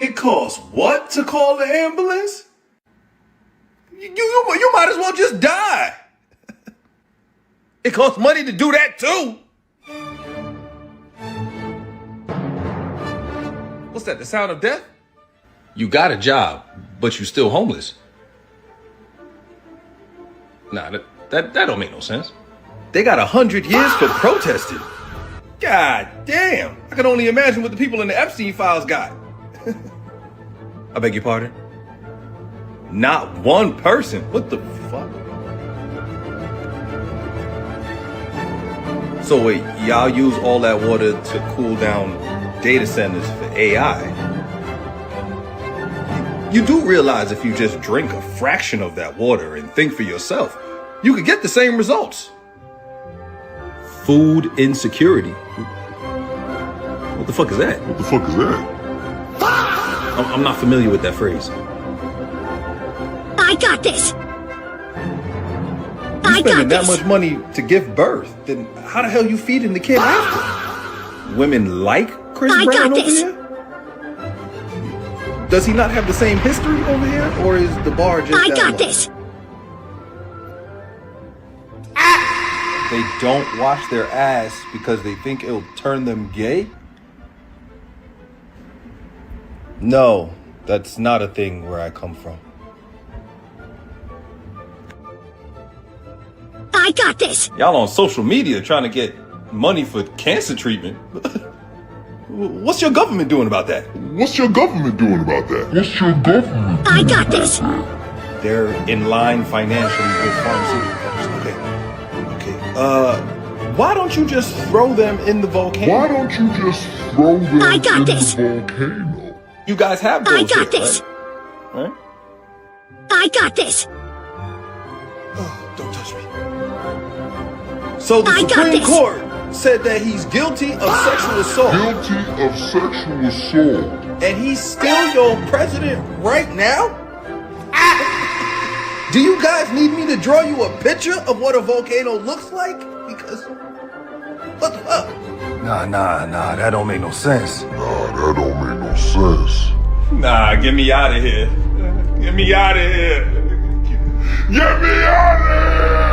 It costs what to call the ambulance? You might as well just die. It costs money to do that too. What's that, the sound of death? You got a job, but you still homeless. Nah, that don't make no sense. They got 100 years for protesting. God damn. I can only imagine what the people in the Epstein files got. I beg your pardon? Not one person. What the fuck? So wait, y'all use all that water to cool down data centers for AI? You do realize if you just drink a fraction of that water and think for yourself, you could get the same results. Food insecurity. What the fuck is that? What the fuck is that? I'm not familiar with that phrase. I got this. You spending that much money to give birth, then how the hell you feeding the kid after? Women like Chris Brown over here? Does he not have the same history over here, or is the bar just I that got low? this. They don't wash their ass because they think it'll turn them gay? No, that's not a thing where I come from. I got this. Y'all on social media trying to get money for cancer treatment. What's your government doing about that? What's your government doing about that? What's your government? I got this. They're in line financially with pharmaceuticals. Okay. Why don't you just throw them in the volcano? Why don't you just throw them I got in this. the volcano? You guys have those I got here, this. right? I got this. Oh, don't touch me. So the I got Supreme this. Court said that he's guilty of sexual assault. Guilty of sexual assault. And he's still your president right now? Do you guys need me to draw you a picture of what a volcano looks like? Because, what the fuck? Nah, that don't make no sense. Nah, that don't make no sense. Nah, get me out of here. Get me out of here. Get me out of here!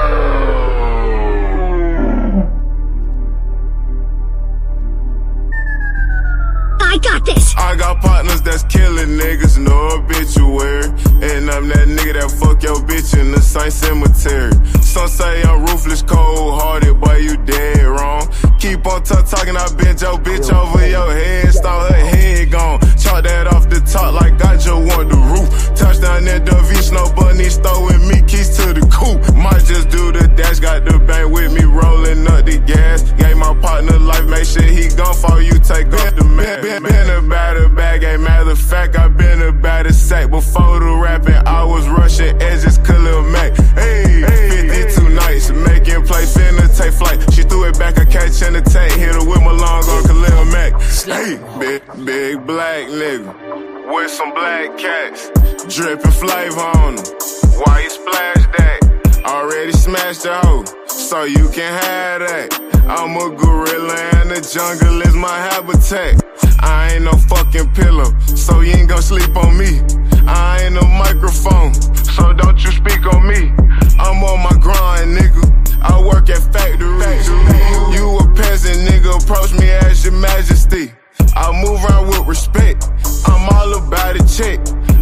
I got this. I got partners that's killing niggas, no obituary. And I'm that nigga that fuck your bitch in the same cemetery. Some say I'm ruthless, cold-hearted, boy, you dead wrong. Keep on talking, I bent your bitch over your head, start her head gone. Chop that off the top like I just want the roof. Touchdown at the V, Snow Bunny, stowing me keys to the coupe. Might just do the dash, got the bank with me, rolling up the gas. Gave my partner life, make sure he gone for you, take off the mask. Been about a bag, ain't matter of fact, I been about a sack. Before the rapping, I was rushing edges, 𝘾𝐼𝙎𝙃. Hey, 52 nights, making play, finna take flight. She threw it back, I catch and attack, hit her with my long on 𝘾𝐼𝙎𝙗. Hey, big black nigga, with some black cats, dripping flavor on them. Why you splash that? Already smashed the hoe, so you can have that. I'm a gorilla and the jungle is my habitat. I ain't no fucking pillow, so you ain't gon' sleep on me. I ain't no microphone, so don't you speak on me. I'm on my grind, nigga. I work at factories. You a peasant, nigga, approach me as your majesty. I move around with respect, I'm all about a check.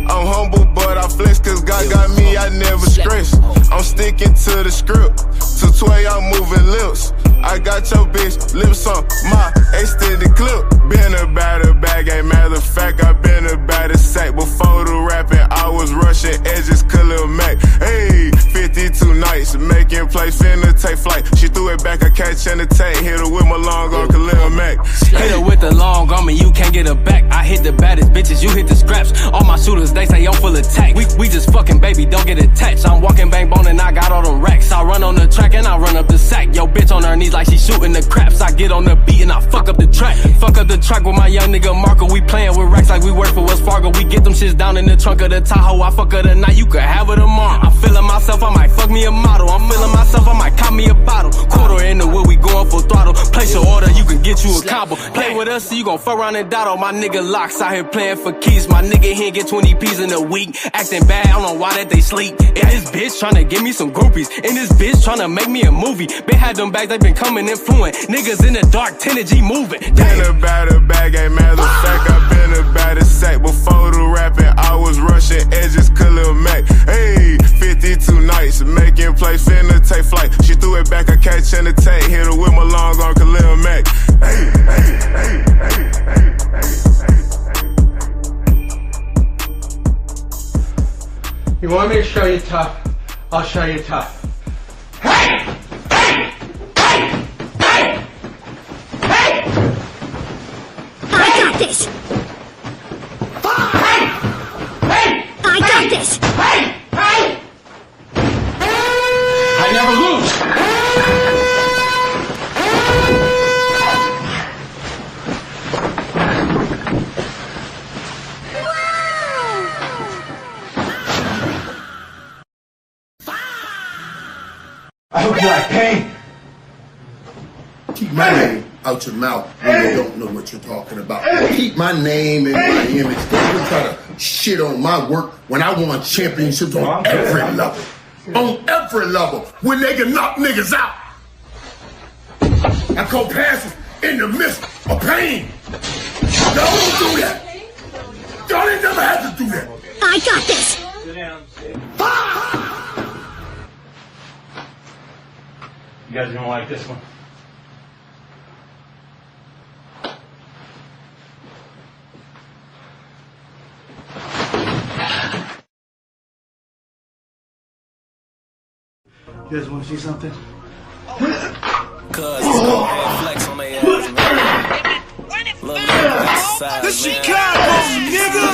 I'm humble, but I flex, cause God got me, I never stress. I'm sticking to the script, to Tway, I'm moving lips. I got your bitch, lips on my extended clip. Been about a bag, ain't matter of fact, I been about a sack. Before the rapping, I was rushing edges, 𝘾𝐼𝙎𝙗. Hey, 52 nights, making plays, finna take flight. She threw it back, I catch and attack, hit her with my long arm, 𝘾𝐼𝙎𝙗. Hit her with the long arm and you can't get her back. I hit the baddest bitches, you hit the scraps. All my shooters, they say I'm full attack. We just fucking, baby, don't get attached. I'm walking bang bone and I got all them racks. I run on the track and I run up the sack. Yo, bitch on her knees like she shooting the craps. I get on the beat and I fuck up the track. Fuck up the track with my young nigga Marco. We playing with racks like we work for Wells Fargo. We get them shits down in the trunk of the Tahoe. I fuck her tonight, you could have her tomorrow. I'm feeling myself, I might fuck me a model. I'm feeling myself, I might cop me a bottle. Quarter in the wood, we going for throttle. Place your order, you can get you a combo. Play with us, so you gon' fuck around and dotto. My nigga locks out here playing for keys. My nigga here get 20 P's in a week. Acting bad, I don't know why that they sleep. And this bitch tryna give me some groupies. And this bitch tryna make me a movie. Been had them bags, they been coming in fluent. Niggas in the dark, G moving. Been about a bag, ain't matter of fact. I been about a sack. Before the rapping, I was rushing edges, 𝘾𝐤𝙎𝙃 𝙼𝙋. Hey, 52 nights, making plays, finna take flight. She threw it back, I catch and attack. Hit her with my lungs on 𝘾𝐤𝙎𝙃. Hey, hey, hey, hey, hey, hey. You want me to show you tough? I'll show you tough. Hey! Hey! Hey! Hey! Hey! I got this! Hey! Hey! I got this! Hey! Hey! I never lose! I hope you like pain. Keep my name out your mouth when you don't know what you're talking about. Keep my name and my image. Don't try to shit on my work when I won championships on every level. On every level. When they can knock niggas out. I call passes in the midst of pain. Y'all don't do that. Y'all ain't never had to do that. I got this! You guys gonna like this one? You guys wanna see something? Cuz it's gon' have flex on their ass, man. This Chicago, nigga!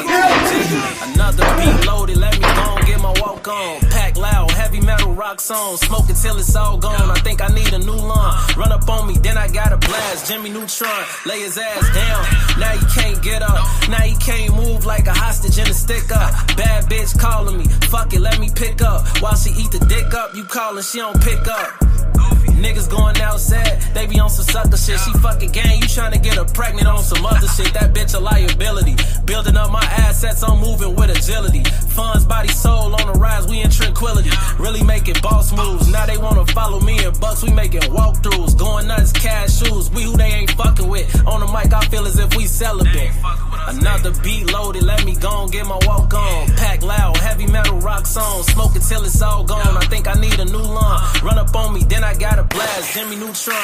Another beat loaded, let me go and get my walk on. Pack loud, heavy metal rock song. Smoke it till it's all gone. I think I need a new lawn. Run up on me, then I gotta blast. Jimmy Neutron, lay his ass down. Now you can't get up. Now he can't move like a hostage in a stick up. Bad bitch calling me, fuck it, let me pick up. While she eat the dick up, you callin', she don't pick up. Niggas going outside, they be on some sucker shit. She fucking gang, you tryna get her pregnant on some other shit. That bitch a liability. Building up my assets, I'm moving with agility. Funds, body, soul on the rise, we in tranquility. Really making boss moves, now they wanna follow me in bucks. We making walkthroughs, going nuts, cash shoes. We who they ain't fucking with. On the mic, I feel as if we celibate. Another beat loaded, let me go and get my walk on. Pack loud, heavy metal rock song. Smoke it till it's all gone. I think I need a new lawn. Run up on me, then I gotta blast. Jimmy Neutron.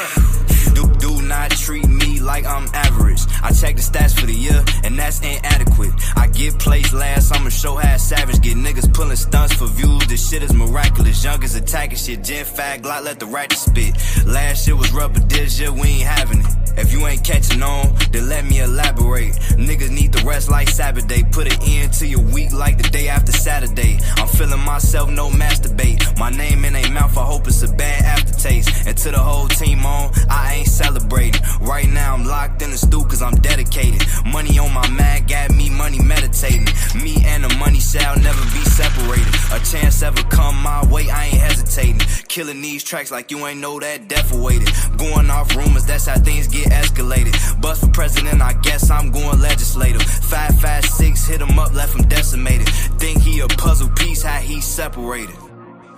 Do not treat me like I'm average. I check the stats for the year, and that's inadequate. I get placed last, I'ma show how savage. Get niggas pulling stunts for views, this shit is miraculous. Youngers attacking shit, Gen Fag, Glock, let the ratchet spit. Last year was rubber, this year we ain't having it. If you ain't catching on, then let me elaborate. Niggas need the rest like Saturday. Put an end to your week like the day after Saturday. I'm feeling myself, no masturbate. My name in their mouth, I hope it's a bad aftertaste. And to the whole team on, I ain't celebrating. Right now I'm locked in the stew cause I'm dedicated. Money on my mind, got me money meditating. Me and the money shall never be separated. A chance ever come my way, I ain't hesitating. Killing these tracks like you ain't know that death awaited. Going off rumors, that's how things get escalated. Bust for president, I guess I'm going legislative. 556, hit him up, left him decimated. Think he a puzzle piece, how he separated.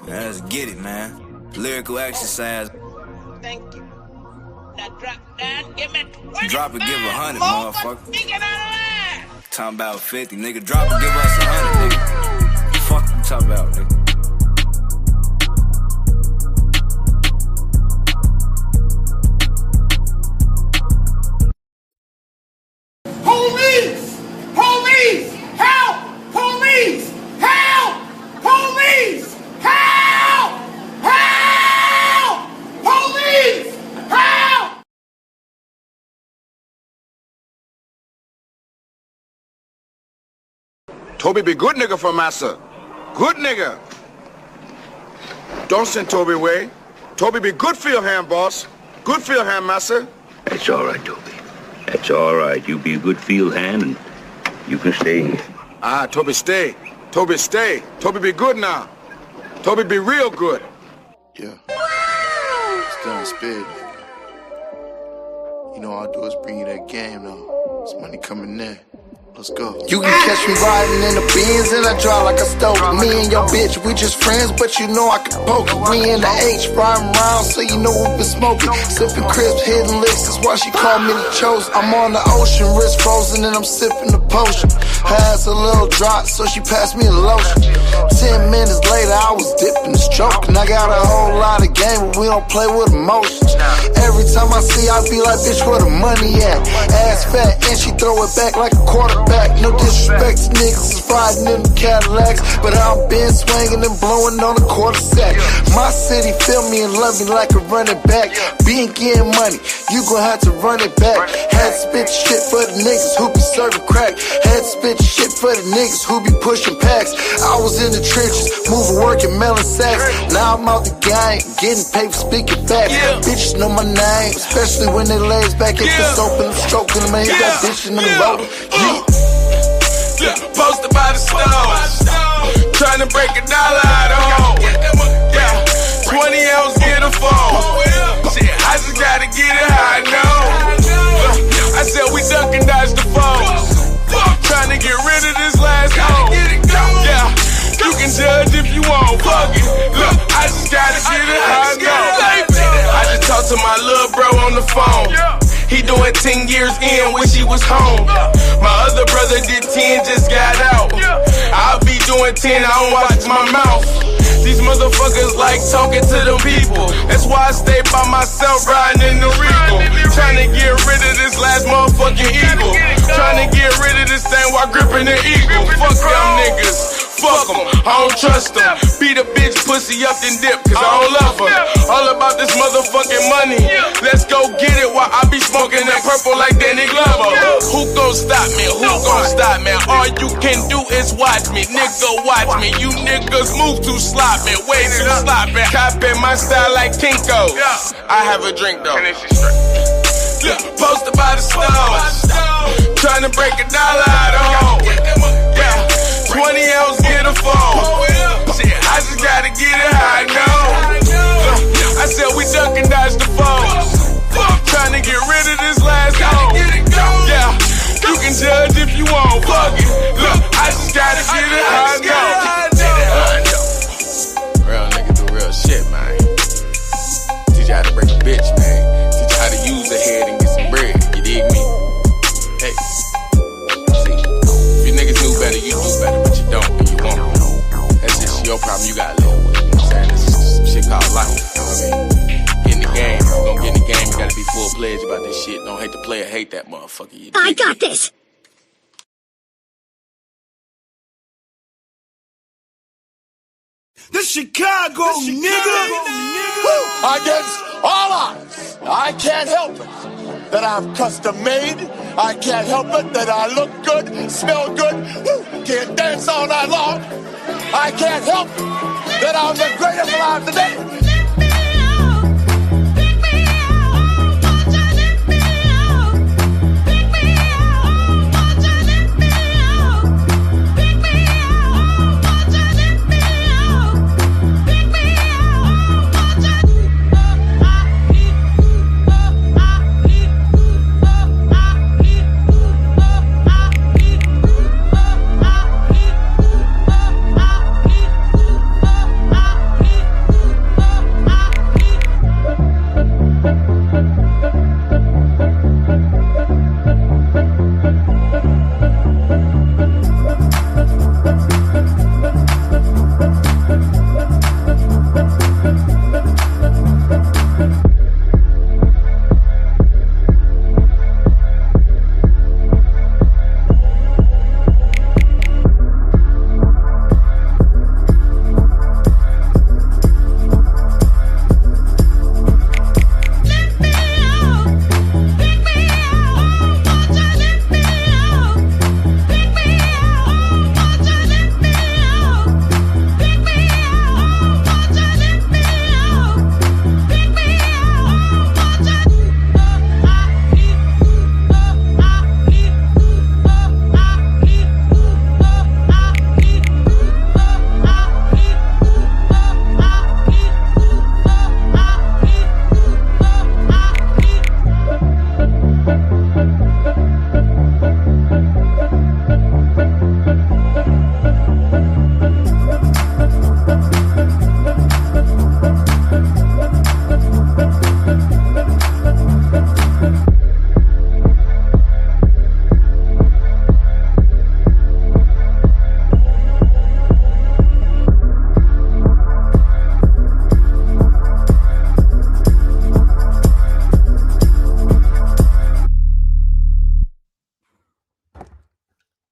Let's get it, man. Lyrical exercise. Thank you. Now drop down, give me 20. Drop it, give 100, motherfucker. Talking about 50, nigga. Drop it, give us 100, nigga. Fuck you talking about, nigga. Police! Police! Help! Police! Help! Police! Help! Help! Police! Help! Toby be good nigga for massa. Good nigga. Don't send Toby away. Toby be good field hand, boss. Good field hand, massa. That's all right, Toby. That's all right. You be a good field hand, and you can stay here. Ah, Toby stay. Toby stay. Toby be good now. Toby be real good. Yeah. Still on spit. You know all I do is bring you that game now. It's money coming in. Let's go. You can catch me riding in the Benz and I drive like I stole it. Me and your bitch, we just friends, but you know I can poke it. We in the H, riding around, so you know we been smoking. Sipping crisps, hitting licks, that's why she called me the chosen. I'm on the ocean, wrist frozen, and I'm sipping the potion. Has a little drop, so she passed me a lotion. 10 minutes later, I was dipping and stroking. I got a whole lot of game, but we don't play with emotions. Every time I see, I be like, bitch, where the money at? Ass fat, and she throw it back like a quarterback. No disrespect to niggas is riding in the Cadillacs, but I've been swinging and blowing on a quarter sack. My city feel me and love me like a running back. Being getting money, you gon' have to run it back. Had to spit shit for the niggas who be serving crack. Had to spit shit for the niggas who be pushing packs. I was in the trenches, moving, working, melon sacks. Now I'm out the game, getting paper, speaking facts. Bitches know my name, especially when they legs back at the soap and I'm stroking them. Man, you got bitches in the road. Posted by the stars, trying to break $1 out of home. 20 ounce get a phone. Shit, I just gotta get it how I know. I said we duck and dodge the foes. Trying to get rid of this last home. Yeah, you can judge if you want. Fuck it. Look, I just gotta get it how I know. I just talked to my little bro on the phone. He doing 10 years in, wish he was home. My other brother did 10, just got out. I'll be doing 10, I don't watch my mouth. These motherfuckers like talking to them people. That's why I stay by myself riding in the Regal. Trying to get rid of this last motherfucking eagle. Trying to get rid of this thing while gripping the eagle. Fuck them niggas. Fuck them, I don't trust them. Beat a bitch pussy up and dip, cause I don't love her. All about this motherfucking money. Let's go get it while I be smoking that purple like Danny Glover. Who gon' stop me? Who gon' stop me? All you can do is watch me, nigga, watch me. You niggas move too sloppy, way too sloppy. Copy my style like Kinko. I have a drink though. Posted by the stars, trying to break $1 out of home. 20 ounce get a phone. Shit, I just gotta get it how I know. I said we duck and dodge the foes. Trying to get rid of this last home. Yeah, you can judge if you want. Fuck it. Look, I just gotta get it how I know. Real nigga do real shit, man. Teach you how to break a bitch, man. Teach you how to use a head and get some bread. You dig me? Hey. Better, you do better, but you don't and you won't. That's just your problem, you gotta live with it. You know what I'm saying? This is some shit called life. You know what I mean? Get in the game. If you gon' get in the game, you gotta be full-fledged about this shit. Don't hate the player, hate that motherfucker. You I got this. The Chicago nigga. Against all odds, I can't help it that I'm custom made. I can't help it that I look good, smell good, can't dance all night long. I can't help it that I'm the greatest alive today.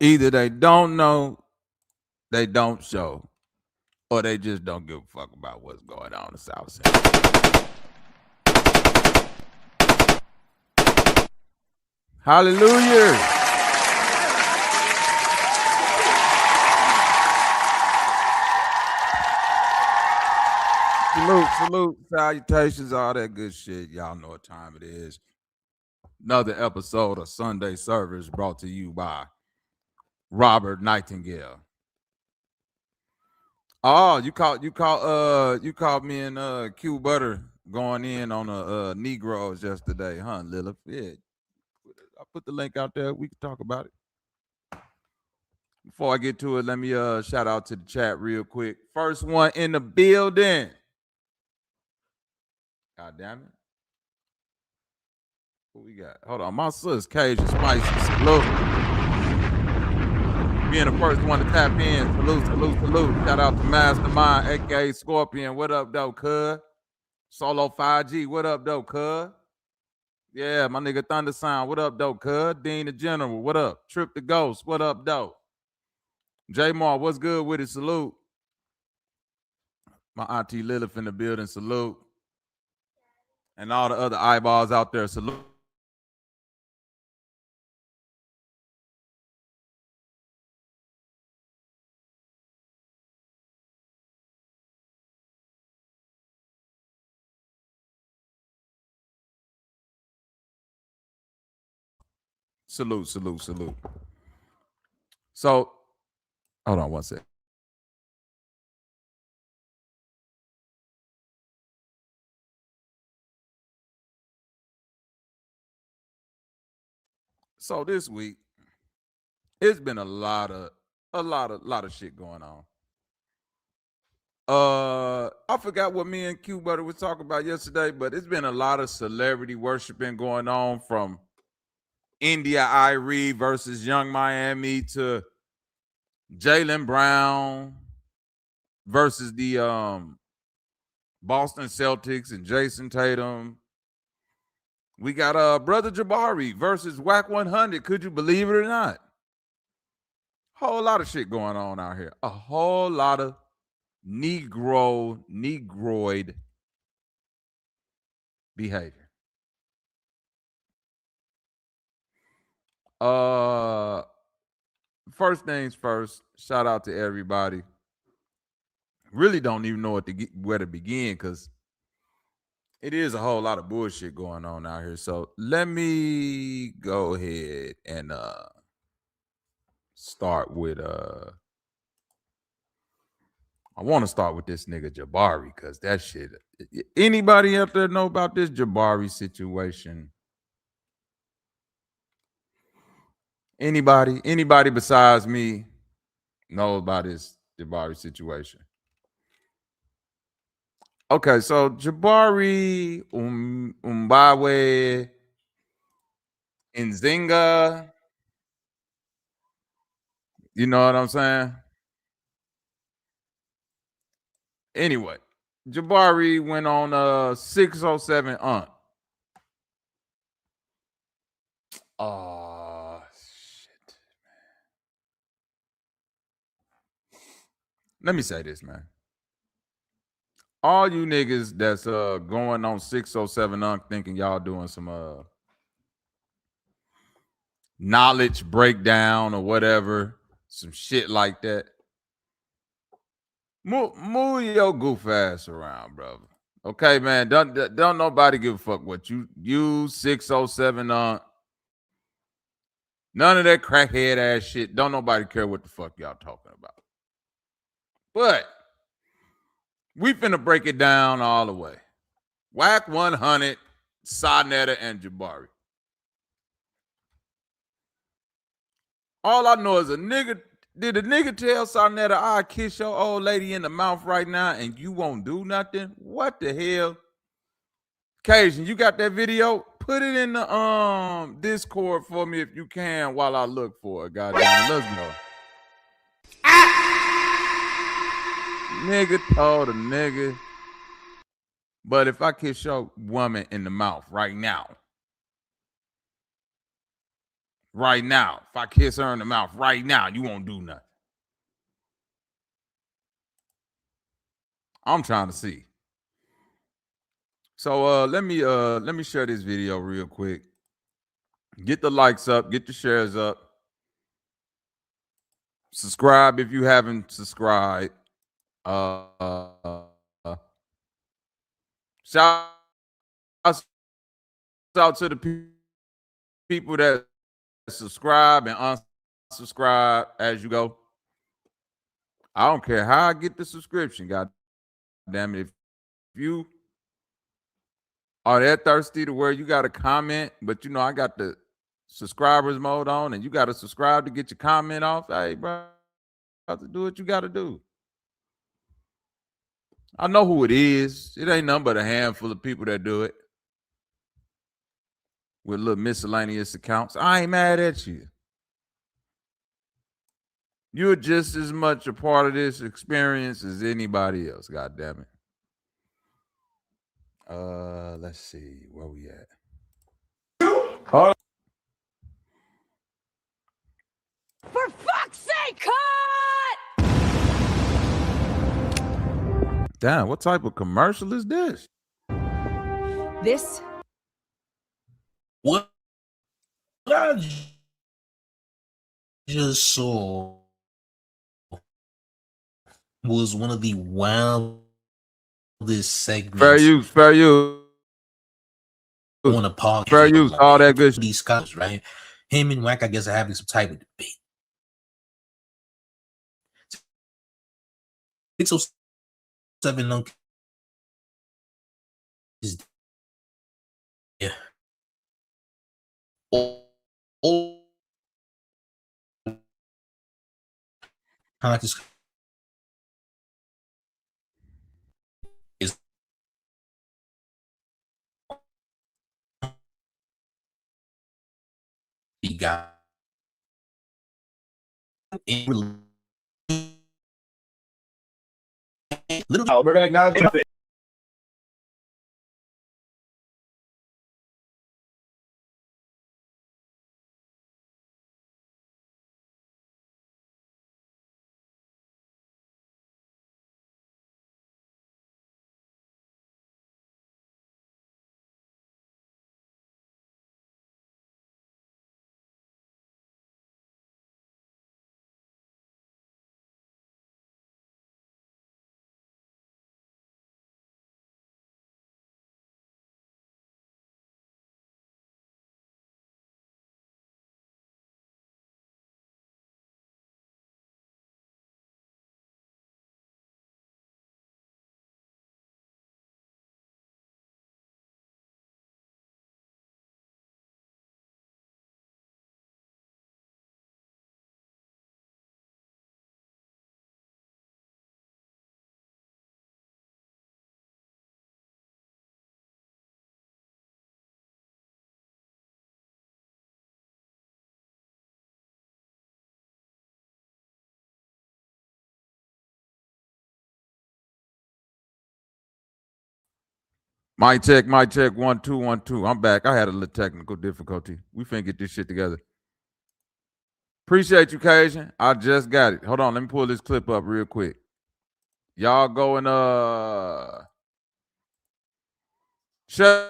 Either they don't know, they don't show, or they just don't give a fuck about what's going on in the South Side. Hallelujah. Salute, salutations, all that good shit. Y'all know what time it is. Another episode of Sunday Service brought to you by Robert Nightingale. Oh, you caught me and Q Butter going in on the Negroes yesterday, huh, Lilith? Yeah. I put the link out there. We can talk about it. Before I get to it, let me shout out to the chat real quick. First one in the building. God damn it. What we got? Hold on. My sis Cajun Spicy. Salute. Being the first one to tap in. Salute. Shout out to Mastermind, aka Scorpion. What up, though, cuz? Solo 5G. What up, though, cuz? Yeah, my nigga Thunder Sound. What up, though, cuz? Dean the General. What up? Trip the Ghost. What up, though? J Mar, what's good with it? Salute. My auntie Lilith in the building. Salute. And all the other eyeballs out there. Salute. Salute. So, hold on one sec. So this week, it's been a lot of shit going on. I forgot what me and Q Butter was talking about yesterday, but it's been a lot of celebrity worshiping going on, from India Irie versus Young Miami to Jaylen Brown versus the Boston Celtics and Jason Tatum. We got Brother Jabari versus Whack 100. Could you believe it or not? Whole lot of shit going on out here. A whole lot of negroid behavior. First things first, shout out to everybody. Really don't even know where to begin, because it is a whole lot of bullshit going on out here. So let me go ahead and start with I want to start with this nigga Jabari, because that shit. Anybody out there know about this Jabari situation? Anybody besides me know about this Jabari situation? Okay, so Jabari 𝘾𝐼𝙎𝙃 𝘾𝐼𝙎𝙃, you know what I'm saying? Anyway, Jabari went on 607 Unc. Oh shit, man. Let me say this, man. All you niggas that's going on 607 Unc thinking y'all doing some knowledge breakdown or whatever, some shit like that. Move your goof ass around, brother. Okay, man. Don't nobody give a fuck what you 607 Unc. None of that crackhead ass shit. Don't nobody care what the fuck y'all talking about. But we finna break it down all the way. Whack 100, Sarnetta, and Jabari. All I know is did a nigga tell Sarnetta, I'll kiss your old lady in the mouth right now and you won't do nothing? What the hell? Cajun, you got that video? Put it in the Discord for me if you can while I look for it. Goddamn, let's go. Nigga told a nigga, but if I kiss your woman in the mouth right now, right now. If I kiss her in the mouth right now, you won't do nothing. I'm trying to see. So let me share this video real quick. Get the likes up, get the shares up. Subscribe if you haven't subscribed. Shout out to the people that subscribe and unsubscribe as you go. I don't care how I get the subscription, god damn it. If you are that thirsty to where you got to comment, but you know I got the subscribers mode on and you got to subscribe to get your comment off, hey, bro, have to do what you got to do. I know who it is. It ain't nothing but a handful of people that do it with little miscellaneous accounts. I ain't mad at you. You're just as much a part of this experience as anybody else, god damn it. Let's see where we at. For fuck's sake, cut! Damn, what type of commercial is this? This What I just saw was one of the wildest segments. Fair use. On a podcast. Fair use, all that good shit. These scholars, right? Him and Wack, I guess, are having some type of debate. 607 is yeah. Oh, conscious is he got in little Mic check, 1 2 1 2. I'm back. I had a little technical difficulty. We finna get this shit together. Appreciate you, Cation. I just got it. Hold on, let me pull this clip up real quick. Y'all go and share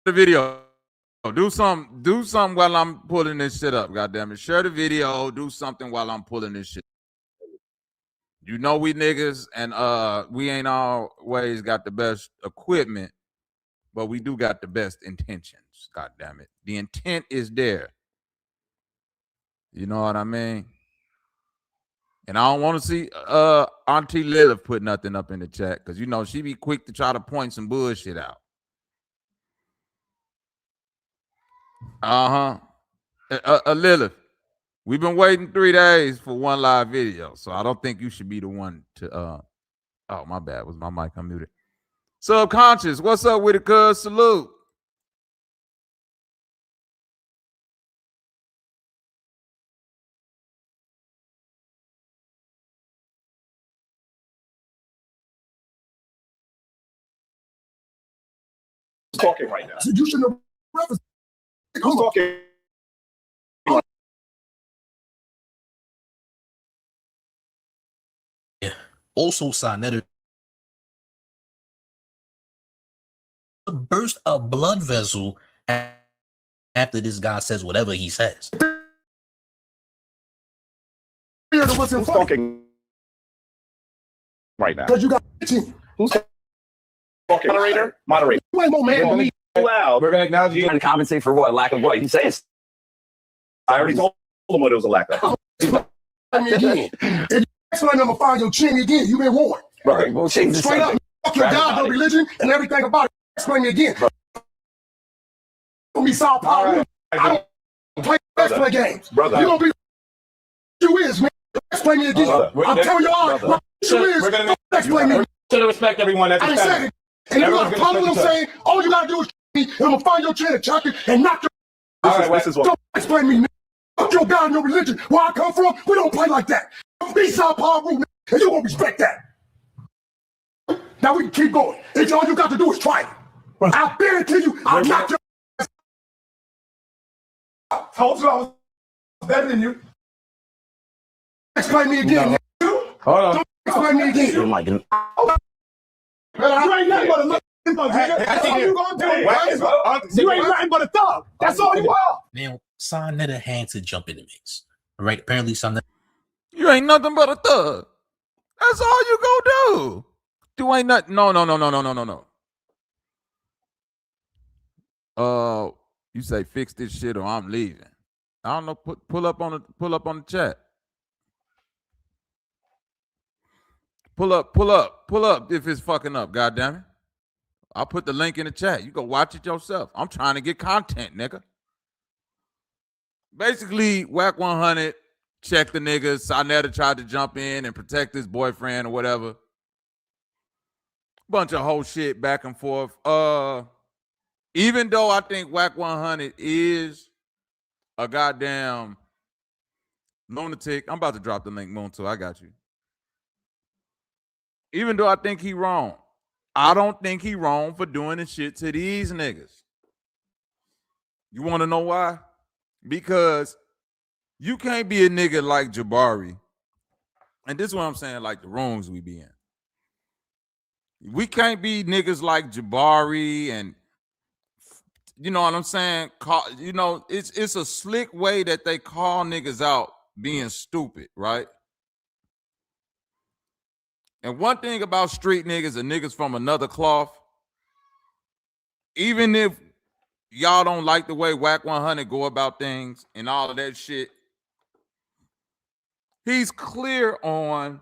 the video. Do something while I'm pulling this shit up. Goddamn it. Share the video. Do something while I'm pulling this shit. You know we niggas and we ain't always got the best equipment, but we do got the best intentions. God damn it. The intent is there. You know what I mean? And I don't want to see Auntie Lilith put nothing up in the chat because you know she be quick to try to point some bullshit out. Lilith, we've been waiting 3 days for one live video, so I don't think you should be the one to oh, my bad. Was my mic unmuted? Subconscious, what's up with it, cuz? Salute. Talking right now. You shouldn't have. Who's talking? Also, 𝘾𝙢 burst a blood vessel after this guy says whatever he says. Who's talking right now? Because you got Who's talking? Moderator? Moderator. You ain't more man than me. Loud. We're going to acknowledge you and compensate for what? Lack of what? You say it's. I already told him what it was a lack of. Explain me again. If you explain, I'm gonna find your chin again. You been warned. Right. Well, change the Straight up, subject. fuck your God, your religion, and everything about it. Explain me again. Gonna be South Power. I don't play play games. Brother. You gonna be you is, man. Explain me again. I'm telling you all what you is. Explain me. Should respect everyone at I the ain't saying it. And if you got a problem with what I'm saying, all you gotta do is me, and I'm gonna find your chin and chop it and knock your. This is what. Don't explain me, man. Fuck your God and your religion. Where I come from, we don't play like that. Be South Power rule, and you won't respect that. Now we can keep going. It's all you got to do is try it. I guarantee you, I'll knock your. I told you I was better than you. Explain me again. No. Hold on. Don't explain me again. Oh my God. You ain't nothing but a that's all you gonna do. You ain't nothing but a thug. That's all you are. Now, 𝘾𝙢 had to jump in the mix. All right, apparently 𝘾𝙢. You ain't nothing but a thug. That's all you gonna do. You ain't nothing. No. You say fix this shit or I'm leaving. I don't know. Pull up on the chat. Pull up if it's fucking up, goddammit. I'll put the link in the chat. You go watch it yourself. I'm trying to get content, nigga. Basically, Wack 100 checked the niggas. 𝘾𝙢 tried to jump in and protect his boyfriend or whatever. Bunch of whole shit back and forth. Even though I think Wack 100 is a goddamn lunatic. I'm about to drop the link, Moon, too. I got you. Even though I think he wrong, I don't think he wrong for doing the shit to these niggas. You want to know why? Because you can't be a nigga like Jabari. And this is what I'm saying, like the rooms we be in. We can't be niggas like Jabari and, you know what I'm saying? It's a slick way that they call niggas out being stupid, right? And one thing about street niggas and niggas from another cloth, even if y'all don't like the way Wack 100 go about things and all of that shit, he's clear on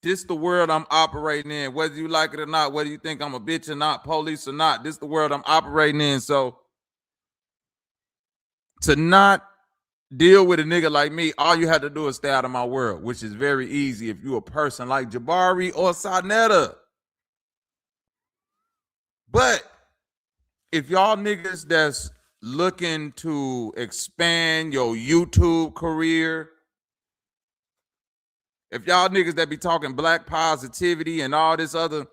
this the world I'm operating in, whether you like it or not, whether you think I'm a bitch or not, police or not, this the world I'm operating in. So to not deal with a nigga like me, all you have to do is stay out of my world, which is very easy if you're a person like Jabari or 𝘾𝙢. But if y'all niggas that's looking to expand your YouTube career, if y'all niggas that be talking black positivity and all this other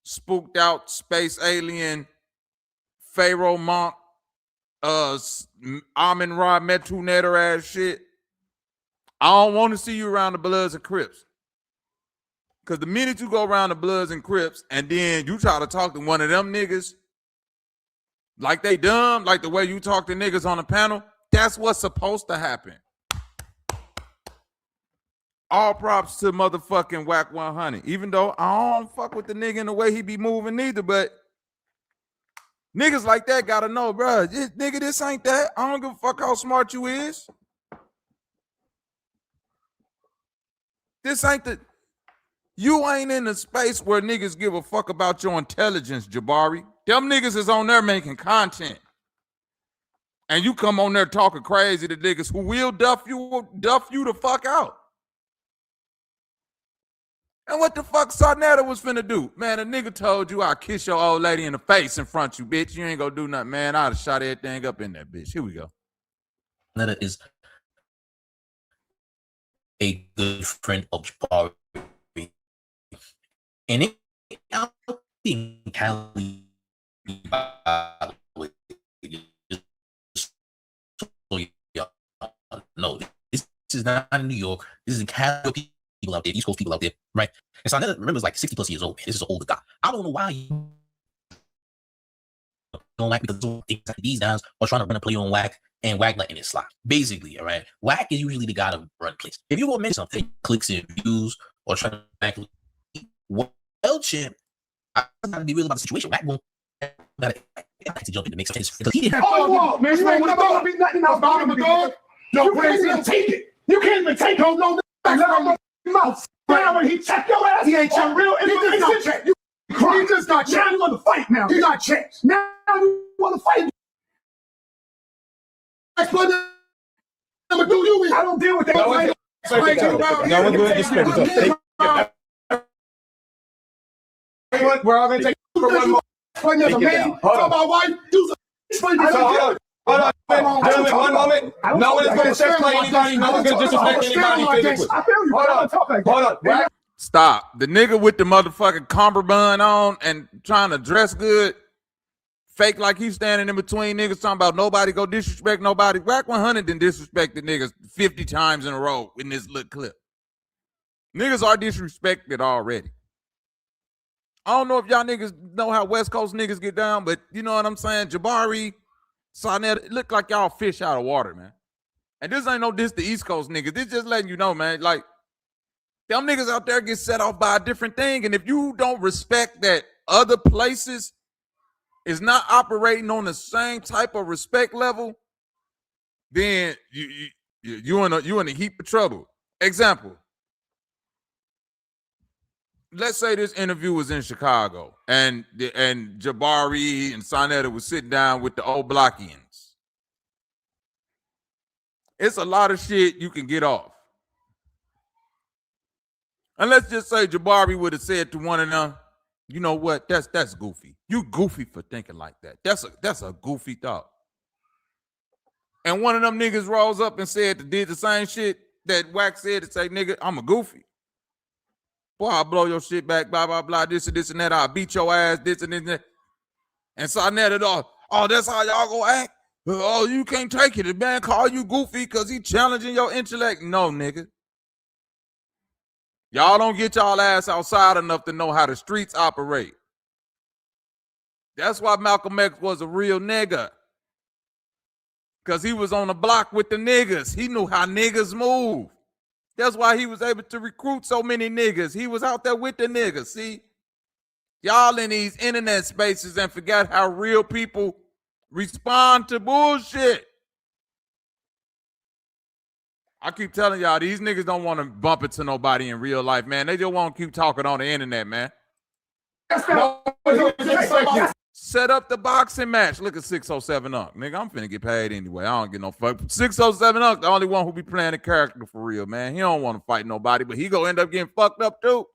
spooked out space alien, Pharaoh monk, Amin-Ra Metu Netter ass shit, I don't want to see you around the Bloods and Crips. Because the minute you go around the Bloods and Crips and then you try to talk to one of them niggas like they dumb, like the way you talk to niggas on the panel, that's what's supposed to happen. All props to motherfucking Wack 100. Even though I don't fuck with the nigga in the way he be moving neither, but niggas like that gotta know, bro. Nigga, this ain't that. I don't give a fuck how smart you is. This ain't the. You ain't in the space where niggas give a fuck about your intelligence, Jabari. Them niggas is on there making content. And you come on there talking crazy to niggas who will duff you the fuck out. And what the fuck 𝘾𝙢 was finna do? Man, a nigga told you I'll kiss your old lady in the face in front of you, bitch. You ain't gonna do nothing, man. I'd have shot everything up in that bitch. Here we go. 𝘾𝙢 is a good friend of Jabari. And it out in Cali, no, this is not in New York. This is in Cali. people out there, East Coast people out there, right? And so I remember it's like 60 plus years old. Man. This is an older guy. I don't know why he don't like because these guys are trying to run a play on Whack and Whack letting it slide. Basically, all right. Whack is usually the guy to run plays. If you want to mention something, clicks and views or trying to back champ, I gotta be real about the situation. Whack won't to jump in to make some sense because he didn't. Oh, man, you ain't gonna be nothing else about him, dog. You can't even take it. You can't even take no mouth. Now when he check your ass, he ain't check real information. He just not check. He just not check. Now you want to fight now. He not check. Now you want to fight. I'm gonna do you. I don't deal with that. No, we're doing this. We're all gonna take one more. Hold on, gentlemen, one moment. No one is going to sex play anybody. No one's going to disrespect anybody physically. Hold on. Stop. The nigga with the motherfucking cummerbund on and trying to dress good, fake like he's standing in between niggas talking about nobody go disrespect nobody. Whack 100 done disrespected niggas 50 times in a row in this little clip. Niggas are disrespected already. I don't know if y'all niggas know how West Coast niggas get down, but you know what I'm saying? Jabari, Sarnetta, it look like y'all fish out of water, man. And this ain't no diss the East Coast niggas. This just letting you know, man, like, them niggas out there get set off by a different thing. And if you don't respect that other places is not operating on the same type of respect level, then you in a heap of trouble. Example. Let's say this interview was in Chicago and Jabari and Sarnetta was sitting down with the old Blockians. It's a lot of shit you can get off. And let's just say Jabari would have said to one of them, you know what, that's goofy. You goofy for thinking like that. That's a goofy thought. And one of them niggas rolls up and did the same shit that Wax said to say, nigga, I'm a goofy. Boy, I'll blow your shit back, blah, blah, blah, this and that. I'll beat your ass, this and that. And Sarnetta it all. Oh, that's how y'all gonna act? Oh, you can't take it. The man call you goofy because he challenging your intellect. No, nigga. Y'all don't get y'all ass outside enough to know how the streets operate. That's why Malcolm X was a real nigga. Because he was on the block with the niggas. He knew how niggas move. That's why he was able to recruit so many niggas. He was out there with the niggas. See, y'all in these internet spaces and forgot how real people respond to bullshit. I keep telling y'all, these niggas don't want to bump into nobody in real life, man. They just want to keep talking on the internet, man. Set up the boxing match. Look at 607 Unk. Nigga, I'm finna get paid anyway. I don't get no fuck. 607 Unk, the only one who be playing the character for real, man. He don't want to fight nobody, but he gonna end up getting fucked up too.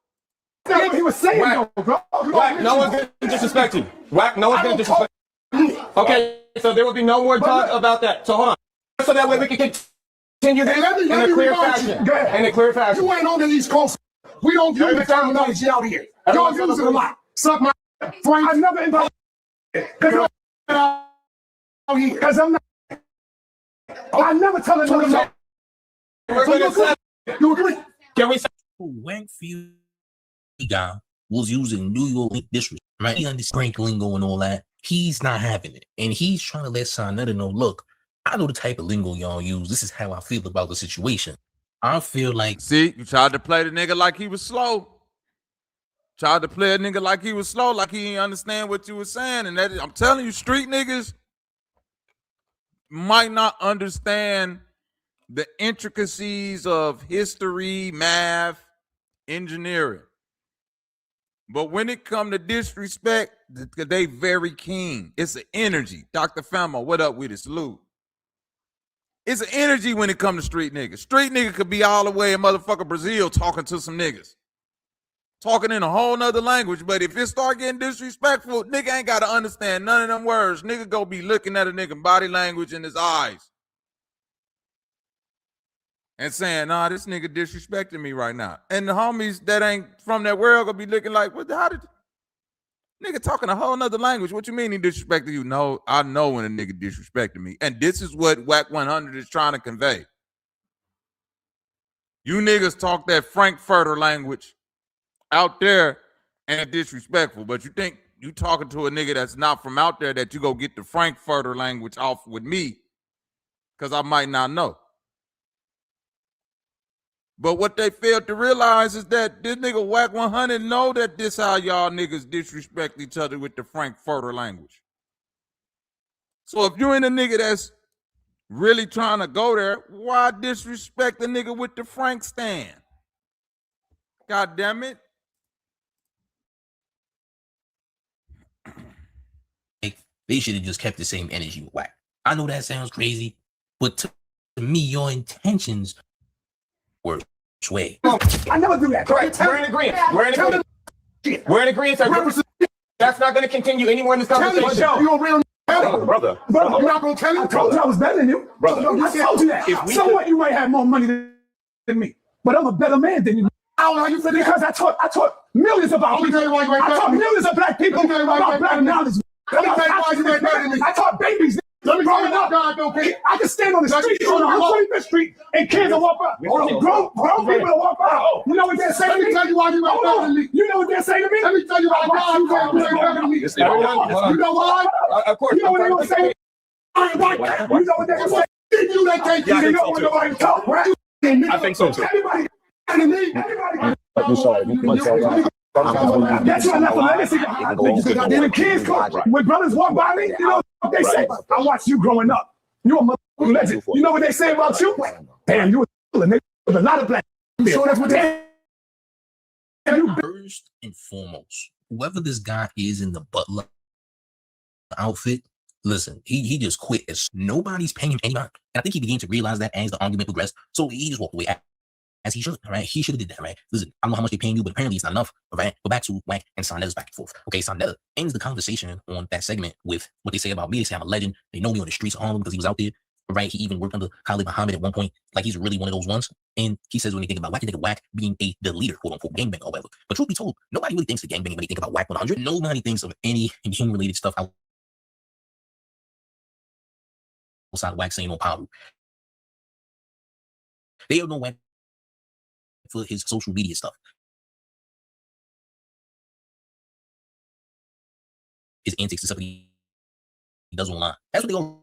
That's what he was saying, though, bro. Whack, no one's gonna disrespect you. Whack, no one's gonna disrespect you. Okay, so there will be no more talk about that. So hold on. So that way we can continue this in a clear fashion. In a clear fashion. You ain't on the East Coast. We don't use the terminology out here. Y'all use it a lot. Suck my Frank. I never invited. Because I'm not. I never tell a nigga no. You agree? Can we say Wankfield guy was using New York disrespect, right? He understands lingo and all that. He's not having it. And he's trying to let Sarnetta know, look, I know the type of lingo y'all use. This is how I feel about the situation. I feel like... See, you tried to play the nigga like he was slow. Tried to play a nigga like he was slow, like he didn't understand what you were saying. And that, I'm telling you, street niggas might not understand the intricacies of history, math, engineering. But when it come to disrespect, they very keen. It's an energy. Dr. Famo, what up with it? Salute. It's an energy when it come to street niggas. Street nigga could be all the way in motherfucking Brazil talking to some niggas. Talking in a whole nother language, but if it start getting disrespectful, nigga ain't got to understand none of them words. Nigga go be looking at a nigga body language in his eyes and saying, nah, this nigga disrespecting me right now. And the homies that ain't from that world gonna be looking like, what? How did nigga talking a whole nother language? What you mean he disrespected you? No, I know when a nigga disrespected me. And this is what Whack 100 is trying to convey. You niggas talk that Frankfurter language out there and it's disrespectful, but you think you talking to a nigga that's not from out there that you go get the Frankfurter language off with me because I might not know. But what they failed to realize is that this nigga Whack 100 know that this how y'all niggas disrespect each other with the Frankfurter language. So if you ain't a nigga that's really trying to go there, why disrespect the nigga with the Frank stand? God damn it. They should have just kept the same energy with Whack. I know that sounds crazy, but to me, your intentions were sway. I never do that. Correct. We're in agreement. We're in agreement. We're in agreement. That's not going to continue anymore in this conversation. You a real brother. You're not going to tell you? I told you I was better than you. Brother. I told you that. So what? You might have more money than me, but I'm a better man than you. I don't know how you feel because I taught millions of our people. I taught millions of black people about black knowledge. I taught babies. Let me growing up. I can stand on the street on 125th Street and kids will walk up. Grown people will walk up. You know what they're saying to me? Let me tell you why you ain't better than me. You know what they're saying to me? Let me tell you why you ain't better than me. You know why? Of course. You know what they're going to say? I ain't white. You know what they're going to say? You know can't you know when nobody talk, right? I think so too. Everybody. That's why I left a legacy. When kids come, when brothers walk by me, you know what they say? I watched you growing up. You a motherfucking legend. You know what they say about you? Damn, you a nigga with a lot of black. So that's what they. First and foremost, whoever this guy is in the butler outfit, listen, he just quit. Nobody's paying him any mind. And I think he began to realize that as the argument progressed. So he just walked away. As he should, right? He should have did that, right? Listen, I don't know how much they're paying you, but apparently it's not enough, right? Go back to Whack and Sandella's back and forth. Okay, Sandella ends the conversation on that segment with what they say about me. They say I'm a legend. They know me on the streets of Harlem because he was out there, right? He even worked under 𝘾𝐼𝙎𝙃 at one point. Like he's really one of those ones. And he says when you think about Whack, you think of Whack being the leader, quote unquote, gangbang or whatever. But truth be told, nobody really thinks of gangbang when they think about Whack 100. Nobody thinks of any gang-related stuff outside of Whack saying on power. They don't know Whack for his social media stuff. His antics and stuff he does online. That's what they all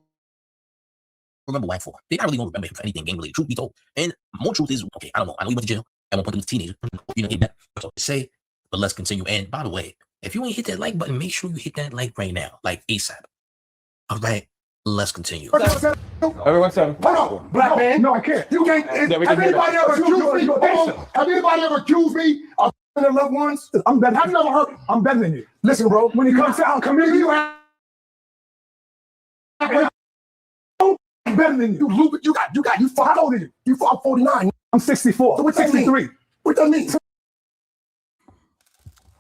remember Whack for. They not really gonna remember him for anything game related, truth be told. And more truth is, okay, I don't know. I know he went to jail at one point he was a teenager. You know, hit that. So say, but let's continue. And by the way, if you ain't hit that like button, make sure you hit that like right now, like ASAP. All right, let's continue. Everyone said, Black man, no, I can't. You can't. Have anybody ever accused me? Have anybody ever accused me of their loved ones? I'm better. Have you ever heard? I'm better than you. Listen, bro. When it comes to our community, you have better than you. You 5 older than you. I'm 49. I'm 64. So what's 63? What that mean?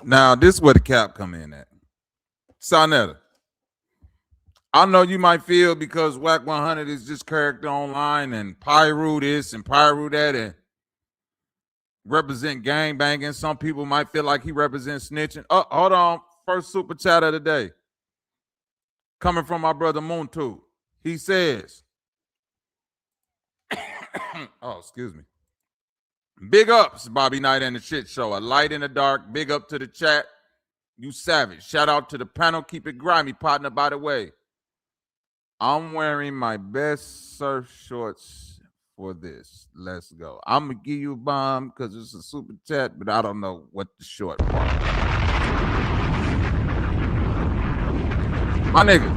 Now, this is where the cap come in at. Sanetta, I know you might feel because Whack 100 is just character online and Pyru this and Pyru that and represent gang banging. Some people might feel like he represents snitching. Oh, hold on. First super chat of the day. Coming from my brother Moontu. He says, oh, excuse me. Big ups, Bobby Knight and the Shit Show. A light in the dark. Big up to the chat. You savage. Shout out to the panel. Keep it grimy, partner, by the way. I'm wearing my best surf shorts for this. Let's go. I'm going to give you a bomb because it's a super chat, but I don't know what the short part. My nigga.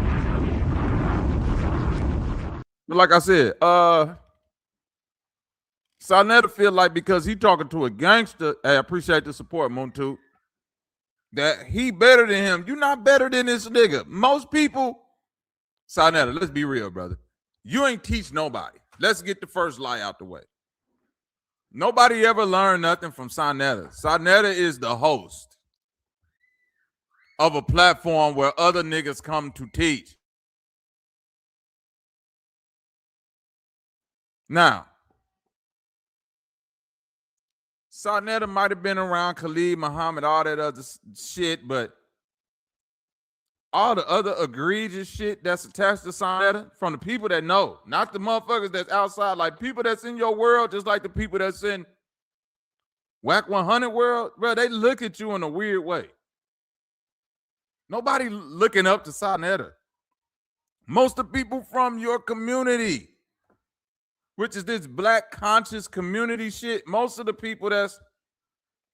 But like I said, Sanetta feel like because he talking to a gangster, I appreciate the support, Muntu, that he better than him. You not better than this nigga. Most people, Sanetta, let's be real, brother. You ain't teach nobody. Let's get the first lie out the way. Nobody ever learned nothing from Sanetta. Sanetta is the host of a platform where other niggas come to teach. Now, Sanetta might have been around Khalid, Muhammad, all that other shit, but all the other egregious shit that's attached to Sanetta from the people that know, not the motherfuckers that's outside, like people that's in your world, just like the people that's in Whack 100 world, bro, they look at you in a weird way. Nobody looking up to 𝘾𝙗𝙙. Most of the people from your community, which is this black conscious community shit, most of the people that's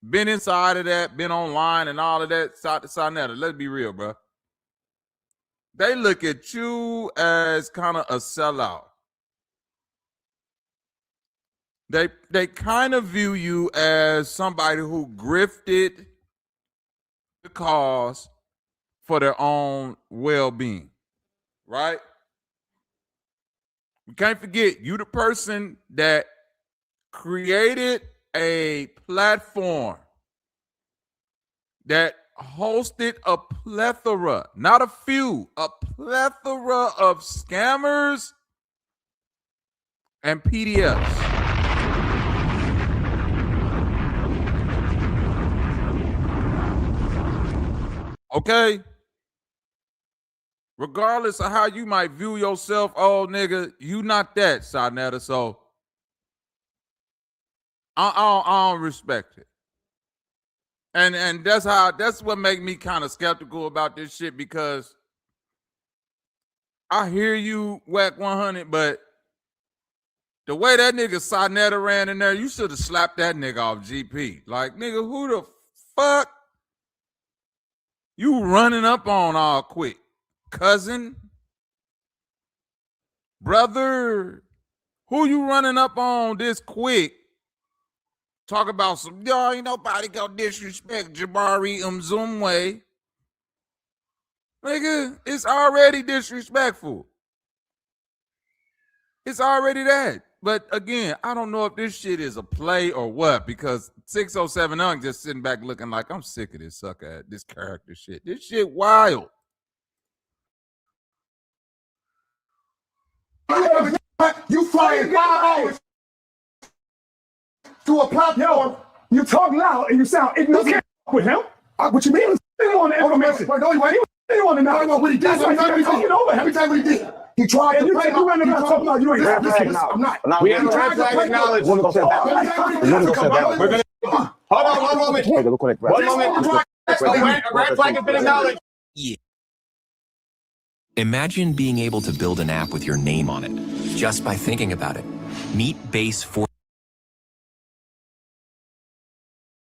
been inside of that, been online and all of that, 𝘾𝙗𝙙, let's be real, bro. They look at you as kind of a sellout. They kind of view you as somebody who grifted the cause for their own well-being, right? We can't forget, you the person that created a platform that hosted a plethora, not a few, a plethora of scammers and PDFs. Okay? Regardless of how you might view yourself, oh nigga, you not that, 𝘾𝙗𝙙. So I don't respect it. And that's what make me kind of skeptical about this shit, because I hear you, Whack 100, but the way that nigga 𝘾𝙗𝙙 ran in there, you should have slapped that nigga off GP. Like, nigga, who the fuck you running up on all quick? Cousin? Brother? Who you running up on this quick? Talk about some, yo, ain't nobody gonna disrespect 𝘾𝙗𝙕. Nigga, it's already disrespectful. It's already that. But again, I don't know if this shit is a play or what, because 607 just sitting back looking like, I'm sick of this sucker, this character shit. This shit wild. You flying 5 hours to a platform. You talk loud and you sound ignorant. You can't with him. What you mean? They don't want the information. They don't want to know what he did. Every time he did. He tried to play. You ran around talking about you ain't I'm not. We have red flag acknowledged. We're going to hold on 1 moment. 1 moment. A red flag has been acknowledged. Yeah. Imagine being able to build an app with your name on it just by thinking about it. Meet Base 4.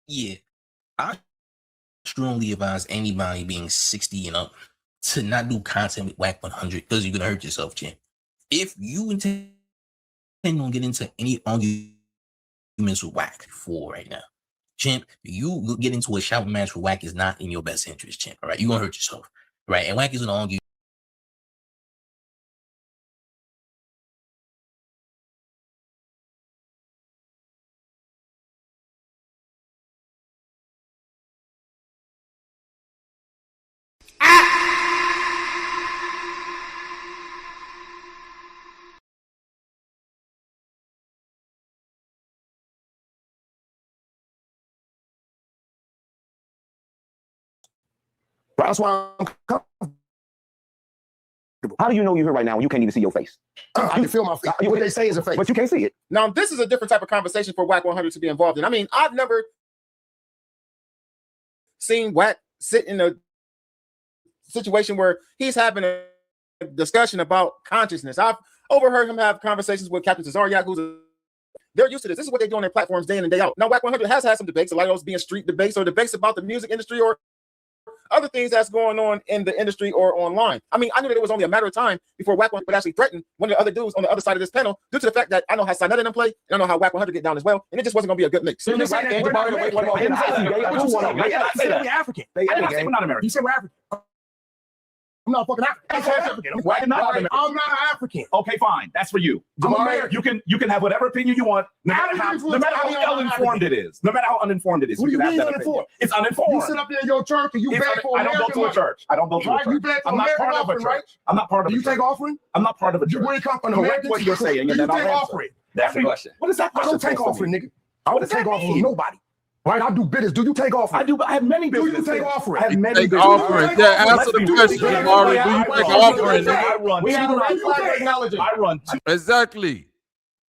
Yeah, I strongly advise anybody being 60 and up to not do content with Whack 100, because you're gonna hurt yourself, champ. If you intend on getting into any arguments with Whack for right now, champ, you get into a shout match with Whack is not in your best interest, champ. All right, you're gonna hurt yourself, right? And Whack is gonna argue. That's why I'm comfortable. How do you know you're here right now when you can't even see your face? I can feel my face. What they say is a face. But you can't see it. Now, this is a different type of conversation for Whack 100 to be involved in. I mean, I've never seen Whack sit in a situation where he's having a discussion about consciousness. I've overheard him have conversations with Captain 𝘾𝙗𝙙, they're used to this. This is what they do on their platforms day in and day out. Now, Whack 100 has had some debates, a lot of those being street debates or debates about the music industry or other things that's going on in the industry or online. I mean, I knew that it was only a matter of time before Whack 100 would actually threaten one of the other dudes on the other side of this panel, due to the fact that I know how 𝘾𝙗𝙙 and them play, and I know how Whack 100 get down as well, and it just wasn't going to be a good mix. So you're saying that we're not African. We're not American. He said we're African. I'm not fucking African. I'm not African. Okay, fine. That's for you. You can have whatever opinion you want, no matter how uninformed it is. No matter how uninformed it is. What do you mean uninformed? It's uninformed. You sit up there in your church and you beg for I don't go to a church. I don't go to a church. You beg for American offering, right? I'm not part of a church. Do you take offering? I'm not part of a church. Where you come from? Correct what you're saying, and then I'll answer. Offering. That's the question. What is that? I don't take offering, nigga. I don't take offering from nobody. Right, I do business. Do you take offering? I do. I have many business. Do you take offering? I have many business. Offering. Yeah, answer the question, Maury. Do you take offering? I run. We have a right flag acknowledging. I run. Exactly.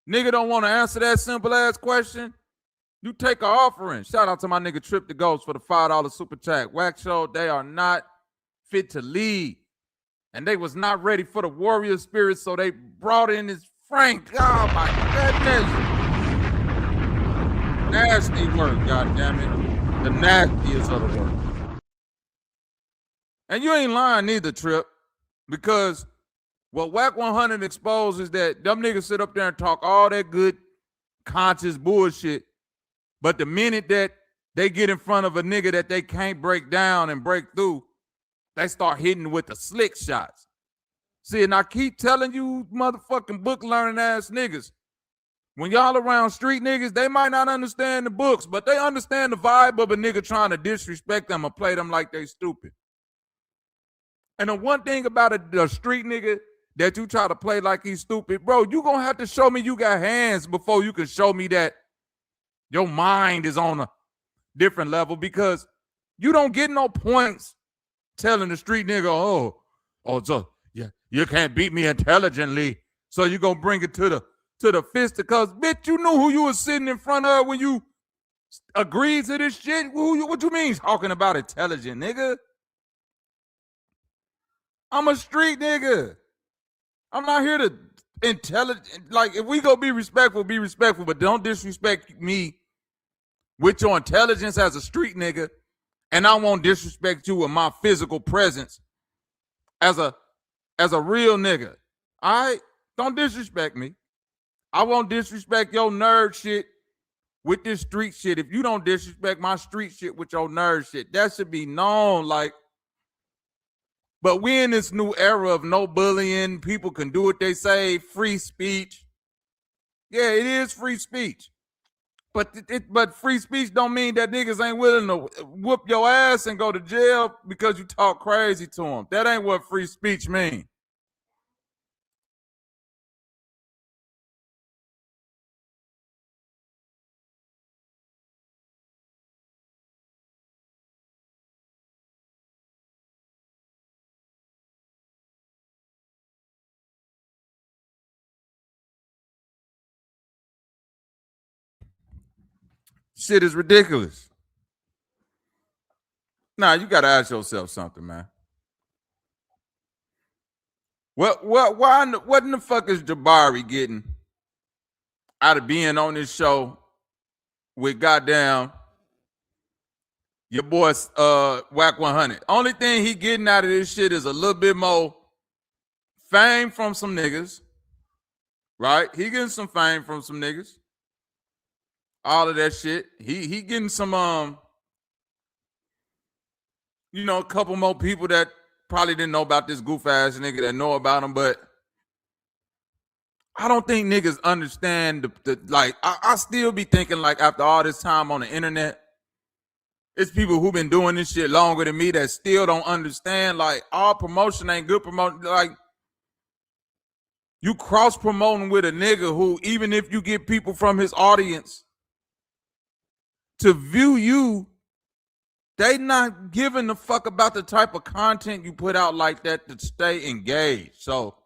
Nigga don't want to answer that simple ass question. You take an offering. Shout out to my nigga Trip the Ghost for the $5 super chat. Wax showed they are not fit to lead. And they was not ready for the warrior spirit, so they brought in this Frank. Oh my goodness. Nasty work, goddammit. The nastiest of the work. And you ain't lying neither, Trip, because what Whack 100 exposes that them niggas sit up there and talk all that good conscious bullshit, but the minute that they get in front of a nigga that they can't break down and break through, they start hitting with the slick shots. See, and I keep telling you motherfucking book learning ass niggas, when y'all around street niggas, they might not understand the books, but they understand the vibe of a nigga trying to disrespect them or play them like they stupid. And the one thing about a street nigga that you try to play like he's stupid, bro, you gonna have to show me you got hands before you can show me that your mind is on a different level, because you don't get no points telling the street nigga, so yeah, you can't beat me intelligently, so you gonna bring it to the fisticuffs. Bitch, you knew who you was sitting in front of when you agreed to this shit. What you mean talking about intelligent, nigga? I'm a street nigga. I'm not here to intelligent. Like, if we go be respectful, but don't disrespect me with your intelligence as a street nigga, and I won't disrespect you with my physical presence as a real nigga. All right? Don't disrespect me. I won't disrespect your nerd shit with this street shit. If you don't disrespect my street shit with your nerd shit, that should be known. Like, but we in this new era of no bullying. People can do what they say. Free speech. Yeah, it is free speech. But free speech don't mean that niggas ain't willing to whoop your ass and go to jail because you talk crazy to them. That ain't what free speech means. Shit is ridiculous. Nah, you gotta ask yourself something, man. What in the fuck is Jabari getting out of being on this show with goddamn your boy Whack 100? Only thing he getting out of this shit is a little bit more fame from some niggas, right? He getting some fame from some niggas. All of that shit. He getting some a couple more people that probably didn't know about this goof ass nigga that know about him, but I don't think niggas understand I still be thinking, like, after all this time on the internet, it's people who've been doing this shit longer than me that still don't understand, like, all promotion ain't good promotion. Like, you cross promoting with a nigga who, even if you get people from his audience to view you, they not giving a fuck about the type of content you put out like that to stay engaged. So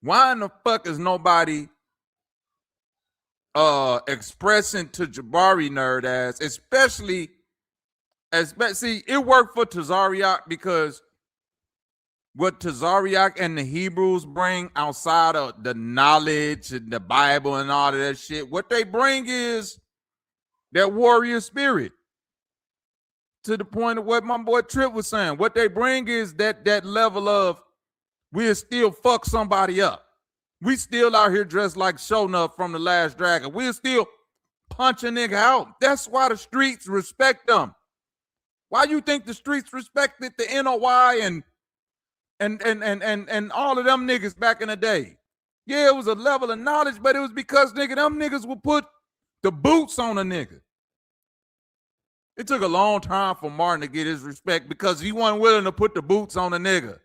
why in the fuck is nobody expressing to Jabari nerd ass, especially see, it worked for 𝘾𝑼𝙎 because what 𝘾𝑼𝙎 and the Hebrews bring outside of the knowledge and the Bible and all of that shit, what they bring is that warrior spirit. To the point of what my boy Trip was saying, what they bring is that level of, we'll still fuck somebody up. We still out here dressed like Sho'nuff from The Last Dragon. We'll still punch a nigga out. That's why the streets respect them. Why you think the streets respected the NOI and all of them niggas back in the day? Yeah, it was a level of knowledge, but it was because, nigga, them niggas would put the boots on a nigga. It took a long time for Martin to get his respect because he wasn't willing to put the boots on a nigga.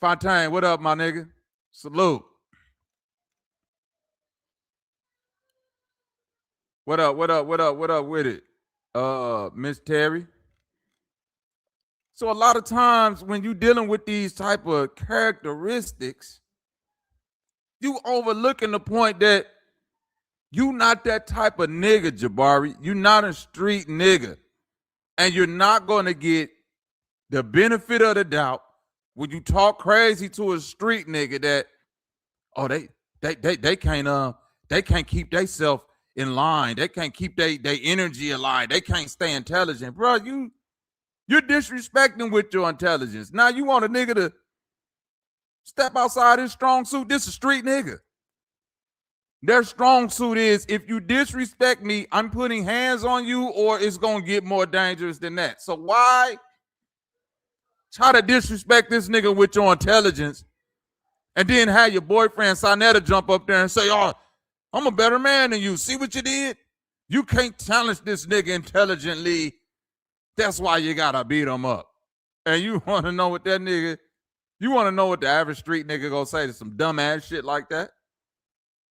Fontaine, what up, my nigga? Salute. What up with it? Miss Terry. So a lot of times when you dealing with these type of characteristics, you overlooking the point that You not that type of nigga, Jabari. You not a street nigga. And you're not going to get the benefit of the doubt when you talk crazy to a street nigga that, oh, they can't keep themselves in line. They can't keep their energy alive. They can't stay intelligent. Bro, you're disrespecting with your intelligence. Now you want a nigga to step outside his strong suit. This is a street nigga. Their strong suit is, if you disrespect me, I'm putting hands on you, or it's going to get more dangerous than that. So why try to disrespect this nigga with your intelligence and then have your boyfriend Sonetta jump up there and say, oh, I'm a better man than you. See what you did? You can't challenge this nigga intelligently. That's why you got to beat him up. And you want to know what that nigga, you want to know what the average street nigga going to say to some dumbass shit like that?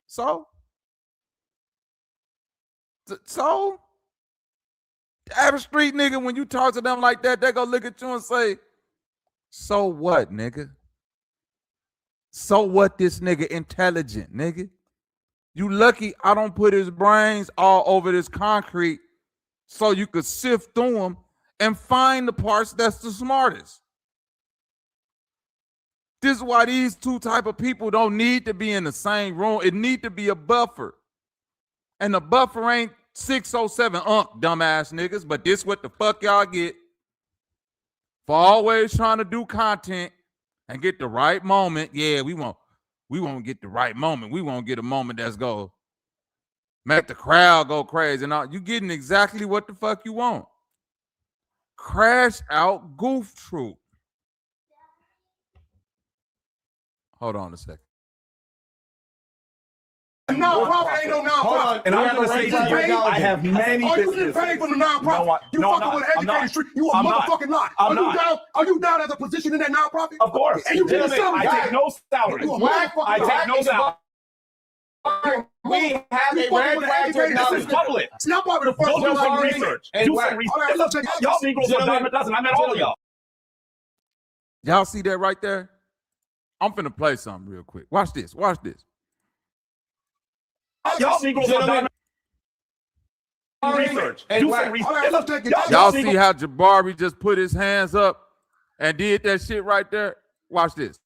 So the average street nigga, when you talk to them like that, they gonna look at you and say, so what, nigga? So what, this nigga intelligent, nigga? You lucky I don't put his brains all over this concrete so you could sift through them and find the parts that's the smartest. This is why these two type of people don't need to be in the same room. It need to be a buffer. And the buffer ain't 607 dumbass niggas, but this what the fuck y'all get for always trying to do content and get the right moment. Yeah, we won't get the right moment. We won't get a moment that's go make the crowd go crazy. And all. You getting exactly what the fuck you want. Crash out goof troop. Hold on a second. Non-profit ain't no non-profit. And I'm going to say to you, I have many businesses. You get paid for the non-profit. You fucking with an educated street. You a motherfucking lie. Are you down as a position in that non-profit? Of course. And you get I take no salary. I take no salary. We have a red flag to acknowledge public. See, I'm probably the first one. Do some research. Do some research. Y'all Negroes are dime a dozen. I meant all of y'all. Y'all see that right there? I'm finna play something real quick. Watch this. Watch this. Y'all Negroes are dime research. Do some research. Y'all see how Jabari just put his hands up and did that shit right there? Watch this.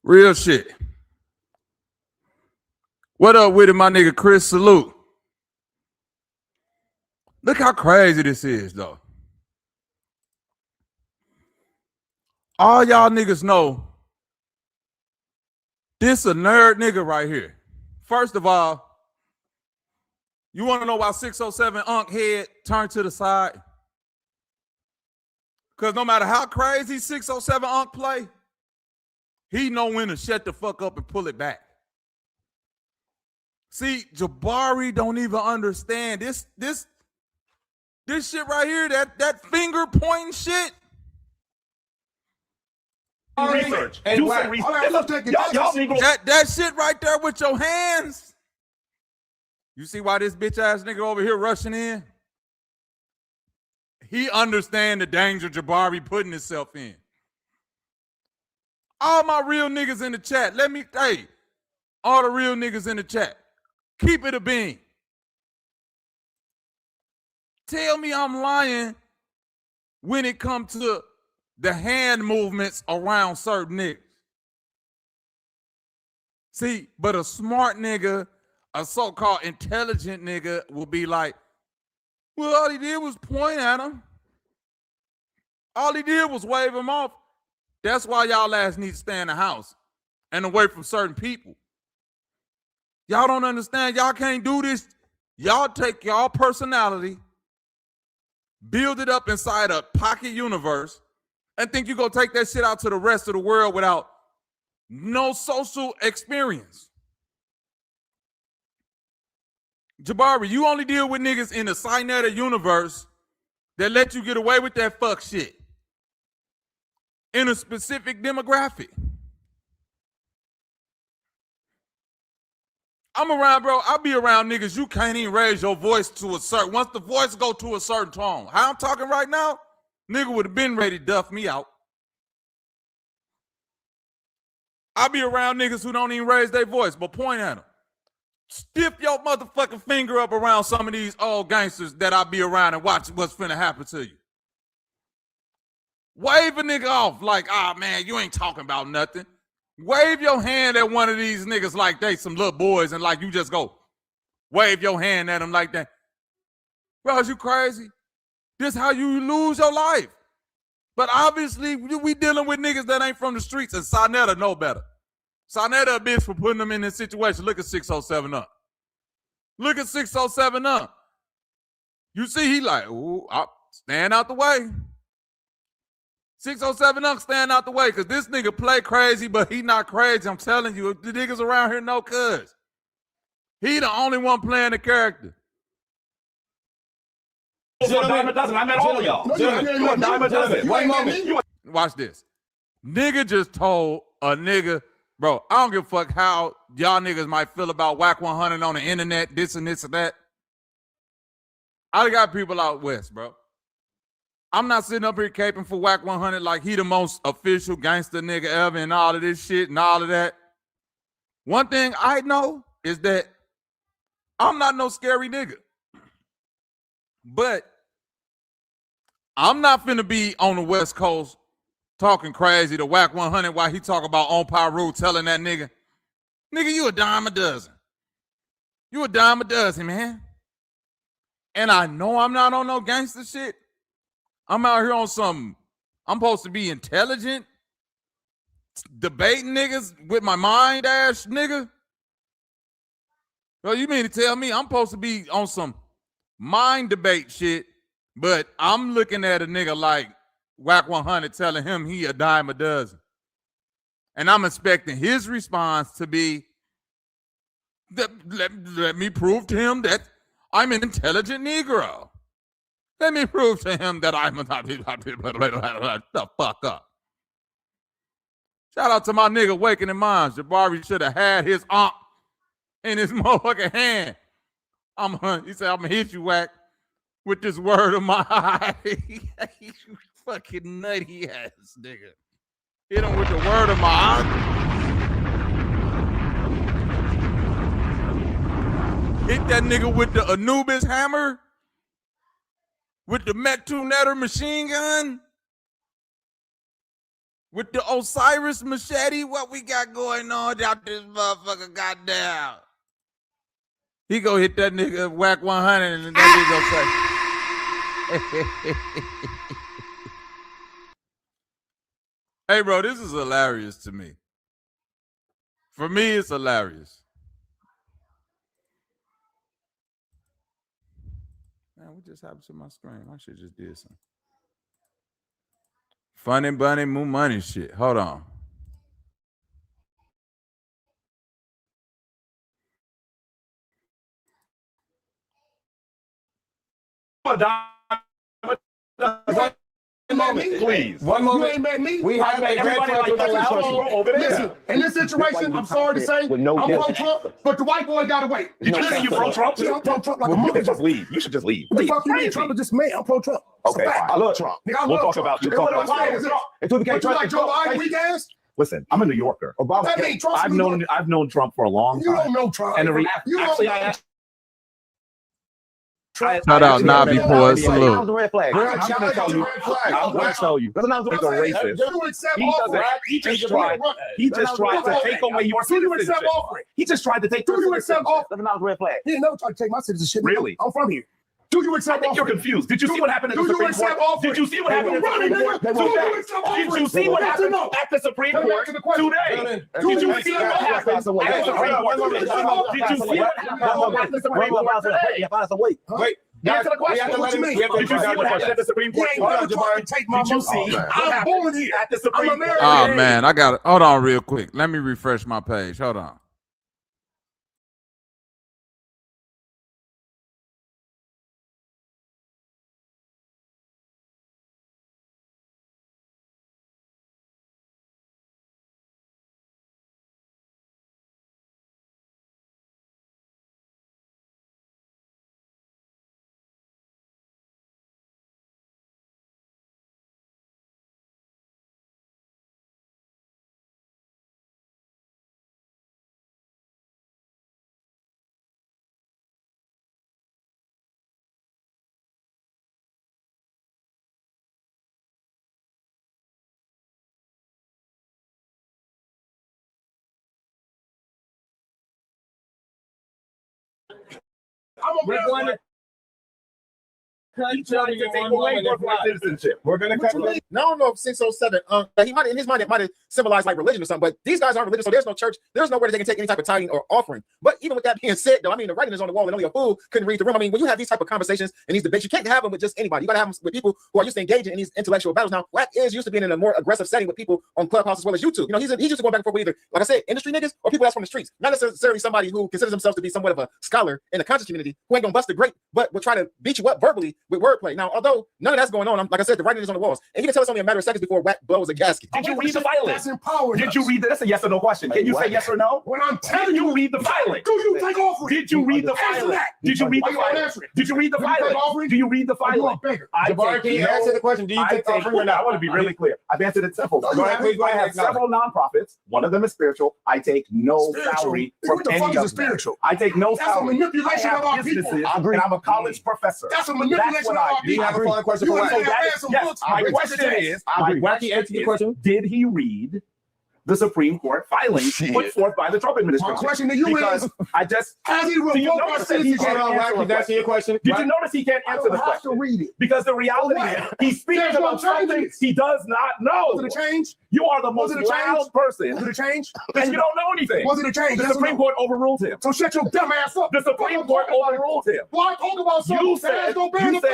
Real shit. What up with it, my nigga Chris? Salute. Look how crazy this is, though. All y'all niggas know this a nerd nigga right here. First of all, you want to know why 607 Unk head turned to the side? Because no matter how crazy 607 Unk play, he know when to shut the fuck up and pull it back. See, Jabari don't even understand this shit right here, that finger pointing shit. Research. Do some research. That shit right there with your hands. You see why this bitch ass nigga over here rushing in? He understand the danger Jabari putting himself in. All my real niggas in the chat, all the real niggas in the chat, keep it a bean. Tell me I'm lying when it comes to the hand movements around certain niggas. See, but a smart nigga, a so-called intelligent nigga will be like, well, all he did was point at him. All he did was wave him off. That's why y'all ass need to stay in the house and away from certain people. Y'all don't understand. Y'all can't do this. Y'all take y'all personality, build it up inside a pocket universe, and think you're going to take that shit out to the rest of the world without no social experience. Jabari, you only deal with niggas in the 𝘾𝙎 universe that let you get away with that fuck shit in a specific demographic. I'm around, bro. I'll be around niggas you can't even raise your voice to a certain, once the voice go to a certain tone. How I'm talking right now, nigga would have been ready to duff me out. I'll be around niggas who don't even raise their voice, but point at them. Stiff your motherfucking finger up around some of these old gangsters that I be around and watch what's finna happen to you. Wave a nigga off like, ah, man, you ain't talking about nothing. Wave your hand at one of these niggas like they some little boys and like you just go wave your hand at them like that. Bro, is you crazy? This how you lose your life. But obviously, we dealing with niggas that ain't from the streets, and 𝘾𝙎 know better. 𝘾𝙎 a bitch for putting them in this situation. Look at 607 up. Look at 607 up. You see, he like, ooh, stand out the way. 607 up, stand out the way, because this nigga play crazy, but he not crazy. I'm telling you, the niggas around here know cuz. He the only one playing the character. You're a dime a dozen. I met all of y'all. You're a dime a dozen. One moment. Watch this. Nigga just told a nigga, bro, I don't give a fuck how y'all niggas might feel about Whack 100 on the internet, this and this and that. I got people out west, bro. I'm not sitting up here caping for Whack 100 like he the most official gangster nigga ever and all of this shit and all of that. One thing I know is that I'm not no scary nigga. But I'm not finna be on the West Coast talking crazy to Whack 100 while he talk about on Pyru telling that nigga, you a dime a dozen. You a dime a dozen, man. And I know I'm not on no gangster shit. I'm out here on some, I'm supposed to be intelligent, debating niggas with my mind ass nigga. Well, you mean to tell me I'm supposed to be on some mind debate shit, but I'm looking at a nigga like Whack 100 telling him he a dime a dozen. And I'm expecting his response to be, let me prove to him that I'm an intelligent Negro. Let me prove to him that I'm the fuck up. Shout out to my nigga Waking in Minds. Jabari should have had his aunt in his motherfucking hand. He said, I'm gonna hit you, Whack, with this word of my eye. You fucking nutty ass nigga. Hit him with the word of my eye. Hit that nigga with the Anubis hammer. With the Mech-2-Netter machine gun? With the Osiris machete? What we got going on out this motherfucker goddamn? He go hit that nigga Whack 100 and that nigga go say, hey, bro, this is hilarious to me. For me, it's hilarious. Man, what just happened to my screen? I should just did something. Funny bunny moo money shit. Hold on. One moment, please. One moment. You ain't met me. We have made everybody like over there. Listen, in this situation, I'm sorry to say, I'm pro-Trump, but the white boy got to wait. You pro-Trump? I'm pro-Trump like a You mother. should just leave. You should just leave. What the fuck you mean? Trump is just me. I'm pro-Trump. Okay, I love Trump. Nigga, We'll talk about you. But you like Joe Biden, weak ass? Listen, I'm a New Yorker. I've known Trump for a long time. You don't know Trump. And actually, I asked. Shout out Nabi Poor Salute. I'm going to tell you. Because I'm a racist. He just tried to take away your citizenship. He just tried to take your citizenship. That's a red flag. He never tried to take my citizenship. Really? I'm from here. Do you accept? I think you're confused. Did you see what happened at the Supreme Court? Did you see what happened at the Supreme Court today? Did you see what happened at the Supreme Court today? Did you see what happened at the Supreme Court today? Did you see what happened at the Supreme Court today? Wait. Answer the question. What you mean? Did you see what happened at the Supreme Court? Did you see? I'm born here at the Supreme Court. Oh man, I got it. Hold on real quick. Let me refresh my page. Hold on. We're going to citizenship. We're going to cut away. No, no, 607. He might in his mind it might have symbolized like religion or something, but these guys aren't religious, so there's no church, there's nowhere that they can take any type of tithing or offering. But even with that being said, though, I mean, the writing is on the wall, and only a fool couldn't read the room. I mean, when you have these type of conversations and these debates, you can't have them with just anybody. You got to have them with people who are used to engaging in these intellectual battles. Now, Wack is used to being in a more aggressive setting with people on Clubhouse as well as YouTube. You know, he's used to going back and forth with either, like I said, industry niggas or people that's from the streets. Not necessarily somebody who considers themselves to be somewhat of a scholar in the conscious community who ain't gonna bust the grape, but will try to beat you up verbally with wordplay. Now, although none of that's going on, like I said, the writing is on the walls, and you can tell it's only a matter of seconds before Wack blows a gasket. Did you read the filing? That's empowering. Did you read that? That's a yes or no question. Can you say yes or no? When I'm telling you, read the filing. Do you take offering? Did you read the filing? Did you read the filing? Did you read the filing? Do you read the filing? Jabari, can you answer the question? Do you take offering or not? I want to be really clear. I've answered it several. Go ahead, please. I have several nonprofits. One of them is spiritual. I take no salary from any of them. I take no salary. That's a manipulation of our people. And I'm a college professor. That's a manipulation of our people. Do you have a follow-up question for Wack? Yes. My question is, Wacky, answer the question. Did he read the Supreme Court filing put forth by the Trump administration? My question to you is, I just has he revoked citizenship? That's your question. Did you notice he can't answer the question? To read it because the reality is he speaks about something he does not know. Was it a change? You are the most loud person. Was it a change? And you don't know anything. Was it a change? The Supreme Court overruled him. So shut your dumb ass up. The Supreme Court overruled him. Why talk about something? You said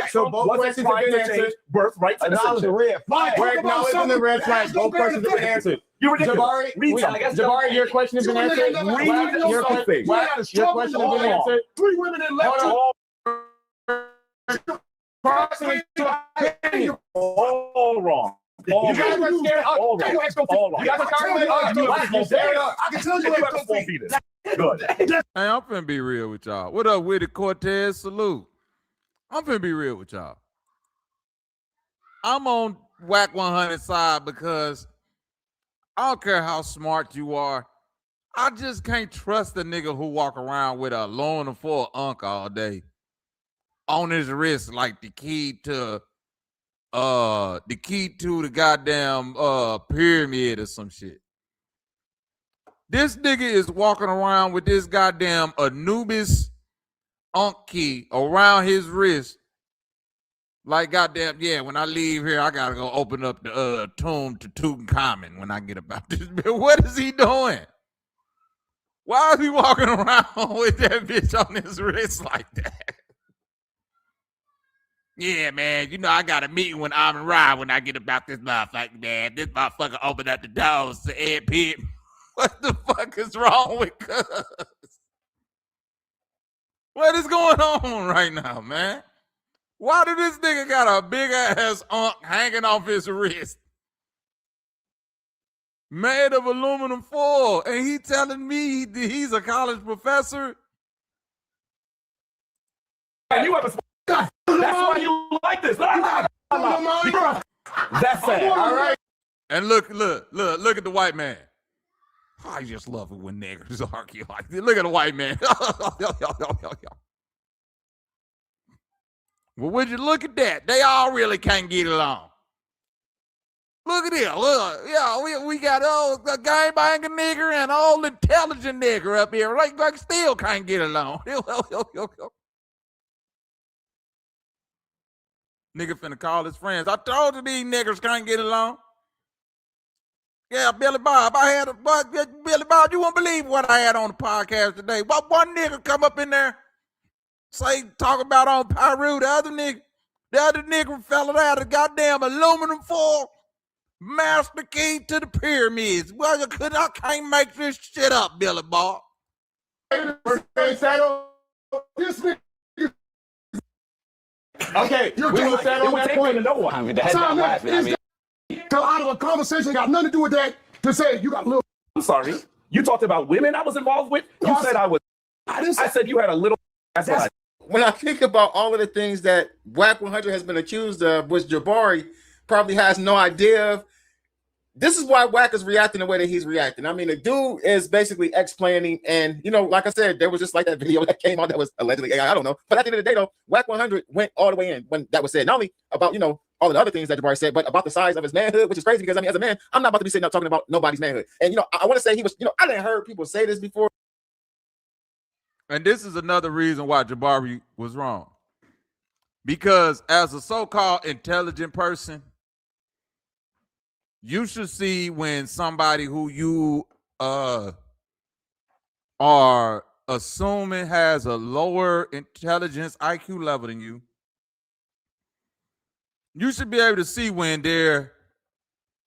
so. Both questions have been answered. Birthright citizenship. Why talk about something? Both questions have been answered. You're ridiculous. Jabari, your question has been answered. Read your question. Your question has been answered. 3 women in lecture. All wrong. You guys are scared. All wrong. You guys are I can tell you good. Hey, I'm finna be real with y'all. What up, with it, Cortez? Salute. I'm finna be real with y'all. I'm on Wack 100 side because I don't care how smart you are. I just can't trust the nigga who walk around with a loan for unk all day on his wrist like the key to the goddamn pyramid or some shit. This nigga is walking around with this goddamn Anubis unk key around his wrist. Like, goddamn, yeah, when I leave here, I gotta go open up the tomb to Tutankhamun when I get about this. What is he doing? Why is he walking around with that bitch on his wrist like that? Yeah, man, you know, I got a meeting with 𝘾𝐼𝙎𝙃 when I get about this motherfucker, man. This motherfucker opened up the doors to Ed Pitt. What the fuck is wrong with Cuz? What is going on right now, man? Why did this nigga got a big ass unk hanging off his wrist? Made of aluminum foil. And he telling me he's a college professor? And you have a that's why you like this. That's sad. All right. And look at the white man. I just love it when niggers argue like this. Look at the white man. Well, would you look at that? They all really can't get along. Look at it. Look, yeah, we got a gang banging nigger and all intelligent nigger up here. Like still can't get along. Nigga finna call his friends. I told you these niggers can't get along. Yeah, Billy Bob. Billy Bob, you won't believe what I had on the podcast today. But one nigga come up in there Say, talk about on Pyru, the other nigga fella that had a goddamn aluminum foil master key to the pyramids. Well, I can't make this shit up, Billy Bob. Okay, we will settle on that point. No one. Out of a conversation got nothing to do with that. To say you got a little. I'm sorry. You talked about women I was involved with. You said I was. I said you had a little. That's what I. When I think about all of the things that Wack 100 has been accused of, which Jabari probably has no idea of, this is why Wack is reacting the way that he's reacting. I mean, the dude is basically explaining, and like I said, there was just like that video that came out that was allegedly AI. I don't know, but at the end of the day, though, Wack 100 went all the way in when that was said. Not only about all of the other things that Jabari said, but about the size of his manhood, which is crazy because I mean, as a man, I'm not about to be sitting up talking about nobody's manhood. And I want to say he was, I didn't heard people say this before. And this is another reason why Jabari was wrong. Because as a so-called intelligent person, you should see when somebody who you are assuming has a lower intelligence IQ level than you, you should be able to see when they're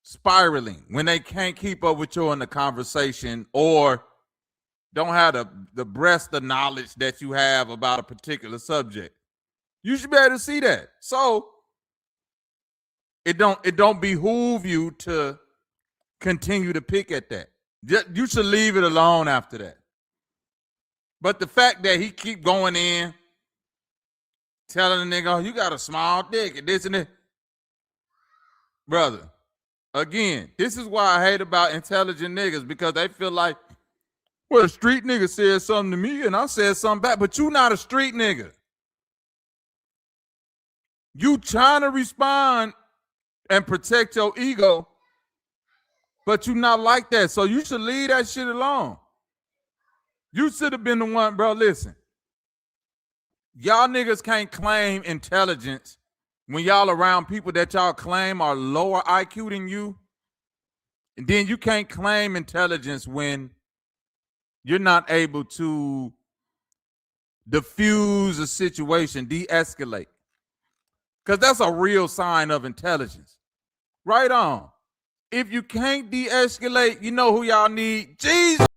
spiraling, when they can't keep up with you in the conversation or don't have the breadth of knowledge that you have about a particular subject. You should be able to see that. So it don't behoove you to continue to pick at that. You should leave it alone after that. But the fact that he keep going in, telling the nigga, oh, you got a small dick and this and that. Brother, again, this is why I hate about intelligent niggas, because they feel like, well, a street nigga said something to me and I said something back, but you not a street nigga. You trying to respond and protect your ego, but you not like that. So you should leave that shit alone. You should have been the one, bro. Listen, y'all niggas can't claim intelligence when y'all around people that y'all claim are lower IQ than you. And then you can't claim intelligence when you're not able to diffuse a situation, de-escalate. Because that's a real sign of intelligence. Right on. If you can't de-escalate, you know who y'all need? Jesus.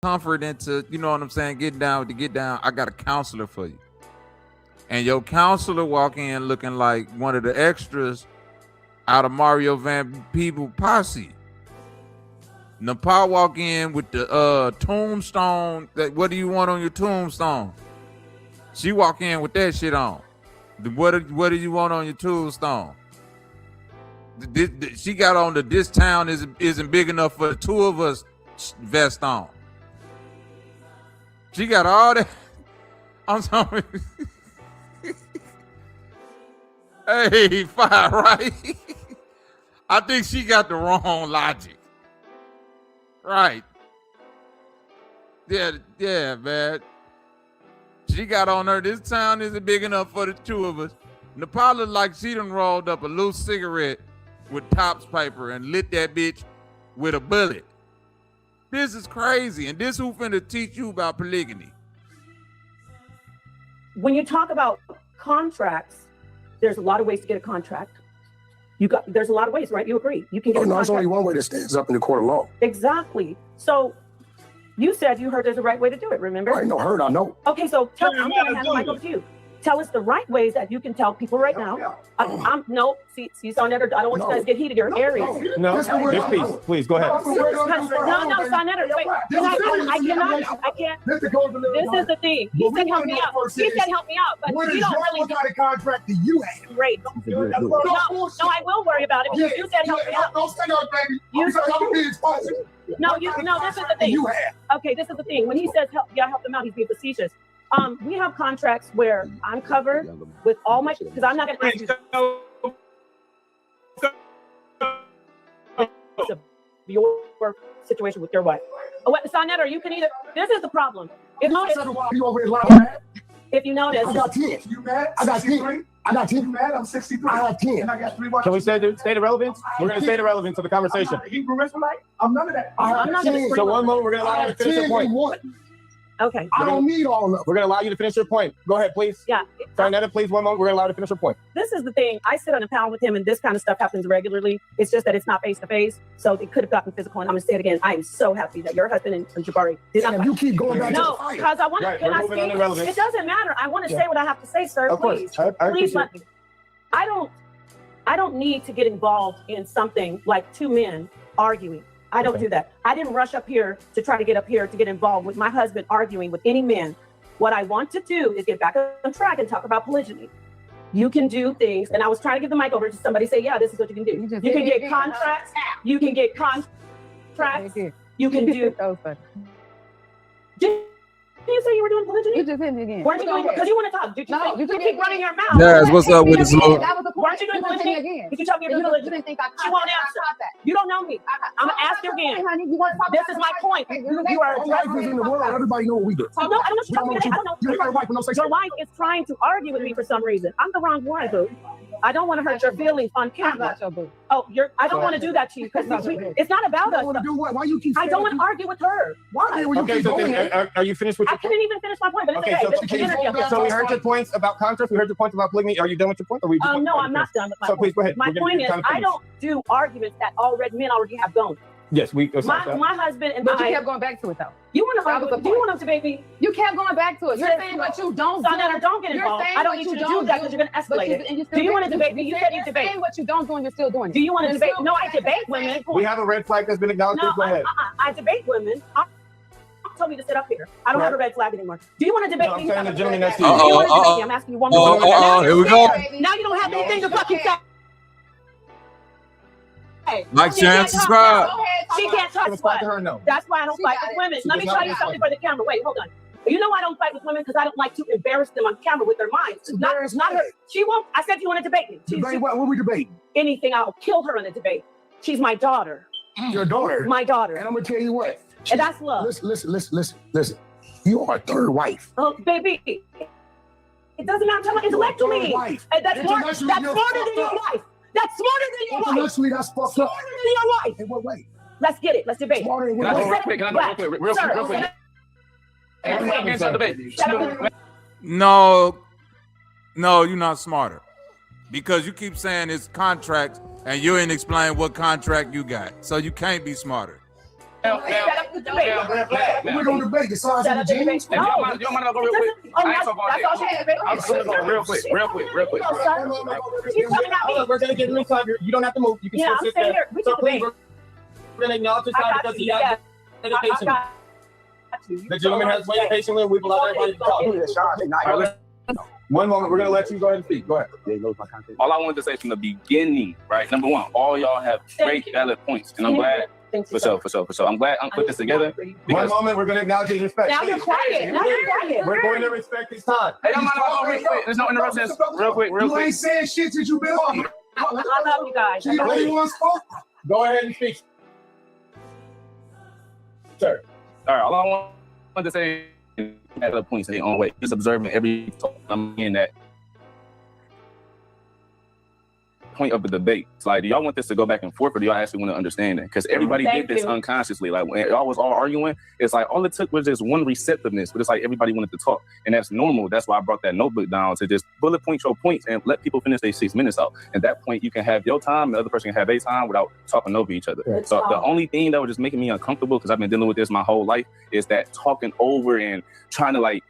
comfort into, you know what I'm saying, getting down with the get down, I got a counselor for you. And your counselor walk in looking like one of the extras out of Mario Van Peebles posse. Nepal walk in with the tombstone. What do you want on your tombstone? She walk in with that shit on. What do you want on your tombstone? She got on the "this town isn't big enough for the two of us" vest on. She got all that. I'm sorry. Hey, fire, right? I think she got the wrong logic. Right. Yeah, man. She got on her, "this town isn't big enough for the two of us." Nepal looked like she done rolled up a loose cigarette with tops paper and lit that bitch with a bullet. This is crazy. And this who finna teach you about polygamy. When you talk about contracts, there's a lot of ways to get a contract. There's a lot of ways, right? You agree? You can get a contract. There's only one way that stands up in the court of law. Exactly. So you said you heard there's a right way to do it, remember? I know, I know. Okay, so I'm going to hand the mic over to you. Tell us the right ways that you can tell people right now. See, Sonetter, I don't want you guys to get heated. You're Aries. No, please, go ahead. No, Sonetter, wait. I can't. This is the thing. He said help me out. He said help me out, but you don't really. What kind of contract do you have? Great. No, I will worry about it because you said help me out. Don't say no, baby. You said I'm being exposed. No, this is the thing. You have. Okay, this is the thing. When he says help them out, he's being facetious. We have contracts where I'm covered with all my, because I'm not going to ask you your situation with your wife. Sonetter, you can either, this is the problem. If you notice, I got 10. You mad? I got 10. I got 10. You mad? I'm 63. I got 10. And I got 3 watches. Can we stay the relevance? We're going to stay the relevance of the conversation. Hebrew Israelite? I'm none of that. I'm not going to. So one moment, we're going to allow you to finish your point. Okay. I don't need all of them. We're going to allow you to finish your point. Go ahead, please. Yeah. Sonetter, please, one moment. We're going to allow you to finish your point. This is the thing. I sit on a panel with him, and this kind of stuff happens regularly. It's just that it's not face-to-face, so it could have gotten physical. And I'm going to say it again. I am so happy that your husband and Jabari did not. You keep going back to the fight. Because I want to. Can I speak? It doesn't matter. I want to say what I have to say, sir. Of please. Course. Please let me. I don't need to get involved in something like two men arguing. I don't do that. I didn't rush up here to try to get up here to get involved with my husband arguing with any men. What I want to do is get back on track and talk about polygyny. You can do things, and I was trying to give the mic over to somebody, say, yeah, this is what you can do. You can get contracts. You can get contracts. You can do. Did you say you were doing polygyny? You just hit it again. Weren't you doing? Because you want to talk. Did you? No, you keep running your mouth. Yes, what's up with this little? Weren't you doing polygyny again? Did you tell me you're doing polygyny? You didn't think I She won't answer. You don't know me. I'm gonna ask you again. This is my point. You are addressing in the world. Everybody know what we do. No, I don't want you to tell me. I don't know. Your wife is trying to argue with me for some reason. I'm the wrong one, boo. I don't want to hurt your feelings on camera. Oh, I don't want to do that to you because it's not about us. Why you keep? I don't want to argue with her. Why? Okay, so are you finished with your point? I couldn't even finish my point, but it's okay. So we heard your points about contracts. We heard your points about polygamy. Are you done with your point? Or no, I'm not done with my point. So please go ahead. My point is, I don't do arguments that men already have gone. Yes, my husband and but you kept going back to it though. You want to argue? Do you want to debate me? You kept going back to it. You're saying what you don't do. Sonetter, don't get involved. I don't need you to do that because you're going to escalate it. Do you want to debate me? You said you debate. You're saying what you don't do and you're still doing it. Do you want to debate? No, I debate women. We have a red flag that's been acknowledged. No, go ahead. I debate women. Tell me to sit up here. I don't have a red flag anymore. Do you want to debate me? I'm the gentleman next to you. Do you want to debate me? I'm asking you one more time. Here we go. Now you don't have anything to fucking say. Like, share, and subscribe. She can't touch what? No. That's why I don't fight with women. Let me tell you something for the camera. Wait, hold on. You know I don't fight with women because I don't like to embarrass them on camera with their minds. Not her. She won't. I said you want to debate me. Debate what? What we debating? Anything. I'll kill her in a debate. She's my daughter. Your daughter? My daughter. And I'm going to tell you what. And that's love. Listen. You are a third wife. Oh, baby. It doesn't matter. Intellectually. That's smarter than your wife. That's smarter than your wife. Intellectually, that's fucked up. Smarter than your wife. In what way? Let's get it. Let's debate. Smarter in what way? Can I go real quick? No, you're not smarter. Because you keep saying it's contracts and you ain't explain what contract you got. So you can't be smarter. Set up the debate. We're going to debate the size of the jeans. No. You don't mind to go real quick? Oh, I ain't so far that's all she had. I'm just gonna go real quick. She's coming out here. We're gonna get in time. You don't have to move. You can Yeah, still I'm sit staying there. here. We So can please, debate. we're gonna acknowledge his I time got because you. he has I dedication. got you. The gentleman has waited patiently. We've allowed everybody to talk. One moment, we're gonna let you go ahead and speak. Go ahead. All I wanted to say from the beginning, right? Number one, all y'all have great valid points, and I'm glad. For sure. I'm glad I put this together. One moment, we're gonna acknowledge his respect. Now you're quiet. We're going to respect his time. Hey, I'm not real quick. There's no interruptions. Real quick. You ain't saying shit since you been on. I love you guys. You the only one spoke. Go ahead and speak. Sir. All right, all I wanted to say at the points in their own way. Just observing every talk I'm in that point of the debate. It's like, do y'all want this to go back and forth, or do y'all actually want to understand it? Because everybody did this unconsciously. Like when y'all was all arguing, it's like all it took was just one receptiveness, but it's like everybody wanted to talk, and that's normal. That's why I brought that notebook down to just bullet point your points and let people finish their 6 minutes out. At that point, you can have your time, the other person can have their time without talking over each other. So the only thing that was just making me uncomfortable, because I've been dealing with this my whole life, is that talking over and trying to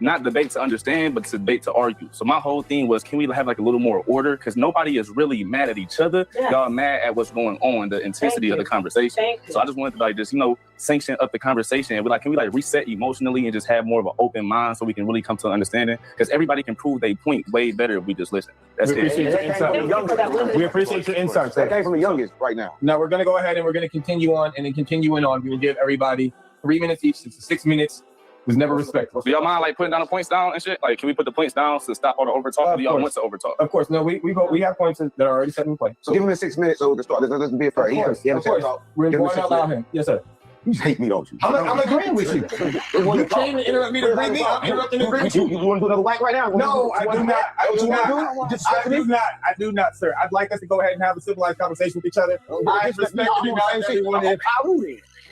not debate to understand, but to debate to argue. So my whole thing was, can we have like a little more order? Because nobody is really mad at each other. Y'all mad at what's going on, the intensity of the conversation. So I just wanted to just, sanction up the conversation. And can we reset emotionally and just have more of an open mind so we can really come to an understanding? Because everybody can prove their point way better if we just listen. That's it. We appreciate your insight. We appreciate your insights. That came from the youngest right now. Now we're gonna go ahead and we're gonna continue on, and then continuing on, we will give everybody 3 minutes each. It's 6 minutes. Was never respectful. Do y'all mind putting down the points down and shit? Can we put the points down to stop all the over talk? Do y'all want to over talk? Of course. No, we have points that are already set in play. So give him 6 minutes so we can start. Let's be fair. Of course. We're going to allow him. Yes, sir. You hate me, don't you? I'm agreeing with you. You came to interrupt me to bring me. I'm interrupting the agreement. You want to do another whack right now? No, I do not. I do not, sir. I'd like us to go ahead and have a civilized conversation with each other. I respect you guys. Everyone is.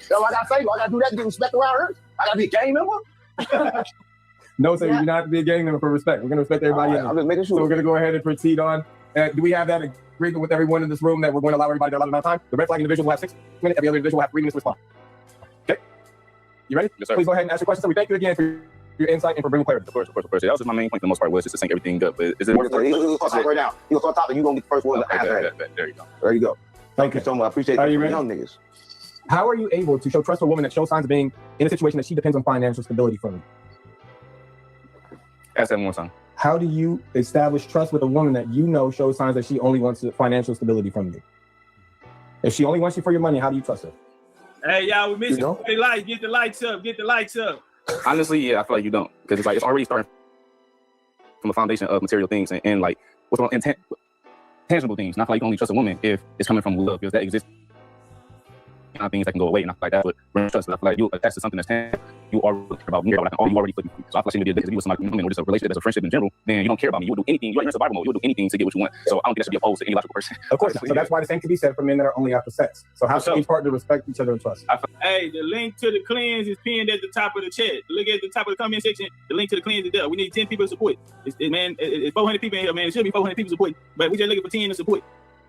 So I gotta say, I gotta do that to get respect around here. I gotta be a gang member. No, sir, you do not have to be a gang member for respect. We're going to respect everybody. I'm just making sure. So we're going to go ahead and proceed on. Do we have that agreement with everyone in this room that we're going to allow everybody their allotted amount of time? The red flag individual will have 6 minutes. Every other individual will have 3 minutes to respond. Okay? You ready? Yes, sir. Please go ahead and ask your questions. So we thank you again for your insight and for bringing clarity. Of course. That was just my main point for the most part, was just to sync everything up. But is it right now? You're going to start talking. You're going to get the first one. There you go. There you go. Thank you so much. I appreciate you ready? Young niggas. How are you able to show trust to a woman that shows signs of being in a situation that she depends on financial stability from you? Ask that one more time. How do you establish trust with a woman that shows signs that she only wants financial stability from you? If she only wants you for your money, how do you trust her? Hey, y'all, we missing the lights. Get the lights up. Get the lights up. Honestly, yeah, I feel like you don't. Because it's already starting from a foundation of material things and what's on tangible things. And I feel like you can only trust a woman if it's coming from love, because that exists. Things that can go away, and I feel like that's what brings trust. I feel like you attach to something that's tangible. You already care about me, or you already put me. So I feel like she would be a dick. If you with somebody or just a relationship, as a friendship in general, then you don't care about me. You would do anything. You're in survival mode. You'll do anything to get what you want. So I don't think that should be opposed to any logical person. Of course. So that's why the same can be said for men that are only after sex. So how should each partner respect each other and trust? Hey, the link to the cleanse is pinned at the top of the chat. Look at the top of the comment section. The link to the cleanse is there. We need 10 people to support. It's 400 people in here, man. It should be 400 people supporting, but we just looking for 10 to support.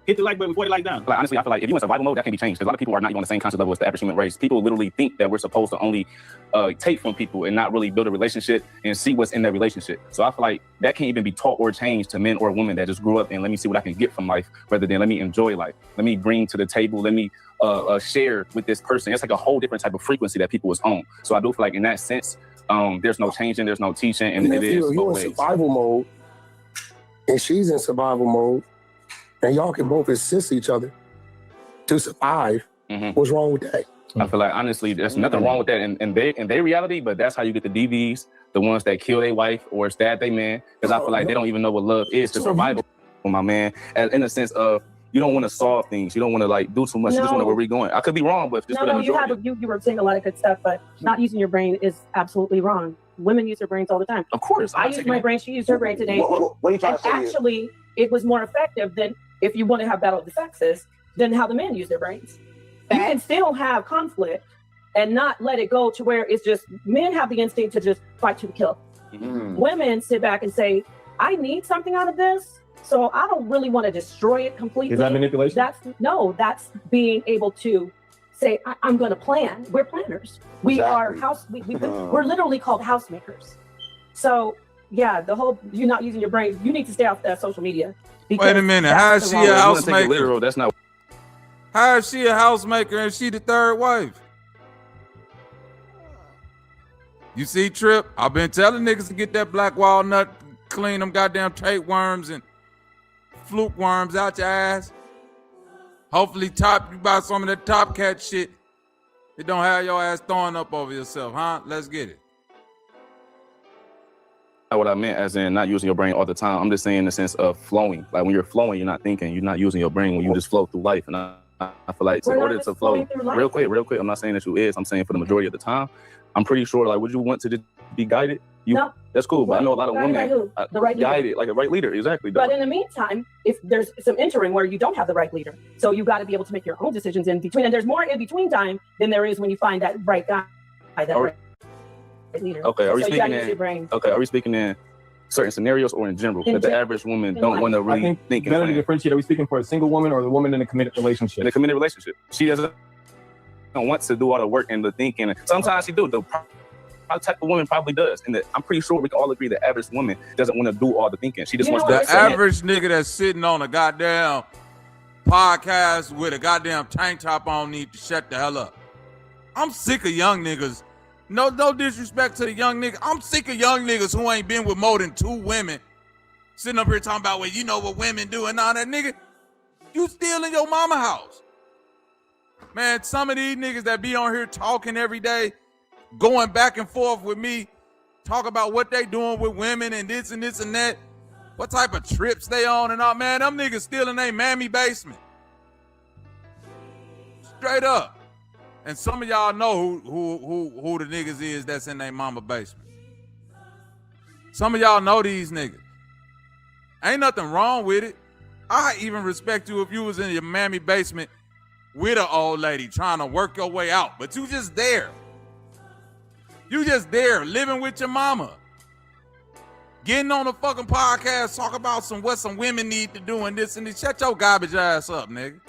Hit the like button before the like down. Honestly, I feel like if you're in survival mode, that can be changed. Because a lot of people are not even on the same conscious level as the average human race. People literally think that we're supposed to only take from people and not really build a relationship and see what's in that relationship. So I feel like that can't even be taught or changed to men or women that just grew up and let me see what I can get from life, rather than let me enjoy life. Let me bring to the table. Let me share with this person. It's like a whole different type of frequency that people is on. So I do feel like in that sense, there's no changing, there's no teaching, and it is both you're ways. in survival mode, and she's in survival mode, and y'all can both assist each other to survive. What's wrong with that? I feel like, honestly, there's nothing wrong with that in their reality, but that's how you get the DVs, the ones that kill their wife or stab their man, because I feel like they don't even know what love is to survival with my man, in the sense of you don't want to solve things. You don't want to do too much. You just want to know where we're going. I could be wrong, but just for the majority. You were saying a lot of good stuff, but not using your brain is absolutely wrong. Women use their brains all the time. Of course. I used my brain. She used her brain today. What are you trying to say? Actually, it was more effective than, if you want to have battle of the sexes, than how the men use their brains. You can still have conflict and not let it go to where it's just, men have the instinct to just fight to the kill. Women sit back and say, I need something out of this, so I don't really want to destroy it completely. Is that manipulation? That's being able to say, I'm going to plan. We're planners. We are house. We're literally called housemakers. So yeah, the whole you're not using your brain. You need to stay off that social media. Wait a minute. How is she a housemaker? Literal, that's not. How is she a housemaker and she the third wife? You see, Trip, I've been telling niggas to get that black walnut, clean them goddamn tapeworms and fluke worms out your ass. Hopefully you buy some of that Top Cat shit. It don't have your ass throwing up over yourself, huh? Let's get it. What I meant as in not using your brain all the time. I'm just saying in the sense of flowing. Like when you're flowing, you're not thinking. You're not using your brain when you just flow through life. And I feel like in order to flow, real quick, I'm not saying that you is. I'm saying for the majority of the time, I'm pretty sure, like, would you want to just be guided? No. That's cool, but I know a lot of women the right guided, like a right leader, exactly. But in the meantime, if there's some interim where you don't have the right leader, so you got to be able to make your own decisions in between. And there's more in between time than there is when you find that right guy, right leader. Okay, are we so speaking in? Okay, are we speaking in certain scenarios or in general that the average woman don't want to really think? Better to differentiate. Are we speaking for a single woman or the woman in a committed relationship? In a committed relationship, she doesn't want to do all the work and the thinking. Sometimes she do. The type of woman probably does, and I'm pretty sure we can all agree the average woman doesn't want to do all the thinking. She just wants to. The average nigga that's sitting on a goddamn podcast with a goddamn tank top on need to shut the hell up. I'm sick of young niggas. No disrespect to the young nigga. I'm sick of young niggas who ain't been with more than 2 women sitting up here talking about, well, you know what women do and all that. Nigga, you still in your mama house. Man, some of these niggas that be on here talking every day, going back and forth with me, talk about what they doing with women and this and that, what type of trips they on and all. Man, them niggas still in their mammy basement. Straight up. And some of y'all know who the niggas is that's in their mama basement. Some of y'all know these niggas. Ain't nothing wrong with it. I even respect you if you was in your mammy basement with an old lady trying to work your way out, but you just there. You just there living with your mama. Getting on a fucking podcast, talk about what some women need to do and this and this. Shut your garbage ass up, nigga.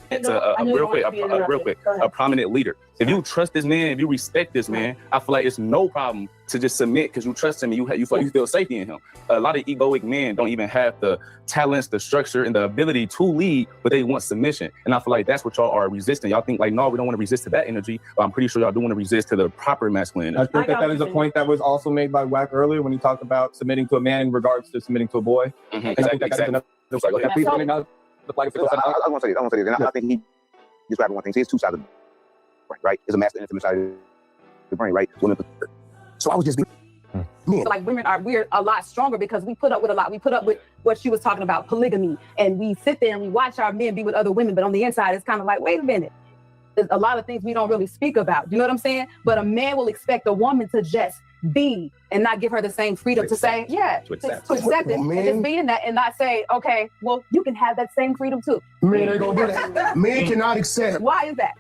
It's real quick, a prominent leader. If you trust this man, if you respect this man, I feel like it's no problem to just submit because you trust him and you feel safety in him. A lot of egoic men don't even have the talents, the structure, and the ability to lead, but they want submission. And I feel like that's what y'all are resisting. Y'all think like, no, we don't want to resist to that energy, but I'm pretty sure y'all do want to resist to the proper masculine energy. I think that is a point that was also made by Wack earlier when he talked about submitting to a man in regards to submitting to a boy. Mm-hmm. And I think that is another. I want to say this, and I think he described one thing. See, it's 2 sides of the brain, right? It's a masculine and feminine side of the brain, right? So I was just men. So like we're a lot stronger because we put up with a lot. We put up with what she was talking about, polygamy, and we sit there and we watch our men be with other women, but on the inside, it's kind of like, wait a minute. There's a lot of things we don't really speak about. You know what I'm saying? But a man will expect a woman to just be and not give her the same freedom to say, yeah, to accept it, and just be in that and not say, okay, well, you can have that same freedom too. Men ain't gonna do that. Men cannot accept. Why is that?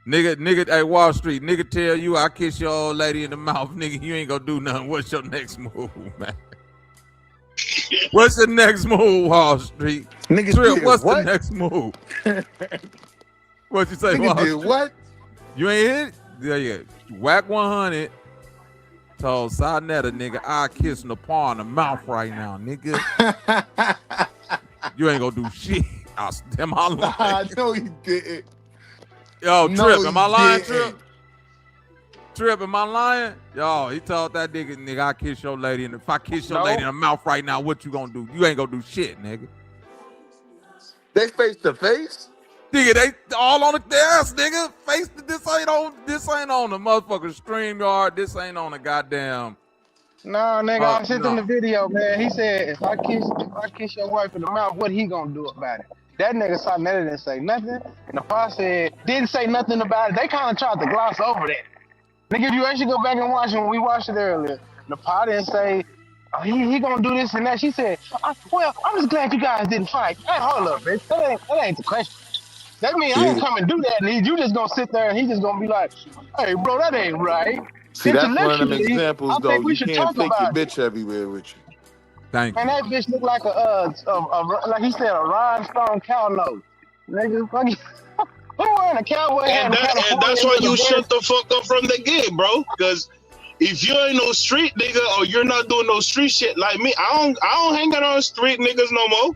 Nigga, hey, Wall Street, nigga tell you I kiss your old lady in the mouth, nigga, you ain't gonna do nothing. What's your next move, man? What's the next move, Wall Street? Nigga Trip, did what's what? the next move? What you say, Nigga Wall did Street? what? You ain't hit it? Yeah. Whack 100 told Sarnetta, nigga, I kiss Nepal in the mouth right now, nigga. You ain't gonna do shit. Am I lying? I know you didn't. Yo, No, Trip, am I lying, didn't. Trip? Trip, am I lying? Yo, he told that nigga, I kiss your lady, and if I kiss your lady in the mouth right now, what you gonna do? You ain't gonna do shit, nigga. They face to face? Nigga, they all on the ass, nigga. This ain't on the motherfucking StreamYard. This ain't on the goddamn. Nah, nigga, I sent him the video, man. He said if I kiss your wife in the mouth, what he gonna do about it? That nigga saw nothing, didn't say nothing. And the pa said didn't say nothing about it. They kind of tried to gloss over that. Nigga, if you actually go back and watch it when we watched it earlier, the pa didn't say he gonna do this and that. She said, well, I'm just glad you guys didn't fight. Hey, hold up, bitch. That ain't the question. That means I ain't come and do that, and you just gonna sit there and he just gonna be like, hey, bro, that ain't right. See, that's one of them Intellectually, examples, I though. think we You should can't talk take your about it. bitch everywhere with you. Thank Man, that bitch look like like he said, a rhinestone cow nose. Nigga, fuck you. Who wearing a cowboy hat? And that's why you shut the fuck up from the gate, bro. Because if you ain't no street nigga or you're not doing no street shit like me, I don't hang out on street niggas no more.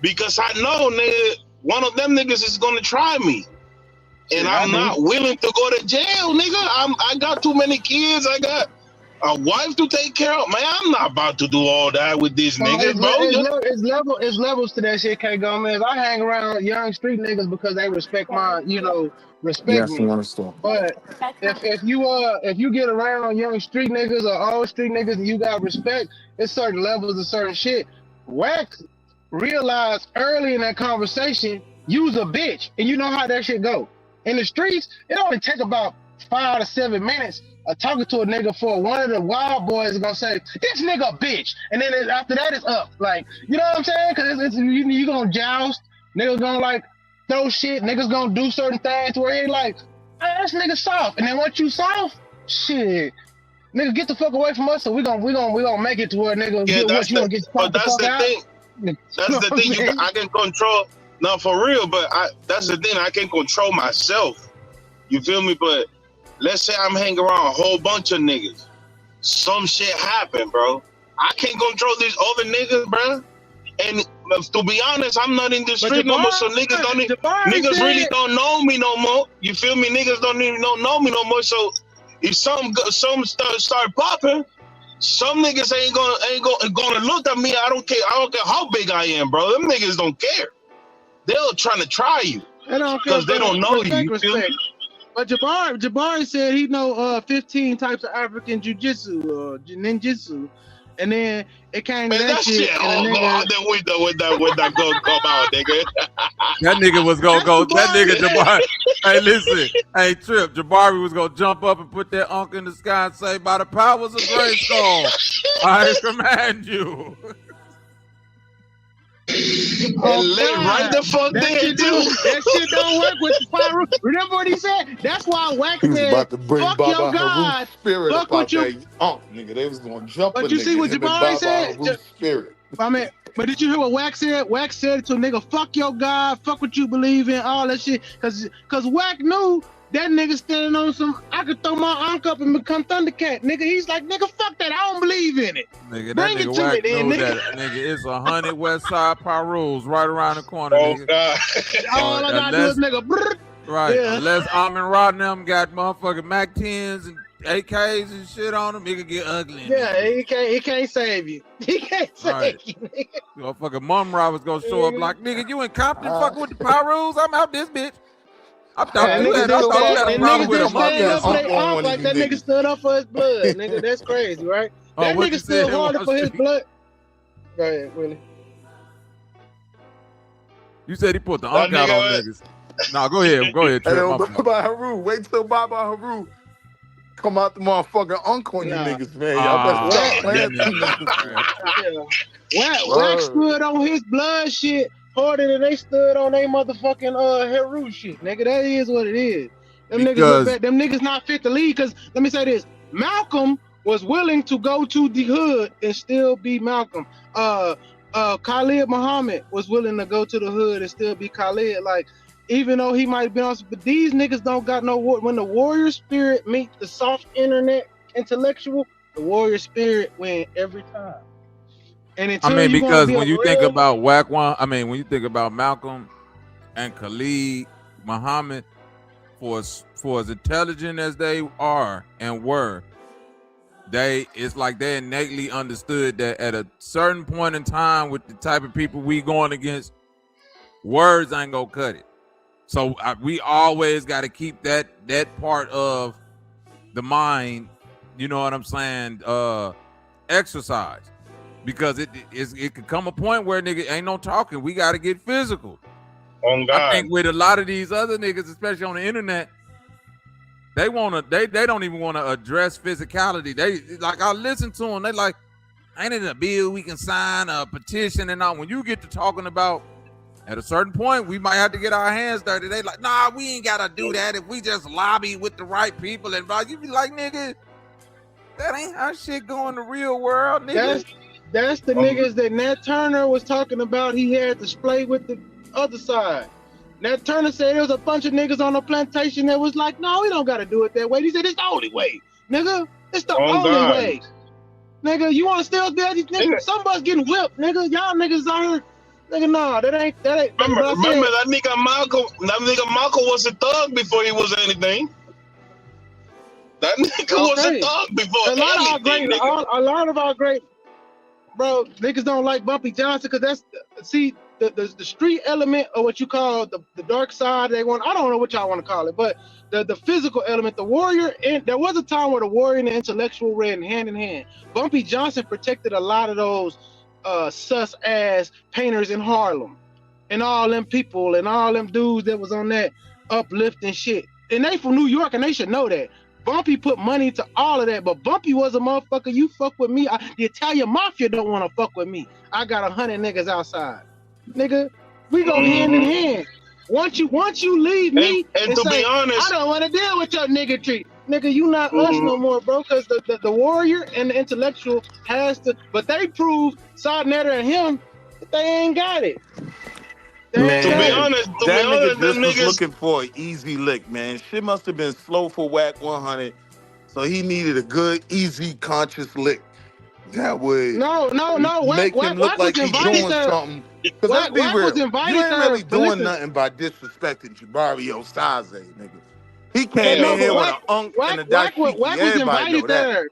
Because I know, nigga, one of them niggas is gonna try me. And I'm not willing to go to jail, nigga. I got too many kids. I got a wife to take care of. Man, I'm not about to do all that with these niggas, bro. It's levels to that shit, K. Gomez. I hang around young street niggas because they respect my, respect me. But if you get around young street niggas or old street niggas and you got respect, it's certain levels of certain shit. Wax realized early in that conversation, you's a bitch, and you know how that shit go. In the streets, it only take about 5 to 7 minutes of talking to a nigga for one of the wild boys is gonna say, this nigga a bitch. And then after that, it's up. Like, you know what I'm saying? Because you gonna joust, niggas gonna like throw shit, niggas gonna do certain things where he like, hey, this nigga soft. And then once you soft, shit, nigga, get the fuck away from us, so we gonna make it to where nigga get what you gonna get but that's the thing. That's the thing. I can control. No, for real, but that's the thing. I can control myself. You feel me? But let's say I'm hanging around a whole bunch of niggas. Some shit happen, bro. I can't control these other niggas, bro. And to be honest, I'm not in the street no more, so niggas really don't know me no more. You feel me? Niggas don't even know me no more. So if some start popping, some niggas ain't gonna look at me. I don't care how big I am, bro. Them niggas don't care. They're trying to try you because they don't know you. You feel me? But Jabari said he know 15 types of African jiu-jitsu, ninjutsu, and then it came to that shit. Then with that gun come out, nigga. That nigga was gonna go. That nigga Jabari. Hey, listen. Hey, Trip. Jabari was gonna jump up and put that unk in the sky and say, "By the powers of Greystone, I command you." Right the fuck there, dude. That shit don't work with the pyro. Remember what he said? That's why Wax said, about to bring fuck Baba your God. Spirit Fuck up what you... nigga, they was gonna jump. But you see what Jabari said? Spirit. I mean, but did you hear what Wax said? Wax said to a nigga, fuck your God, fuck what you believe in, all that shit. Cause Wax knew that nigga standing on some, I could throw my unk up and become Thundercat. Nigga, he's like, nigga, fuck that. I don't believe in it. Nigga, bring that it nigga to me Wack then, know nigga. that. Nigga, it's 100 West Side Pyrus right around the corner, nigga. God. All I gotta do is nigga, brrr. Right, Yeah. unless Armin Rodnam got motherfucking Mac 10s and AKs and shit on him, he could get ugly. Yeah, he can't save you. He can't save you, nigga. Motherfucking Mum Rob was gonna show up like, nigga, you in Compton fucking with the Pyrus? I'm out this bitch. I thought you had a problem with him. Like that nigga stood up for his blood, nigga. That's crazy, right? That nigga stood harder for his blood. Go ahead, Willie. You said he put the unk out on niggas. Nah, go ahead, Trip. Hey, Baba Haru, wait till Baba Haru come out the motherfucking unk on you niggas, man. Y'all better stop playing. Wax stood on his blood shit harder than they stood on they motherfucking Heru shit, nigga. That is what it is. Them niggas look Because back. Them niggas not fit to lead. Cause let me say this: Malcolm was willing to go to the hood and still be Malcolm. Khalid Muhammad was willing to go to the hood and still be Khalid. Like, even though he might have been on, but these niggas don't got no war. When the warrior spirit meets the soft internet intellectual, the warrior spirit win every time. And I mean, because when you think about when you think about Malcolm and Khalid Muhammad, for as intelligent as they are and were, it's like they innately understood that at a certain point in time with the type of people we going against, words ain't gonna cut it. So we always got to keep that part of the mind, you know what I'm saying, exercise, because it could come a point where nigga ain't no talking. We got to get physical. On God. I think with a lot of these other niggas, especially on the internet, they don't even want to address physicality. They like, I listen to them. They like, ain't it a bill we can sign, a petition and all? When you get to talking about, at a certain point, we might have to get our hands dirty. They like, nah, we ain't gotta do that if we just lobby with the right people. And you be like, nigga, that ain't how shit go in the real world, nigga. That's the niggas that Nat Turner was talking about. He had to splay with the other side. Nat Turner said there was a bunch of niggas on the plantation that was like, no, we don't gotta do it that way. He said it's the only way, nigga. It's the only way. Nigga, you wanna still be these niggas? Somebody's getting whipped, nigga. Y'all niggas out here. Nigga, nah, that ain't. Remember that nigga Malcolm? That nigga Malcolm was a thug before he was anything. That nigga was a thug before anything. A lot of our great, bro, niggas don't like Bumpy Johnson because the street element of what you call the dark side. They want. I don't know what y'all want to call it, but the physical element, the warrior. And there was a time where the warrior and the intellectual ran hand in hand. Bumpy Johnson protected a lot of those sus ass painters in Harlem and all them people and all them dudes that was on that uplifting shit. And they from New York and they should know that. Bumpy put money to all of that, but Bumpy was a motherfucker. You fuck with me, the Italian mafia don't want to fuck with me. I got 100 niggas outside. Nigga, we go hand in hand. Once you leave me and to say, be honest, I don't want to deal with your nigga treat. Nigga, you not us no more, bro, because the warrior and the intellectual has to, but they proved Sodnetter and him that they ain't got it. Man, to be honest, that nigga just was looking for an easy lick, man. Shit must have been slow for Whack 100, so he needed a good, easy, conscious lick. That would make him look like he's doing something. Because let's be real, you ain't really doing nothing by disrespecting 𝘾𝑼𝙎𝙃, nigga. He came in here with an unk and a dashiki. Wack was invited there.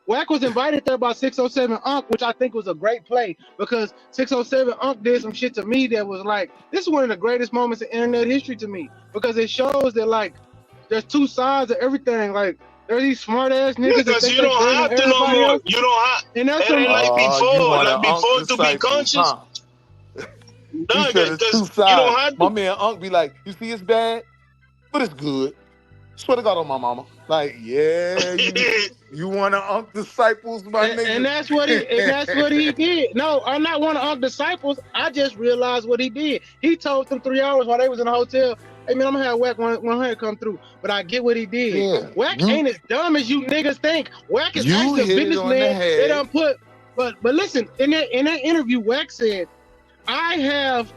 Wack was invited there by 607 Unk, which I think was a great play because 607 Unk did some shit to me that was like, this is one of the greatest moments in internet history to me because it shows that like there's two sides of everything. Like there's these smart ass niggas. Because you don't have to no more. You don't have. And that's like before. Like before to be conscious. No, because you don't have to. My man Unk be like, you see it's bad, but it's good. Swear to God on my mama. Like, yeah, you want to Unk disciples, my nigga. And that's what he did. No, I'm not one of Unk disciples. I just realized what he did. He told them 3 hours while they was in the hotel, hey man, I'm gonna have Wack 100 come through. But I get what he did. Yeah, Wack ain't as dumb as you niggas think. Wack is actually a businessman. They don't put but listen, in that interview, Wack said, I have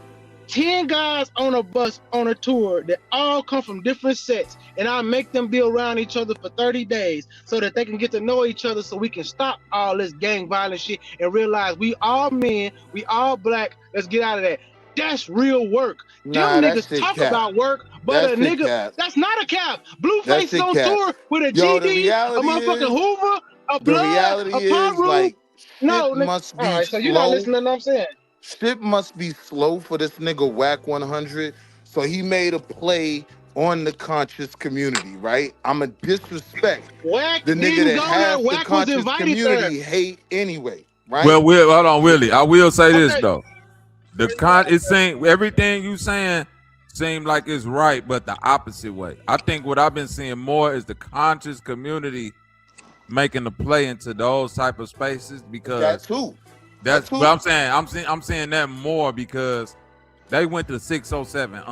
10 guys on a bus on a tour that all come from different sets, and I make them be around each other for 30 days so that they can get to know each other so we can stop all this gang violence shit and realize we all men, we all black, let's get out of that. That's real work. Them niggas talk about work, but a nigga, that's not a cap. Blueface is on tour with a GD, a motherfucking Hoover, a Blood, a Pop Room. No, must be so you're not listening to what I'm saying. Shit must be slow for this nigga Wack 100. So he made a play on the conscious community, right? I'ma disrespect Wack the nigga that has the conscious community hate anyway, right? Well, hold on, Willie. I will say this though. It's saying everything you saying seem like it's right, but the opposite way. I think what I've been seeing more is the conscious community making the play into those type of spaces because that too. That's what I'm saying. I'm seeing that more because They went to 607.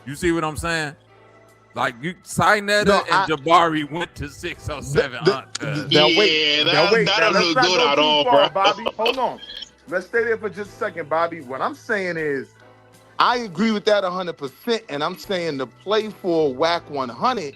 You see what I'm saying? Like you, Sinetta and Jabari went to 607. Now wait, that don't look good at all, bro. Bobby, hold on. Let's stay there for just a second, Bobby. What I'm saying is, I agree with that 100%, and I'm saying the play for WAC 100.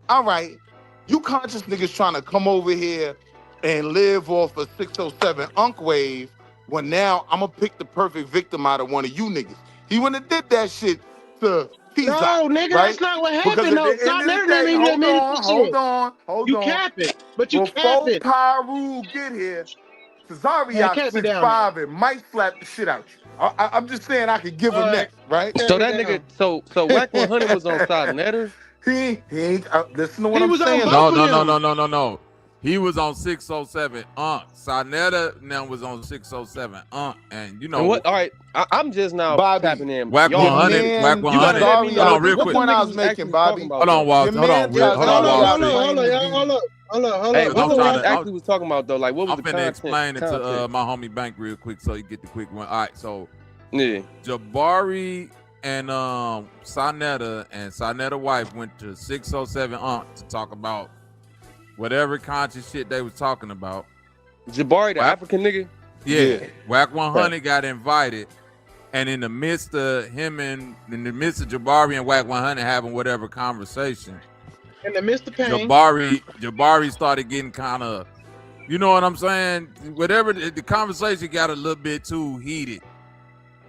All right, you conscious niggas trying to come over here and live off a 607 Unk wave. When now I'm gonna pick the perfect victim out of one of you niggas. He wouldn't have did that shit to. No, nigga, that's not what happened. No, hold on. You capping, but you capping. Before 𝘾𝐼𝑎𝑎𝑗 get here, 𝘶𝑒𝑒𝑟iak 6'5" and might slap the shit out you. I'm just saying I could give him next, right? So that nigga, so WAC 100 was on Sinetta. He ain't. Listen to what I'm saying. No. He was on 607. Sinetta now was on 607. And you know what? All right, I'm just now tapping in. WAC 100. WAC 100. Hold on, real quick. What point I was making, Bobby? Hold on, Walter. Hold on, Hold on. Hey, what was actually was talking about though? Like, what was the content? I'm finna explain it to my homie Bank real quick so you get the quick one. All right, so yeah, Jabari and Sinetta and Sinetta wife went to 607 to talk about whatever conscious shit they was talking about. Jabari, the African nigga? Yeah. WAC 100 got invited. And in the midst of Jabari and WAC 100 having whatever conversation, in the midst of pain, Jabari started getting kind of, you know what I'm saying? Whatever, the conversation got a little bit too heated.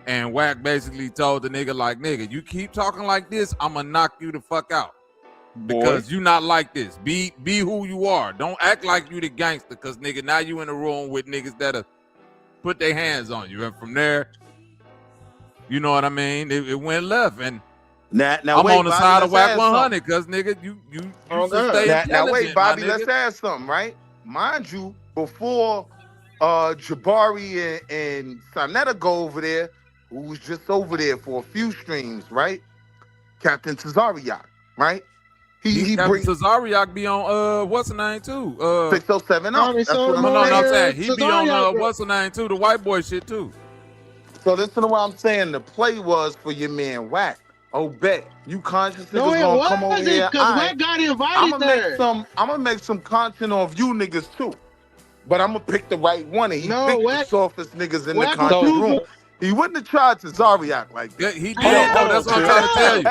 And WAC basically told the nigga, like, nigga, you keep talking like this, I'm going to knock you the fuck out. Because you not like this. Be who you are. Don't act like you the gangster, because nigga, now you in the room with niggas that put their hands on you. And from there, you know what I mean? It went left. And now I'm wait, on the Bobby, side of WAC 100 because nigga, you stay now wait, Bobby, let's add something, right? Mind you, before Jabari and Sinetta go over there, who was just over there for a few streams, right? Captain 𝘶𝑒𝑒𝑟iak, right? He brings 𝘶𝑒𝑒𝑟iak be on what's the name too? 607 up. That's what I'm saying. He be on what's the name too? The white boy shit too. So listen to what I'm saying. The play was for your man WAC. Oh, bet you conscious niggas gonna come over here. Because WAC got invited there. I'm gonna make some content off you niggas too. But I'm gonna pick the right one, and he picked the softest niggas in the content room. He wouldn't have tried 𝘶𝑒𝑒𝑟iak like that. He did. That's what I'm trying to tell you.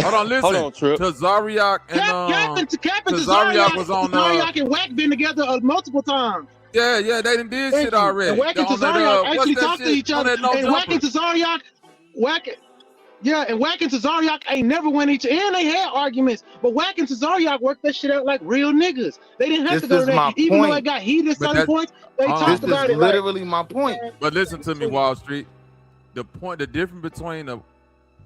Hold on, listen. Hold on, Trip. 𝘶𝑒𝑒𝑟iak and 𝘶𝑒𝑒𝑟iak was on 𝘶𝑒𝑒𝑟iak and WAC been together multiple times. Yeah, they done did shit already. And WAC and 𝘶𝑒𝑒𝑟iak actually talked to each other. And WAC and 𝘶𝑒𝑒𝑟iak ain't never went each other. And they had arguments, but WAC and 𝘶𝑒𝑒𝑟iak worked that shit out like real niggas. They didn't have to go to that. Even though it got heated at certain points, they talked about it. This is literally my point. But listen to me, Wall Street. The difference between a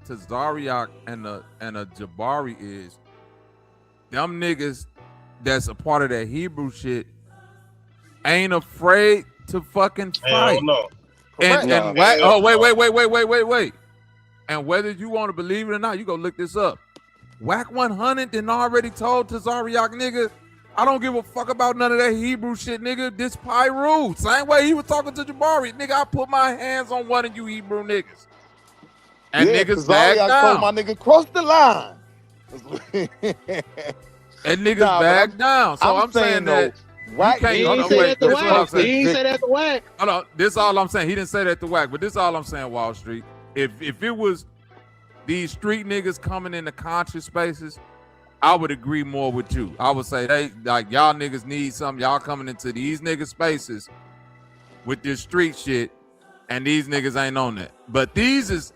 𝘶𝑒𝑒𝑟iak and a Jabari is them niggas that's a part of that Hebrew shit ain't afraid to fucking fight. No. And wait. And whether you want to believe it or not, you go look this up. WAC 100 done already told 𝘶𝑒𝑒𝑟iak nigga, I don't give a fuck about none of that Hebrew shit, nigga. This Pyru. Same way he was talking to Jabari. Nigga, I put my hands on one of you Hebrew niggas. And niggas back down. Told my nigga cross the line. And niggas back down. So I'm saying that WAC, he ain't say that to WAC. He ain't say that to WAC. Hold on. This is all I'm saying. He didn't say that to WAC, but this is all I'm saying, Wall Street. If it was these street niggas coming into conscious spaces, I would agree more with you. I would say, hey, like y'all niggas need something. Y'all coming into these niggas spaces with this street shit, and these niggas ain't on that. But these is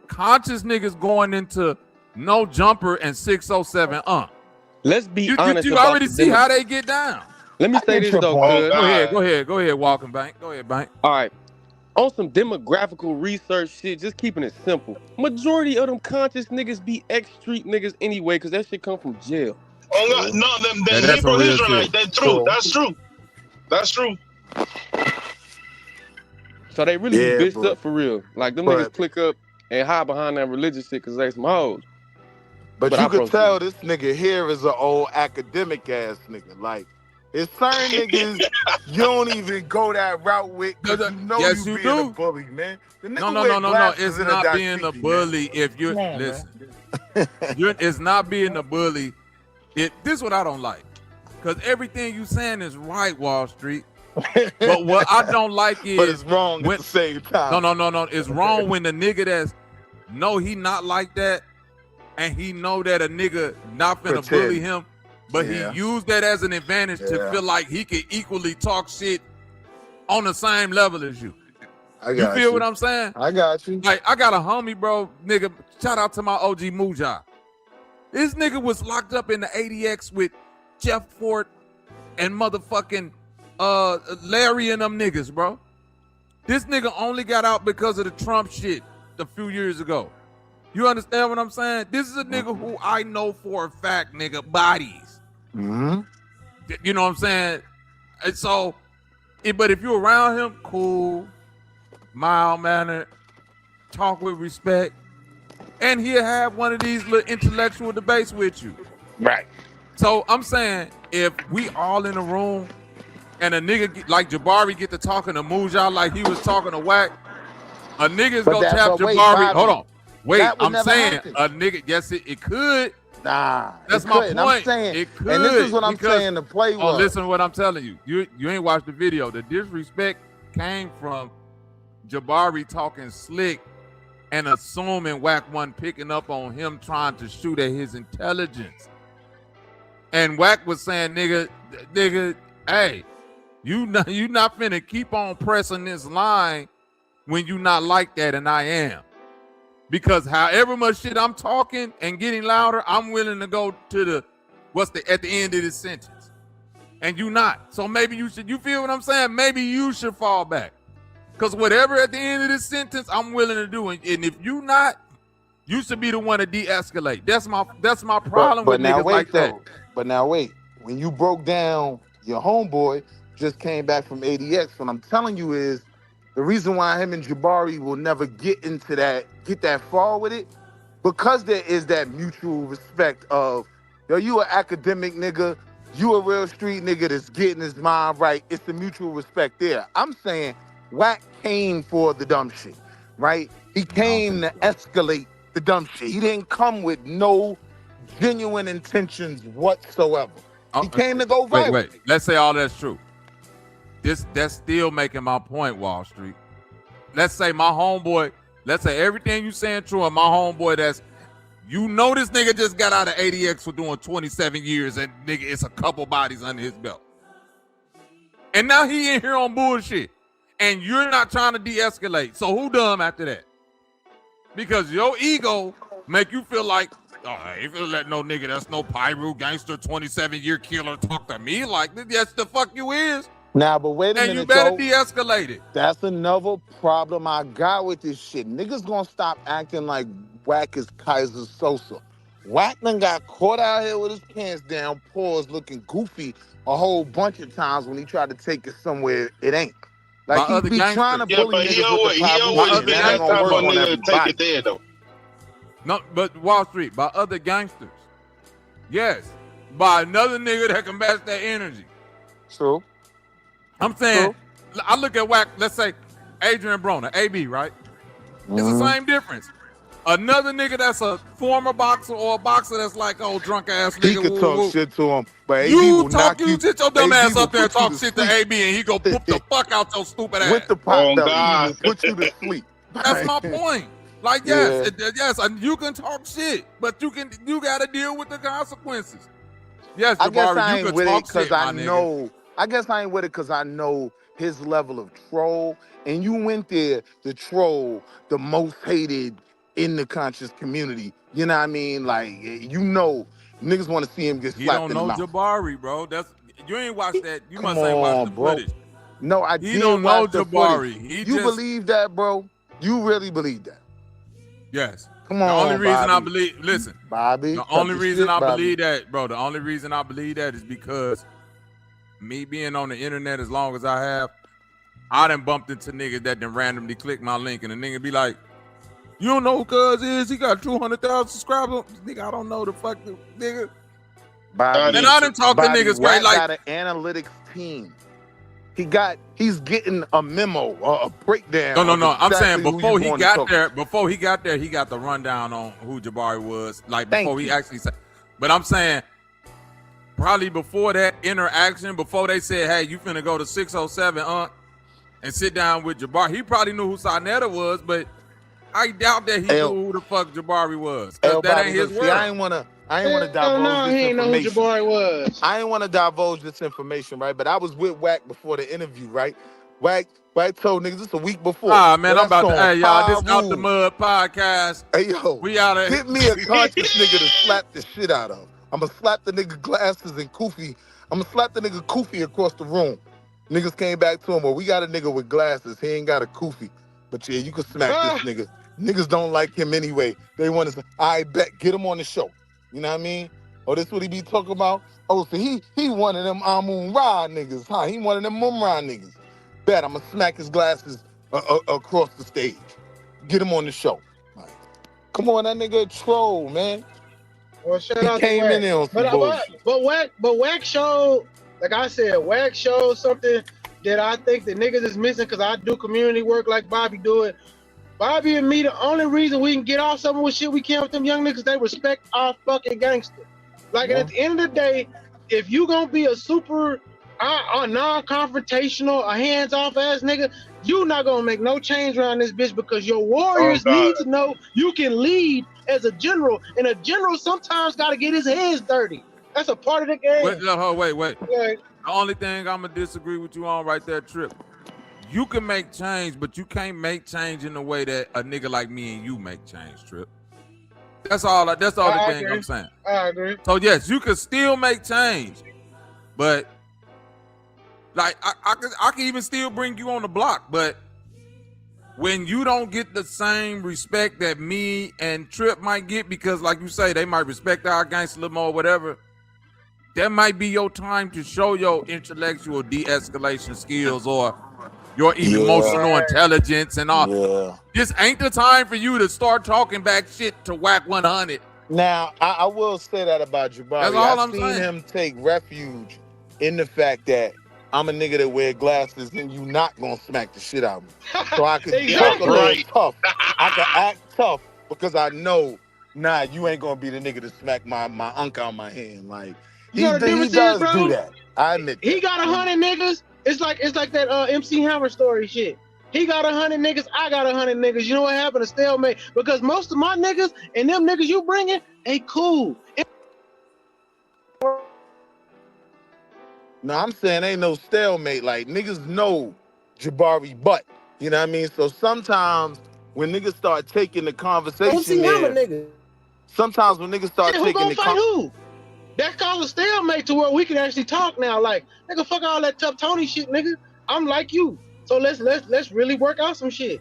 conscious niggas going into no jumper and 607 Let's be honest. You already see how they get down. Let me say this though, cuz. Go ahead, Walking Bank. Go ahead, Bank. All right. On some demographical research shit, just keeping it simple. Majority of them conscious niggas be ex-street niggas anyway, because that shit come from jail. Oh, no, them Hebrew Israelites. That's true. That's true. That's true. So they really be bitched up for real. Like, them niggas click up and hide behind that religious shit because they some hoes. But you could tell this nigga here is an old academic ass nigga. Like, It's certain niggas you don't even go that route with because you know yes, you you being a do. bully, man. The nigga No. It's not being a bully if you're listen. It's not being a bully. This is what I don't like. Because everything you saying is right, Wall Street. But what I don't like is but it's wrong at the same time. No. It's wrong when the nigga that's he not like that, and he know that a nigga not finna bully him, but he used that as an advantage to feel like he could equally talk shit on the same level as you. You feel what I'm saying? I got you. Like, I got a homie, bro, nigga, shout out to my OG Muja. This nigga was locked up in the ADX with Jeff Fort and motherfucking Larry and them niggas, bro. This nigga only got out because of the Trump shit a few years ago. You understand what I'm saying? This is a nigga who I know for a fact, nigga, bodies. Mm-hmm. You know what I'm saying? And so, but if you're around him, cool, mild-mannered, talk with respect, and he'll have one of these little intellectual debates with you. Right. So I'm saying, if we all in a room and a nigga like Jabari get to talking to Muja like he was talking to Wack, a nigga's gonna tap Jabari. Bobby, hold on. Wait, I'm saying happen. a nigga, yes, it could. Nah, that's my point. I'm saying, it could. And this is what I'm saying, the play was. Listen to what I'm telling you. You ain't watched the video. The disrespect came from Jabari talking slick and assuming Wack wasn't picking up on him trying to shoot at his intelligence. And Wack was saying, nigga, hey, you not finna keep on pressing this line when you not like that, and I am. Because however much shit I'm talking and getting louder, I'm willing to go to at the end of this sentence. And you not. So maybe you feel what I'm saying? Maybe you should fall back. Because whatever at the end of this sentence, I'm willing to do. And if you not, you should be the one to de-escalate. That's my problem with niggas like that. But now wait, when you broke down your homeboy just came back from ADX, what I'm telling you is the reason why him and Jabari will never get that far with it, because there is that mutual respect of, yo, you an academic nigga, you a real street nigga that's getting his mind right. It's the mutual respect there. I'm saying Wack came for the dumb shit, right? He came to escalate the dumb shit. He didn't come with no genuine intentions whatsoever. He came to go viral. Wait. Let's say all that's true. That's still making my point, Wall Street. Let's say my homeboy, let's say everything you saying true, and my homeboy this nigga just got out of ADX for doing 27 years, and nigga, it's a couple bodies under his belt. And now he in here on bullshit. And you're not trying to de-escalate. So who dumb after that? Because your ego make you feel like, oh, I ain't gonna let no nigga that's no Pyro gangster 27-year killer talk to me like that's the fuck you is. Now, but wait a minute, and you better de-escalate it. That's another problem I got with this shit. Niggas gonna stop acting like Wack is Kaiser Sosa. Wack done got caught out here with his pants down, paws looking goofy a whole bunch of times when he tried to take it somewhere it ain't. Like he be trying to bully niggas with the always been that type of nigga to take it there though. No, but Wall Street, by other gangsters. Yes. By another nigga that can match that energy. True. I'm saying, I look at Wack, let's say Adrian Broner, AB, right? It's the same difference. Another nigga that's a former boxer or a boxer that's like, oh, drunk ass nigga. He could talk shit to him, but AB you will talk, knock you sit your dumb ass up there and talk shit to sleep. AB, and he go whoop the fuck out your stupid ass. With the pot belly, he will put you to sleep. That's my point. Like, yes, yes, you can talk shit, but you got to deal with the consequences. Yes, I guess Jabari, I you ain't can with it talk because shit, I my nigga. know. I guess I ain't with it because I know his level of troll, and you went there to troll the most hated in the conscious community. You know what I mean? Like, you know, niggas want to see him get You slapped don't in the know mouth. Jabari, bro. You ain't watched that. You Come must ain't watched on, the bro. footage. No, I He did don't know watch the Jabari. footage. You believe that, bro? You really believe that? Yes. Come The on, only reason Bobby. I believe, listen, Bobby. the only reason I Bobby. believe that, bro, the only reason I believe that is because me being on the internet as long as I have, I done bumped into niggas that done randomly click my link, and the nigga be like, you don't know who Cuz is? He got 200,000 subscribers. Nigga, I don't know the fuck, nigga. Bobby, And I done talked to Bobby, niggas Wack straight like got an analytics team. He's getting a memo, a breakdown. no. I'm saying exactly before he got there, he got the rundown on who Jabari was. Like before he actually said. But I'm saying probably before that interaction, before they said, "Hey, you finna go to 607, and sit down with Jabari," he probably knew who Sarnetta was, but I doubt that he knew who the fuck Jabari was. That Bobby, ain't his see, word. I ain't wanna divulge this he ain't know who information. Jabari was. I ain't want to divulge this information, right? But I was with Wack before the interview, right? Wack told niggas this a week before. Ah, man, I'm That's about to, on hey, y'all, this Pyro. Out the Mud podcast. Hey, yo, we out of get me a conscious nigga to slap the shit out of. I'm going to slap the nigga glasses and Koofy. I'm going to slap the nigga Koofy across the room. Niggas came back to him, well, we got a nigga with glasses. He ain't got a Koofy. But yeah, you can smack this nigga. Niggas don't like him anyway. They want to say, I bet, get him on the show. You know what I mean? Oh, this what he be talking about? Oh, so he one of them Amun-Ra niggas, huh? He one of them Mum-Ra niggas. Bet, I'm going to smack his glasses across the stage. Get him on the show. Like, come on, that nigga a troll, man. Well, shout he out came to Wack. in there on some bullshit. But Wack showed, like I said, Wack showed something that I think the niggas is missing because I do community work like Bobby do it. Bobby and me, the only reason we can get off some of the shit we can with them young niggas, they respect our fucking gangster. Like, at the end of the day, if you gonna be a super non-confrontational, a hands-off ass nigga, you not gonna make no change around this bitch because your warriors need to know you can lead as a general, and a general sometimes gotta get his hands dirty. That's a part of the game. Wait. The only thing I'm gonna disagree with you on right there, Trip. You can make change, but you can't make change in the way that a nigga like me and you make change, Trip. That's all the thing I'm saying. I agree. So yes, you can still make change, but like I can even still bring you on the block, but when you don't get the same respect that me and Trip might get, because like you say, they might respect our gangster a little more, whatever, that might be your time to show your intellectual de-escalation skills or your emotional intelligence and all. Yeah. This ain't the time for you to start talking back shit to Wack 100. Now, I will say that about Jabari. That's all I'm I've seen saying. him take refuge in the fact that I'm a nigga that wear glasses and you not gonna smack the shit out of me. So I can talk a little tough. I can act tough because I know, nah, you ain't gonna be the nigga to smack my unk out my hand. Like, he does do that. I admit that. He got 100 niggas. It's like that MC Hammer story shit. He got 100 niggas, I got 100 niggas. You know what happened? A stalemate. Because most of my niggas and them niggas you bringing ain't cool. No, I'm saying ain't no stalemate. Like, niggas know Jabari butt. You know what I mean? So sometimes when niggas start taking the conversation there, sometimes when niggas start taking the conversation, that caused a stalemate to where we can actually talk now. Like, nigga, fuck all that tough Tony shit, nigga. I'm like you. So let's really work out some shit.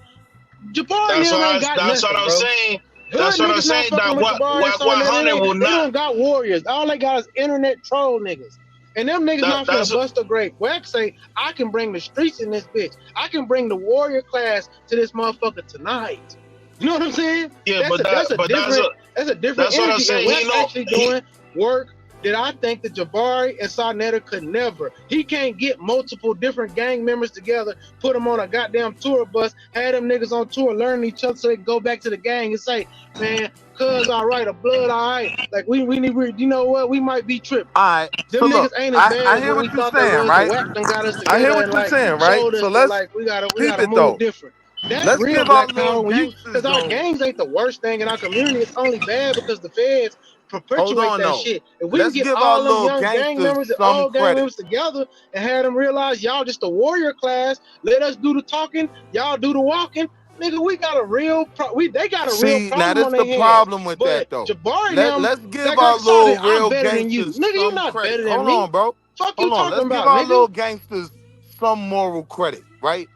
Jabari ain't got nothing, That's what I'm saying. That's what I'm saying. That what 100 will they not. don't got warriors. All they got is internet troll niggas. And them niggas not finna bust a grape. Wack say, I can bring the streets in this bitch. I can bring the warrior class to this motherfucker tonight. You know what I'm saying? Yeah, that's a different that's what I'm energy. saying. And Wack actually doing work that I think that Jabari and Sarnetta could never. He can't get multiple different gang members together, put them on a goddamn tour bus, have them niggas on tour learning each other so they can go back to the gang and say, man, cuz all right, a blood all right. Like we need, you know what? We might be tripping. All right. Them so niggas look, ain't as bad I as hear what what we you're thought they saying, was. right? Wack done got us I hear together what and, you're like, saying, right? showed us So that, let's like we gotta keep it move though. different. That's Let's real give black our power little when you, gangsters, because our though. gangs ain't the worst thing in our community. It's only bad because the feds perpetuate that shit. If we Let's can get give all our them little young gang gangsters members and some old gang credit. members together and have them realize y'all just a warrior class, let us do the talking, y'all do the walking. Nigga, we got a real they got a real See, problem now this on the their hands. problem with But that though. Jabari Let's give like our I saw little that I'm real better than you. gangsters Nigga, you some not credit. better than Hold me. on, bro. Fuck you Hold on. talking Let's give about, our nigga. little gangsters some moral credit, right?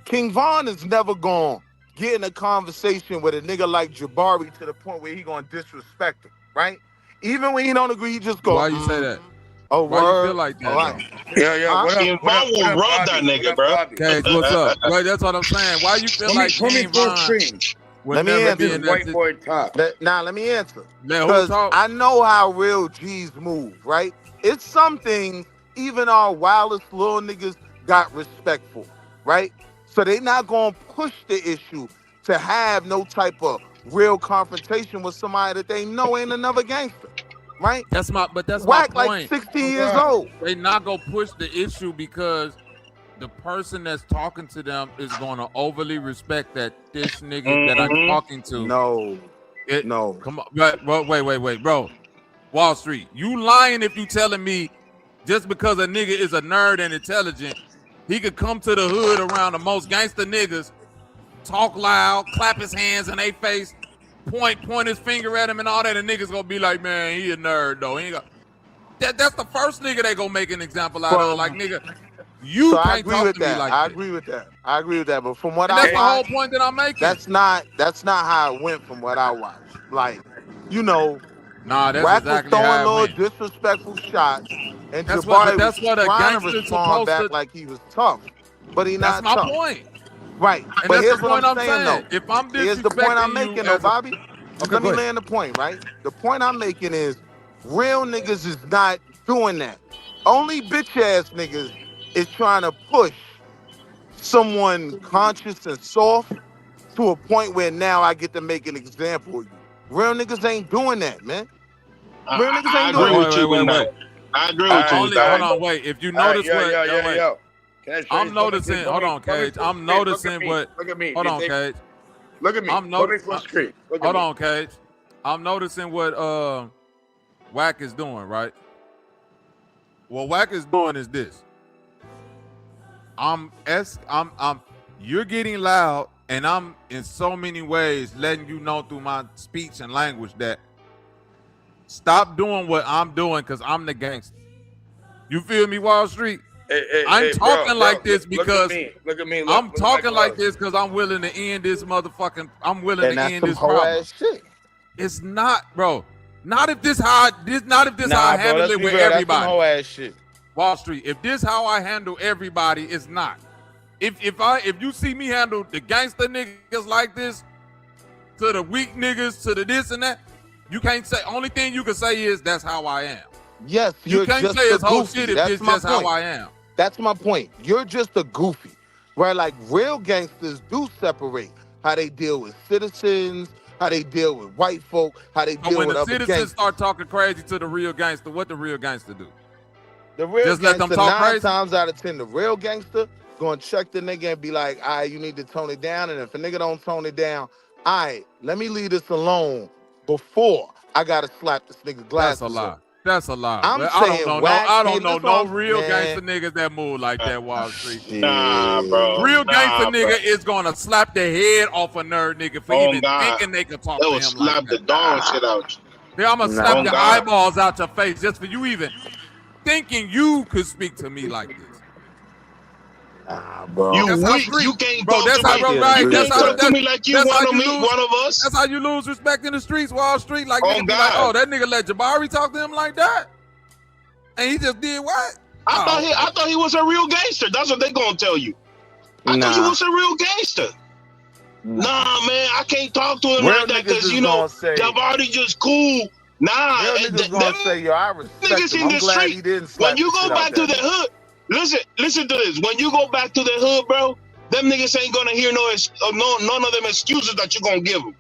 King Von is never gonna get in a conversation with a nigga like Jabari to the point where he gonna disrespect him, right? Even when he don't agree, he just go, Why you say that? Oh, Why word. you feel like that? All right. Yeah. What up? King What up? Von What will up, rub Bobby? that nigga, What up, bro. Bobby? Cage, what's up? Right, that's what I'm saying. Why you feel like Put me King full Von? screen. Let me answer. Wait for it top. Let me answer. Let who Because talk? I know how real G's move, right? It's some things even our wildest little niggas got respect for, right? So they not gonna push the issue to have no type of real confrontation with somebody that they know ain't another gangster, right? That's my Whack my point. like 16 years old. They not gonna push the issue because the person that's talking to them is gonna overly respect that this nigga that I'm talking to. No. Come on, bro, wait, bro. Wall Street, you lying if you telling me just because a nigga is a nerd and intelligent, he could come to the hood around the most gangster niggas, talk loud, clap his hands in their face, point his finger at him and all that, and niggas gonna be like, man, he a nerd though. He ain't that's the first nigga they gonna make an example out of. Like, nigga, you so can't talk to me like that. I agree with that. I agree with that. But from what that's I the watched, whole point that I'm making. That's not how it went from what I watched. Like, you know, nah, that's Wack exactly was how throwing it little went. disrespectful shots, and That's Jabari what was a trying to gangster's respond supposed back to. like he was tough, but he That's not my tough. point. Right. And But that's here's the what point I'm saying though. If I'm Here's the point I'm disrespecting making you though, as a- Bobby. Okay, Let me go ahead. land the point, right? The point I'm making is real niggas is not doing that. Only bitch ass niggas is trying to push someone conscious and soft to a point where now I get to make an example of you. Real niggas ain't doing that, man. Real niggas I ain't doing agree that. with you with that. I agree with you with Only, that. hold on, wait. If you All right, notice yo. Can I show I'm you noticing. something? Hold on, Cage. I'm noticing what. Look at me. Hold on, Cage. Look at me. I'm Put me full screen. Look at Hold me. on, Cage. I'm noticing what Wack is doing, right? What Wack is doing is this. You're getting loud, and I'm in so many ways letting you know through my speech and language that stop doing what I'm doing because I'm the gangster. You feel me, Wall Street? I'm talking like this because look at me. I'm talking like this because I'm willing to end this motherfucking. I'm willing And to that's end some this whole problem. ass shit. It's not, bro. Not if this how I handle it with everybody. That's some whole ass shit. Wall Street. If this how I handle everybody, it's not. If you see me handle the gangster niggas like this, to the weak niggas, to the this and that, you can't say. Only thing you can say is that's how I am. Yes, You you're can't just say a it's whole goofy. shit if That's it's my just point. how I am. That's my point. You're just a goofy. Right? Like real gangsters do separate how they deal with citizens, how they deal with white folk, how they But deal when with the other citizens gangsters. start talking crazy to the real gangster, what the real gangster do? The real Just let gangster, them talk 9 crazy? times out of 10, the real gangster gonna check the nigga and be like, all right, you need to tone it down. And if a nigga don't tone it down, all right, let me leave this alone before I gotta slap this nigga glasses That's a lie. off. That's a lie. I'm I don't saying know. Wack, I don't man, know that's no what I'm- real man. gangster niggas that move like that. Wall Street. Nah, bro. Real gangster Nah, nigga bro. is gonna slap the head off a nerd nigga for Oh, even God. thinking they could talk They to will him slap like the that. dog shit out you. Yeah, I'm gonna slap Oh, your God. eyeballs out your face just for you even thinking you could speak to me like this. Bro. You That's how weak. street, You can't bro. talk That's to how, me. bro. You Right? can't That's how. talk to me like you That's how one of you me, lose. one of us. That's how you lose respect in the streets, Wall Street. Like Oh, nigga be like, God. oh, that nigga let Jabari talk to him like that, and he just did what? I thought he was a real gangster. That's what they gonna tell you. I thought he was a real gangster. Nah, man, I can't talk to him Real like that niggas because is you know gonna say- Jabari just cool. Nah, Real and niggas gonna say, yo, I respect niggas him. in I'm the glad street. he didn't slap When you the go shit out back to that the nigga. hood, listen to this. When you go back to the hood, bro, them niggas ain't gonna hear none of them excuses that you gonna give them.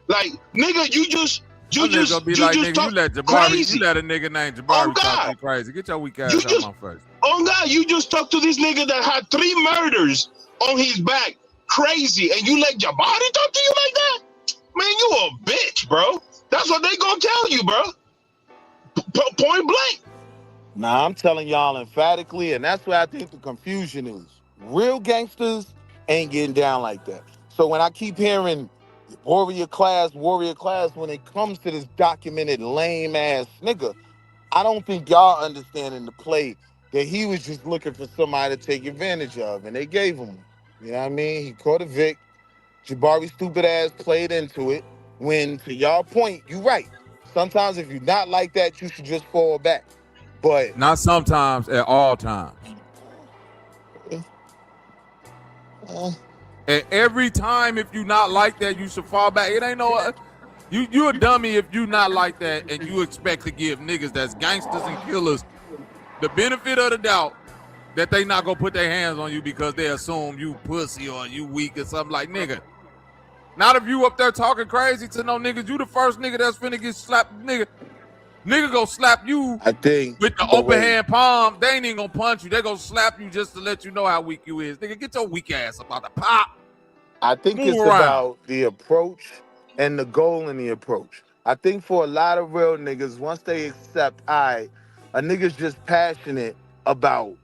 Like, nigga, you just gonna be like, nigga, talk you let Jabari, crazy. you let a nigga named Jabari Oh, talk God. to you crazy. Get your weak ass You out just- my face. Oh God, you just talked to this nigga that had 3 murders on his back, crazy, and you let Jabari talk to you like that? Man, you a bitch, bro. That's what they gonna tell you, bro. Point blank. Nah, I'm telling y'all emphatically, and that's where I think the confusion is. Real gangsters ain't getting down like that. So when I keep hearing warrior class, when it comes to this documented lame ass nigga, I don't think y'all understanding the play that he was just looking for somebody to take advantage of, and they gave him. You know what I mean? He caught a Vic. Jabari's stupid ass played into it. When, to y'all point, you right. Sometimes if you're not like that, you should just fall back. But Not sometimes, at all times. And every time, if you not like that, you should fall back. It ain't no. You a dummy if you not like that and you expect to give niggas that's gangsters and killers the benefit of the doubt that they not gonna put their hands on you because they assume you pussy or you weak or something. Like, nigga. Not if you up there talking crazy to no niggas. You the first nigga that's finna get slapped. Nigga go slap you I think with the the open way hand palm. They ain't even gonna punch you. They gonna slap you just to let you know how weak you is. Nigga, get your weak ass about the pop. I think Move it's around. about the approach and the goal in the approach. I think for a lot of real niggas, once they accept, a nigga's just passionate about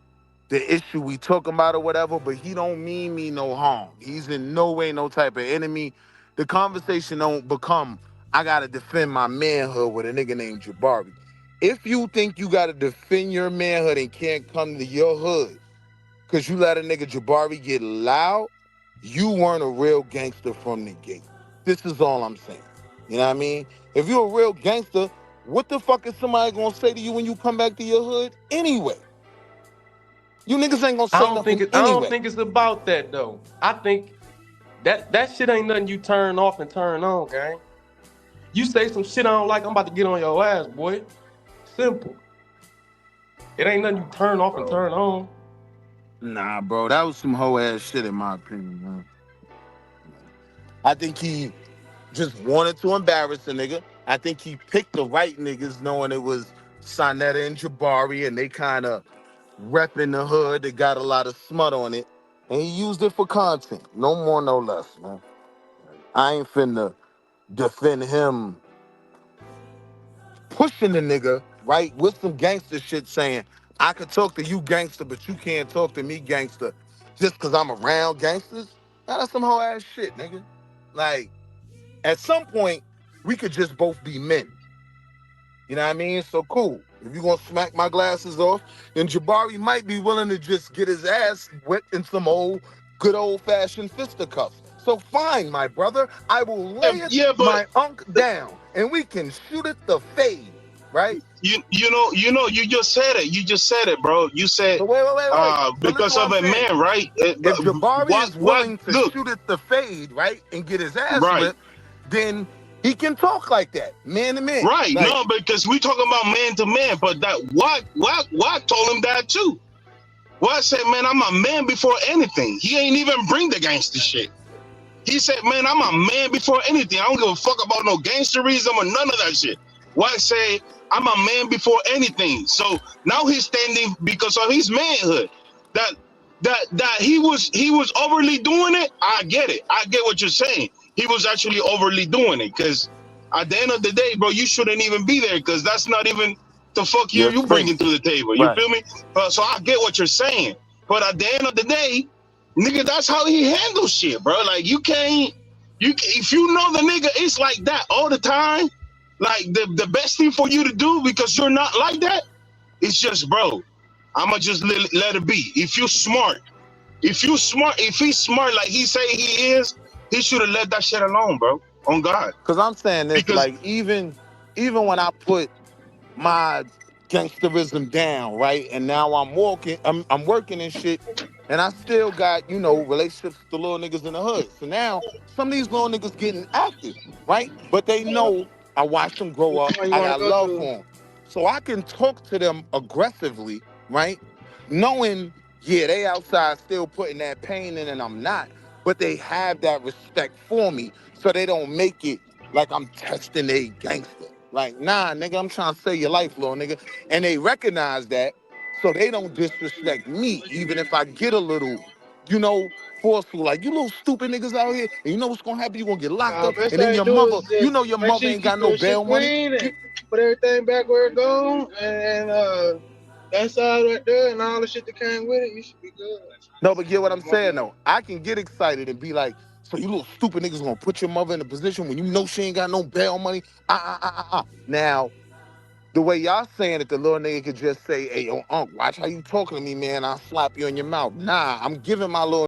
the issue we talking about or whatever, but he don't mean me no harm. He's in no way no type of enemy. The conversation don't become, I gotta defend my manhood with a nigga named Jabari. If you think you gotta defend your manhood and can't come to your hood because you let a nigga Jabari get loud, you weren't a real gangster from the gate. This is all I'm saying. You know what I mean? If you're a real gangster, what the fuck is somebody gonna say to you when you come back to your hood anyway? You niggas ain't gonna say nothing I don't anyway. think it's about that though. I think that shit ain't nothing you turn off and turn on, gang. You say some shit I don't like, I'm about to get on your ass, boy. Simple. It ain't nothing you turn off and turn on. Nah, bro, that was some hoe ass shit in my opinion, man. I think he just wanted to embarrass a nigga. I think he picked the right niggas knowing it was Sonetta and Jabari and they kind of repping the hood. They got a lot of smut on it. And he used it for content. No more, no less, man. I ain't finna defend him pushing the nigga, right, with some gangster shit saying, I could talk to you gangster, but you can't talk to me gangster just because I'm around gangsters. Nah, that's some whole ass shit, nigga. Like, at some point, we could just both be men. You know what I mean? So cool. If you're gonna smack my glasses off, then Jabari might be willing to just get his ass whipped in some good old-fashioned fisticuffs. So fine, my brother, I will lay it Yeah, but my unk down and we can shoot it the fade, right? you just said it. You just said it, bro. You said So wait. So listen because what of I'm a saying. man, right? If Jabari is What? willing to Look, shoot it the fade, right, and get his ass right, whipped, then he can talk like that, man to man. right. Like, No, because we talking about man to man, but that what told him that too. What said, man, I'm a man before anything. He ain't even bring the gangster shit. He said, man, I'm a man before anything. I don't give a fuck about no gangsterism or none of that shit. What say, I'm a man before anything. So now he's standing because of his manhood. That he was overly doing it. I get it. I get what you're saying. He was actually overly doing it because at the end of the day, bro, you shouldn't even be there because that's not even the fuck your you bringing space. to the table. You Right. feel me? So I get what you're saying. But at the end of the day, nigga, that's how he handles shit, bro. Like if you know the nigga is like that all the time, like the best thing for you to do because you're not like that, it's just, bro, I'ma just let it be. If he's smart like he say he is, he should have let that shit alone, bro. On God. Cause I'm saying this, Because like even when I put my gangsterism down, right? And now I'm working and shit, and I still got, relationships with the little niggas in the hood. So now some of these little niggas getting active, right? But they know I watched them grow up. Where you I want to got go love to? for them. So I can talk to them aggressively, right? Knowing, yeah, they outside still putting that pain in and I'm not, but they have that respect for me so they don't make it like I'm testing a gangster. Like, nah, nigga, I'm trying to save your life, little nigga. And they recognize that, so they don't disrespect me, even if I get a little, forceful. Like, you little stupid niggas out here, and you know what's gonna happen? You gonna get locked up, Best and then thing to your do mother, is just your make mother sure you ain't keep got no your shit bail money. clean and put everything back where it goes. And that side right there and all the shit that came with it, you should be good. No, but get what I'm saying, though. I can get excited and be like, so you little stupid niggas gonna put your mother in a position when you know she ain't got no bail money? Now, the way y'all saying it, the little nigga could just say, hey, yo, Unc, watch how you talking to me, man. I'll slap you in your mouth. Nah, I'm giving my little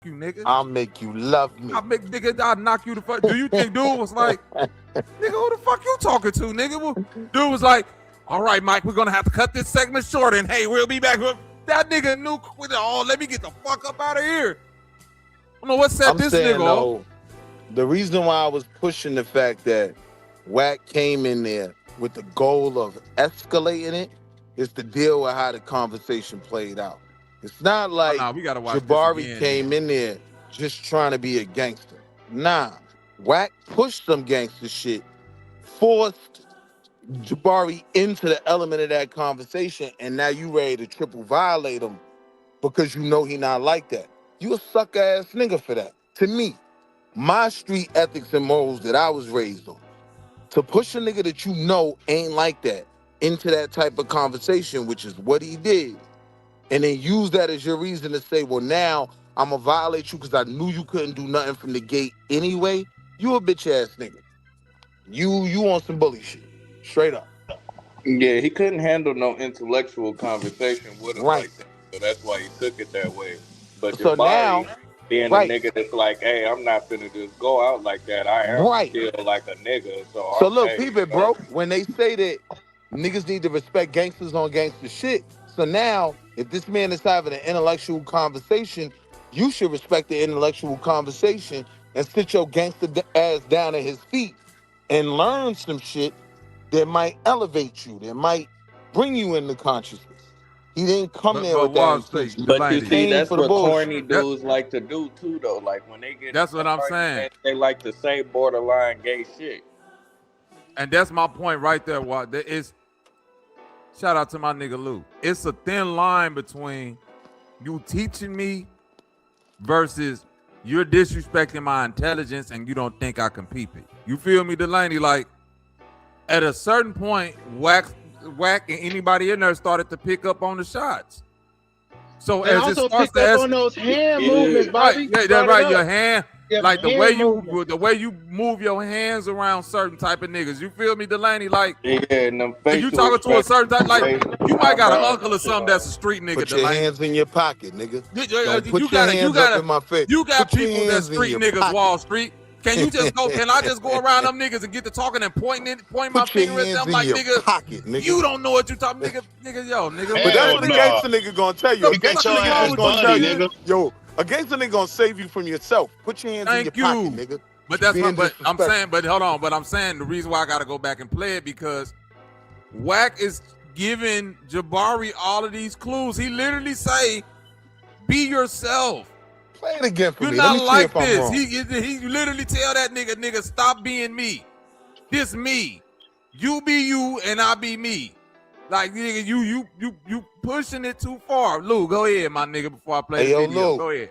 you, nigga. I'll make you love me. I'll knock you the fuck. Do you think dude was like, nigga, who the fuck you talking to, nigga? Well, dude was like, all right, Mike, we're gonna have to cut this segment short, and hey, we'll be back. That nigga knew with it all. Let me get the fuck up out of here. I don't know what set this nigga off. The reason why I was pushing the fact that Wack came in there with the goal of escalating it is to deal with how the conversation played out. It's not like Jabari came in there just trying to be a gangster. Nah, Wack pushed some gangster shit, forced Jabari into the element of that conversation, and now you ready to triple violate him because you know he not like that. You a sucker ass nigga for that. To me, my street ethics and morals that I was raised on, to push a nigga that you know ain't like that into that type of conversation, which is what he did, and then use that as your reason to say, well, now I'm gonna violate you because I knew you couldn't do nothing from the gate anyway, you a bitch ass nigga. You on some bully shit. Straight up. Yeah, he couldn't handle no intellectual conversation with him like that. So that's why he took it that way. But so now, being a nigga that's like, hey, I'm not finna just go out like that. I am still like a nigga. So look, peep it, bro. When they say that niggas need to respect gangsters on gangster shit, so now, if this man is having an intellectual conversation, you should respect the intellectual conversation and sit your gangster ass down at his feet and learn some shit that might elevate you, that might bring you into consciousness. He didn't come there with that. But you see, that's what corny dudes like to do too, though. Like when they get, that's what I'm saying. They like to say borderline gay shit, and that's my point right there. What there is. Shout out to my nigga Lou. It's a thin line between you teaching me versus you're disrespecting my intelligence and you don't think I can peep it. You feel me, Delaney? Like at a certain point, Wack and anybody in there started to pick up on the shots. So they as also it starts picked up on those hand movements, Bobby. Right, that's right. Your hand. Like the way you move your hands around certain type of niggas. You feel me, Delaney? Like if you talking to a certain type, like you might got an uncle or something that's a street nigga. Put your hands in your pocket, nigga. You got in my face. You got people that street niggas, pocket. Wall Street. Can you just go? Can I just go around them niggas and get to talking and point my finger at them like nigga? Pocket, nigga. You don't know what you talking, nigga, yo, nigga. But that's what the gangster nigga gonna tell you. You get your ass money, nigga. Yo, a gangster nigga gonna save you from yourself. Put your hands in your pocket, nigga. But that's not, but I'm saying, but hold on, but I'm saying the reason why I gotta go back and play it because Wack is giving Jabari all of these clues. He literally say, be yourself. Play it again for You're me. not like this. He literally tell that nigga, stop being me. This me. You be you and I be me. Like nigga, you pushing it too far. Lou, go ahead, my nigga, before I play the video. Lou. Go ahead.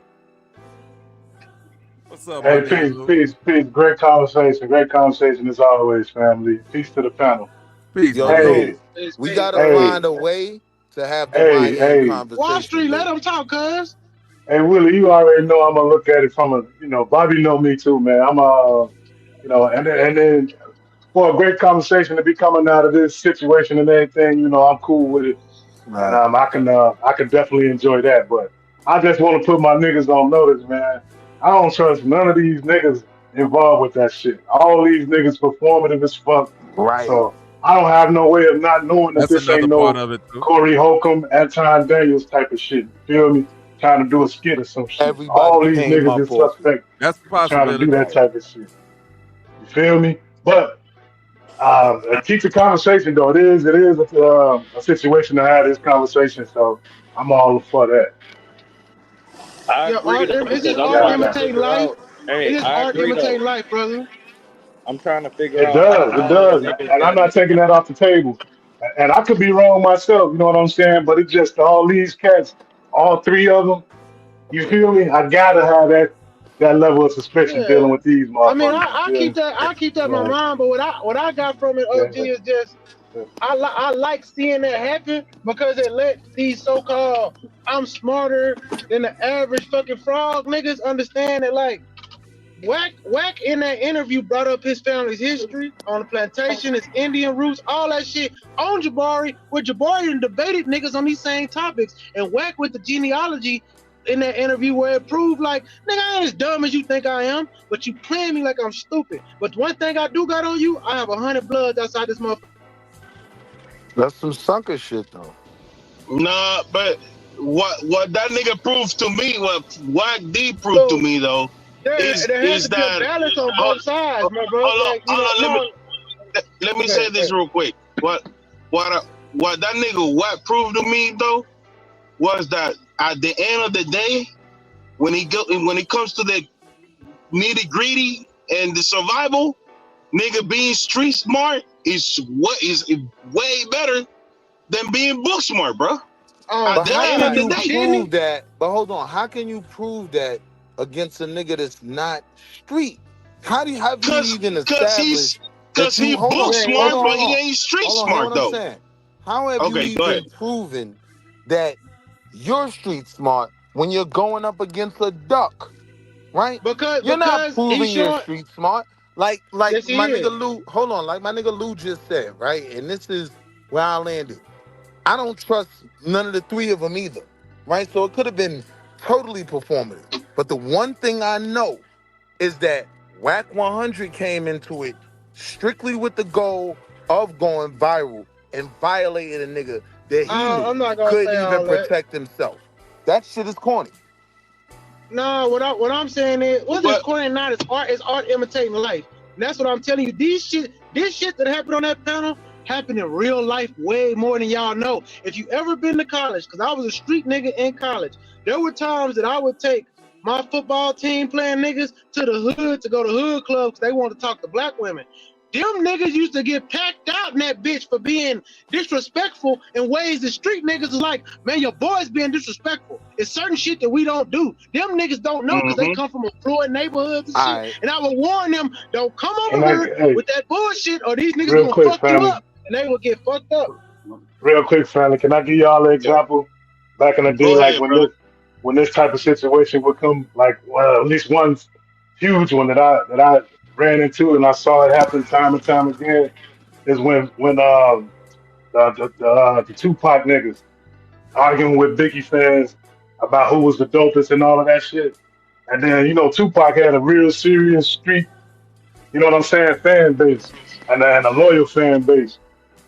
What's up, hey, peace. Great conversation as always, family. Peace to the panel. Peace. Yo, we gotta find a way to have the conversation. Wall Street, let them talk, cuz. Hey Willie, you already know I'm gonna look at it from a, Bobby know me too, man. I'm and then for a great conversation to be coming out of this situation and everything, I'm cool with it. Right. And I can definitely enjoy that. But I just want to put my niggas on notice, man. I don't trust none of these niggas involved with that shit. All these niggas performative as fuck. Right. So I don't have no way of not knowing that this ain't no Corey Holcomb, Anton Daniels type of shit. You feel me? Trying to do a skit or some shit. All these niggas is suspect. That's trying to do that type of shit. You feel me? But keep the conversation though. It is a situation to have this conversation. So I'm all for that. I agree. It's just art imitate life. It is art imitate life, brother. I'm trying to figure out. It does. And I'm not taking that off the table. And I could be wrong myself, you know what I'm saying? But it's just all these cats, all three of them, you feel me? I gotta have that level of suspicion dealing with these motherfuckers. I mean, I keep that in my mind, but what I got from it, OG, is just I like seeing that happen because it let these so-called I'm smarter than the average fucking frog niggas understand that, like, Wack in that interview brought up his family's history on the plantation, his Indian roots, all that shit on Jabari, where Jabari and debated niggas on these same topics. And Wack with the genealogy in that interview where it proved like, nigga, I ain't as dumb as you think I am, but you playing me like I'm stupid. But one thing I do got on you, I have 100 bloods outside this motherfucker. That's some sucker shit though. Nah, but what that nigga proved to me, what D proved to me though, there has to be a balance on both sides, my bro. Let me say this real quick. What that nigga Wack proved to me though was that at the end of the day, when it comes to the nitty gritty and the survival, nigga being street smart is way better than being book smart, bro. But how can you prove that? But hold on, how can you prove that against a nigga that's not street? How do you even establish? Because he book smart, but he ain't street smart though. How have you even proven that you're street smart when you're going up against a duck, right? Because you're not proving you're street smart. Like yes, my nigga Lou, hold on, like my nigga Lou just said, right? And this is where I landed. I don't trust none of the three of them either, right? So it could have been totally performative. But the one thing I know is that Wack 100 came into it strictly with the goal of going viral and violating a nigga that he couldn't even protect himself. That shit is corny. No, what I'm saying is, what's this corny not? It's art imitating life. And that's what I'm telling you. This shit that happened on that panel happened in real life way more than y'all know. If you ever been to college, because I was a street nigga in college, there were times that I would take my football team playing niggas to the hood to go to hood clubs because they wanted to talk to black women. Them niggas used to get packed out in that bitch for being disrespectful in ways that street niggas is like, man, your boy's being disrespectful. It's certain shit that we don't do. Them niggas don't know because they come from affluent neighborhoods and shit. Right. And I would warn them, don't come over here with that bullshit or these niggas gonna fuck you up. And they will get fucked up. Real quick, family, can I give y'all an example? Back in the day, like when this type of situation would come, like at least one huge one that I ran into and I saw it happen time and time again is when the Tupac niggas arguing with Biggie fans about who was the dopest and all of that shit. And then, you know, Tupac had a real serious street, you know what I'm saying, fan base and a loyal fan base.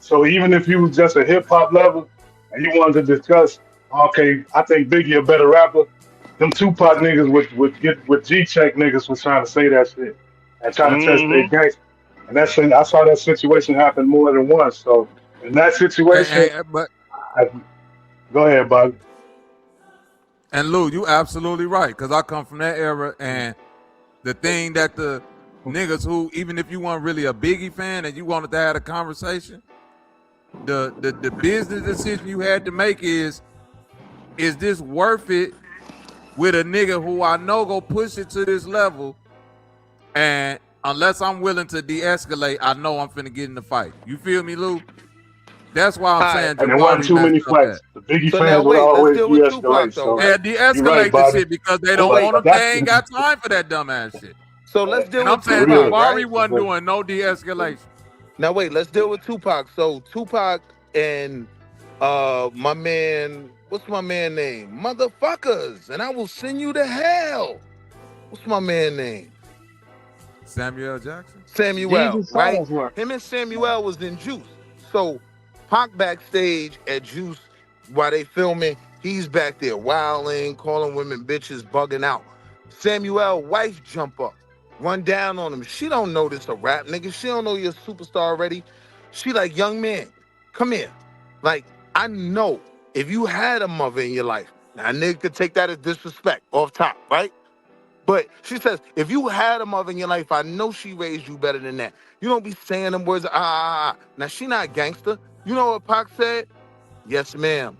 So even if you was just a hip hop lover and you wanted to discuss, okay, I think Biggie a better rapper, them Tupac niggas would get with G-Check niggas was trying to say that shit and trying to test their gangster. And I saw that situation happen more than once. So in that situation, go ahead, bud. And Lou, you absolutely right, because I come from that era, and the thing that the niggas who, even if you weren't really a Biggie fan and you wanted to have a conversation, the business decision you had to make is this worth it with a nigga who I know go push it to this level, and unless I'm willing to de-escalate, I know I'm finna get in the fight. You feel me, Lou? That's why I'm saying. And there weren't too many fights. The Biggie fans would always de-escalate. So yeah, de-escalate the shit because they don't want to. They ain't got time for that dumbass shit. So let's deal with I'm saying Jabari wasn't doing no de-escalation. Now wait, let's deal with Tupac. So Tupac and my man, what's my man name? Motherfuckers, and I will send you to hell. What's my man name? Samuel Jackson. Samuel, right? Him and Samuel was in Juice. So Pac backstage at Juice while they filming, he's back there wilding, calling women bitches, bugging out. Samuel wife jump up, run down on him. She don't know this a rap nigga. She don't know you're a superstar already. She like, young man, come here. Like, I know if you had a mother in your life, now a nigga could take that as disrespect off top, right? But she says, if you had a mother in your life, I know she raised you better than that. You don't be saying them words, Now, she not gangster. You know what Pac said? Yes, ma'am.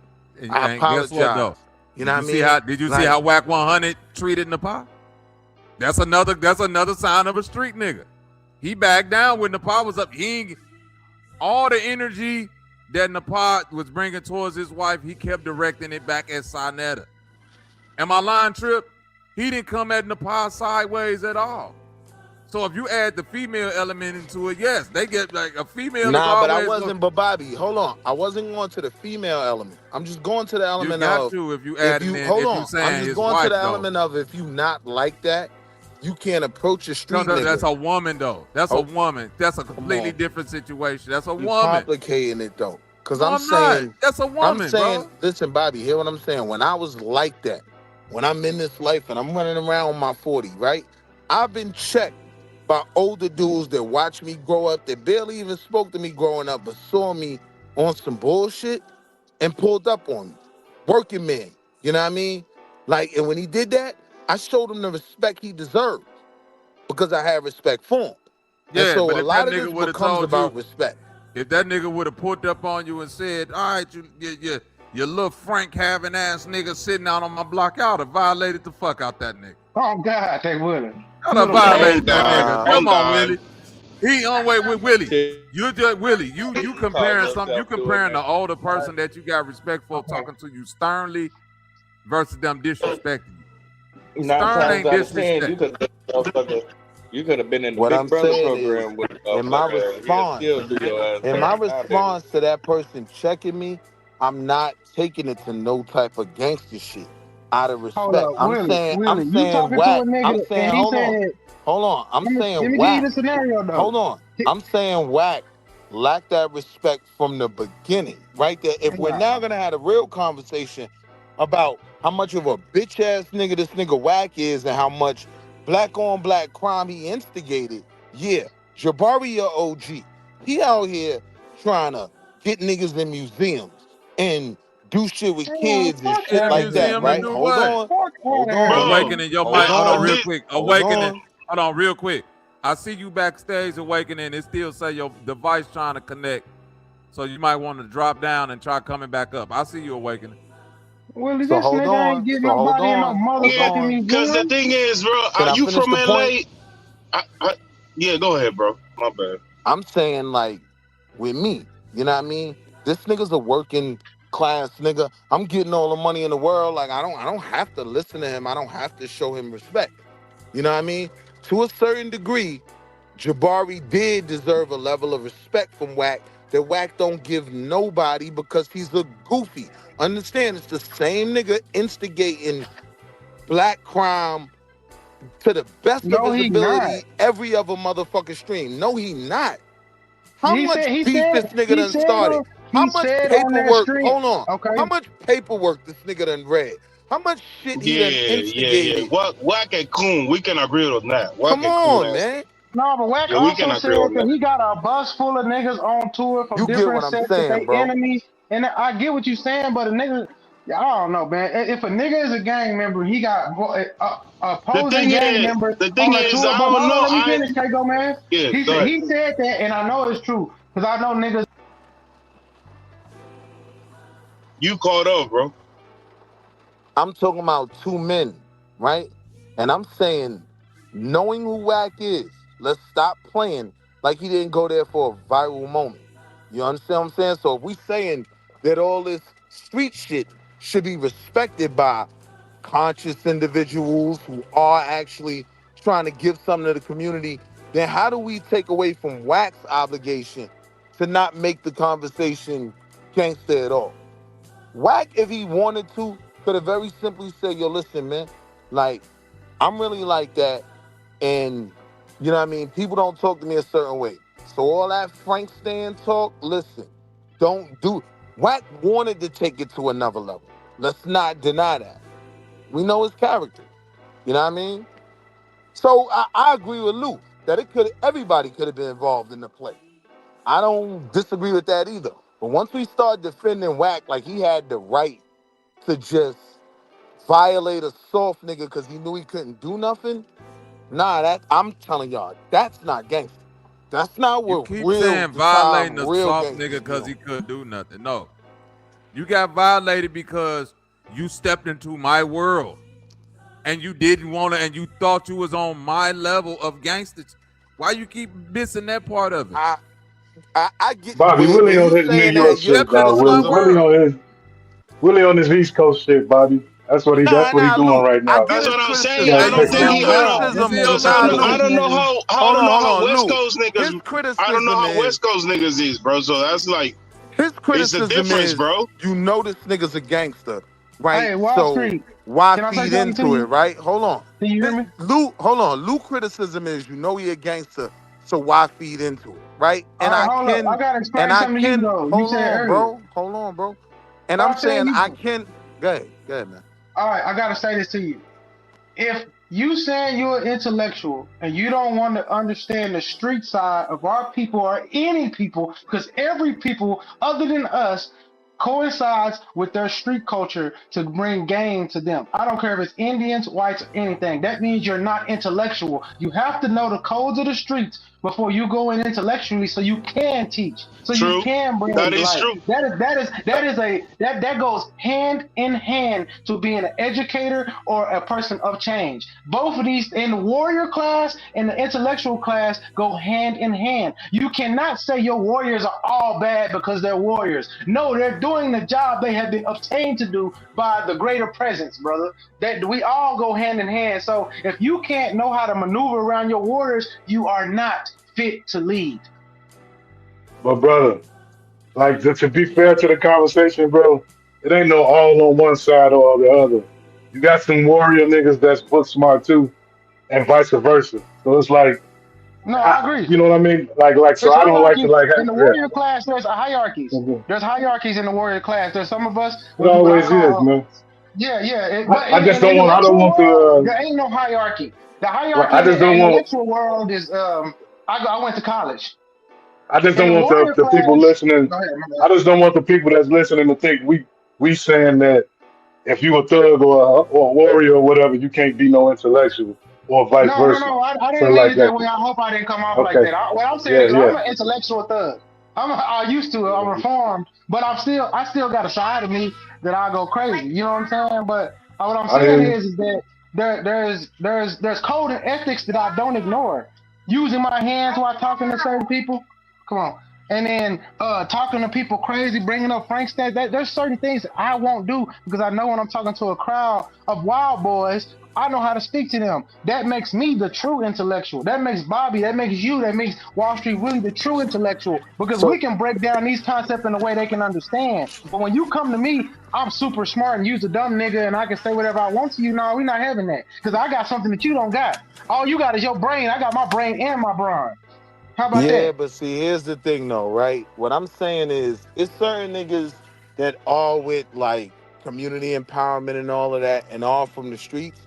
I apologize. Guess what, though? You know what I mean? Did you see how Wack 100 treated Napa? That's another sign of a street nigga. He backed down when Napa was up. All the energy that Napa was bringing towards his wife, he kept directing it back at Sinetta. And my line trip, he didn't come at Napa sideways at all. So if you add the female element into it, yes, they get like a female. Nah, is but I always wasn't. But Bobby, hold on. I wasn't going to the female element. I'm just going to the You element got of to if you if adding you in, hold if you on. I'm saying just his going to wife the though. element of if you not like that, you can't approach a street No, nigga. that's a woman though. That's a woman. That's a completely different situation. That's a woman. Complicating it though, because No, I'm saying saying that's a woman, I'm saying, bro. listen, Bobby, hear what I'm saying? When I was like that, when I'm in this life and I'm running around with my 40, right? I've been checked by older dudes that watched me grow up, that barely even spoke to me growing up, but saw me on some bullshit and pulled up on me. Working man, you know what I mean? Like, and when he did that, I showed him the respect he deserved because I had respect for him. And Yeah, so but a if that lot of nigga this would have becomes told about you, respect. if that nigga would have pulled up on you and said, all right, you little Frank having ass nigga sitting out on my block, I would have violated the fuck out that nigga. Oh God, they wouldn't. I would have violated that God. nigga. Come Oh, on, God. Willie. He on way with Willie. You just Willie. You comparing yourself something. You doing comparing that. the older person that you got respect for talking to you sternly versus them disrespecting you. 9 Stern times ain't out of 10, disrespect. you could have been in the What Big I'm Brother saying is, program with a in my motherfucker. He'll response, still do your ass in my dirty. Nah, baby. response to that person checking me, I'm not taking it to no type of gangster shit out of Hold respect. up, Willie. I'm You saying talking to a whack. I'm nigga saying, and he hold on. said, Hold on. I'm let saying me give you whack. the scenario though. Hold on. I'm saying whack lack that respect from the beginning, right there. If we're now gonna have a real conversation about how much of a bitch ass nigga this nigga whack is and how much black on black crime he instigated, yeah, Jabari your OG. He out here trying to get niggas in museums and do shit with kids and In shit a like that, museum to right? do Hold what? on. Hold on. Awakening your Hold mic. Hold on on. real quick. Hold Awakening. on. Hold on real quick. I see you backstage Awakening. It still say your device trying to connect. So you might want to drop down and try coming back up. I see you Awakening. Willie, So this hold nigga ain't on. getting So hold nobody in no on. Hold motherfucking on. Because the museum. thing is, bro, Can I you finish from the LA? point? Yeah, go ahead, bro. My bad. I'm saying, like, with me, you know what I mean? This nigga's a working class nigga. I'm getting all the money in the world. Like, I don't have to listen to him. I don't have to show him respect. You know what I mean? To a certain degree, Jabari did deserve a level of respect from Wack that Wack don't give nobody because he's a goofy. Understand, it's the same nigga instigating black crime to the best of No, his he not. ability every other motherfucking stream. No, he not. How He much said beef this nigga done started? How much on that paperwork? stream. Hold on. Okay. How much paperwork this nigga done read? How much shit he done Yeah. instigated? Wack and Coon, we can agree on that. Wack Come and Coon on, ass. man. No, but Wack Yeah, we can also agree said on that that. he got a bus full of niggas on tour from You get different what I'm sets that saying, they bro. enemies. And I get what you're saying, but a nigga, I don't know, man. If a nigga is a gang member, he got opposing gang members the thing on a is, tour. I But don't hold on, know. let me finish, K-Go, man. Yeah, go ahead. He said that, and I know it's true because I know niggas. You caught up, bro. I'm talking about two men, right? And I'm saying, knowing who Wack is, let's stop playing like he didn't go there for a viral moment. You understand what I'm saying? So if we saying that all this street shit should be respected by conscious individuals who are actually trying to give something to the community, then how do we take away from Wack's obligation to not make the conversation gangster at all? Wack, if he wanted to, could have very simply said, yo, listen, man, like, I'm really like that, and, you know what I mean, people don't talk to me a certain way. So all that Frank Stan talk, listen, don't do. Wack wanted to take it to another level. Let's not deny that. We know his character. You know what I mean? So I agree with Lou that everybody could have been involved in the play. I don't disagree with that either. But once we start defending Wack like he had the right to just violate a soft nigga because he knew he couldn't do nothing, nah, I'm telling y'all, that's not gangster. That's not You what keep real saying violating a real soft gangsters nigga because do. he couldn't do nothing. No. You got violated because you stepped into my world and you didn't want to, and you thought you was on my level of gangsters. Why you keep missing that part of it? I get Bobby, Willie where on you his New saying York that You you're shit, stepped dog. into my criticism. Willie world. on his East Coast shit, Bobby. That's what he doing right now. That's what I'm saying. Hey, I don't think his he. criticism is I Luke. don't know how. I don't know how West Coast His niggas. criticism I don't know how is, West Coast niggas is, bro. So that's like. his criticism It's the difference, is, bro. you know this nigga's a gangster, right? Hey, Wall So Street. why Can I say feed something to into you? it, right? Hold on. Can you hear me? Luke, hold on. Luke criticism is, you know he a gangster, so why feed into it, right? All right, hold up. I gotta explain something to you though. You said earlier. Hold on, bro. And Well, I'm saying you- I can. Go ahead, man. All right, I gotta say this to you. If you saying you're an intellectual and you don't want to understand the street side of our people or any people, because every people other than us coincides with their street culture to bring gain to them. I don't care if it's Indians, whites, or anything. That means you're not intellectual. You have to know the codes of the streets before you go in intellectually, so you can teach, so True. you can bring That it to is life. true. That goes hand in hand to being an educator or a person of change. Both of these in the warrior class and the intellectual class go hand in hand. You cannot say your warriors are all bad because they're warriors. No, they're doing the job they have been obtained to do by the greater presence, brother. That we all go hand in hand. So if you can't know how to maneuver around your warriors, you are not fit to lead. But brother, like to be fair to the conversation, bro, it ain't no all on one side or the other. You got some warrior niggas that's book smart too, and vice versa. So it's like, no, I agree. You know what I mean? Like so I don't like to like in the warrior class. There's hierarchies. There's hierarchies in the warrior class. There's some of us. It always is, man. Yeah. I just don't want. I don't want to. There ain't no hierarchy. The hierarchy I just in the don't want. intellectual world is. I went to college. I just In don't the want warrior the people class- listening. Go ahead, my bad. I just don't want the people that's listening to think we saying that if you a thug or a warrior or whatever, you can't be no intellectual or vice versa. No. I So didn't like mean it that that. way. I hope I didn't come off like Okay. that. What I'm saying is Yeah. I'm an intellectual thug. I used to. I'm reformed, but I still got a side of me that I go crazy. You know what I'm saying? But what I'm saying is that there's code and ethics that I don't ignore. Using my hands while talking to certain people. Come on. And then talking to people crazy, bringing up Frank stats. There's certain things that I won't do because I know when I'm talking to a crowd of wild boys, I know how to speak to them. That makes me the true intellectual. That makes Bobby, that makes you, that makes Wall Street Willie the true intellectual because we can break down these concepts in a way they can understand. But when you come to me, I'm super smart and you's a dumb nigga and I can say whatever I want to you. No, we're not having that because I got something that you don't got. All you got is your brain. I got my brain and my brawn. How about Yeah, that? but see, here's the thing though, right? What I'm saying is, it's certain niggas that all with like community empowerment and all of that, and all from the streets,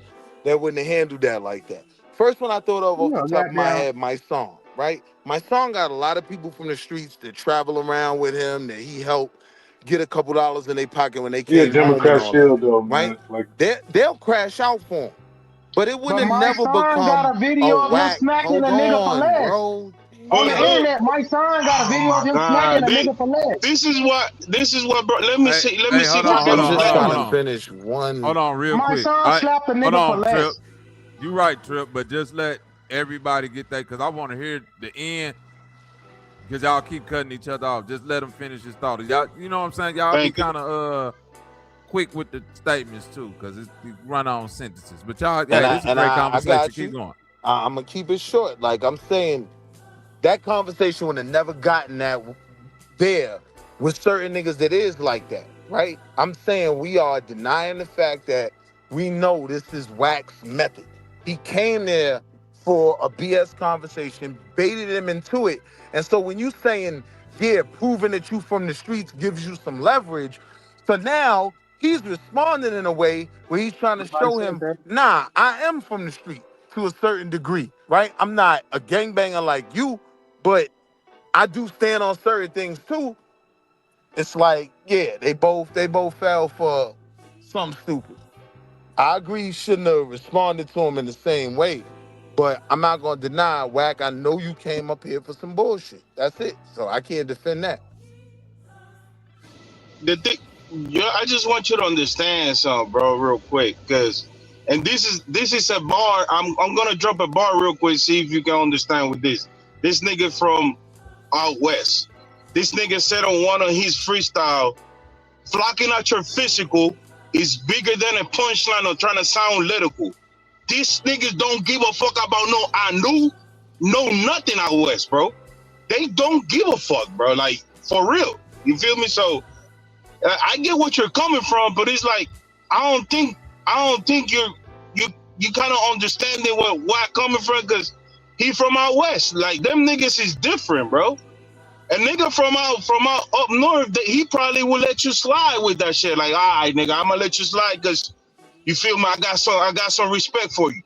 that wouldn't have handled that like that. First one I thought of off the top of my head, my song, right? My song got a lot of people from the streets that travel around with him, that he helped get a couple dollars in their pocket when they He a came home and Democrat all shield that, though, right? man. Like They'll crash out for him. But it wouldn't have my never son become got a video of him whack. smacking a nigga for less. Bro. On the internet, my son got a video of him smacking a nigga for less. This is what, bro. Let me see. Let me see. I'm just trying to finish one. Hold on, real My quick. son slapped a nigga Hold on, for less. Trip. You right, Trip, but just let everybody get that because I want to hear the end because y'all keep cutting each other off. Just let him finish his thought. Y'all, you know what I'm saying? Y'all be kind of quick with the statements too because it's run on sentences. But y'all, this is a great conversation. Keep going. I'm gonna keep it short. Like I'm saying, that conversation would have never gotten that there with certain niggas that is like that, right? I'm saying we are denying the fact that we know this is Wax method. He came there for a BS conversation, baited him into it. And so when you saying, yeah, proving that you from the streets gives you some leverage, so now he's responding in a way where he's trying to show him, nah, I am from the street to a certain degree, right? I'm not a gangbanger like you, but I do stand on certain things too. It's like, yeah, they both fell for something stupid. I agree you shouldn't have responded to him in the same way, but I'm not gonna deny, Wack, I know you came up here for some bullshit. That's it. So I can't defend that. The thing, I just want you to understand something, bro, real quick, and this is a bar. I'm gonna drop a bar real quick, see if you can understand with this. This nigga from out west. This nigga said on one of his freestyle, flocking at your physical is bigger than a punchline or trying to sound lyrical. These niggas don't give a fuck about no nothing out west, bro. They don't give a fuck, bro. Like, for real. You feel me? So I get what you're coming from, but it's like I don't think you kind of understanding where I'm coming from, because he from out west. Like, them niggas is different, bro. A nigga from out up north, he probably will let you slide with that shit. Like, all right, nigga, I'm gonna let you slide because you feel me. I got some respect for you.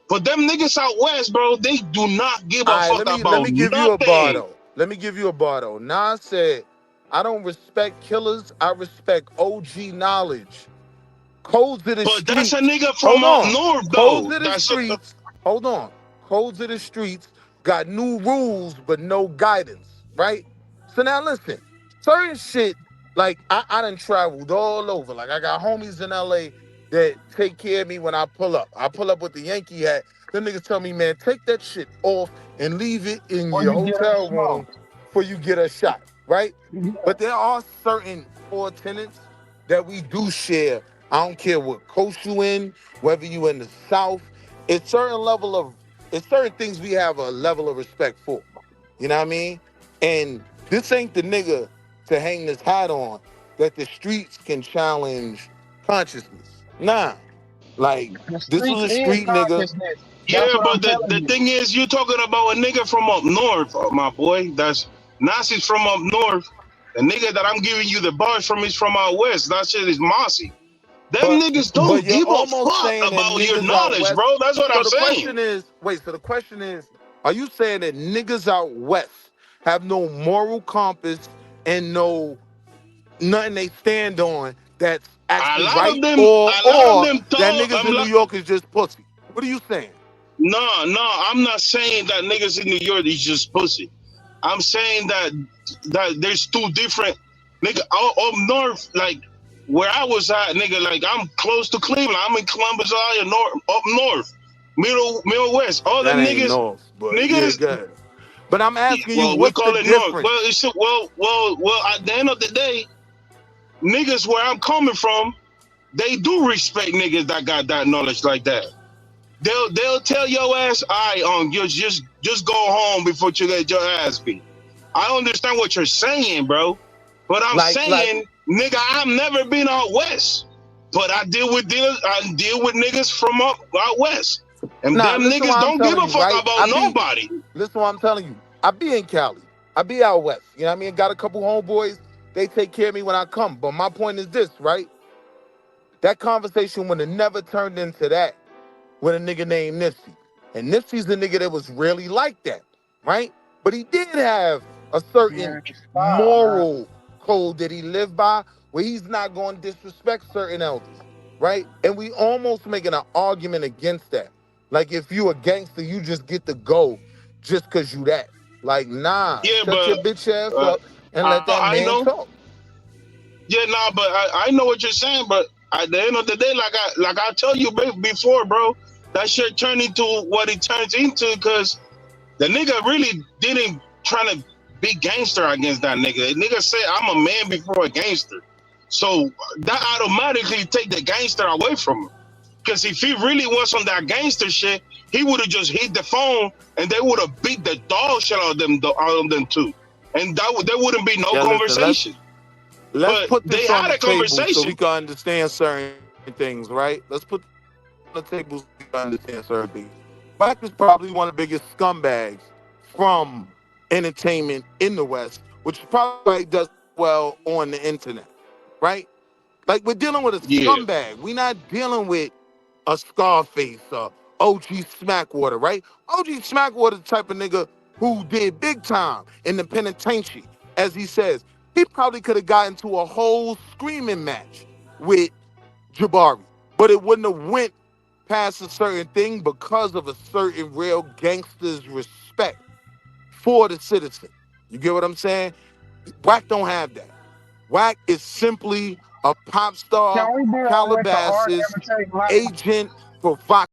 But them niggas out west, bro, they do not give a fuck about let me give you a bar nothing. though. Let me give you a bar though. Nas said, I don't respect killers, I respect OG knowledge. Codes of the But streets. that's a nigga Hold from up on. north, Codes though. of the That's streets. Hold on. Codes of the streets got new rules but no guidance, right? So now listen, certain shit, like I done traveled all over. Like, I got homies in LA that take care of me when I pull up. I pull up with the Yankee hat. Them niggas tell me, man, take that shit off and leave it in Or your you get us hotel room smoked. before you get a shot, right? Yeah. But there are certain core tenets that we do share. I don't care what coast you in, whether you in the South. It's certain things we have a level of respect for. You know what I mean? And this ain't the nigga to hang this hat on that the streets can challenge consciousness. Nah. Like, The this was streets a is street nigga. consciousness. That's yeah, what I'm but telling the you. thing is, you're talking about a nigga from up north, my boy. That's Nasi's from up north. The nigga that I'm giving you the bars from is from out west. That shit is mossy. Them niggas But don't you're give a almost fuck saying that about your niggas out knowledge, west. bro. That's what So I'm the saying. question is, are you saying that niggas out west have no moral compass and nothing they stand on that's A actually lot of right, them, or that thought, niggas in New York is just pussy? What are you saying? no, I'm not saying that niggas in New York is just pussy. I'm saying that there's two different nigga up north, like where I was at, nigga. Like, I'm close to Cleveland. I'm in Columbus, Ohio, up north, middle west. All them That ain't niggas, north, but yeah, niggas. good. But I'm asking you, Well, we what's the call it north. difference? Well, it's well. At the end of the day, niggas where I'm coming from, they do respect niggas that got that knowledge like that. They'll tell your ass, all right, you just go home before you get your ass beat. I understand what you're saying, bro, but I'm Like, saying, nigga, I've never been out west, but I deal with niggas from up out west, and nah, them listen niggas what I'm don't give telling a you, fuck right? about nobody. Listen what I'm telling you. I be in Cali. I be out west. You know what I mean? Got a couple homeboys. They take care of me when I come. But my point is this, right? That conversation would have never turned into that with a nigga named Nipsey. And Nipsey's the nigga that was really like that, right? But he did have a certain moral code that he lived by where he's not going to disrespect certain elders, right? And we almost making an argument against that. Like, if you a gangster, you just get to go just because you that. Like, nah, Yeah, shut your but bitch ass up and let that I man know. talk. Yeah, nah, but I know what you're saying, but at the end of the day, like I tell you before, bro, that shit turned into what it turns into because the nigga really didn't try to be gangster against that nigga. The nigga said, I'm a man before a gangster. So that automatically take the gangster away from him. Because if he really was on that gangster shit, he would have just hit the phone and they would have beat the dog shit out of them too. And there wouldn't be no Yeah, listen, conversation. let's But put they this on had the a table so we conversation. can understand certain things, right? Let's put on the table so we can understand certain things. Wack is probably one of the biggest scumbags from entertainment in the West, which probably does well on the internet, right? Like, we're dealing with a Yeah. scumbag. We're not dealing with a Scarface or OG Smackwater, right? OG Smackwater the type of nigga who did big time in the penitentiary. As he says, he probably could have gotten to a whole screaming match with Jabari, but it wouldn't have went past a certain thing because of a certain real gangster's respect for the citizen. You get what I'm saying? Wack don't have that. Wack is simply a pop star, Can we be on with the art Calabasas, imitate life? agent, provocateur.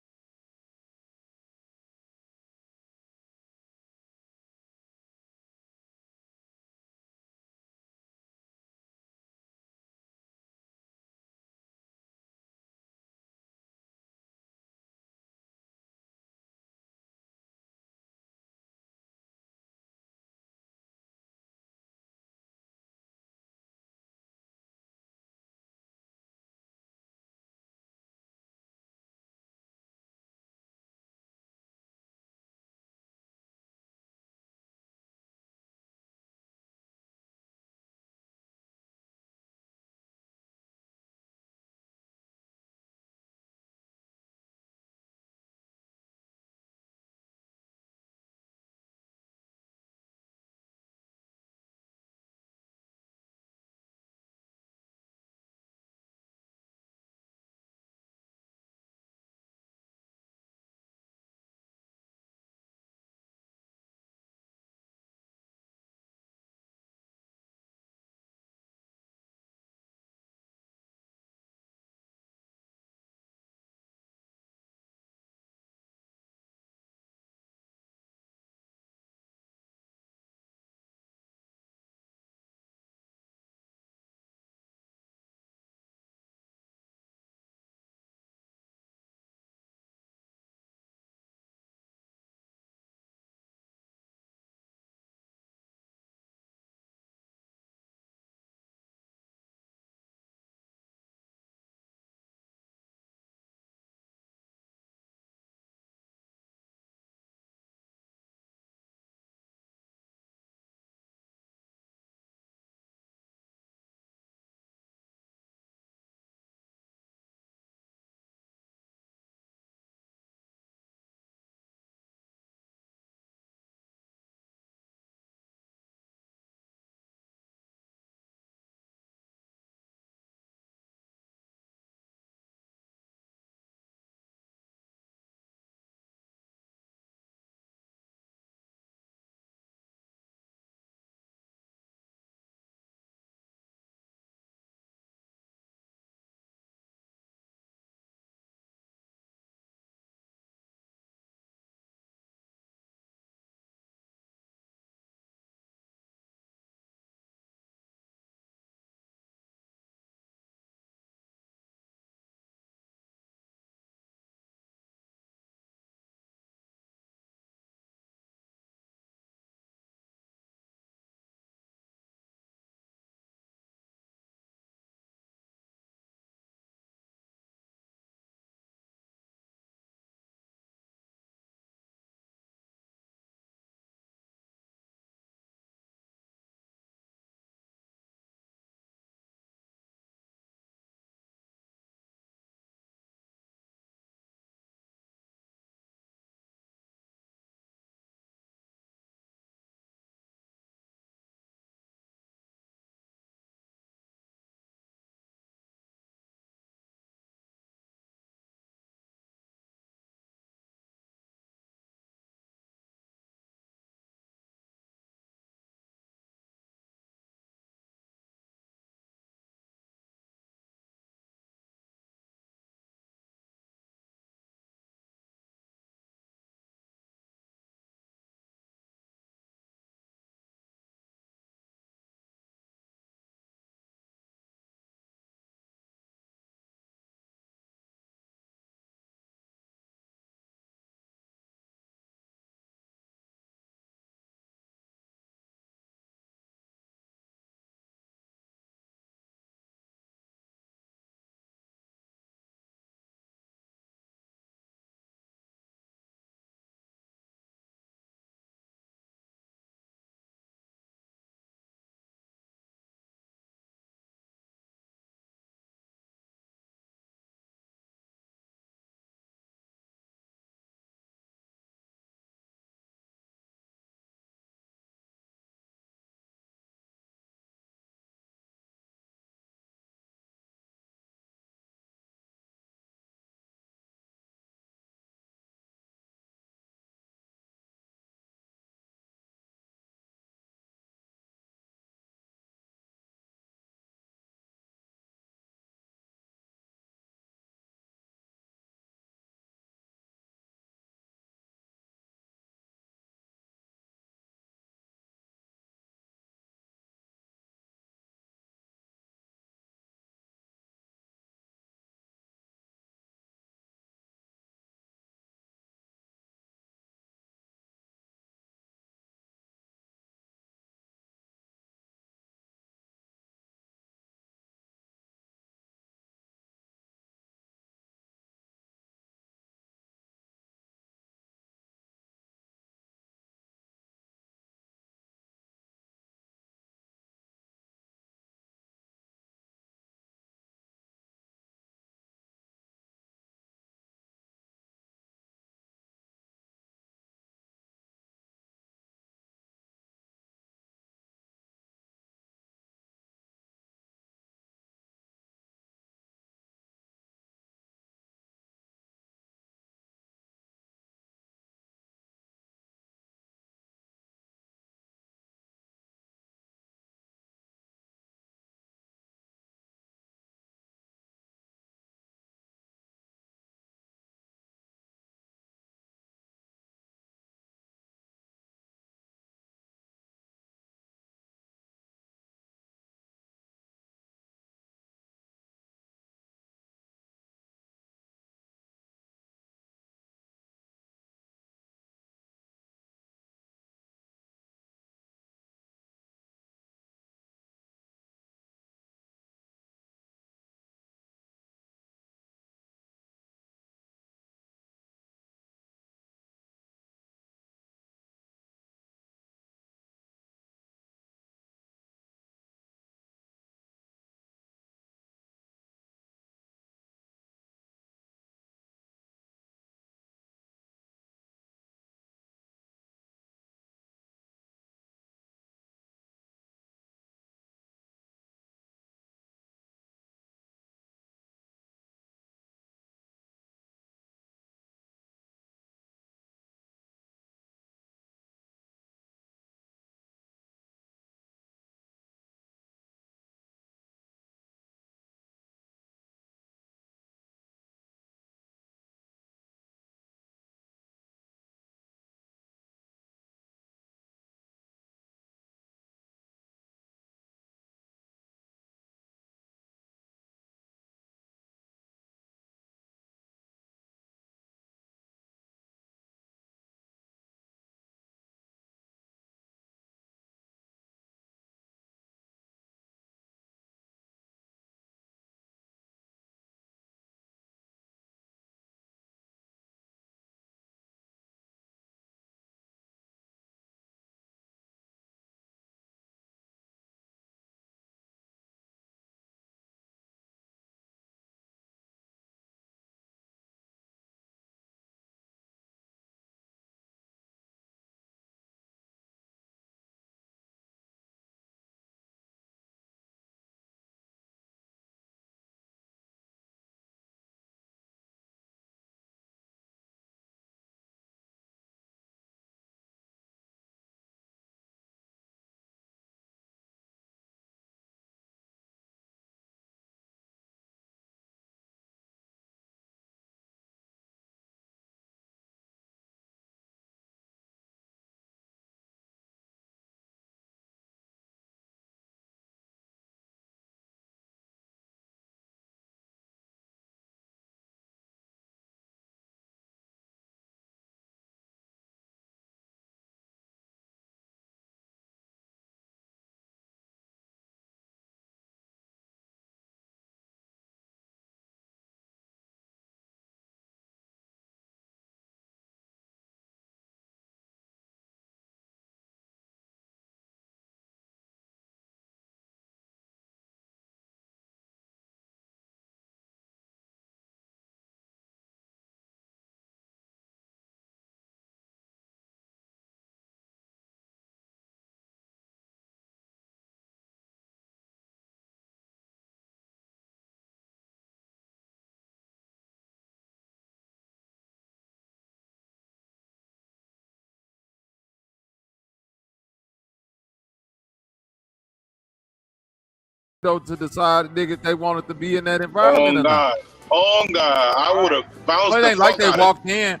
though to decide niggas they wanted to be in that environment or not. Oh God, I would have bounced. Well, it the ain't like fuck they out walked in.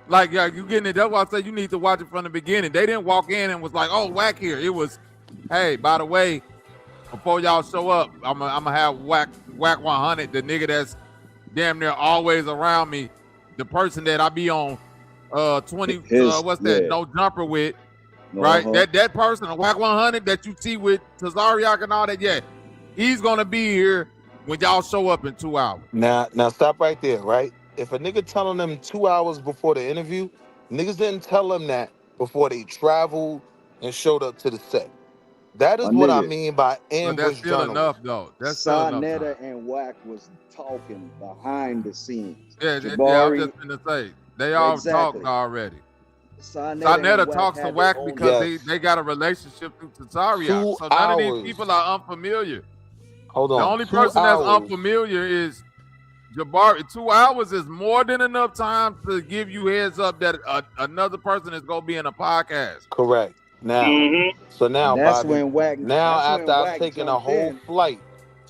Like you getting it. That's why I say you need to watch it from the beginning. They didn't walk in and was like, "Oh, whack here." It was, "Hey, by the way, before y'all show up, I'm gonna have whack 100, the nigga that's damn near always around me, the person that I be on 20 no jumper with, right? That person, a whack 100 that you see with 𝘾𝙢𝙢 and all that, yeah, he's gonna be here when y'all show up in 2 hours." Now stop right there, right? If a nigga telling them 2 hours before the interview, niggas didn't tell them that before they traveled and showed up to the set. That is what I mean by ambush that's still journalism. enough, though. That's still enough. Netta and Wack was talking behind the scenes. Yeah, I was just gonna say they all talked already. Netta talks to Wack because they got a relationship through 𝘾𝙢𝙢. So none of these people are unfamiliar. Hold on. The only person that's unfamiliar is Jabari. 2 hours is more than enough time to give you heads up that another person is gonna be in a podcast. Correct. Now, so now, that's Bobby, when Wack. Now, after I've taken a whole flight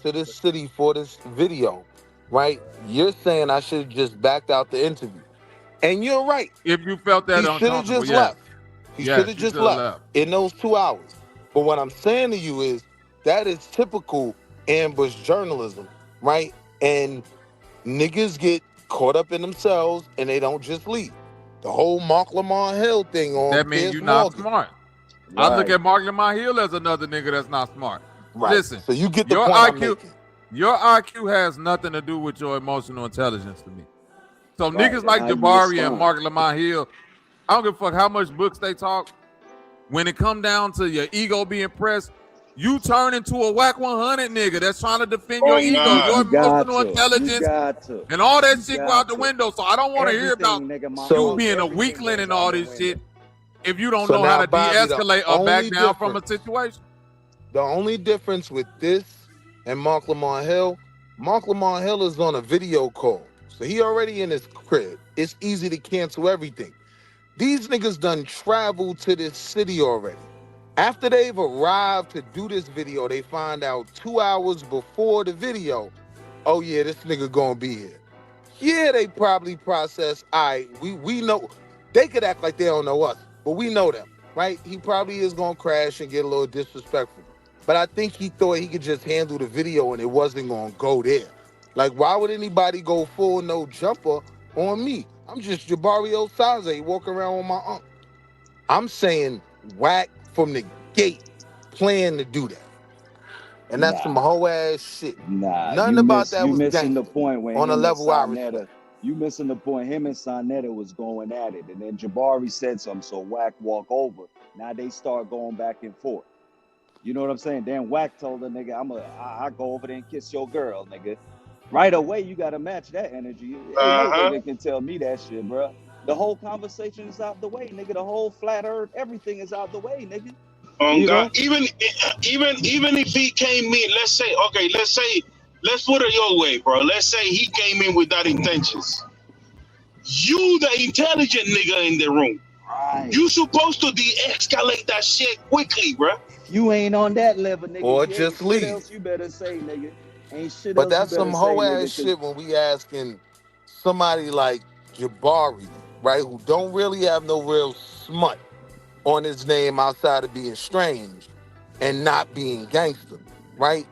to this city for this video, right? You're saying I should have just backed out the interview, and you're right. If you felt that he should have just left. He should have just left in those 2 hours. But what I'm saying to you is that is typical ambush journalism, right? And niggas get caught up in themselves and they don't just leave. The whole 𝘾𝙎𝙎 𝘾𝙤𝙎 thing on that means you're not smart. I look at 𝘾𝙎𝙎 𝘾𝙎𝙎 as another nigga that's not smart. Right. Listen, so you get the your point I'm IQ. making. Your IQ has nothing to do with your emotional intelligence to me. So niggas like Jabari and 𝘾𝙎𝙎 𝘾𝙎𝙎, I don't give a fuck how much books they talk. When it come down to your ego being pressed, you turn into a whack 100 nigga that's trying to defend your ego, your emotional intelligence, and all that shit go out the window. So I don't want to hear about you being a weakling and all this shit if you don't know how to de-escalate or back down from a situation. The only difference with this and 𝘾𝙎𝙎 𝘾𝙎𝙎 is on a video call. So he already in his crib. It's easy to cancel everything. These niggas done traveled to this city already. After they've arrived to do this video, they find out 2 hours before the video, oh yeah, this nigga gonna be here. Yeah, they probably process, all right, we know, they could act like they don't know us, but we know them, right? He probably is gonna crash and get a little disrespectful. But I think he thought he could just handle the video and it wasn't gonna go there. Like, why would anybody go full no jumper on me? I'm just 𝘾𝑼𝙎 𝘼𝙗𝙃 walking around with my uncle. I'm saying whack from the gate, plan to do that. And that's some whole ass shit. Nothing about that was missing the point when on a level I respect. You missing the point. Him and 𝘾𝙎𝙎 was going at it, and then Jabari said something, so Wack walk over. Now they start going back and forth. You know what I'm saying? Then Wack told the nigga, I go over there and kiss your girl, nigga. Right away, you gotta match that energy. Ain't no nigga can tell me that shit, bro. The whole conversation is out the way, nigga. The whole flat earth, everything is out the way, nigga. God. Even if he came in, let's put it your way, bro. Let's say he came in without intentions. You the intelligent nigga in the room. Right. You supposed to de-escalate that shit quickly, bro. You ain't on that level, nigga. Or just leave. Else you better say, nigga. Ain't shit but else that's you some better whole say, ass shit when we asking somebody like Jabari, right, who don't really have no real smut on his name outside of being strange and not being gangster, right?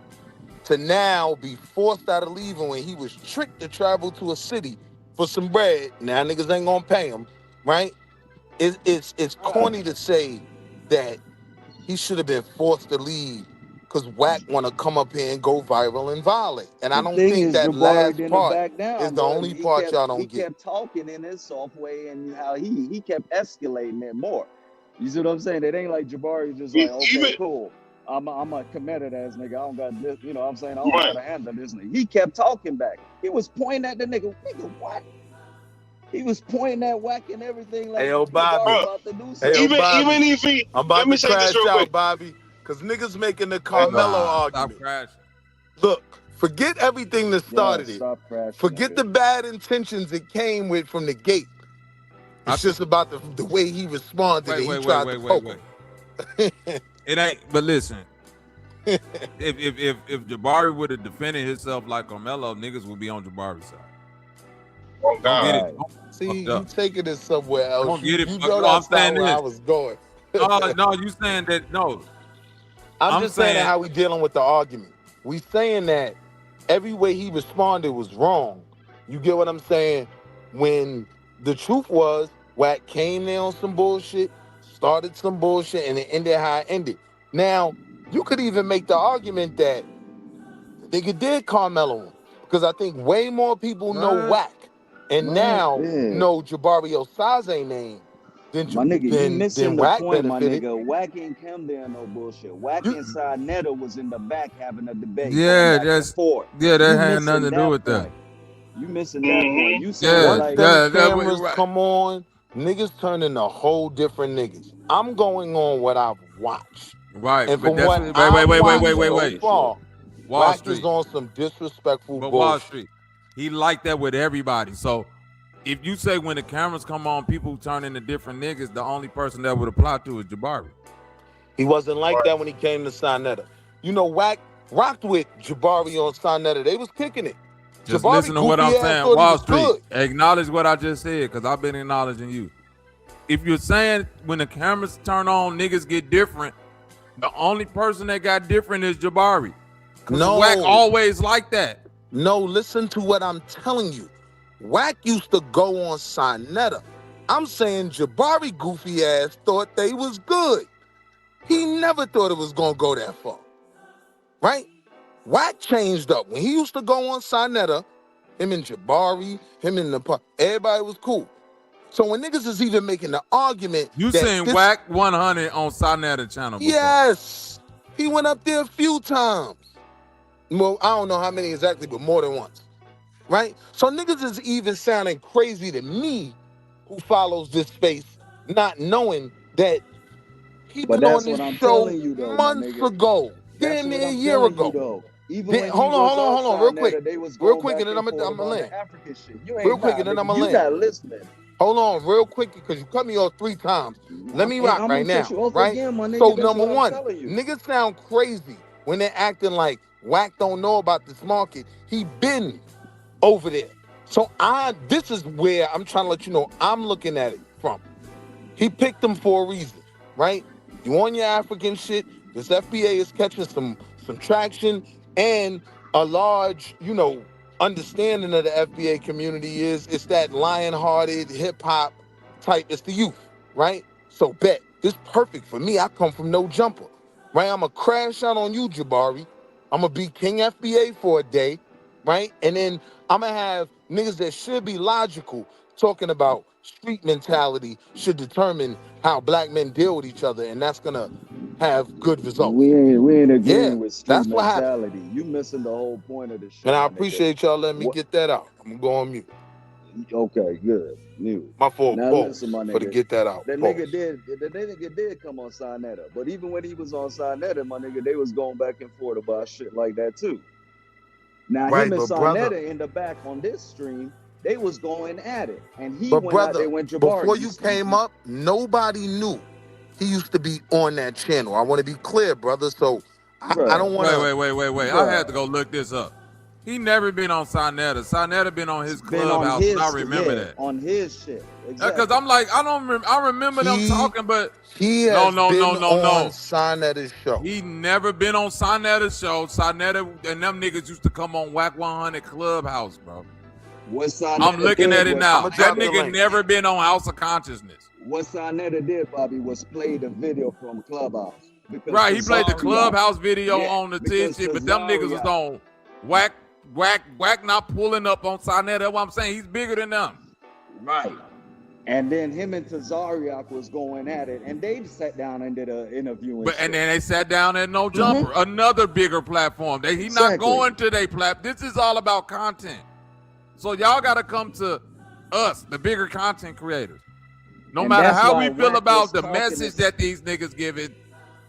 To now be forced out of leaving when he was tricked to travel to a city for some bread. Now niggas ain't gonna pay him, right? It's corny to say that he should have been forced to leave because Wack want to come up here and go viral and violate. And I don't think that last part is the only part y'all don't get. He kept talking in his soft way and how he kept escalating it more. You see what I'm saying? It ain't like Jabari just like, okay, cool. I'm a committed ass nigga. I don't got this, you know what I'm saying? I don't got to handle this nigga. He kept talking back. He was pointing at the nigga. Nigga, what? He was pointing at Wack and everything like, hey, yo, Bobby. Even if he, I'm about to crash out, Bobby, because niggas making the Carmelo argument. Look, forget everything that started it. Forget the bad intentions it came with from the gate. It's just about the way he responded. He tried to poke him. It ain't, but listen, if Jabari would have defended himself like Carmelo, niggas would be on Jabari's side. Oh, Don't get God. it. See, you taking it somewhere else. Don't get it. You No, know I'm that's not saying where I this. was going. No, you saying that? No, I'm just saying how we dealing with the argument. We saying that every way he responded was wrong. You get what I'm saying? When the truth was, Wack came there on some bullshit, started some bullshit, and it ended how it ended. Now, you could even make the argument that the nigga did Carmelo, because I think way more people know Wack and now know 𝘾𝑼𝙎𝙃 name than My nigga, you missing the Wack point, my benefited. nigga. Wack ain't come there no bullshit. Wack and Sarnetta was in the back having a debate. Yeah, going back and forth. that You had missing nothing to do with point. that. You missing that point. You saying Once like them cameras come on, niggas turn into whole different niggas. I'm going on what I've watched. Right, And but from that's what wait, I've watched wait. so far, Wall Wack Street. is on some disrespectful But Wall bullshit. Street, he like that with everybody. So if you say when the cameras come on, people turn into different niggas, the only person that would apply to is Jabari. He wasn't like that when he came to Sarnetta. You know, Wack rocked with Jabari on Sarnetta. They was kicking it. Just Jabari listen to what I'm goofy ass saying. thought he Wall was Street, good. acknowledge what I just said, because I've been acknowledging you. If you're saying when the cameras turn on, niggas get different, the only person that got different is Jabari. No. Wack always like that. No, listen to what I'm telling you. Wack used to go on Sarnetta. I'm saying Jabari goofy ass thought they was good. He never thought it was gonna go that far. Right? Wack changed up. When he used to go on Sarnetta, him and Jabari, him and everybody was cool. So when niggas is even making the argument, You seen Wack 100 on Sarnetta channel before. Yes, he went up there a few times. Well, I don't know how many exactly, but more than once, right? So niggas is even sounding crazy to me, who follows this space, not knowing that he But been on that's this what I'm show telling you, though, my months nigga. ago, That's damn what near a I'm year telling you, ago. though. Even Then, when hold he was on, real Sarnetta, quick, they was real going quick, back and then I'm forth gonna about land. the African shit. You Real ain't quick, nah, and then I'm nigga. gonna You land. not listening. Hold on, real quick, because you cut me off 3 times. Let me rock I'm right gonna cut now, you off right? again, my nigga. So That's number what I'm one, telling you. niggas sound crazy when they're acting like Wack don't know about this market. He been over there. So this is where I'm trying to let you know I'm looking at it from. He picked them for a reason, right? You on your African shit. This FBA is catching some traction, and a large, understanding of the FBA community is it's that lion-hearted hip-hop type. It's the youth, right? So bet. This perfect for me. I come from no jumper, right? I'm going to crash out on you, Jabari. I'm going to be King FBA for a day, right? And then I'm going to have niggas that should be logical talking about street mentality should determine how black men deal with each other, and that's going to have good results. We ain't agreeing Yeah, with street that's what happened. mentality. You missing the whole point of the shit, And I my nigga. appreciate y'all letting me get that out. I'm going to go on mute. Okay, good. Mute. My fault, Now pause, listen, my nigga. for to get that out. The Pause. nigga did come on Sarnetta. But even when he was on Sarnetta, my nigga, they was going back and forth about shit like that too. Now Right, him and but Sarnetta brother- in the back on this stream, they was going at it. And he But went out brother, there when Jabari. before you came up, nobody knew he used to be on that channel. I want to be clear, brother. So I don't want to. Wait. I had to go look this up. He never been on Sarnetta. Sarnetta been on his Been clubhouse, on his, and I remember yeah, that. on his shit. Because Exactly. I'm like, I remember them talking, but He has been on no. Sarnetta's show. He never been on Sarnetta's show. Sarnetta and them niggas used to come on Wack 100 Clubhouse, bro. What Sarnetta I'm looking did at it was- now. I'ma That drop the nigga link. never been on House of Consciousness. What Sarnetta did, Bobby, was play the video from Clubhouse. Because Right, he played the Tazaria- Clubhouse video Yeah, on the because shit, but them niggas was Tazaria- on Wack not pulling up on Sarnetta. That's what I'm saying. He's bigger than them. Right. And then him and Tazariak was going at it, and they sat down and did an interview. And then they sat down at No Jumper, another bigger platform. He not Exactly. going to their platform. This is all about content. So y'all got to come to us, the bigger content creators. No And matter that's how why we feel Wack about was the talking message to- that these niggas giving,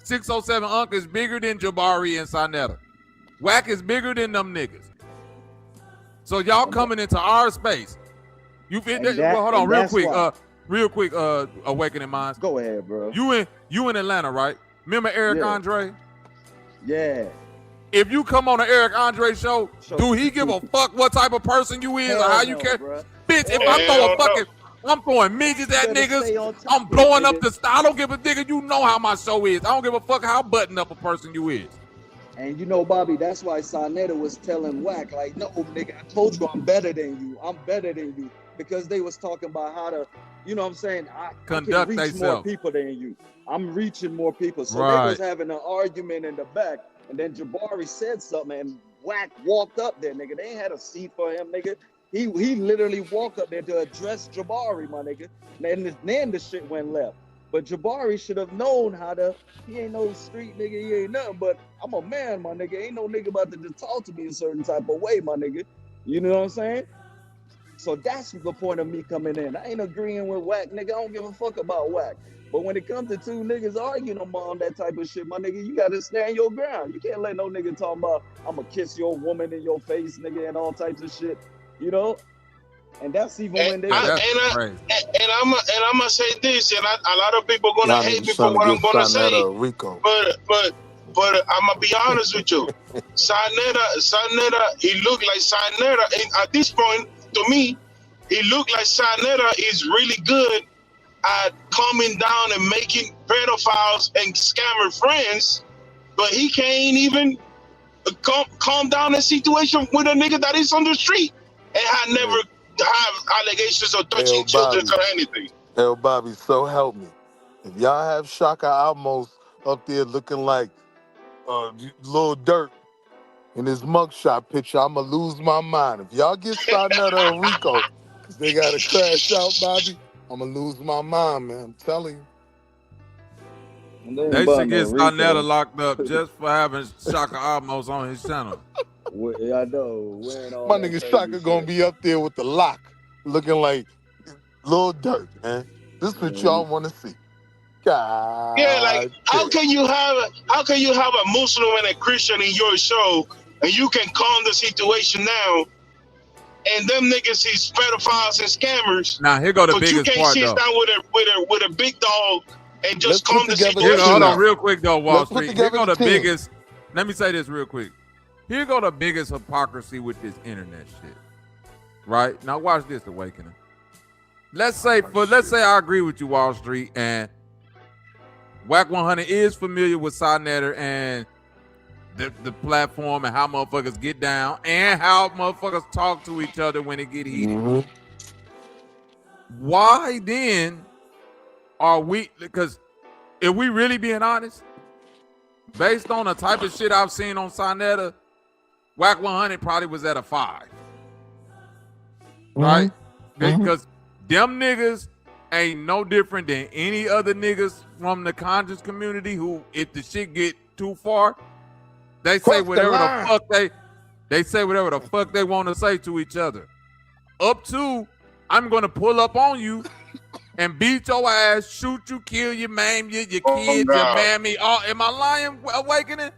607 Unc is bigger than Jabari and Sarnetta. Wack is bigger than them niggas. So y'all coming into our space. You fit that? Well, hold on, real quick, Awakening Minds. Go ahead, bro. You in Atlanta, right? Remember Eric Yeah. Andre? Yeah. If you come on an Eric Andre show, do he give a fuck what type of person you is or how you can? Bitch, if I throw a fucking, I'm throwing midgets at niggas, I'm blowing up the style. I don't give a nigga, you know how my show is. I don't give a fuck how buttoned up a person you is. And you know, Bobby, that's why Sarnetta was telling Wack, like, no, nigga, I told you I'm better than you. I'm better than you. Because they was talking about how to, you know what I'm saying? I can reach more people than you. I'm reaching more people. So they was having an argument in the back. And then Jabari said something and Wack walked up there, nigga. They ain't had a seat for him, nigga. He literally walked up there to address Jabari, my nigga. And then the shit went left. But Jabari should have known how to, he ain't no street nigga, he ain't nothing, but I'm a man, my nigga. Ain't no nigga about to just talk to me a certain type of way, my nigga. You know what I'm saying? So that's the point of me coming in. I ain't agreeing with Wack, nigga. I don't give a fuck about Wack. But when it comes to two niggas arguing on that type of shit, my nigga, you gotta stand your ground. You can't let no nigga talk about, I'm gonna kiss your woman in your face, nigga, and all types of shit, you know? And that's even when they. I'm gonna say this, and a lot of people gonna hate me for what I'm gonna say. But I'm gonna be honest with you. Sarnetta, he looked like Sarnetta, and at this point, to me, he looked like Sarnetta is really good at calming down and making pedophiles and scammer friends, but he can't even calm down a situation with a nigga that is on the street and had never have allegations of touching children or anything. Hell, Bobby, so help me. If y'all have Shaka almost up there looking like Lil Durk in his mugshot picture, I'ma lose my mind. If y'all get Sarnetta and Rico, because they got to crash out, Bobby, I'ma lose my mind, man. I'm telling you. They should get Sarnetta locked up just for having Shaka almost on his channel. I know. My nigga Shaka gonna be up there with the lock, looking like Lil Durk, man. This is what y'all want to see. God. Yeah, like how can you have a Muslim and a Christian in your show, and you can calm the situation down, and them niggas is pedophiles and scammers. Now here go the biggest part, though. But you can't sit down with a big dog and just calm the situation. Hold on, real quick though, Wall Street. Here go the biggest. Let me say this real quick. Here go the biggest hypocrisy with this internet shit. Right? Now watch this, Awakening. Let's say I agree with you, Wall Street, and Wack 100 is familiar with Sarnetta and the platform and how motherfuckers get down and how motherfuckers talk to each other when it get heated. Mm-hmm. Why then are we, because if we really being honest, based on the type of shit I've seen on Sarnetta, Wack 100 probably was at a 5. Right? Mm-hmm. Because them niggas ain't no different than any other niggas from the conscious community who, if the shit get too far, they say whatever the fuck they say whatever the fuck they want to say to each other. Up to, I'm gonna pull up on you and beat your ass, shoot you, kill you, maim you, your kids, your mammy. Am I lying, Awakening?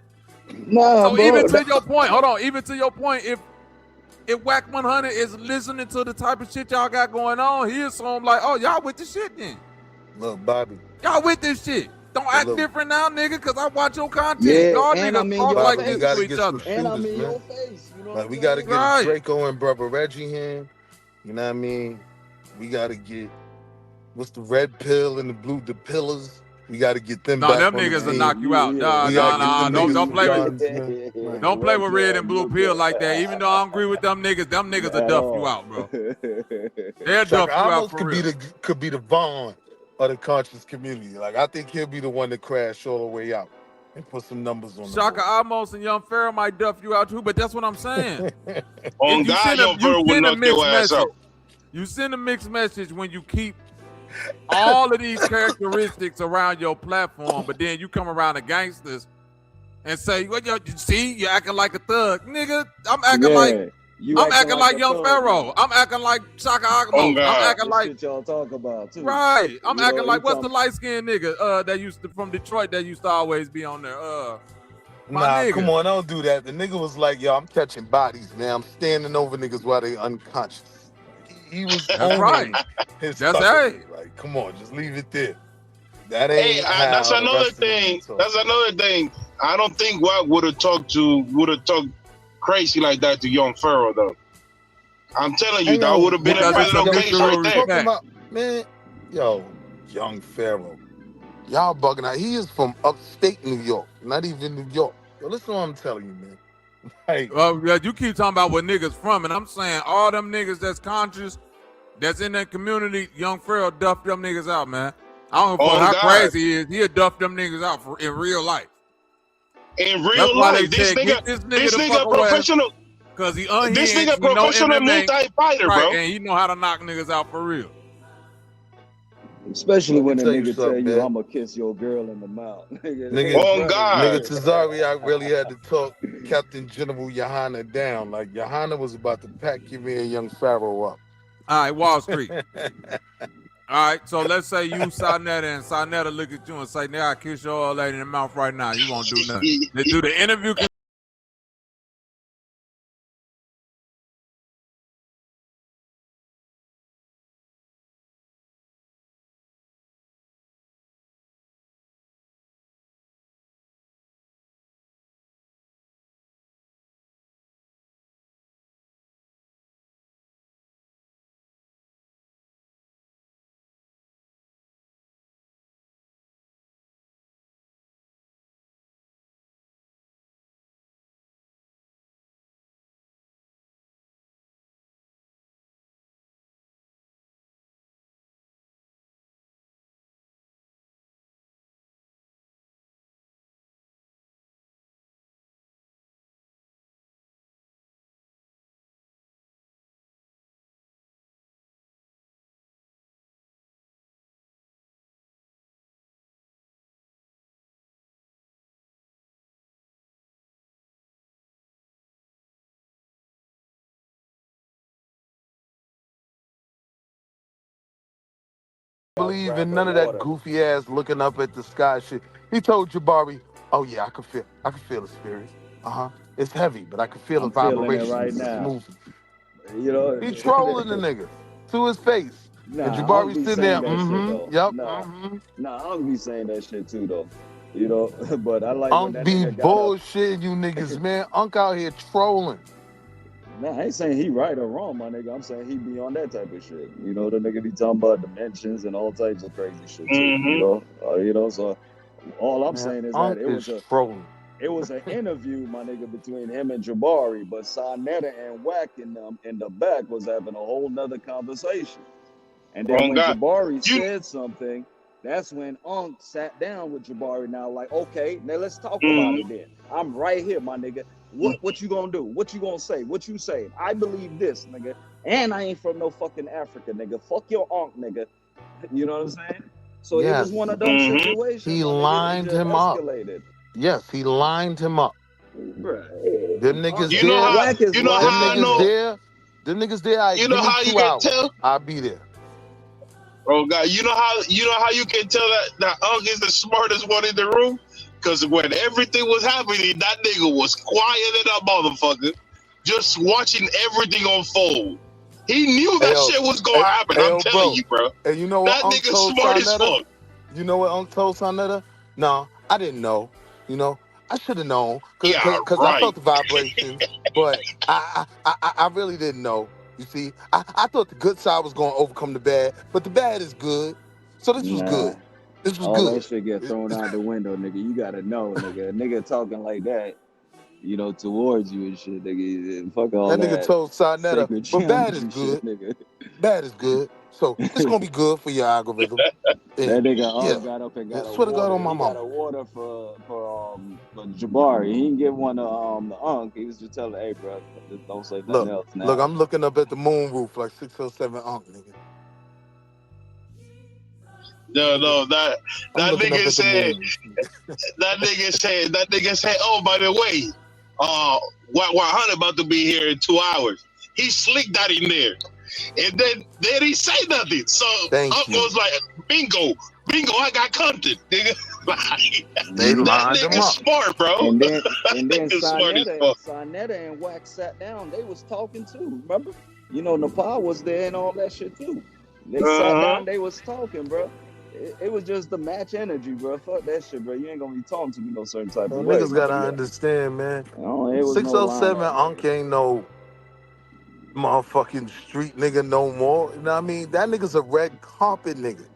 No, so even to your point, hold on, even to your point, if Wack 100 is listening to the type of shit y'all got going on, he assume like, oh, y'all with the shit then. Look, Bobby. Y'all with this shit. Don't act different now, nigga, because I watch your content. Y'all niggas talk like this to each other. And I'm in your face. You know like, we got to get Draco and Brother Reggie in. You know what I mean? We got to get, what's the red pill and the pillars? We got to get them back. No, them niggas will knock you out. Nah. Don't play with red and blue pill like that. Even though I don't agree with them niggas will duff you out, bro. They'll duff you out for real. Could be the Vaughn of the conscious community. Like, I think he'll be the one to crash all the way out and put some numbers on Shaka Amos and Young Pharaoh might duff you out too, but that's what I'm saying. On God, Young Pharaoh will knock your ass out. You send a mixed message when you keep all of these characteristics around your platform, but then you come around the gangsters and say, well, you see, you're acting like a thug. Nigga, I'm acting like Young Pharaoh. I'm acting like Shaka Amos. I'm acting like shit y'all talk about too. Right. I'm acting like what's the light skinned nigga that used to from Detroit that used to always be on there. Nah, come on, don't do that. The nigga was like, yo, I'm catching bodies, man. I'm standing over niggas while they unconscious. He was owning his Like, come on, just leave it there. That ain't. That's another thing. That's another thing. I don't think Wack would have talked crazy like that to Young Pharaoh though. I'm telling you, that would have been a criminal case right there. Man, yo, Young Pharaoh. Y'all bugging out. He is from upstate New York, not even New York. Yo, listen to what I'm telling you, man. Hey. Well, you keep talking about where niggas from, and I'm saying all them niggas that's conscious, that's in that community, Young Pharaoh duffed them niggas out, man. I don't know how crazy he is. He'll duff them niggas out in real life. In real life, this nigga professional. Because this nigga professional multi-fighter, bro. And he know how to knock niggas out for real. Especially when a nigga tell you, I'm gonna kiss your girl in the mouth. Nigga, 𝘾𝑜𝑑𝐷𝐼𝐴, I really had to talk Captain General 𝘾𝐼𝐻𝐷 down. Like, 𝘾𝐼𝐻𝐷 was about to pack you and Young Pharaoh up. All right, Wall Street. All right, so let's say you 𝘲𝑁𝑒𝑡𝑎, and 𝘲𝑁𝑒T𝑎 look at you and say, nigga, I kiss your old lady in the mouth right now. You won't do nothing. Let's do the interview. Believe in none of that goofy ass looking up at the sky shit. He told Jabari, oh yeah, I can feel the spirit. It's heavy, but I can feel the vibration. Right now. You know, he trolling the nigga to his face. Nah, and Jabari sitting there, yep. Nah, I'll be saying that shit too though. You know, but I like Unc be bullshitting you niggas, man. Unc out here trolling. Nah, I ain't saying he right or wrong, my nigga. I'm saying he be on that type of shit. You know, the nigga be talking about dimensions and all types of crazy shit too. You know, so all I'm saying is that it was an interview, my nigga, between him and Jabari, but 𝘲𝑁𝑒𝑡𝑎 and Wack in the back was having a whole nother conversation. And then when Jabari said something, that's when Unc sat down with Jabari now, like, okay, now let's talk about it then. I'm right here, my nigga. What you gonna do? What you gonna say? What you say? I believe this, nigga. And I ain't from no fucking Africa, nigga. Fuck your Unc, nigga. You know what I'm saying? So it was one of those situations. He lined him up. Yes, he lined him up. Bruh. Them niggas you know how I know. Them niggas there. You know how you can tell? I'll be there. Oh God, you know how you can tell that Unc is the smartest one in the room? Because when everything was happening, that nigga was quiet than a motherfucker, just watching everything unfold. He knew that shit was gonna happen. I'm telling you, bro. And you know what that nigga smart as fuck. You know what Unc told 𝘲𝑁𝑒𝑡𝑎? No, I didn't know. You know, I should have known because I felt the vibration, but I really didn't know. You see, I thought the good side was going to overcome the bad, but the bad is good. So this was good. This was good. All that shit get thrown out the window, nigga. You gotta know, nigga. A nigga talking like that, you know, towards you and shit, nigga. Fuck all that. That nigga told 𝘲𝑁𝑒𝑡𝑎, but bad is good. Shit, bad is good. So it's gonna be good for your algorithm. That nigga got up and got a water. God on my mama. Got a water for Jabari. He didn't get one to the Unc. He was just telling, hey, bro, just don't say nothing else now. Look, I'm looking up at the moon roof like 607 Unc, nigga. No, that nigga said, oh, by the way, 𝘾𝐼𝐻𝐷 about to be here in 2 hours. He slicked that in there. And then he say nothing. So Unc was like, bingo, I got content, nigga. They lined that nigga smart, bro. And then 𝘲𝑁𝑒𝑡𝑎 and Wack sat down. They was talking too, remember? You know, Nepal was there and all that shit too. They sat down, they was talking, bro. It was just the match energy, bro. Fuck that shit, bro. You ain't gonna be talking to me no certain type Well, of way. niggas gotta understand, man. It was no 607 line. Unk ain't no motherfucking street nigga no more. You know what I mean? That nigga's a red carpet nigga.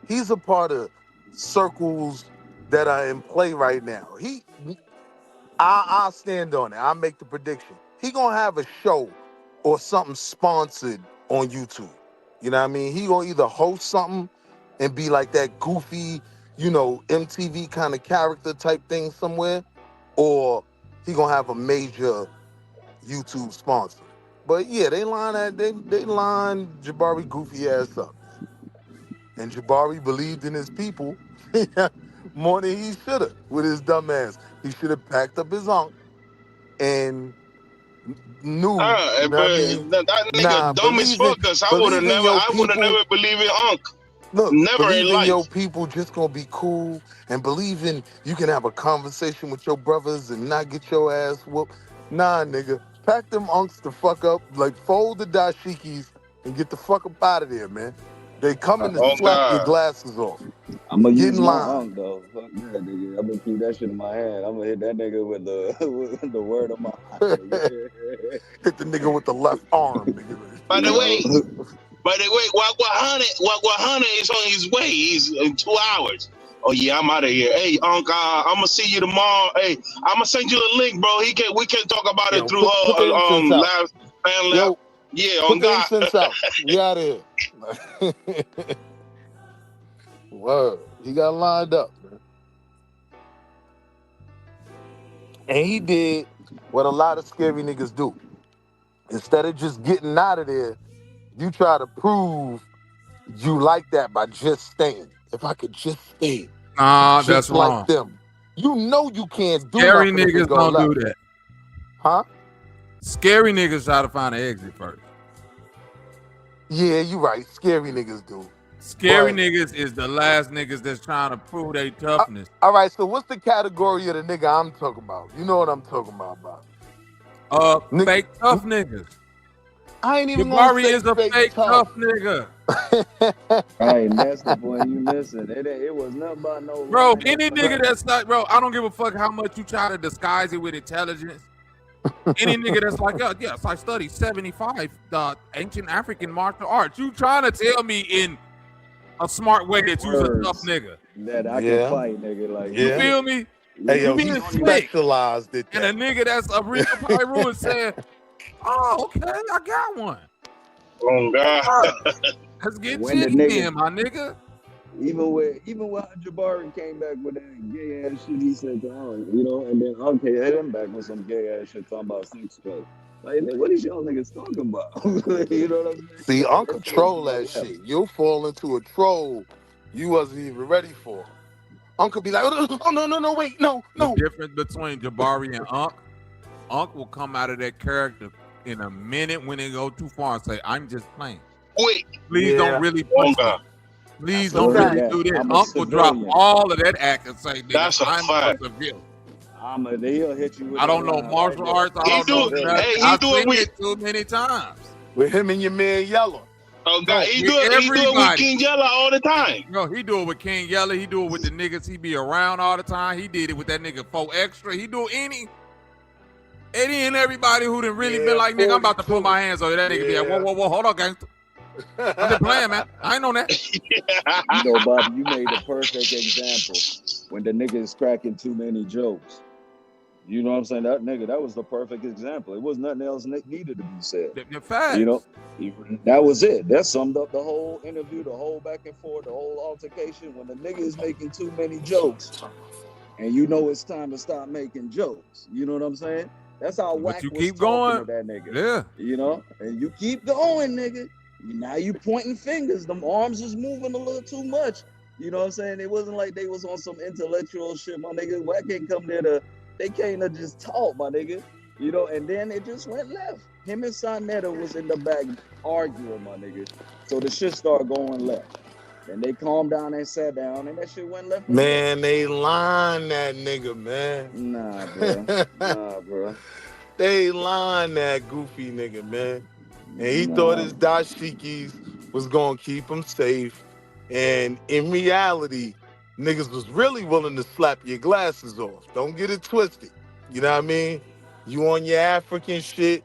He's a part of circles that are in play right now. I'll stand on it. I'll make the prediction. He gonna have a show or something sponsored on YouTube. You know what I mean? He gonna either host something and be like that goofy, you know, MTV kind of character type thing somewhere, or he gonna have a major YouTube sponsor. But yeah, they line Jabari goofy ass up. And Jabari believed in his people more than he should have with his dumb ass. He should have packed up his unk and knew, you know But what I mean? that nigga dumb as fuck, cause I would have never believed in Unk. Look, Never in believing life. your people just gonna be cool and believing you can have a conversation with your brothers and not get your ass whooped. Nah, nigga. Pack them unks the fuck up, like fold the dashikis and get the fuck up out of there, man. They coming to slap your glasses off. I'm gonna use in my line. unk though. Fuck that, nigga. I'm gonna keep that shit in my hand. I'm gonna hit that nigga with the word of my Hit the nigga with the left arm, nigga. By the way, 𝘾𝙗𝙎𝙃 is on his way. He's in 2 hours. Oh yeah, I'm out of here. Hey, Unk, I'm gonna see you tomorrow. Hey, I'm gonna send you the link, bro. We can talk about it through live fan lab. Yeah, on God. Put out. We out of here. Word. He got lined up, man. And he did what a lot of scary niggas do. Instead of just getting out of there, you try to prove you like that by just staying. If I could just stay. Nah, just that's like wrong. them. You know you can't do Scary nothing if it niggas go don't left. do that. Huh? Scary niggas try to find an exit first. Yeah, you right. Scary niggas do. Scary niggas is the last niggas that's trying to prove their toughness. All right, so what's the category of the nigga I'm talking about? You know what I'm talking about. Fake tough niggas. I ain't even gonna Jabari say is a fake tough nigga. Hey, that's the point you missing. It was nothing about no. Bro, any nigga that's like, bro, I don't give a fuck how much you try to disguise it with intelligence. Any nigga that's like, yeah, yes, I studied 75 ancient African martial arts. You trying to tell me in a smart way that you's a tough nigga? That I can fight, nigga. Like you feel me? Hey, yo, you being he slick. specialized at that. And a nigga that's a real pyro is saying, oh, okay, I got one. Oh God. Let's get When the jiggy nigga- then, my nigga. Even when Jabari came back with that gay ass shit he said to Unk, you know, and then Unk hit him back with some gay ass shit talking about sex play. Like, what is y'all niggas talking about? You know what I'm saying? See, Uncle troll that shit. You'll fall into a troll you wasn't even ready for. Uncle be like, oh no, wait, no. The difference between Jabari and Unk will come out of that character in a minute when they go too far and say, I'm just playing. Quick. Please don't really push me. Please don't really do this. Unk will drop all of that act and say, That's a I'm fact. a civilian. He'll hit you with I don't know martial arts. I don't know. I've seen it too many times. With him and your man Yellow. Oh God, he do it with King Yella all the time. No, he do it with King Yella. He do it with the niggas he be around all the time. He did it with that nigga 4 Extra. He do any and everybody who done really been like, nigga, I'm about to put my hands on that nigga. Be like, whoa, hold on, gangster. I'm just playing, man. I ain't on that. You know, Bobby, you made the perfect example when the nigga is cracking too many jokes. You know what I'm saying? That was the perfect example. It was nothing else needed to be said. The facts. You know, that was it. That summed up the whole interview, the whole back and forth, the whole altercation. When the nigga is making too many jokes, and you know it's time to stop making jokes. You know what I'm saying? That's how Wack you was keep talking going. to that nigga. Yeah. You know, and you keep going, nigga. Now you pointing fingers. Them arms is moving a little too much. You know what I'm saying? It wasn't like they was on some intellectual shit, my nigga. Wack ain't come there to. They came to just talk, my nigga. You know, and then it just went left. Him and Sonetta was in the back arguing, my nigga. So the shit started going left. Then they calmed down and sat down, and that shit went left. Man, they line that nigga, man. Nah, bro. They line that goofy nigga, man. And he thought his dashikis was gonna keep him safe. And in reality, niggas was really willing to slap your glasses off. Don't get it twisted. You know what I mean? You on your African shit,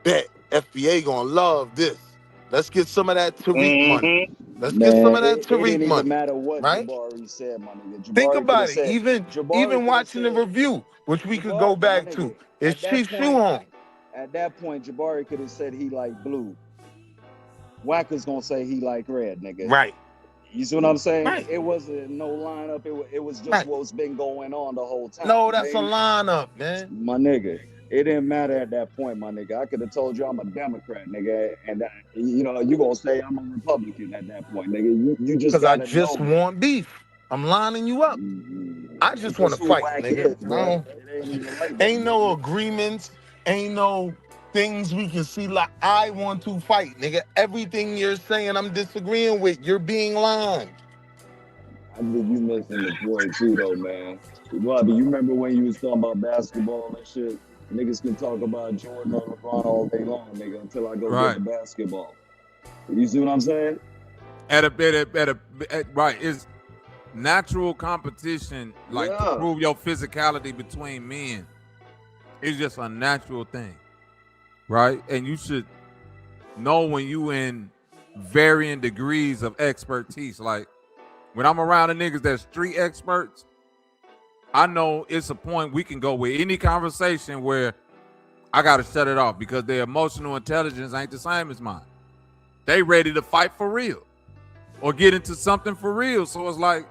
bet FBA gonna love this. Let's get some of that Tariq money. Let's get some of Man, that it Tariq didn't even money, matter what right? Jabari said, my nigga. Think Jabari could have about it. said, Even Jabari could have watching the said, review, which we could Jabari, go my back nigga, to, is at that Chief point, Shoe on. At that point, Jabari could have said he like blue. Wacker's gonna say he like red, nigga. Right. You see what I'm saying? Right. It wasn't no lineup. It was just what's been going on the whole time. No, that's a lineup, man. My nigga. It didn't matter at that point, my nigga. I could have told you I'm a Democrat, nigga, and you know you gonna say I'm a Republican at that point, nigga. You just because I gotta just know. want beef. I'm lining you up. I just want to Who fight, Wack nigga. is, bro. It ain't even like that, Ain't no agreements. Ain't no things we can see like I want to fight, nigga. Everything you're saying I'm disagreeing with. You're being lined. I think you missing the point too, though, man. Bobby, you remember when you was talking about basketball and shit? Niggas can talk about Jordan or LeBron all day long, nigga, until I go get the basketball. You see what I'm saying? Right. It's natural competition, like to prove your physicality between men. It's just a natural thing, right? And you should know when you in varying degrees of expertise. Like when I'm around the niggas that's street experts, I know it's a point we can go with any conversation where I gotta shut it off because their emotional intelligence ain't the same as mine. They ready to fight for real or get into something for real. So it's like,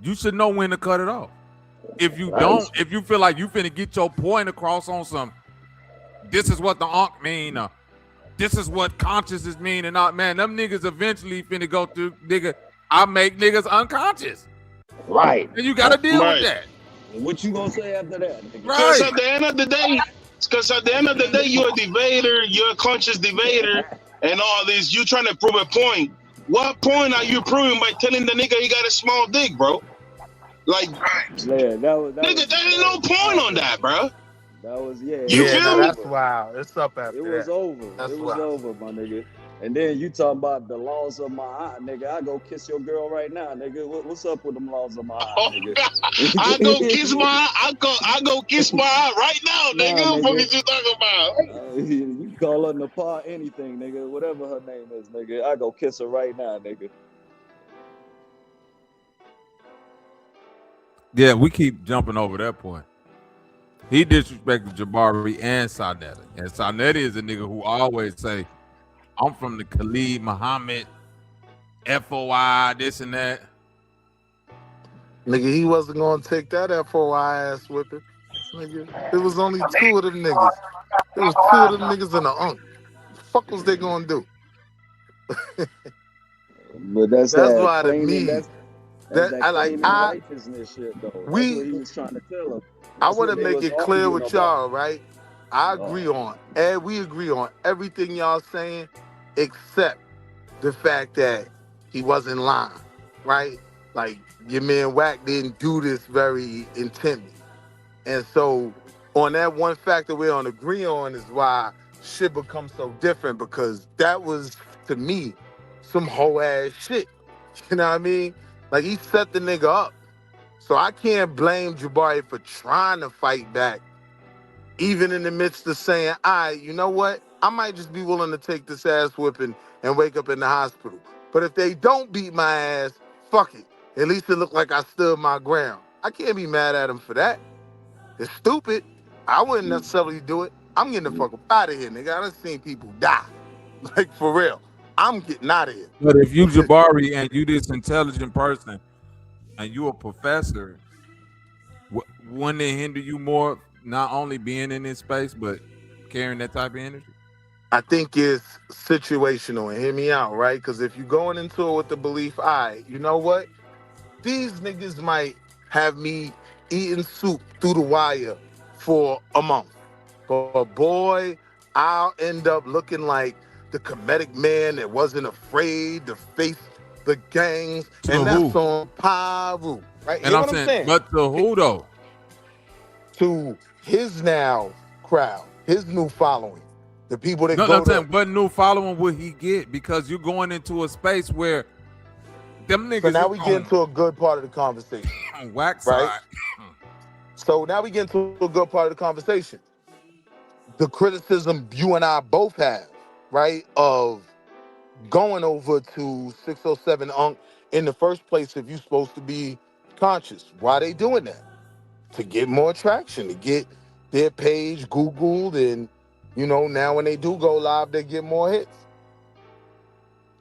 you should know when to cut it off. If you don't, if you feel like you finna get your point across on some, this is what the Ankh mean, or this is what consciousness mean, and not, man, them niggas eventually finna go through, nigga, I make niggas unconscious. Right. And you gotta deal with that. What you gonna say after that? Because at the end of the day, you're a debater, you're a conscious debater, and all this, you trying to prove a point. What point are you proving by telling the nigga he got a small dick, bro? Like, yeah, nigga, there ain't no point on that, bro. That was, You feel me? That's wild. It's up after It was over. It was over, my nigga. And then you talking about the laws of my eye, nigga. I go kiss your girl right now, nigga. What's up with them laws of my eye, nigga? I go kiss my eye. I go kiss my eye right now, nigga. What you talking about? You call her Nepal anything, nigga. Whatever her name is, nigga. I go kiss her right now, nigga. Yeah, we keep jumping over that point. He disrespected Jabari and Sarnetta. And Sarnetta is a nigga who always say, I'm from the Khalid Muhammad, FOI, this and that. Nigga, he wasn't gonna take that FOI ass whipping. Nigga, there was only two of them niggas. There was two of them niggas in the Unk. The fuck was they gonna do? But that's why to claiming, me, that's I like righteousness shit, though. That's what he was trying to tell him. I want to make it clear with y'all, right? I agree on, and we agree on everything y'all saying, except the fact that he wasn't lying, right? Like, your man Wack didn't do this very intently. And so, on that one factor we don't agree on is why shit becomes so different, because that was, to me, some whole ass shit. You know what I mean? Like, he set the nigga up. So I can't blame Jabari for trying to fight back, even in the midst of saying, all right, you know what? I might just be willing to take this ass whipping and wake up in the hospital. But if they don't beat my ass, fuck it. At least it looked like I stood my ground. I can't be mad at him for that. It's stupid. I wouldn't necessarily do it. I'm getting the fuck up out of here, nigga. I done seen people die. Like, for real. I'm getting out of here. But if you Jabari and you this intelligent person and you a professor, wouldn't it hinder you more not only being in this space, but carrying that type of energy? I think it's situational, and hear me out, right? Because if you're going into it with the belief, all right, you know what? These niggas might have me eating soup through the wire for a month. But boy, I'll end up looking like the comedic man that wasn't afraid to face the gangs. And that's on Paru, right? And I'm saying, but to who though? To his now crowd, his new following. The people that No, go I'm saying, what new following will he get? Because you're going into a space where Them niggas. So now we get into a good part of the conversation. Whack right? side. So now we get into a good part of the conversation. The criticism you and I both have, right, of going over to 607 Unc in the first place if you're supposed to be conscious. Why they doing that? To get more traction, to get their page Googled, and you know, now when they do go live, they get more hits.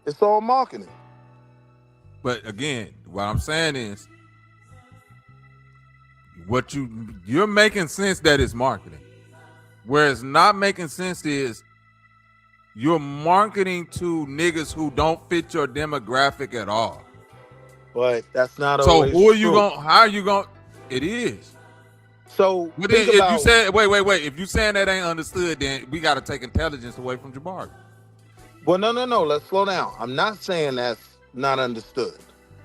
It's all marketing. But again, what I'm saying is, what you're making sense that it's marketing. Where it's not making sense is you're marketing to niggas who don't fit your demographic at all. But that's not so always who are you true. going? How are you going? It is. So but think if about, you say wait, if you saying that ain't understood, then we got to take intelligence away from Jabari. Well, no. Let's slow down. I'm not saying that's not understood,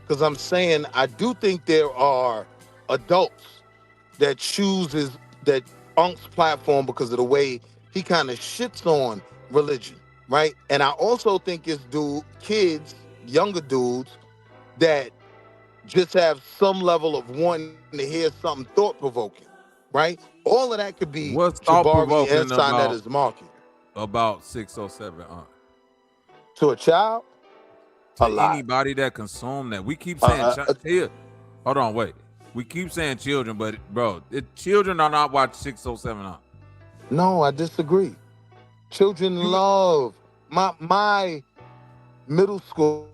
because I'm saying I do think there are adults that chooses that Unc's platform because of the way he kind of shits on religion, right? And I also think it's kids, younger dudes, that just have some level of wanting to hear something thought-provoking, right? All of that could be What's Jabari thought-provoking and Sonetta's marketing. About 607 To a child? To a lot. Anybody that consume that. We keep saying here. Hold on, wait. We keep saying children, but bro, children are not watching 607 No, I disagree. Children love my middle school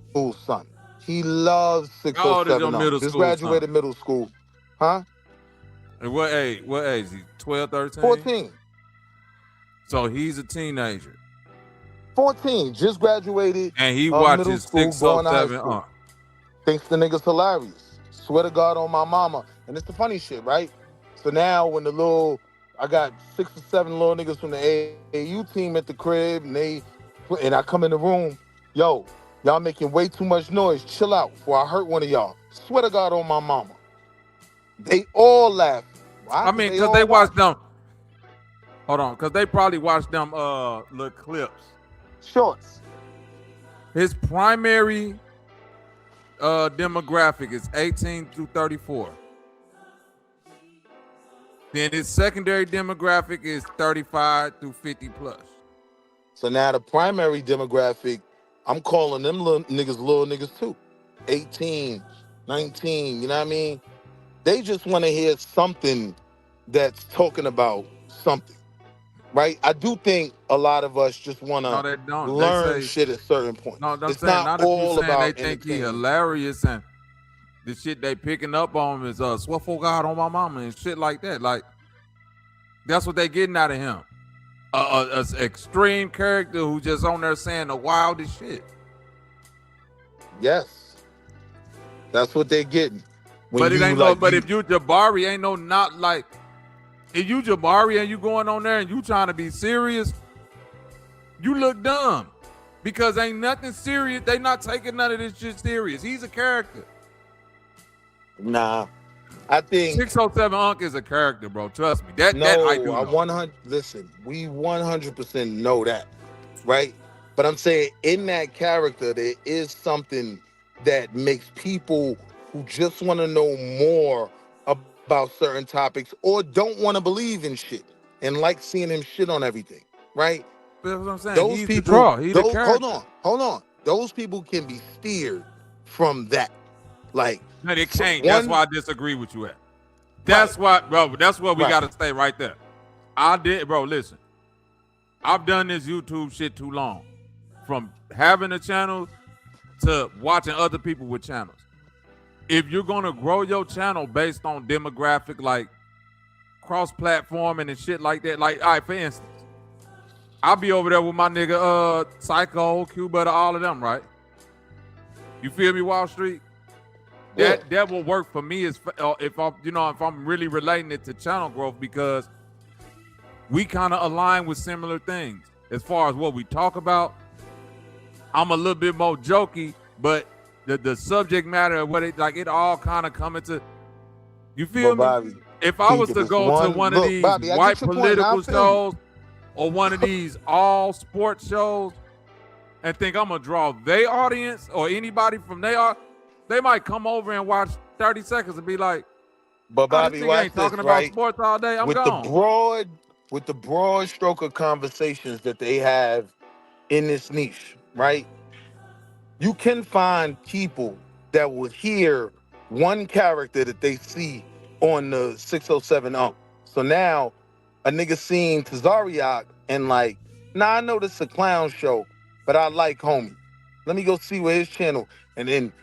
son. He loves 607. How old is your middle Just school graduated son? middle school. Huh? And what age? What age? 12, 13? 14. So he's a teenager. 14. Just graduated. And he middle watches school, going to high 607 school. Thinks the nigga's hilarious. Swear to God on my mama. And it's the funny shit, right? So now when I got 6 or 7 little niggas from the AAU team at the crib, and I come in the room, yo, y'all making way too much noise. Chill out before I hurt one of y'all. Swear to God on my mama. They all laugh. Why? I mean, because they watch them. Hold on, because they probably watch them little clips. Shorts. His primary demographic is 18 through 34. Then his secondary demographic is 35 through 50 plus. So now the primary demographic, I'm calling them little niggas too. 18, 19, you know what I mean? They just want to hear something that's talking about something, right? I do think a lot of us just want to learn shit at certain points. No, it's not all about they think he hilarious and the shit they picking up on him is swear for God on my mama and shit like that. Like, that's what they getting out of him. An extreme character who just on there saying the wildest shit. Yes. That's what they're getting. But it ain't but if you Jabari, ain't no not like, if you Jabari and you going on there and you trying to be serious, you look dumb. Because ain't nothing serious. They not taking none of this shit serious. He's a character. Nah. I think 607 Unc is a character, bro. Trust me. That I do know. Listen, we 100% know that, right? But I'm saying in that character, there is something that makes people who just want to know more about certain topics or don't want to believe in shit and like seeing him shit on everything, right? That's what I'm saying. Those He's people, the draw. He's the character. Hold on. Those people can be steered from that. Like, no, they can't. That's why I disagree with you at. That's why, bro. That's where we gotta stay right there. Listen. I've done this YouTube shit too long. From having a channel to watching other people with channels. If you're gonna grow your channel based on demographic, like cross-platforming and shit like that, like, all right, for instance, I'll be over there with my nigga Psycho, Q-Butter, all of them, right? You feel me, Wall Street? That will work for me if I'm really relating it to channel growth, because we kind of align with similar things as far as what we talk about. I'm a little bit more jokey, but the subject matter of what it all kind of come into. You feel me? Bobby, if I was to go to one of these white political shows or one of these all sports shows and think I'm gonna draw their audience or anybody from their audience, They might come over and watch 30 seconds and be like, but Bobby, this nigga watch ain't this, talking about right? sports all day. I'm With gone. the broad stroke of conversations that they have in this niche, right? You can find people that will hear one character that they see on the 607 Ump. So now a nigga seen 𝘾𝑼𝙎 and like, nah, I know this is a clown show, but I like homie. Let me go see what his channel. And then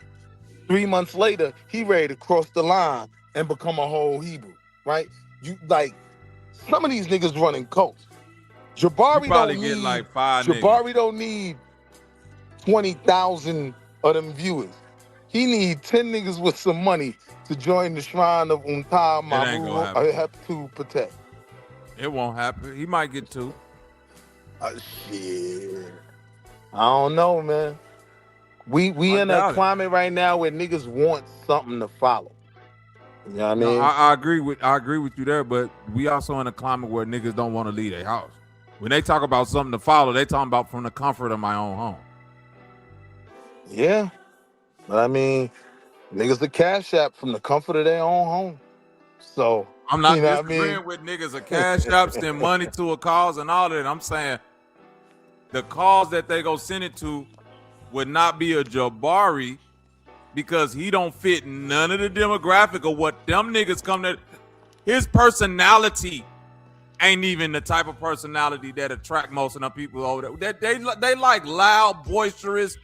3 months later, he ready to cross the line and become a whole Hebrew, right? You like some of these niggas running cults. You Jabari probably don't get need like 5 niggas. Jabari don't need 20,000 of them viewers. He need 10 niggas with some money to join the shrine of It ain't gonna happen. 𝘾𝙤𝙤𝙃. It won't happen. He might get 2. Shit. I don't know, man. We in a climate right now where niggas want something to follow. You know what I mean? No, I agree with you there, but we also in a climate where niggas don't want to leave their house. When they talk about something to follow, they talking about from the comfort of my own home. Yeah. But I mean, niggas the cash app from the comfort of their own home. So I'm not you know disagreeing with niggas a cash app, send money to a cause and all that. I'm saying the cause that they go send it to would not be a Jabari because he don't fit none of the demographic of what them niggas come to. His personality ain't even the type of personality that attract most of them people over there. They like loud, boisterous.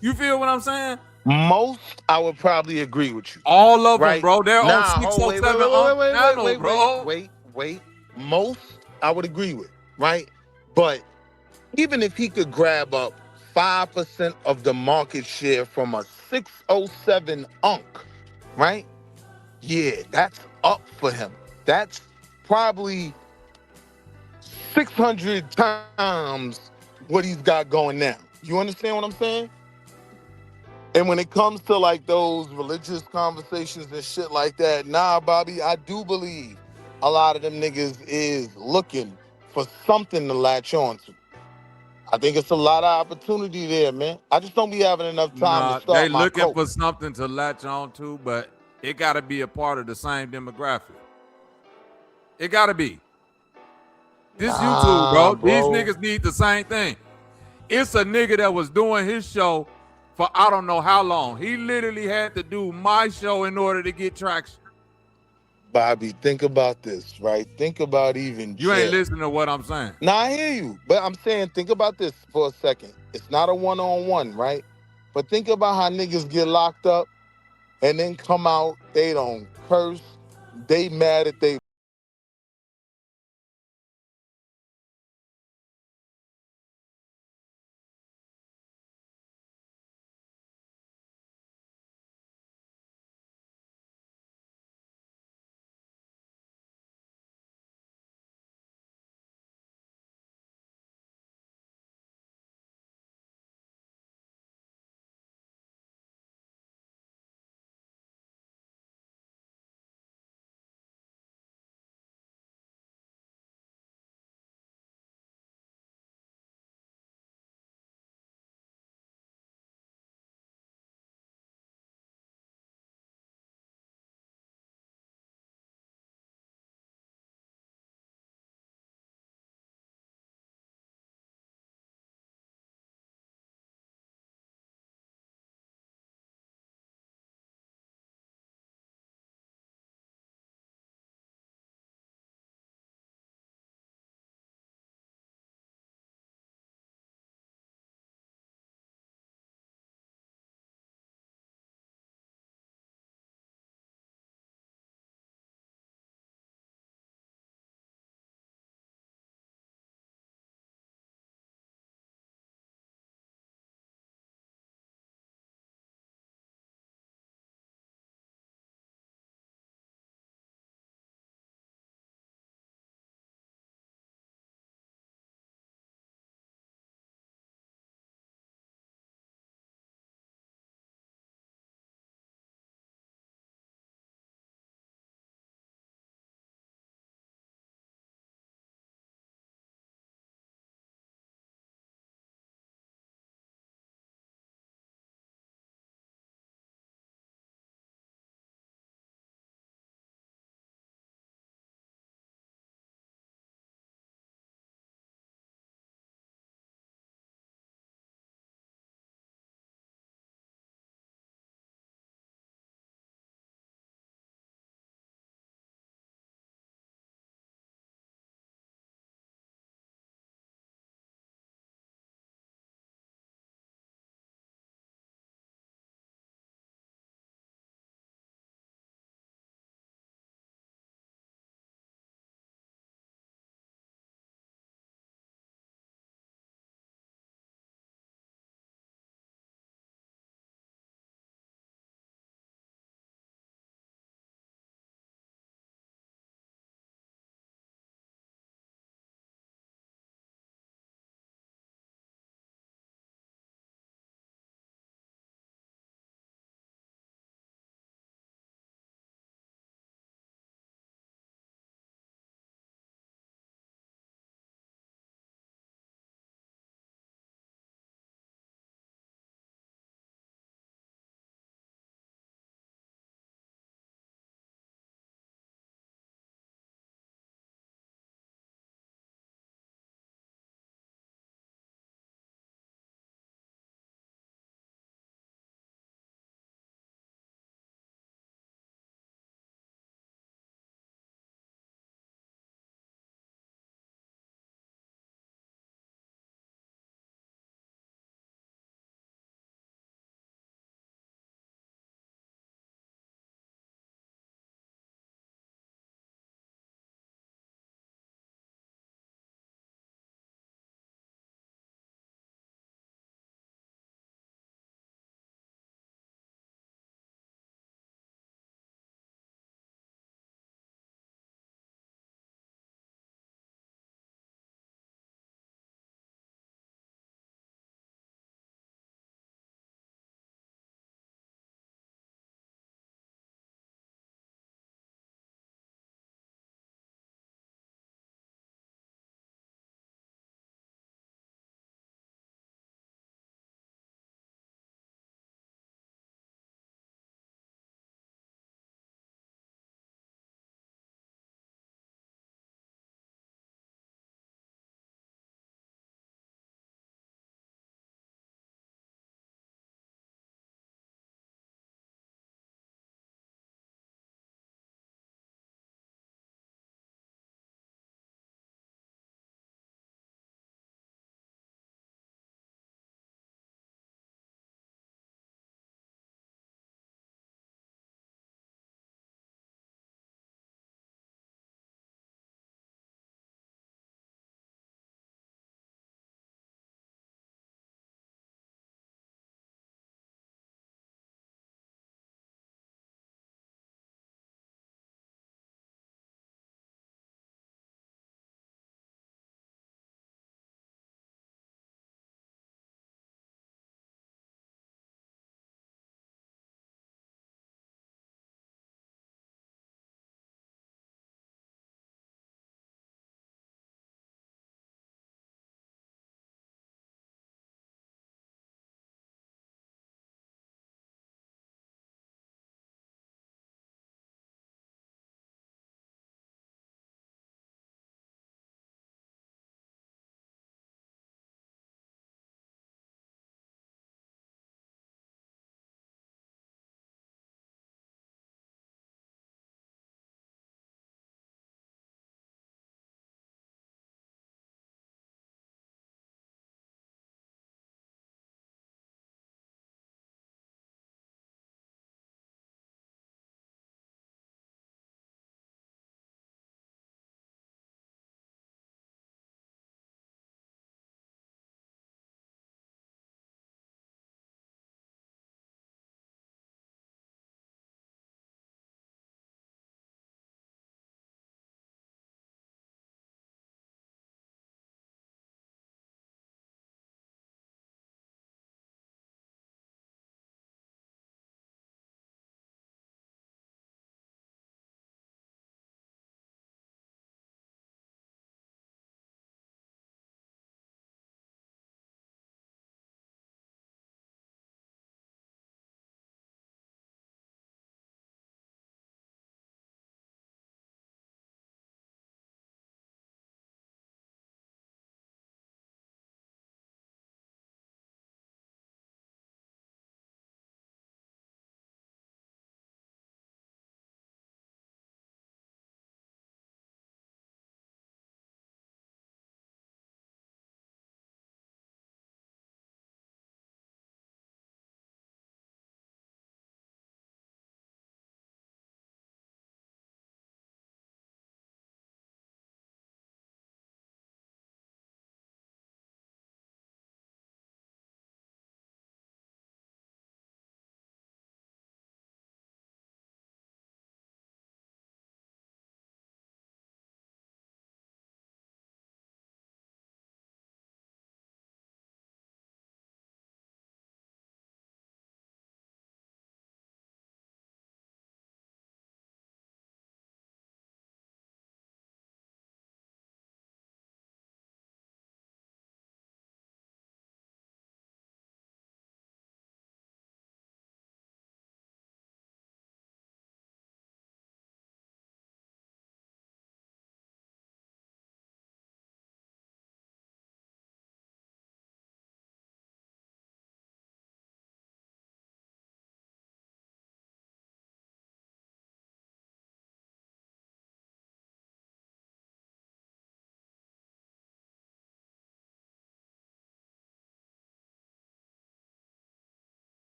You feel what I'm saying? Most, I would probably agree with you. All of them, right? bro. They're on Nah, 607 bro. Wait. Most, I would agree with, right? But even if he could grab up 5% of the market share from a 607 Unk, right? Yeah, that's up for him. That's probably 600 times what he's got going now. You understand what I'm saying? And when it comes to like those religious conversations and shit like that, nah, Bobby, I do believe a lot of them niggas is looking for something to latch on to. I think it's a lot of opportunity there, man. I just don't be having enough time to Nah, they start my looking cult. for something to latch on to, but it got to be a part of the same demographic. It got to be. This YouTube, bro. These niggas need the same thing. It's a nigga that was doing his show for I don't know how long. He literally had to do my show in order to get traction. Bobby, think about this, right? Think about even You ain't listening to what I'm saying. Nah, I hear you. But I'm saying, think about this for a second. It's not a one-on-one, right? But think about how niggas get locked up and then come out, they don't curse, they mad at they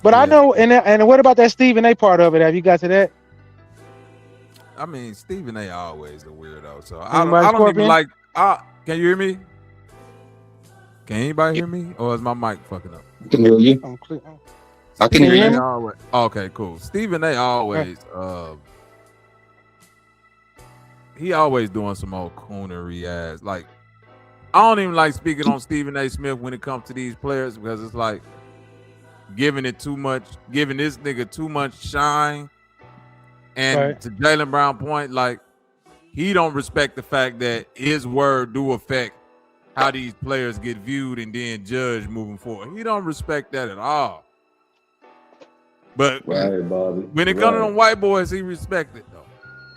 But I know, and what about that Stephen A part of it? Have you got to that? I mean, Stephen A. always a weirdo, so I don't even like. Can you hear me? Can anybody hear me, or is my mic fucking up? I can hear you. I can hear you. Okay, cool. Stephen A. always, he always doing some old coonery ass. Like, I don't even like speaking on Stephen A. Smith when it comes to these players because it's like giving this nigga too much shine. And to Jaylen Brown point, like, he don't respect the fact that his word do affect how these players get viewed and then judged moving forward. He don't respect that at all. But Bobby. When it comes to them white boys, he respect it though.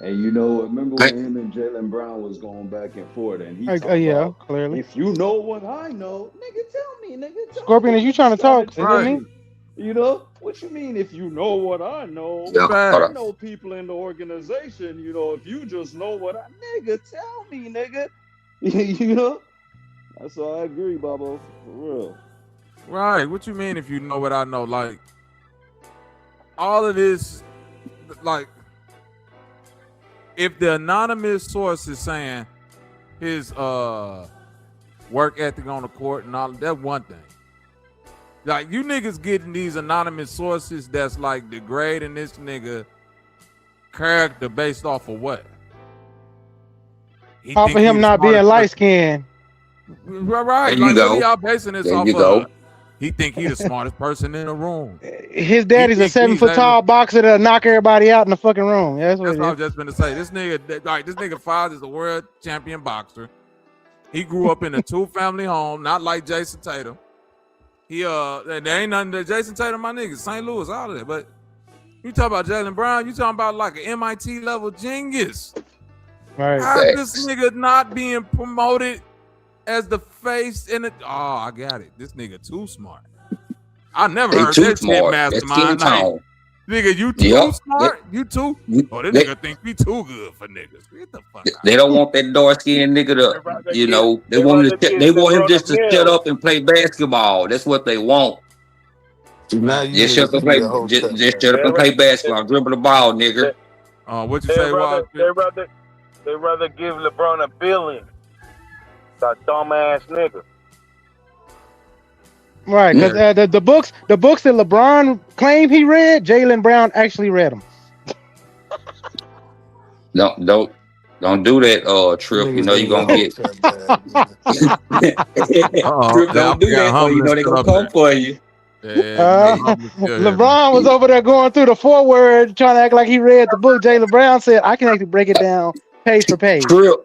And you know, remember when him and Jaylen Brown was going back and forth, and he about, clearly. If you know what I know, nigga, tell me, nigga. Scorpion, is you trying to talk? Right. You know what you mean? If you know what I know, Yeah, I know people in the organization. You know, if you just know what nigga, tell me, nigga. You know, that's why I agree, Bubba, for real. Right. What you mean if you know what I know? Like, all of this, like, if the anonymous source is saying his work ethic on the court and all, that's one thing. Like, you niggas getting these anonymous sources that's like degrading this nigga character based off of what? Off of him not being light skinned. Right. There you go. What y'all basing this there off you go. of? He think he the smartest person in the room. His daddy's a 7 foot tall boxer that'll knock everybody out in the fucking room. Yeah, that's what I was just gonna say. This nigga father is a world champion boxer. He grew up in a 2-family home, not like Jason Tatum. He there ain't nothing that Jason Tatum, my nigga, St. Louis, all of that. But you talk about Jaylen Brown, you talking about like an MIT level genius. Right. How this nigga not being promoted as the face in it? Oh, I got it. This nigga too smart. I never heard that shit, mastermind. Like, nigga, you too smart? You too? Oh, this nigga think we too good for niggas. Get the fuck out. They don't want that dark-skinned nigga to, you know, they want him just to shut up and play basketball. That's what they want. Just shut up and play basketball. Dribble the ball, nigga. What you say, Wild? They rather give LeBron $1 billion. That dumbass nigga. Right, because the books that LeBron claimed he read, Jaylen Brown actually read them. Don't do that, Trip. You know you're gonna get. Trip, don't do that, so you know they're gonna come for you. LeBron was over there going through the foreword, trying to act like he read the book. Jaylen Brown said, "I can actually break it down page for page." Trip,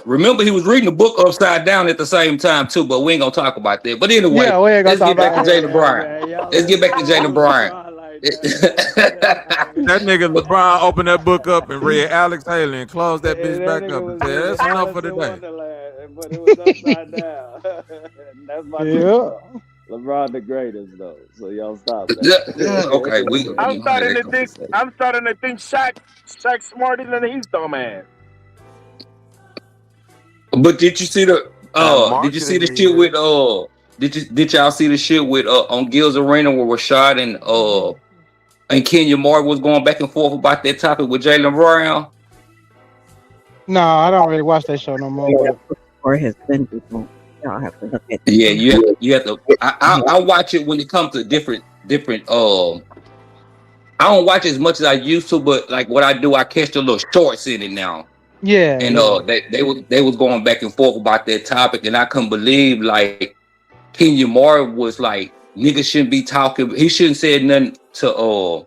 remember he was reading the book upside down at the same time too. But we ain't gonna talk about that. But anyway, let's get back to Jaylen Brown. Let's get back to Jaylen Brown. That nigga LeBron opened that book up and read Alex Haley and closed that bitch back up and said, "That's enough for today." But it was upside down. That's my LeBron the greatest though, so y'all stop that. Okay, I'm starting to think Shaq's smarter than he's dumbass. But did you see the shit with did y'all see the shit with on Gil's Arena where Rashad and Kenya was going back and forth about that topic with Jaylen Brown? No, I don't really watch that show no more. Or his people. Y'all have to look at. Yeah, you have to. I watch it when it comes to different. I don't watch as much as I used to, but like what I do, I catch the little shorts in it now. Yeah. And they was going back and forth about that topic, and I couldn't believe like Kenya was like, niggas shouldn't be talking. He shouldn't say nothing to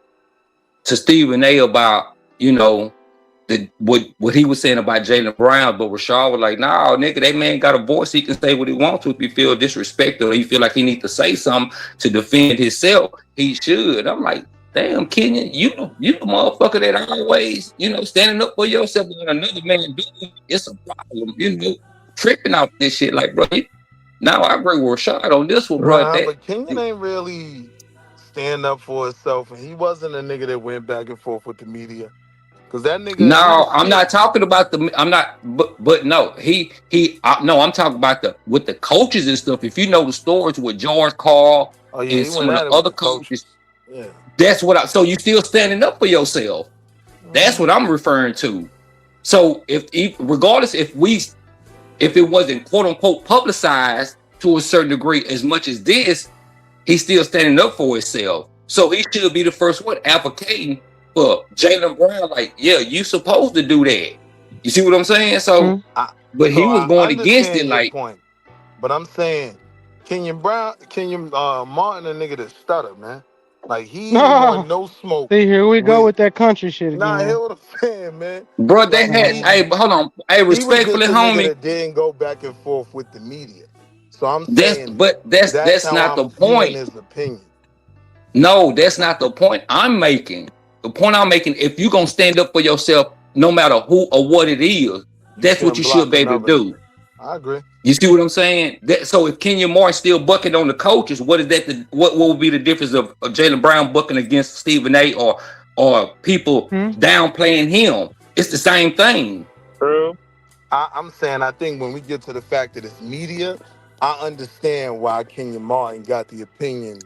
Stephen A. about, you know, what he was saying about Jaylen Brown, but Rashad was like, "Nah, nigga, that man got a voice. He can say what he wants to. If he feel disrespected or he feel like he need to say something to defend himself, he should." I'm like, damn, Kenya, you the motherfucker that always, you know, standing up for yourself when another man do it, it's a problem, you know, tripping off this shit. Like, bro, now I agree with Rashad on this one, bro. But Kenya ain't really stand up for himself, and he wasn't a nigga that went back and forth with the media. Cause that nigga. No, I'm not talking about I'm not. But no, no, I'm talking about with the coaches and stuff. If you know the stories with George Karl Oh yeah, and he some went of at the it with other the coach. coaches. Yeah. That's what so you still standing up for yourself. That's what I'm referring to. So if regardless if it wasn't quote unquote publicized to a certain degree as much as this, he's still standing up for himself. So he should be the first one advocating for Jaylen Brown. Like, yeah, you supposed to do that. You see what I'm saying? So, but he was going against it. Your Like, point, but I'm saying Kenyon Martin, a nigga that stutter, man. Like he ain't want no smoke. See, here we go with that country shit again. Nah, hear what I'm saying, man. Bro, they had. Hey, but hold on. Hey, respectfully, he was just the homie. nigga that didn't go back and forth with the media. So I'm saying That's not the point. His opinion. No, that's not the point I'm making. The point I'm making, if you're gonna stand up for yourself, no matter who or what it is, that's what you should be able to do. I agree. You see what I'm saying? So if Kenyon Martin still bucking on the coaches, what is that? What would be the difference of Jaylen Brown bucking against Stephen A. or people downplaying him? It's the same thing. True. I'm saying I think when we get to the fact that it's media, I understand why Kenyon Martin got the opinion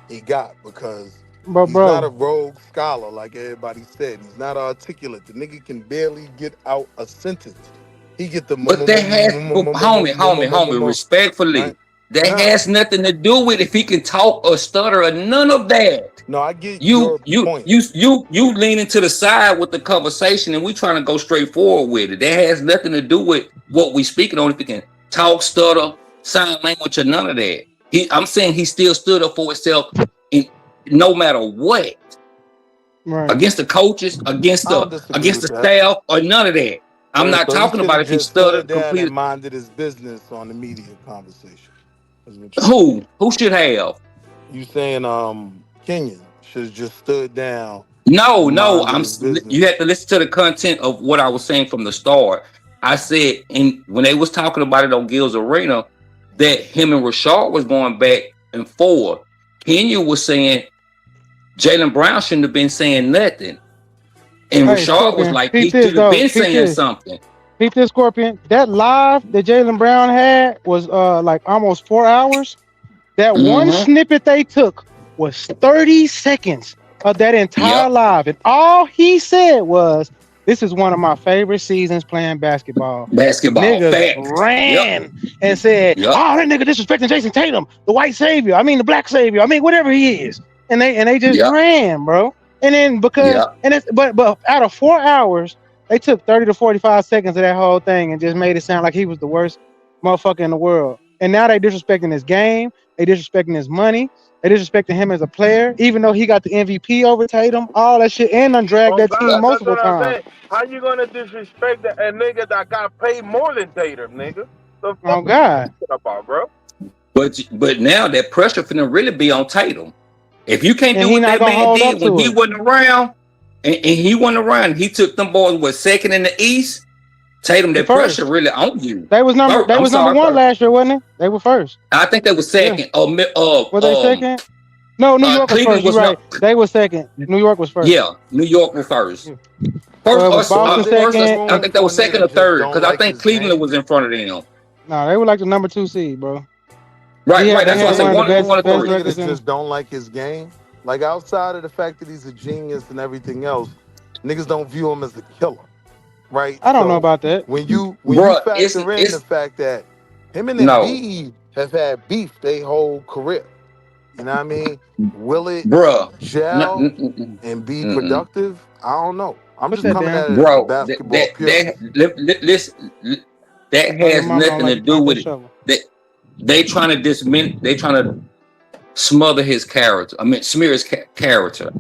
he got, because he's not a rogue scholar like everybody said. He's not articulate. The nigga can barely get out a sentence. He get the but that has homie, respectfully, that has nothing to do with if he can talk or stutter or none of that. No, I get your point. You leaning to the side with the conversation, and we trying to go straight forward with it. That has nothing to do with what we speaking on. If he can talk, stutter, sign language, or none of that. I'm saying he still stood up for himself, no matter what. Right. Against the coaches, against the staff, or none of that. I'm not talking about if he stuttered completely. And minded his business on the media conversation. Who should have? You saying Kenyon should have just stood down? No. You have to listen to the content of what I was saying from the start. I said, when they was talking about it on Gil's Arena, that him and Rashard was going back and forth. Kenyon was saying Jaylen Brown shouldn't have been saying nothing. And Rashard was like, he should have been saying something. Peep this, Scorpion. That live that Jaylen Brown had was like almost 4 hours. That one snippet they took was 30 seconds of that entire live. And all he said was, this is one of my favorite seasons playing basketball. Niggas ran and said, oh, that nigga disrespecting Jason Tatum, the white savior. I mean, the black savior. I mean, whatever he is. And they just ran, bro. And then but out of 4 hours, they took 30 to 45 seconds of that whole thing and just made it sound like he was the worst motherfucker in the world. And now they disrespecting his game. They disrespecting his money. They disrespecting him as a player, even though he got the MVP over Tatum, all that shit, and done dragged that team multiple times. How you gonna disrespect a nigga that got paid more than Tatum, nigga? The oh God, about, bro. But now that pressure finna really be on Tatum. If you can't do what that man did when he wasn't around, and he wasn't around, he took them boys second in the East. Tatum, that pressure really on you. They was number one last year, wasn't it? They were first. I think they were second. Were they second? No, New York was first. You're right. They were second. New York was first. Yeah, New York was first. First, I think they were second or third, because I think Cleveland was in front of them. No, they were like the number 2 seed, bro. Right. That's why I said one or three. Niggas just don't like his game. Like, outside of the fact that he's a genius and everything else, niggas don't view him as a killer. Right? I don't know about that. When you factor in the fact that him and Embiid have had beef their whole career. You know what I mean? Will it gel and be productive? I don't know. I'm just coming at it as basketball that has nothing to do with it. They trying to smother his character. I mean, smear his character.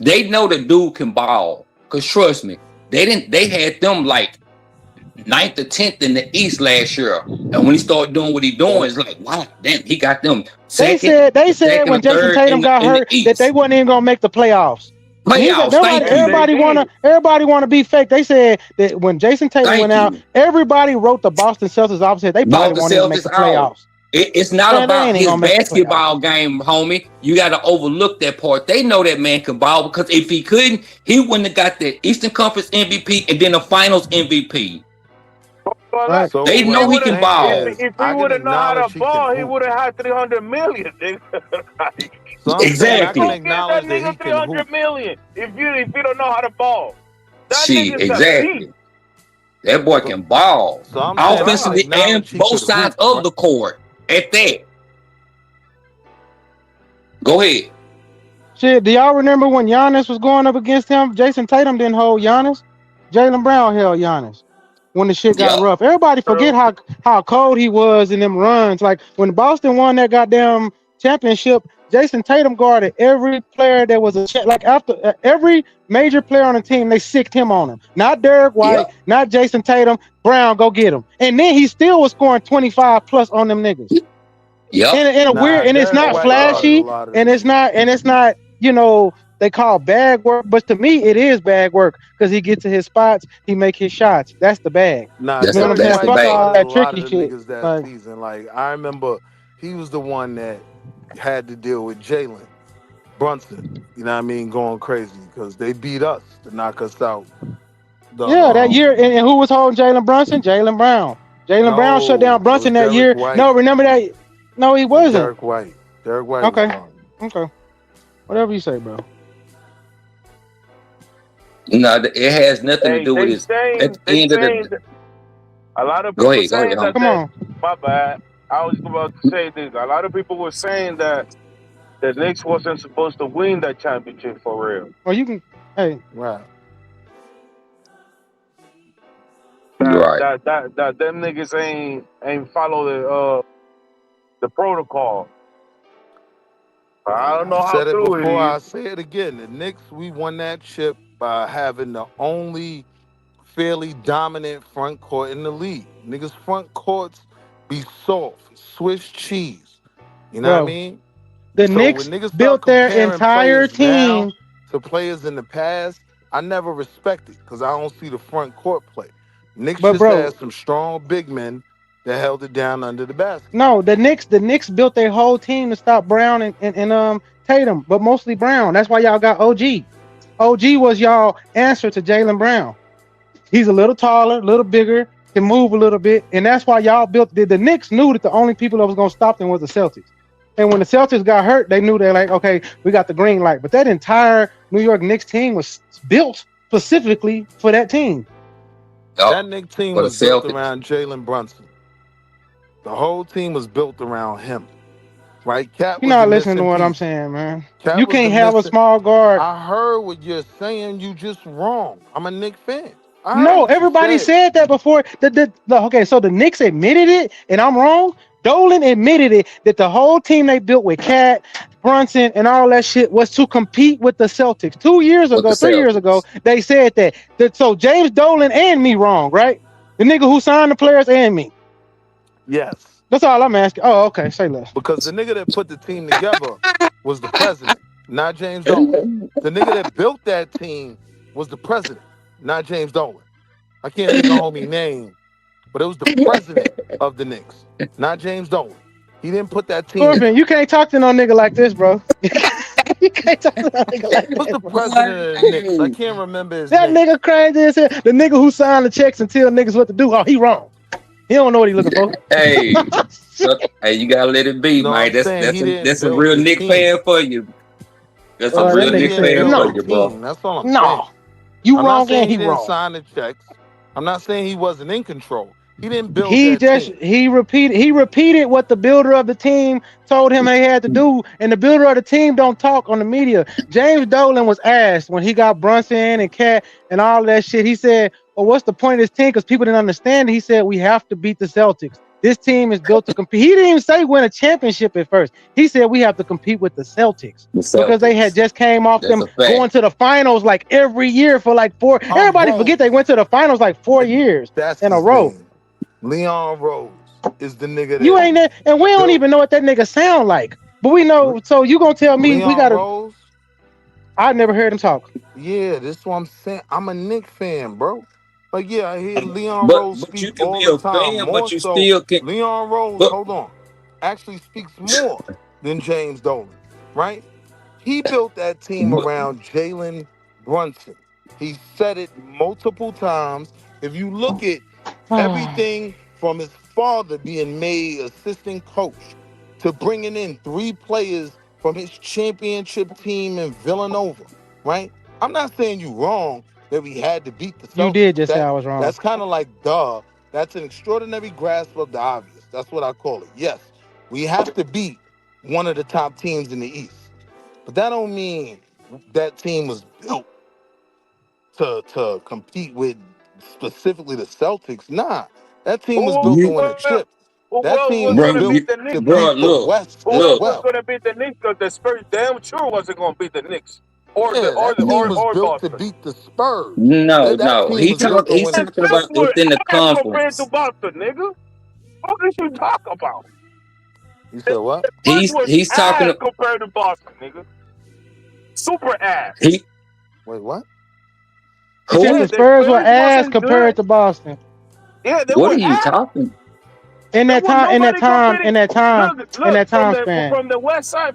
They know the dude can ball. Cause trust me, they had them like 9th or 10th in the East last year. And when he started doing what he doing, it's like, wow, damn, he got them second. They said when Jason Tatum got hurt that they wasn't even gonna make the playoffs. Everybody wanna be fake. They said that when Jason Tatum went out, everybody wrote the Boston Celtics opposite. They probably won't even make the playoffs. It's not about his basketball game, homie. You got to overlook that part. They know that man can ball, because if he couldn't, he wouldn't have got the Eastern Conference MVP and then the Finals MVP. Right. So They what know I'm he can saying ball. is, If he I can would have known how to acknowledge he can ball, he hoop. would have had 300 million. Nigga. Like, So I'm saying I who can Exactly. gonna give that acknowledge that he nigga can hoop. 300 million if you don't know how to ball? That Shit, nigga's a beast. exactly. That boy So, can ball. so I'm saying I can God. Offensively and acknowledge he both could sides hoop, of right? the court. At that. Go ahead. Shit, do y'all remember when Giannis was going up against him? Jason Tatum didn't hold Giannis. Jaylen Brown held Giannis when the shit got Yep. rough. Everybody forget True. how cold he was in them runs. Like when Boston won that goddamn championship, Jason Tatum guarded every player that was like after every major player on the team, they sicked him on him. Not Derek White, Yep. not Jason Tatum. Brown, go get him. And then he still was scoring 25 plus on them niggas. Yep. In a weird, Nah, and it's Derek not That's White God. guarded a flashy, lot of and them it's niggas. not, you know, they call bag work, but to me it is bag work because he gets to his spots, he make his shots. That's the bag. Nah, You know what I'm Derek saying? That's the White Fuck bag. all guarded a that lot tricky of the shit. niggas that Like, season. Like I remember he was the one that had to deal with Jalen Brunson. You know what I mean? Going crazy because they beat us to knock us out. The yeah, that year, and who was holding Jalen Brunson? Jalen Brown. Jalen Brown shut no, down it was Brunson that Derek year. White. No, remember that? No, he It was wasn't. Derek White. Derek White was Okay, guarding. okay, whatever you say, bro. No, it has nothing to Hey, do with his. At the end of the. a lot of Go people ahead. Go ahead, saying that homie. Come on. my bad. I was about to say this. A lot of people were saying that the Knicks wasn't supposed to win that championship for real. Or you can, hey, Right. You're right. That them niggas ain't follow the protocol. I don't know I how said it true before. it I is. say it again. The Knicks, we won that chip by having the only fairly dominant front court in the league. Niggas front courts be soft, Swiss cheese. You know what I bro, mean? the So when Knicks niggas start built their comparing entire players now team. to players in the past, I never respect it because I don't see the front court play. Knicks But just had bro, some strong big men that held it down under the basket. no, the Knicks built their whole team to stop Brown and Tatum, but mostly Brown. That's why y'all got OG. OG was y'all answer to Jaylen Brown. He's a little taller, a little bigger, can move a little bit, and that's why y'all built. The Knicks knew that the only people that was gonna stop them was the Celtics. And when the Celtics got hurt, they knew they're like, okay, we got the green light. But that entire New York Knicks team was built specifically for that team. That Yup. Knicks team For the was built Celtics. around Jalen Brunson. The whole team was built around him. Right? Cat You're was the not listening to missing what I'm piece. saying, man. Cat You was the can't have a missing. small guard. I heard what you're saying. You just wrong. I'm a Knicks fan. I heard No, what you everybody said. said that before. Okay, so the Knicks admitted it, and I'm wrong. Dolan admitted it that the whole team they built with Cat, Brunson, and all that shit was to compete with the Celtics. 2 years With the ago, 3 years ago, Celtics. they said that. So James Dolan and me wrong, right? The nigga who signed the players and me. Yes. That's all I'm asking. Oh, okay. Say less. Because the nigga that put the team together was the president, not James Dolan. The nigga that built that team was the president, not James Dolan. I can't think of homie name, but it was the president of the Knicks, not James Dolan. He didn't put that team Scorpion, together. you can't talk to no nigga like this, bro. You can't talk to no nigga like He was the that, bro. president of the Knicks. I can't remember his That name. nigga crazy as hell. The nigga who signed the checks and tell niggas what to do. Oh, he wrong. He don't know what he looking for. Hey, hey, you gotta let it be, No, man. I'm saying he didn't That's a build real the Nick team. fan for you. That's a That real He nigga Nick said didn't fan build for the no. you, bro. team. That's all I'm saying. No. You I'm not wrong saying and he he didn't wrong. sign the checks. I'm not saying he wasn't in control. He didn't build He that just team. he repeated what the builder of the team told him he had to do, and the builder of the team don't talk on the media. James Dolan was asked when he got Brunson and Cat and all that shit. He said, "Well, what's the point of this team?" Because people didn't understand it. He said, "We have to beat the Celtics. This team is built to compete." He didn't even say win a championship at first. He said we have to compete with the Celtics The because they had Celtics. just came off That's them a fact. going to the finals like every year for like four. Everybody forget they Rose. went to the finals like 4 years That's in a his row. name. Leon Rose is the nigga You that ain't that, and we don't built even know what that nigga sound like. But we know. So you gonna tell me we Leon gotta? Rose. I never heard him talk. Yeah, this is what I'm saying. I'm a Knicks fan, bro. Like, yeah, I hear Leon Rose But speak you can all be the a time. fan, More but you so, still can. Leon Rose, But hold on, actually speaks more than James Dolan, right? He built that team around Jalen Brunson. He said it multiple times. If you look at Everything from his father being made assistant coach to bringing in 3 players from his championship team in Villanova, right? I'm not saying you wrong that we had to beat the You Celtics. did just say I was wrong. That's kind of like, duh. That's an extraordinary grasp of the obvious. That's what I call it. Yes, we have to beat one of the top teams in the East. But that don't mean that team was built to compete with specifically the Celtics. Nah, that team was built to win a chip. That Who team was was gonna built beat the to Knicks? beat the Look, West as Who was well. gonna beat the Knicks? Because the Spurs damn sure wasn't gonna beat the Knicks or Yeah, that team was built to Boston. beat the Spurs. no, That no. team was built to He's win a talking chip. about within the Ass compared to conference. Boston, nigga. What did you talk about? You said what? Spurs was He's talking. ass compared to Boston, nigga. Super ass. Wait, what? He said the Spurs were ass compared to Boston. Yeah, they What were are you ass. talking? In that time Look, span. from the west side,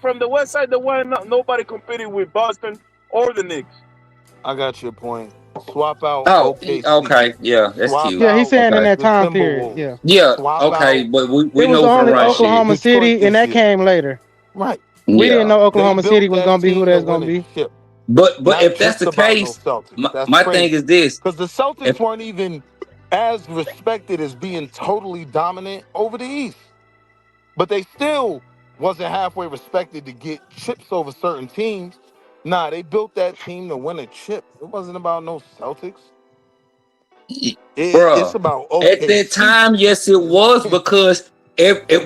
there wasn't nobody competing with Boston or the Knicks. I got your point. Swap out Oh, OKC. okay. Yeah, that's Swap cute. Yeah, he's out saying in Okay. that the time period. Timberwolves. Yeah. Yeah, Swap okay. out. But we It was know from only right shit. Oklahoma Detroit City, this and that year. came later. Right. We didn't Yeah. know They Oklahoma City built was that gonna be who team to that's win gonna a be. chip. But Not if that's just the about no case, Celtics. That's my crazy. thing is this. Because the Celtics If weren't even as respected as being totally dominant over the East. But they still wasn't halfway respected to get chips over certain teams. Nah, they built that team to win a chip. It wasn't about no Celtics. It's bruh, about at that OKC. time, yes, it was because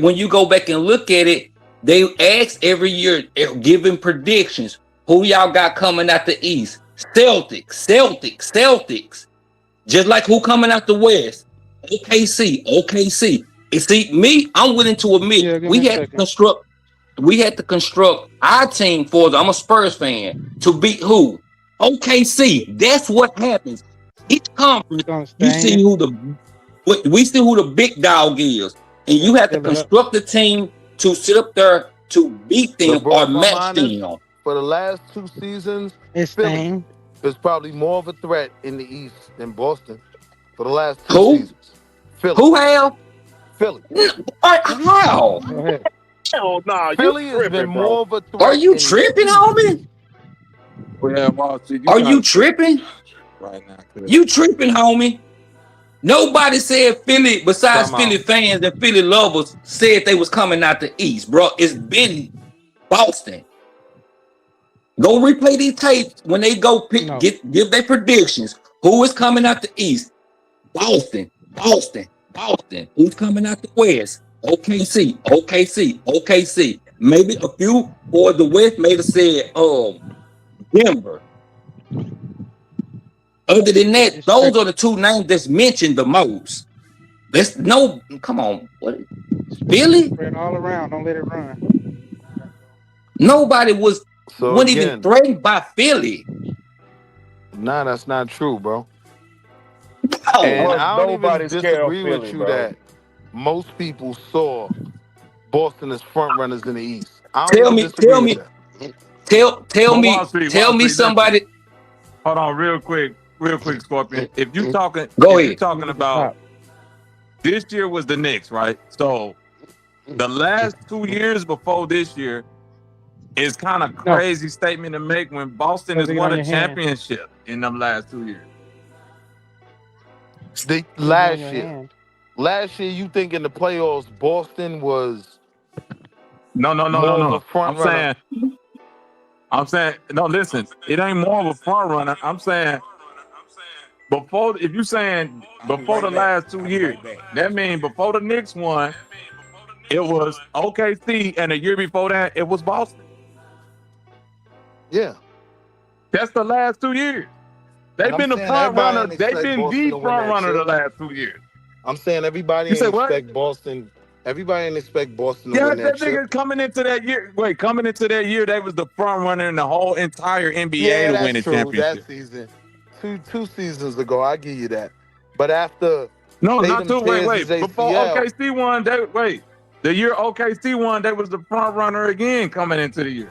when you go back and look at it, they ask every year, giving predictions. Who y'all got coming out the East? Celtics. Just like who coming out the West? OKC. And see, me, I'm willing to admit, Yeah, give me a second. we had to construct our team I'm a Spurs fan, to beat who? OKC. That's what happens. Each conference, you see we see who the big dog is. And you have to construct the team to sit up there to beat them But bro, or if I'm match honest, them. for the last 2 seasons, It's Philly is probably more of a threat in the East than Boston. For the last 2 Who? seasons. Philly. Who have? Philly. How? Hell nah, Philly you has been tripping, bro. more of a threat. Are you in the tripping, East. homie? Are you tripping? Right now, You tripping, homie? Nobody said Philly, besides Philly fans and Philly lovers, said they was coming out the East, bro. It's been Boston. Go replay these tapes when they go give their predictions. Who is coming out the East? Boston. Who's coming out the West? OKC. Maybe a few for the West may have said Denver. Other than that, those are the 2 names that's mentioned the most. Come on. What? Philly? Spread all around, don't let it run. Nobody wasn't even threatened by Philly. Nah, that's not true, bro. Oh, and I don't even nobody's scared of disagree Philly, with you bro. that most people saw Boston as front runners in the East. I don't Tell even me, disagree with that. tell me somebody. Hold on, real quick, Scorpion. If you're talking about this year was the Knicks, right? So the last 2 years before this year is kind of crazy statement to make when Boston has won a championship in them last 2 years. Last year, you think in the playoffs, Boston was no. I'm saying, no, listen, it ain't more of a front runner. I'm saying if you're saying before the last 2 years, that means before the Knicks won, it was OKC, and the year before that, it was Boston. Yeah. That's the last 2 years. They've been the front runner. They've been the front runner the last 2 years. I'm saying everybody didn't expect Boston. Everybody didn't expect Boston to win that chip. Coming into that year, they was the front runner in the whole entire NBA to win a championship. That season, two seasons ago, I give you that. But after not two. Wait. Before OKC won, the year OKC won, they was the front runner again coming into the year.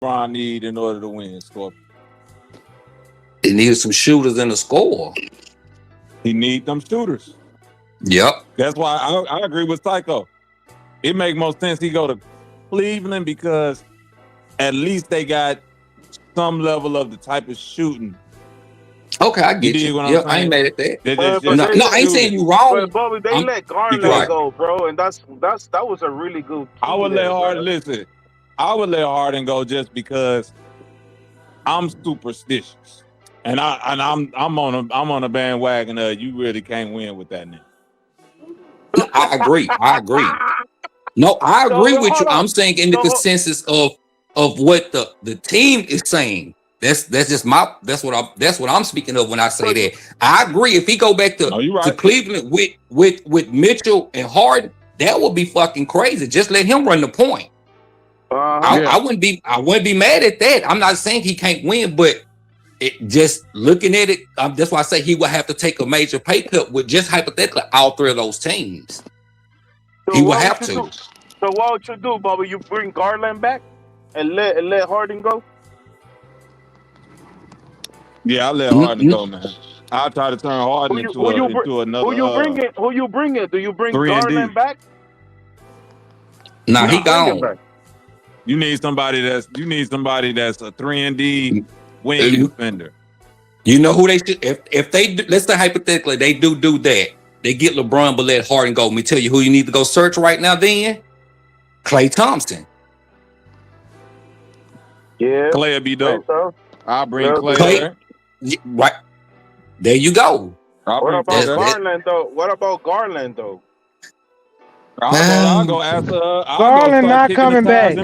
LeBron need in order to win, Scorpion? He needed some shooters and a score. He need them shooters. Yep. That's why I agree with Psycho. It make more sense he go to Cleveland because at least they got some level of the type of shooting. Okay, I get you. Yeah, I ain't mad at that. No, I ain't saying you wrong. But Bobby, they let Garland go, bro, and that was a really good. I would let Harden listen. I would let Harden go just because I'm superstitious, and I'm on a bandwagon. You really can't win with that nigga. I agree. No, I agree with you. I'm saying in the consensus of what the team is saying. That's what I'm speaking of when I say that. I agree. If he go back to Cleveland with Mitchell and Harden, that would be fucking crazy. Just let him run the point. I wouldn't be mad at that. I'm not saying he can't win, but just looking at it, that's why I say he would have to take a major pay cut with just hypothetically all three of those teams. So he would have to. So what would you do, Bobby? You bring Garland back and let Harden go? Yeah, I'll let Harden go, man. I'll try to turn Harden into another. Who you bring it? Do you bring 3 and D. Garland back? Nah, he gone. You need somebody that's a 3 and D wing defender. You know who they should if they do, let's say hypothetically they do that. They get LeBron but let Harden go. Let me tell you who you need to go search right now then. Klay Thompson. Yeah. Klay would be dope. I'll bring Klay there. Right. There you go. What about Garland though? I'll go after Garland not coming back.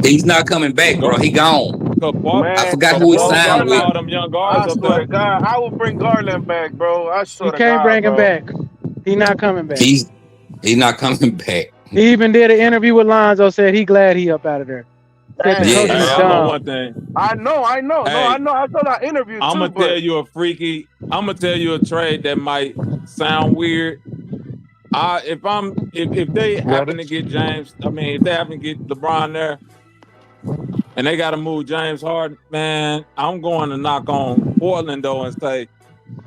He's not coming back, bro. He gone. I forgot who he signed with. I swear to God, I will bring Garland back, bro. I swear to God, you can't bring him back. He's not coming back. He's not coming back. He even did an interview with Lonzo. Said he glad he up out of there. I know one thing. I know. Hey, no, I know. I saw that interview too. I'm gonna tell you a trade that might sound weird. If they happen to get James, if they happen to get LeBron there, and they got to move James Harden, man, I'm going to knock on Portland though and say,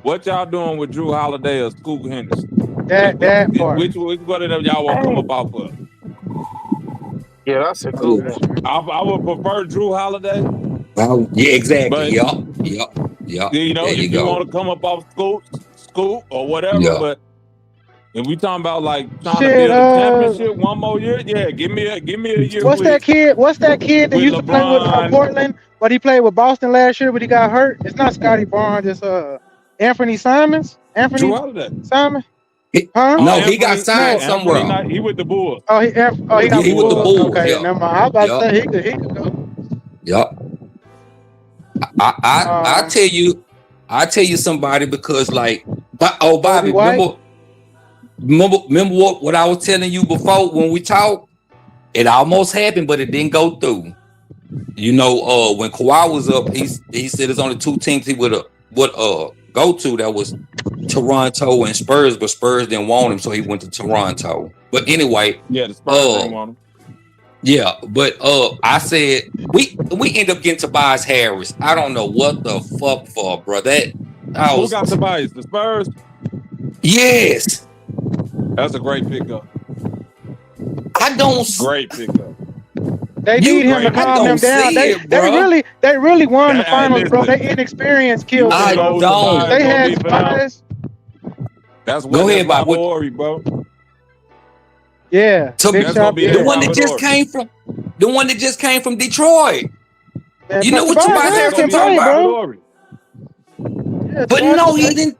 what y'all doing with Jrue Holiday or Scoot Henderson? That part. Which one of them y'all want to come up off of? Yeah, that's a good one. I would prefer Jrue Holiday. Well, yeah, exactly. But, Yup. You know, if you want to come up off Scoot or whatever, but if we talking about like trying to build a championship one more year, yeah, give me a year. What's that kid that used to play with Portland, but he played with Boston last year, but he got hurt? It's not Scotty Barnes, it's Anthony Simons. Anthony Simon? No, he got signed somewhere. He with the Bulls. Oh, he got with the Bulls. Okay, never mind. I was about to say he could go. Yup. I tell you somebody because like, Bobby, remember what I was telling you before when we talked? It almost happened, but it didn't go through. You know, when Kawhi was up, he said there's only 2 teams he would go to. That was Toronto and Spurs, but Spurs didn't want him, so he went to Toronto. But anyway, the Spurs didn't want him. Yeah, but I said we end up getting Tobias Harris. I don't know what the fuck for, bro. Who got Tobias? The Spurs? Yes. That's a great pickup. Great pickup. They need him to calm them down. They really won the finals, bro. They inexperienced killed them. I don't. They had Tobias. That's go ahead, Bob. Bro. Yeah, the one that just came from Detroit. Yeah, you know what Tobias Harris can play, bro. Yeah, but no, he didn't.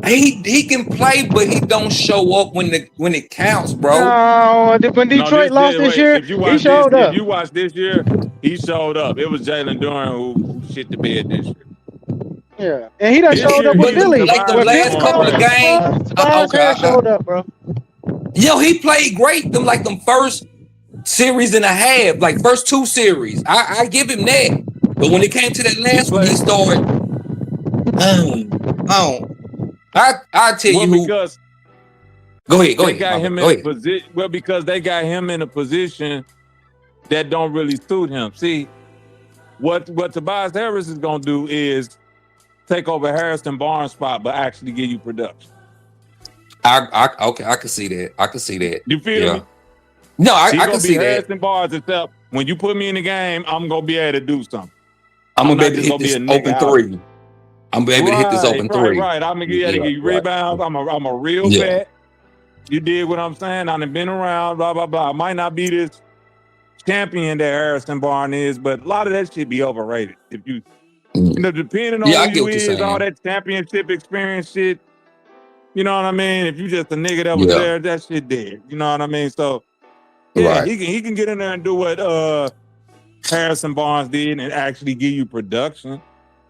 He can play, but he don't show up when it counts, bro. No, when Detroit lost this year, he showed up. If you watch this year, he showed up. It was Jalen Duren who shit the bed this year. Yeah, and he done showed up with Philly. Like the last couple of games, Tobias showed up, bro. Yo, he played great. Them first series and a half, like first 2 series. I give him that. But when it came to that last one, he started. I'll tell you who. Because go ahead. They got him in a position. Well, because they got him in a position that don't really suit him. See, What Tobias Harris is gonna do is take over Harrison Barnes' spot, but actually give you production. Okay, I can see that. I can see that. You feel me? No, I can see that. Harrison Barnes, except when you put me in the game, I'm gonna be able to do something. I'm gonna be able to hit this open three. I'm gonna be able to hit this open three. Right. I'm gonna be able to give you rebounds. I'm a real vet. You dig what I'm saying? I've been around, blah, blah, blah. I might not be this champion that Harrison Barnes is, but a lot of that shit be overrated. If you know, depending on who you is, all that championship experience shit, you know what I mean? If you just a nigga that was there, that shit dead. You know what I mean? So he can get in there and do what Harrison Barnes did and actually give you production.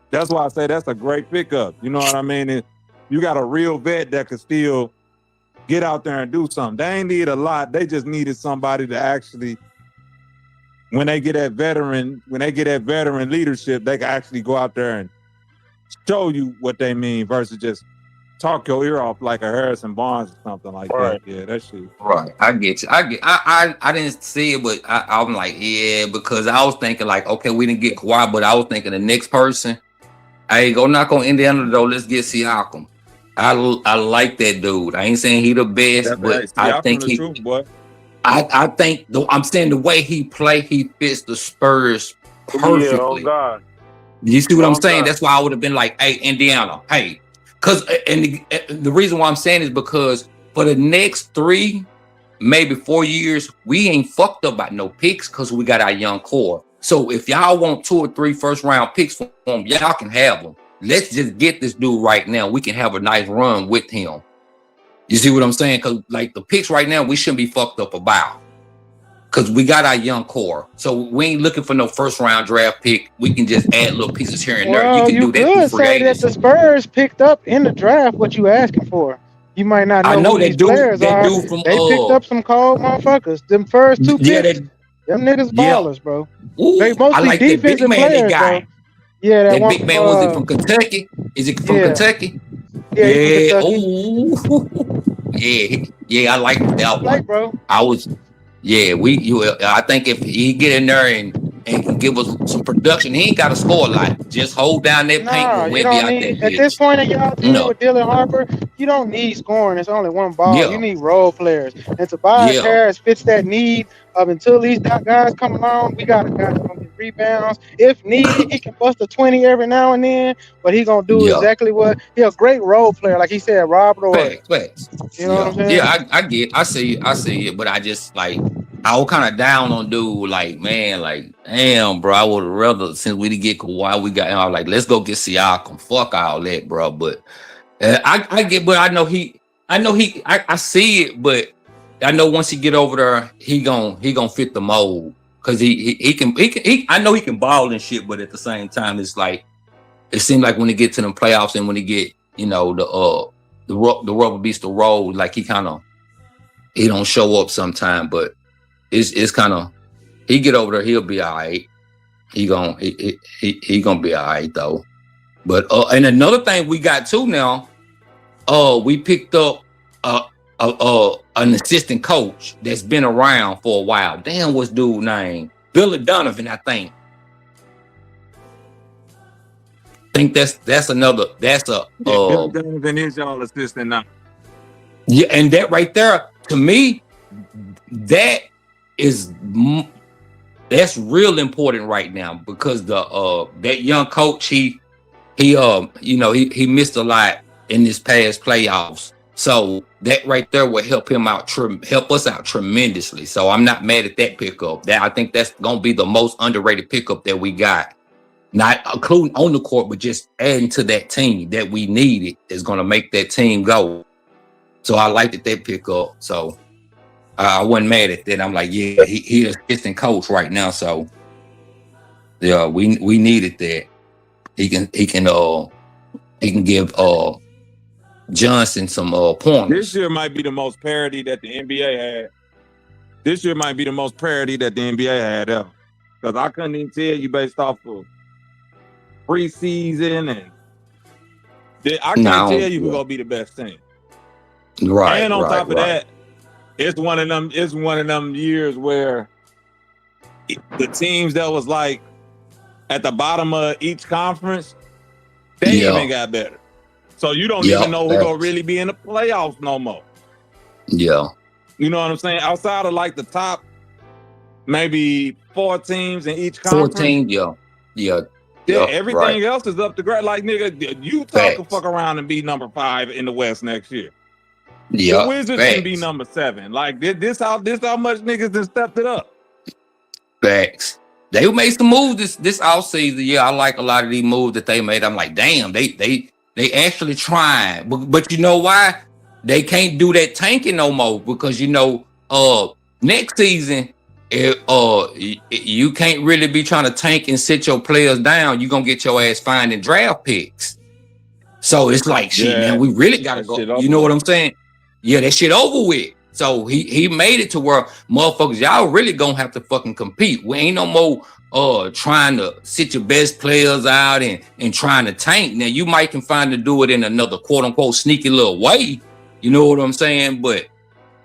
That's why I say that's a great pickup. You know what I mean? You got a real vet that could still get out there and do something. They ain't need a lot. They just needed somebody to actually, when they get that veteran leadership, they can actually go out there and show you what they mean versus just talk your ear off like a Harrison Barnes or something like that. Yeah, that shit. Right. I get you. I didn't see it, but I'm like, yeah, because I was thinking like, okay, we didn't get Kawhi, but I was thinking the next person, hey, go knock on Indiana though. Let's get Siakam. I like that dude. I ain't saying he the best, but I think he. I think I'm saying the way he play, he fits the Spurs perfectly. Yeah, oh God. You see what I'm saying? That's why I would have been like, hey, Indiana, hey. Because the reason why I'm saying is because for the next 3, maybe 4 years, we ain't fucked up by no picks because we got our young core. So if y'all want 2 or 3 first-round picks from him, y'all can have them. Let's just get this dude right now. We can have a nice run with him. You see what I'm saying? Because like the picks right now, we shouldn't be fucked up about. Because we got our young core. So we ain't looking for no first-round draft pick. We can just add little pieces here and there. You can do that. You could say that the Spurs picked up in the draft what you asking for. You might not know who these players are. They picked up some cold motherfuckers. Them first 2 picks, them niggas ballers, bro. Ooh, they mostly like defensive players, bro. Yeah, that big man, was it from Kentucky? Is it from Kentucky? Yeah. Ooh. Yeah, I like that one. Bro. I think if he get in there and can give us some production, he ain't got to score a lot. Just hold down that paint and we'll be out there. At this point in y'all dealing with Dylan Harper, you don't need scoring. It's only one ball. You need role players. And Tobias Harris fits that need of until these guys come along, we got a guy that's going to get rebounds. If needed, he can bust a 20 every now and then, but he going to do exactly what he's a great role player. Like he said, Rob Roy. You know what I'm saying? Yeah, I see it, but I just like, I was kind of down on dude, like, man, like, damn, bro, I would have rather, since we didn't get Kawhi, we got, I was like, let's go get Siakam. Fuck all that, bro. But I get, but I see it, but I know once he get over there, he gon' fit the mold. Cause he can, I know he can ball and shit, but at the same time, it's like, it seems like when he get to them playoffs and when he get, you know, the rubber beats the road, like he don't show up sometime, but it's kind of, he get over there, he'll be all right. He gonna be all right though. But and another thing we got too now, we picked up an assistant coach that's been around for a while. Damn, what's dude's name? Billy Donovan, I think. That's another. That's a. Billy Donovan is y'all assistant now. Yeah, and that right there, to me, that's real important right now because that young coach he missed a lot in this past playoffs. So that right there will help us out tremendously. So I'm not mad at that pickup. I think that's gonna be the most underrated pickup that we got. Not including on the court, but just adding to that team that we needed is gonna make that team go. So I liked that pickup. So I wasn't mad at that. I'm like, yeah, he is assistant coach right now. So yeah, we needed that. He can give Johnson some pointers. This year might be the most parity that the NBA had. This year might be the most parity that the NBA had ever. Because I couldn't even tell you based off of preseason and I can't tell you who's gonna be the best team. Right. And on top of that, it's one of them years where the teams that was like, at the bottom of each conference, they even got better. So you don't even know who's gonna really be in the playoffs no more. Yeah. You know what I'm saying? Outside of like the top, maybe 4 teams in each conference. 14, yeah. Everything else is up to grade. Like, nigga, Utah can fuck around and be number 5 in the West next year. Yeah. The Wizards can be number 7. Like, this how much niggas just stepped it up. Facts. They made some moves this offseason. Yeah, I like a lot of these moves that they made. I'm like, damn, they actually trying. But you know why? They can't do that tanking no more because, you know, next season, you can't really be trying to tank and sit your players down. You're going to get your ass finding draft picks. So it's like, shit, man, we really got to go. You know what I'm saying? Yeah, that shit over with. So he made it to where motherfuckers, y'all really going to have to fucking compete. We ain't no more trying to sit your best players out and trying to tank. Now, you might can find to do it in another quote-unquote sneaky little way. You know what I'm saying? But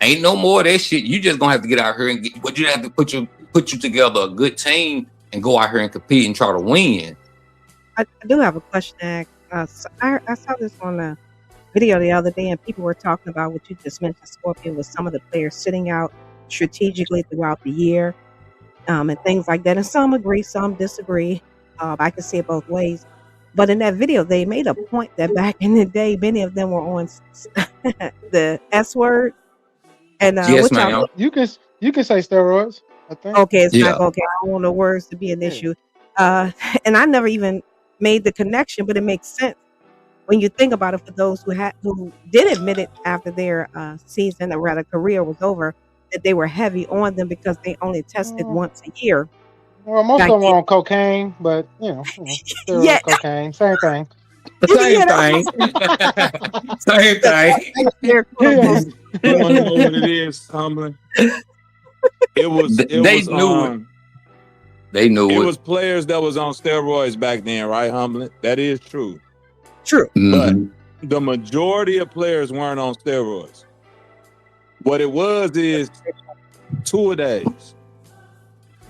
ain't no more of that shit. You just gonna have to get out here and but you have to put you together a good team and go out here and compete and try to win. I do have a question. I saw this on a video the other day, and people were talking about what you just mentioned, Scorpion, with some of the players sitting out strategically throughout the year, and things like that. And some agree, some disagree. I can see it both ways. But in that video, they made a point that back in the day, many of them were on the S word. And yes, ma'am. You can say steroids, I think. Okay, it's not okay. I don't want the words to be an issue. And I never even made the connection, but it makes sense when you think about it for those who did admit it after their season or rather career was over, that they were heavy on them because they only tested once a year. Well, most of them were on cocaine, but you know steroids, cocaine, same thing. Same thing. Same thing. You want to know what it is, Humbling? They knew it. It was players that was on steroids back then, right, Humbling? That is true. True. Mm-hmm. But the majority of players weren't on steroids. What it was is 2-a-days.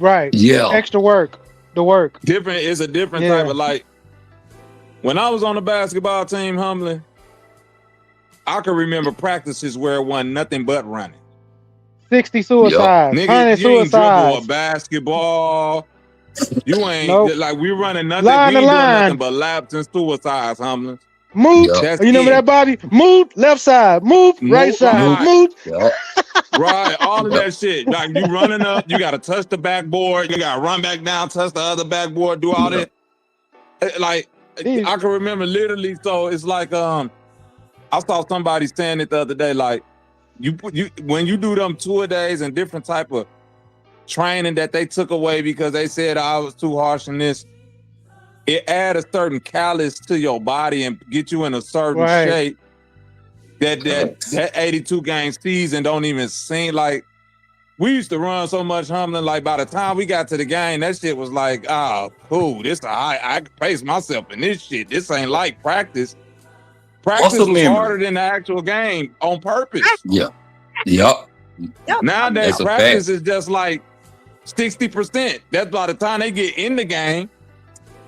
Right. Yeah. Extra work. The work. Different. It's a different type of, like, when I was on the basketball team, Humbling, I can remember practices where it wasn't nothing but running. 60 suicides. Nigga, 100 you ain't suicides. dribble a basketball. You ain't like we running nothing. Line we to ain't doing line. nothing but laps and suicides, Humbling. Move. That's You remember that, Bobby? Move left side. Move right side. Move. Right, all of that shit. Like you running up, you gotta touch the backboard, you gotta run back down, touch the other backboard, do all that. Like I can remember literally. So it's like I saw somebody saying it the other day. Like when you do them 2-a-days and different type of training that they took away because they said I was too harsh in this. It add a certain callus to your body and get you in a certain shape that 82 game season don't even seem like. We used to run so much, Humbling, like by the time we got to the game, that shit was like, oh, cool. I can pace myself in this shit. This ain't like practice. Practice is harder than the actual game on purpose. Yeah. Yep. Nowadays, practice is just like 60%. That's by the time they get in the game,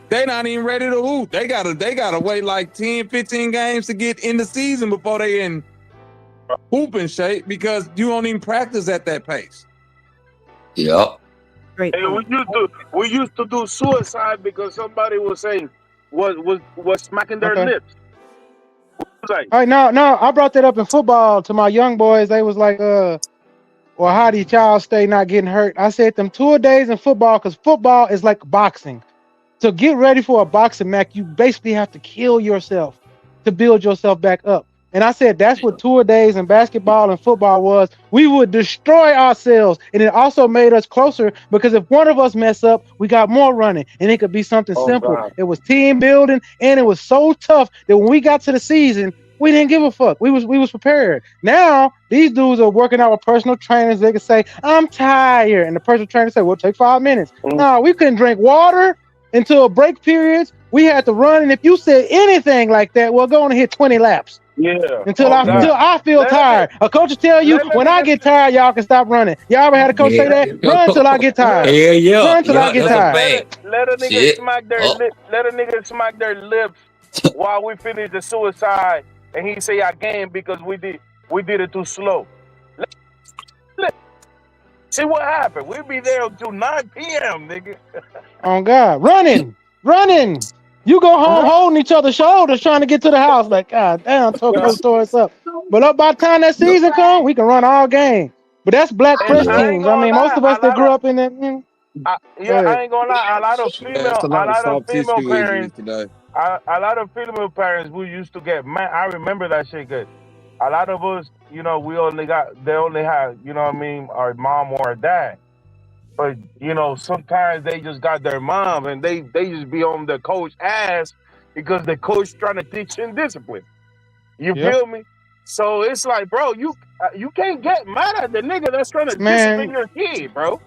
they not even ready to hoop. They gotta wait like 10, 15 games to get in the season before they in hooping shape because you don't even practice at that pace. Yep. Great. Hey, we used to do suicide because somebody was saying was smacking their lips. Like, All right, no, I brought that up in football to my young boys. They was like, well, how do you child stay not getting hurt? I said them 2-a-days in football because football is like boxing. To get ready for a boxing match, you basically have to kill yourself to build yourself back up. And I said that's what 2-a-days in basketball and football was. We would destroy ourselves. And it also made us closer because if one of us mess up, we got more running. And it could be something simple. God. It was team building, and it was so tough that when we got to the season, we didn't give a fuck. We was prepared. Now, these dudes are working out with personal trainers. They can say, I'm tired. And the personal trainer say, well, take 5 minutes. No, we couldn't drink water until break periods. we had to run. And if you said anything like that, we're going to hit 20 laps. Yeah. Until I feel tired. A coach will tell you, when I get tired, y'all can stop running. Y'all ever had a coach say that? Run till I get tired. Run till I get tired. Let a nigga smack their lip. Let a nigga smack their lips while we finish the suicide, and he say again because we did it too slow. See what happened? We'll be there until 9 p.m., nigga. Oh God, running. You go home holding each other's shoulders trying to get to the house. Like, God damn, Coach tore us up. But up by the time that season comes, we can run all game. But that's black press teams. I mean, most of us that grew up in that. I ain't gonna lie. A lot of female parents. A lot of female parents who used to get mad. I remember that shit good. A lot of us, you know, they only have, you know what I mean, our mom or our dad. But, you know, sometimes they just got their mom and they just be on the coach ass because the coach trying to teach them discipline. You feel me? So it's like, bro, you can't get mad at the nigga that's trying to discipline your kid, bro.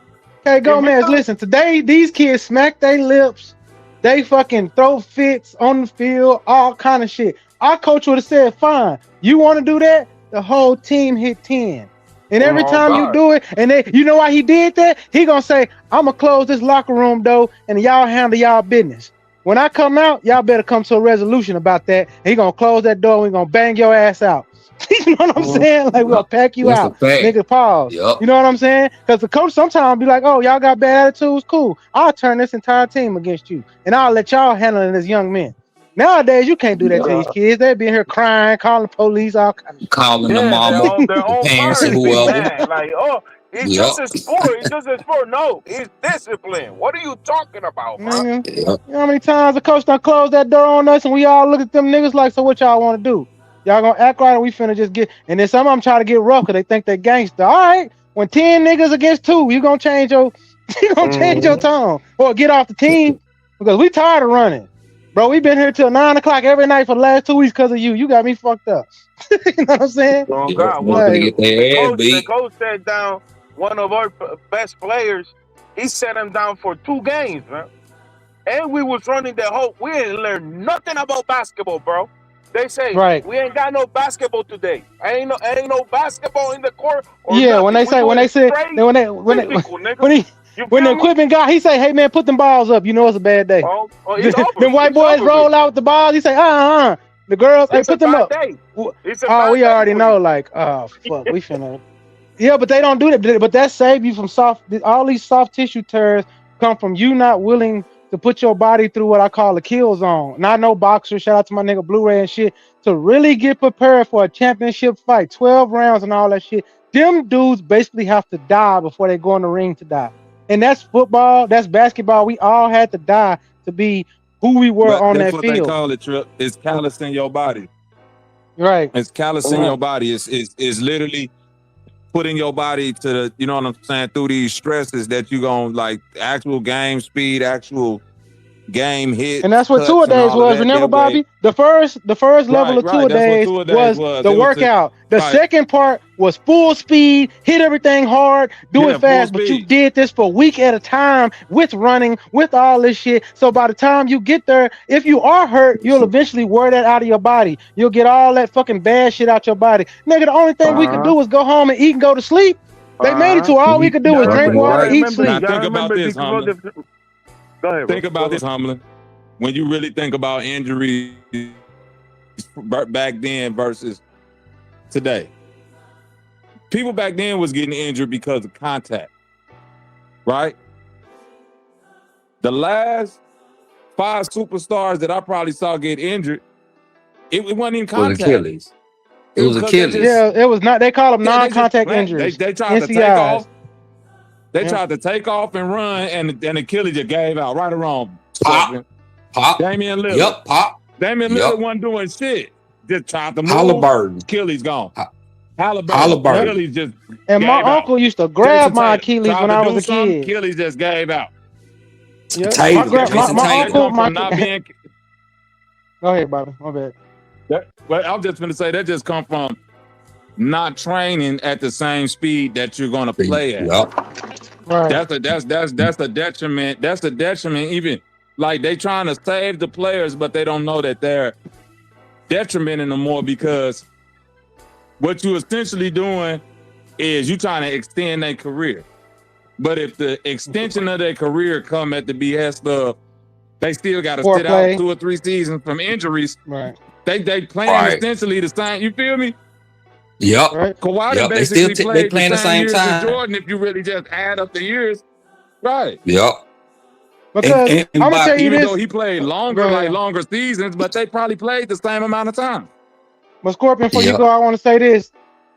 Hey, Gomez, listen, today these kids smack their lips. They fucking throw fits on the field, all kind of shit. Our coach would have said, fine, you want to do that? The whole team hit 10. And every time you do it, and you know why he did that? He gonna say, I'm gonna close this locker room door and y'all handle y'all business. When I come out, y'all better come to a resolution about that. And he gonna close that door and we gonna bang your ass out. You know what I'm saying? Like, we'll pack you out. Nigga, pause. Yep. You know what I'm saying? Because the coach sometimes be like, oh, y'all got bad attitudes? Cool. I'll turn this entire team against you. And I'll let y'all handle it as young men. Nowadays, you can't do that to these kids. They be in here crying, calling the police, all kinds of shit. Calling the mama, their own parents, and whoever. Like, oh, it's just a sport. It's just a sport. No, it's discipline. What are you talking about, bro? You know how many times the coach done closed that door on us and we all look at them niggas like, so what y'all want to do? Y'all gonna act right or we finna just get, and then some of them try to get rough because they think they're gangster. All right, when 10 niggas against 2, you gonna change your tone or get off the team because we tired of running. Bro, we been here till 9 o'clock every night for the last 2 weeks because of you. You got me fucked up. You know what I'm saying? Oh, God. The coach sat down one of our best players. He sat him down for 2 games, man. And we was running the whole. We didn't learn nothing about basketball, bro. They say we ain't got no basketball today. Ain't no basketball in the court. Yeah, when the equipment guy, he say, hey man, put them balls up. You know it's a bad day. Them white boys roll out with the balls. He say, the girls, hey, put them up. Oh, we already know, like, oh fuck, we finna. Yeah, but they don't do that. But that save you from all these soft tissue tears come from you not willing to put your body through what I call a kill zone. And I know boxers, shout out to my nigga Blu-ray and shit, to really get prepared for a championship fight, 12 rounds and all that shit. Them dudes basically have to die before they go in the ring to die. And that's football, that's basketball. We all had to die to be who we were on that field. That's what they call it, Trip. It's callousing your body. Right. It's callousing your body. It's literally putting your body to the, you know what I'm saying, through these stresses that you gonna, like, actual game speed, actual game hit. And that's what two-a-days was. Remember, Bobby? The first level of two-a-days was the workout. The second part was full speed, hit everything hard, do it fast, but you did this for a week at a time with running, with all this shit. So by the time you get there, if you are hurt, you'll eventually wear that out of your body. You'll get all that fucking bad shit out your body. Nigga, the only thing we could do is go home and eat and go to sleep. They made it to all we could do is drink water, eat, sleep. Now think about this, Hamlin. Think about this, Hamlin. When you really think about injuries back then versus today. People back then was getting injured because of contact, right? The last 5 superstars that I probably saw get injured, it wasn't even contact. It was Achilles. It was Achilles. Yeah, it was not. They call them non-contact injuries. They tried to take off. They tried to take off and run, and Achilles just gave out. Right or wrong? Pop. Damian Lillard. Yep. Pop. Damian Lillard wasn't doing shit. Just tried to move. Halliburton. Achilles gone. Halliburton. Achilles just. And my uncle used to grab my Achilles when I was a kid. Achilles just gave out. Yeah. My uncle. Go ahead, Bobby. My bad. Well, I'm just gonna say that just come from not training at the same speed that you're gonna play at. Yep. Right. That's a detriment. That's a detriment even Like they trying to save the players, but they don't know that they're detrimenting them more, because what you essentially doing is you trying to extend their career. But if the extension of their career come at the behest of they still got to sit out 2 or 3 seasons from injuries, right? They playing essentially the same. You feel me? Yep. Right. Kawhi Yep. basically they playing the same years time. as Jordan, if you really just add up the years, right? Yep. Because I'm gonna tell you even this, though he played longer seasons, but they probably played the same amount of time. But Scorpion, before you go, I want to say this.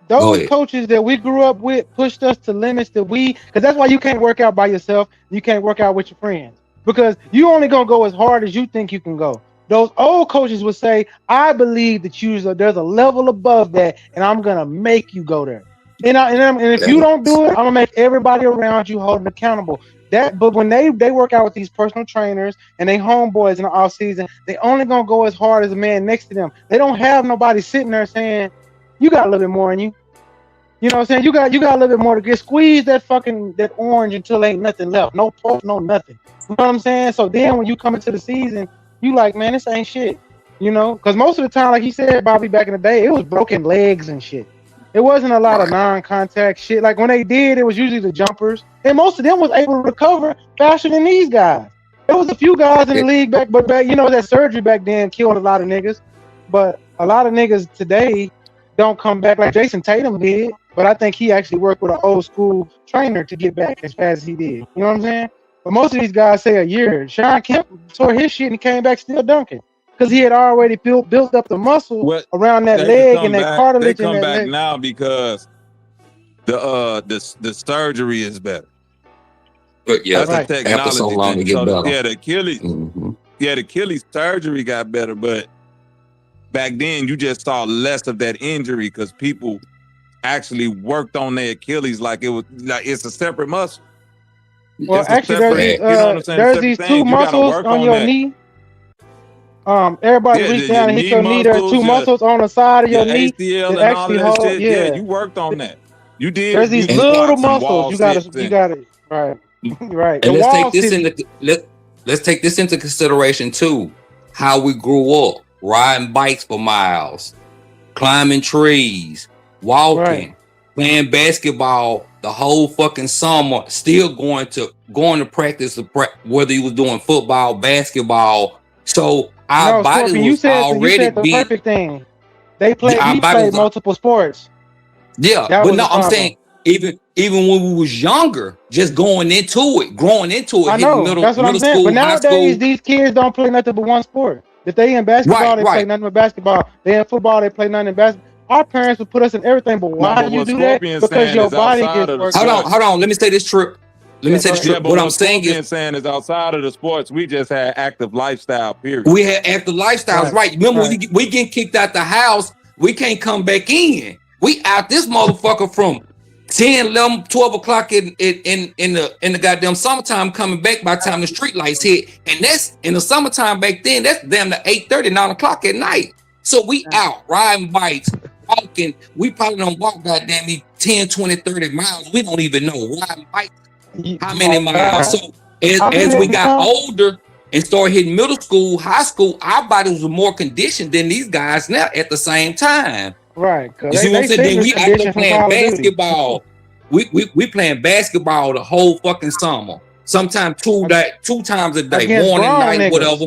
Those coaches that we grew up with pushed us to limits that because that's why you can't work out by yourself. You can't work out with your friends, because you only gonna go as hard as you think you can go. Those old coaches would say, I believe that there's a level above that, and I'm gonna make you go there. And if you don't do it, I'm gonna make everybody around you hold accountable. But when they work out with these personal trainers and they homeboys in the off season, they only gonna go as hard as the man next to them. They don't have nobody sitting there saying, you got a little bit more in you. You know what I'm saying? You got a little bit more to get. Squeeze that orange until ain't nothing left. No pulp, no nothing. You know what I'm saying? So then when you come into the season, you like, man, this ain't shit. You know? Because most of the time, like he said, Bobby, back in the day, it was broken legs and shit. It wasn't a lot of non-contact shit. Like when they did, it was usually the jumpers. And most of them was able to recover faster than these guys. There was a few guys in the league back, you know, that surgery back then killed a lot of niggas. But a lot of niggas today don't come back like Jason Tatum did. But I think he actually worked with an old school trainer to get back as fast as he did. You know what I'm saying? But most of these guys say a year. Sean Kemp tore his shit and he came back still dunking, because he had already built up the muscle around that leg and that cartilage. They come back now because the surgery is better. But yeah, that's the technology. After so long to get better. Yeah, the Achilles. Yeah, the Achilles surgery got better, but back then you just saw less of that injury because people actually worked on their Achilles like it's a separate muscle. Well, actually, there's these two muscles on your knee. Everybody reach down and hit your knee. There are two muscles on the side of your knee ACL that actually hold. Shit. Yeah, you worked on that. You did. There's these little muscles. You got it. Right. Right. And let's take this into consideration too. How we grew up, riding bikes for miles, climbing trees, walking, playing basketball the whole fucking summer, still going to practice, whether you was doing football, basketball. So our body was already the perfect thing. They played multiple sports. Yeah, but no, I'm saying even when we was younger, just growing into it. I know, that's what I'm saying. But nowadays, these kids don't play nothing but one sport. If they in basketball, they play nothing but basketball. They in football, they play nothing but basketball. Our parents would put us in everything, but why do you do that? Because your body gets worked. Hold on. Let me say this trip. What I'm saying is outside of the sports, we just had active lifestyle, period. We had active lifestyles, right? Remember, we getting kicked out the house. We can't come back in. We out this motherfucker from 10, 11, 12 o'clock in the goddamn summertime, coming back by the time the street lights hit. And that's in the summertime back then, that's damn the 8:30, 9 o'clock at night. So we out riding bikes, walking. We probably don't walk goddamn 10, 20, 30 miles. We don't even know riding bikes. How many miles? So as we got older and started hitting middle school, high school, our bodies were more conditioned than these guys now at the same time. Right. You see what I'm saying? Then we out there playing basketball. We playing basketball the whole fucking summer. Sometimes two times a day, morning, night, whatever.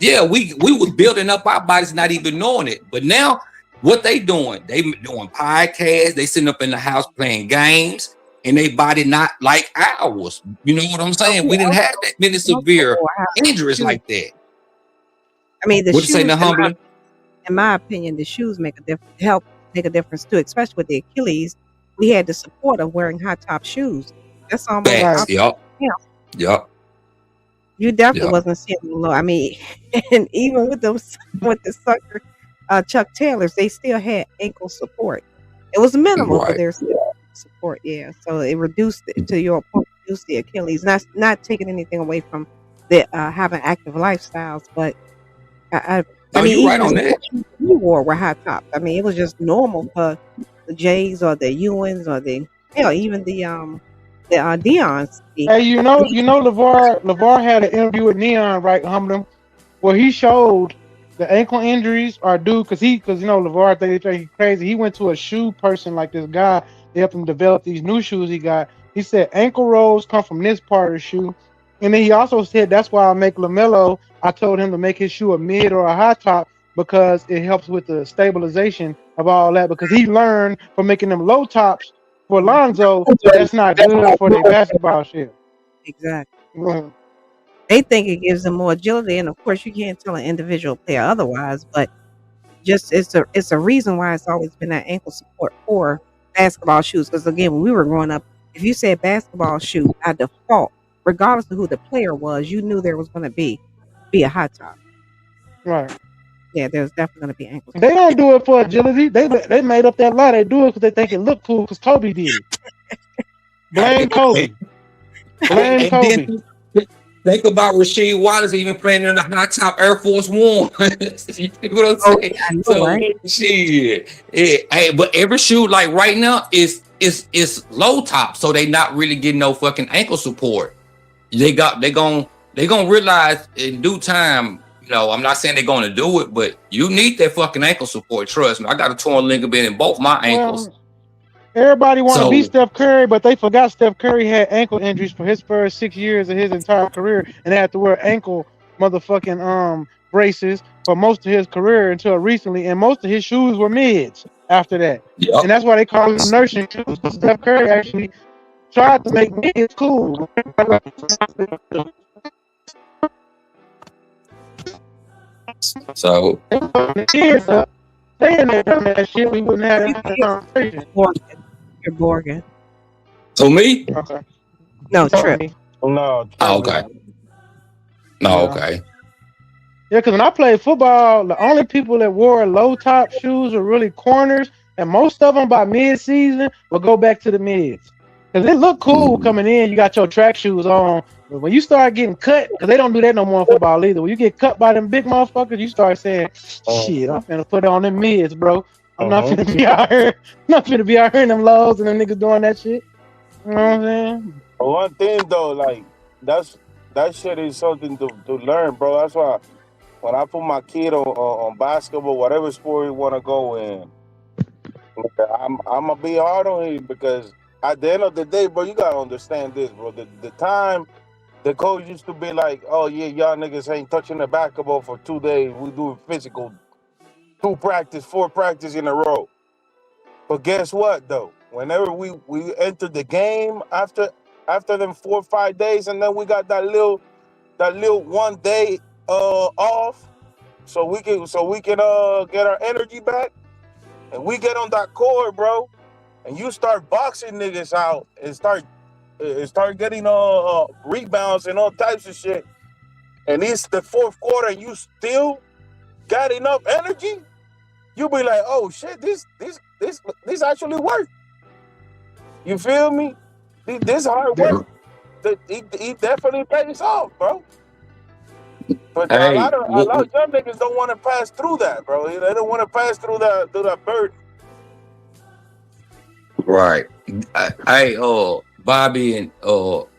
Yeah, we was building up our bodies, not even knowing it. But now, what they doing? They doing podcasts. They sitting up in the house playing games, and they body not like ours. You know what I'm saying? We didn't have that many severe injuries like that. I mean, what you say, humbly? In my opinion, the shoes make a difference too, especially with the Achilles. We had the support of wearing high top shoes. That's almost Yep. You definitely wasn't seeing them low. I mean, and even with the sucker Chuck Taylors, they still had ankle support. It was minimal for their support, yeah. So it reduced it to your point, reduced the Achilles. Not taking anything away from the having active lifestyles, but I mean, right on that. We wore high tops. I mean, it was just normal for the Jays or the Ewans or even the Dion's. Hey, you know, LeVar had an interview with Neon, right, Humble, where he showed the ankle injuries are due because you know LeVar think he's crazy. He went to a shoe person like this guy. They helped him develop these new shoes he got. He said ankle rolls come from this part of the shoe, and then he also said that's why I make LaMelo. I told him to make his shoe a mid or a high top because it helps with the stabilization of all that. Because he learned from making them low tops for Lonzo, that's not good for their basketball shit. Exactly. They think it gives them more agility, and of course, you can't tell an individual player otherwise. But just it's a reason why it's always been that ankle support for basketball shoes. Because again, when we were growing up, if you said basketball shoe, by default, regardless of who the player was, you knew there was going to be a high top. Right. Yeah, there's definitely going to be ankle support. They don't do it for agility. They made up that lie. They do it because they think it look cool because Kobe did it. Blame Kobe. Blame Kobe. Think about Rasheed Wallace even playing in the high top Air Force One. You know what I'm saying? I know, right? Shit. Hey, but every shoe like right now is low top, so they not really getting no fucking ankle support. They gonna realize in due time. You know, I'm not saying they're gonna do it, but you need that fucking ankle support. Trust me, I got a torn ligament in both my ankles. Well, everybody want to be Steph Curry, but they forgot Steph Curry had ankle injuries for his first 6 years of his entire career, and they had to wear ankle motherfucking braces for most of his career until recently, and most of his shoes were mids after that. Yep. And that's why they call them nursing shoes. Steph Curry actually tried to make mids cool. So saying that shit, we wouldn't have that conversation. You're Borgen. So me? Okay. No, Trip. No. Oh, okay. No, okay. Yeah, because when I played football, the only people that wore low top shoes were really corners, and most of them by mid season will go back to the mids. Because it looked cool coming in. You got your track shoes on. But when you start getting cut, because they don't do that no more in football either. When you get cut by them big motherfuckers, you start saying, shit, I'm finna put it on them mids, bro. I'm not finna be out here. I'm not finna be out here in them lows and them niggas doing that shit. You know what I'm saying? But one thing though, like that shit is something to learn, bro. That's why when I put my kid on basketball, whatever sport he wanna go in, I'm gonna be hard on him because at the end of the day, bro, you gotta understand this, bro. The time the coach used to be like, oh yeah, y'all niggas ain't touching the basketball for 2 days. We do physical 4 practice in a row. But guess what though? Whenever we enter the game after them 4 or 5 days, and then we got that little 1 day off, so we can get our energy back, and we get on that court, bro, and you start boxing niggas out and start getting rebounds and all types of shit, and it's the 4th quarter and you still got enough energy, you'll be like, oh shit, this actually worked. You feel me? This hard work, he definitely pays off, bro. But a lot of young niggas don't want to pass through that, bro. They don't want to pass through that burden. Right. Hey, Bobby and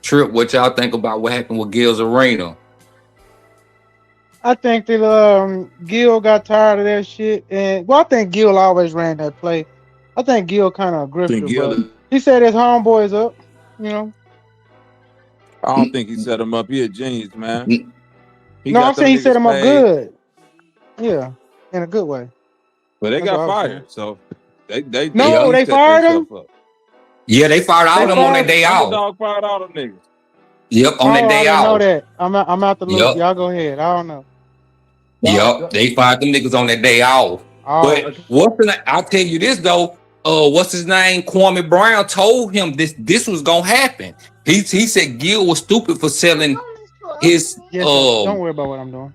Trip, what y'all think about what happened with Gil's arena? I think that Gil got tired of that shit, and I think Gil always ran that play. I think Gil kind of grifted, but he said his homeboys up, you know. I don't think he set him up. He a genius, man. I'm saying he set him up good. Yeah, in a good way. But they got fired, so they fired him. Yeah, they fired all of them on their day off. Dog fired all them niggas. Yep, on their day off. I know that. I'm out the loop. Yep. Y'all go ahead. I don't know. Yep, they fired them niggas on their day off. But I'll tell you this though. What's his name? Kwame Brown told him this was gonna happen. He said Gil was stupid for selling his don't worry about what I'm doing.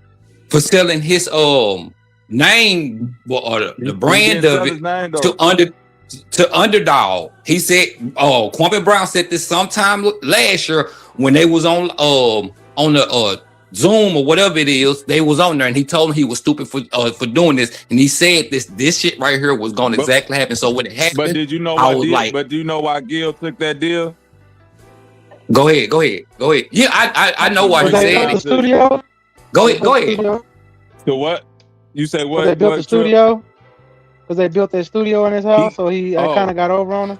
For selling his name or the brand of it to Underdog. He said Kwame Brown said this sometime last year when they was on the Zoom or whatever it is, they was on there, and he told him he was stupid for doing this, and he said this shit right here was going to exactly happen. So when it happened, but did you know why? But do you know why Gil took that deal? Go ahead. Yeah, I know why he said the it. studio. Go ahead. So what? You say what? They built what, the studio. Because they built that studio in his house, so he kind of got over on him.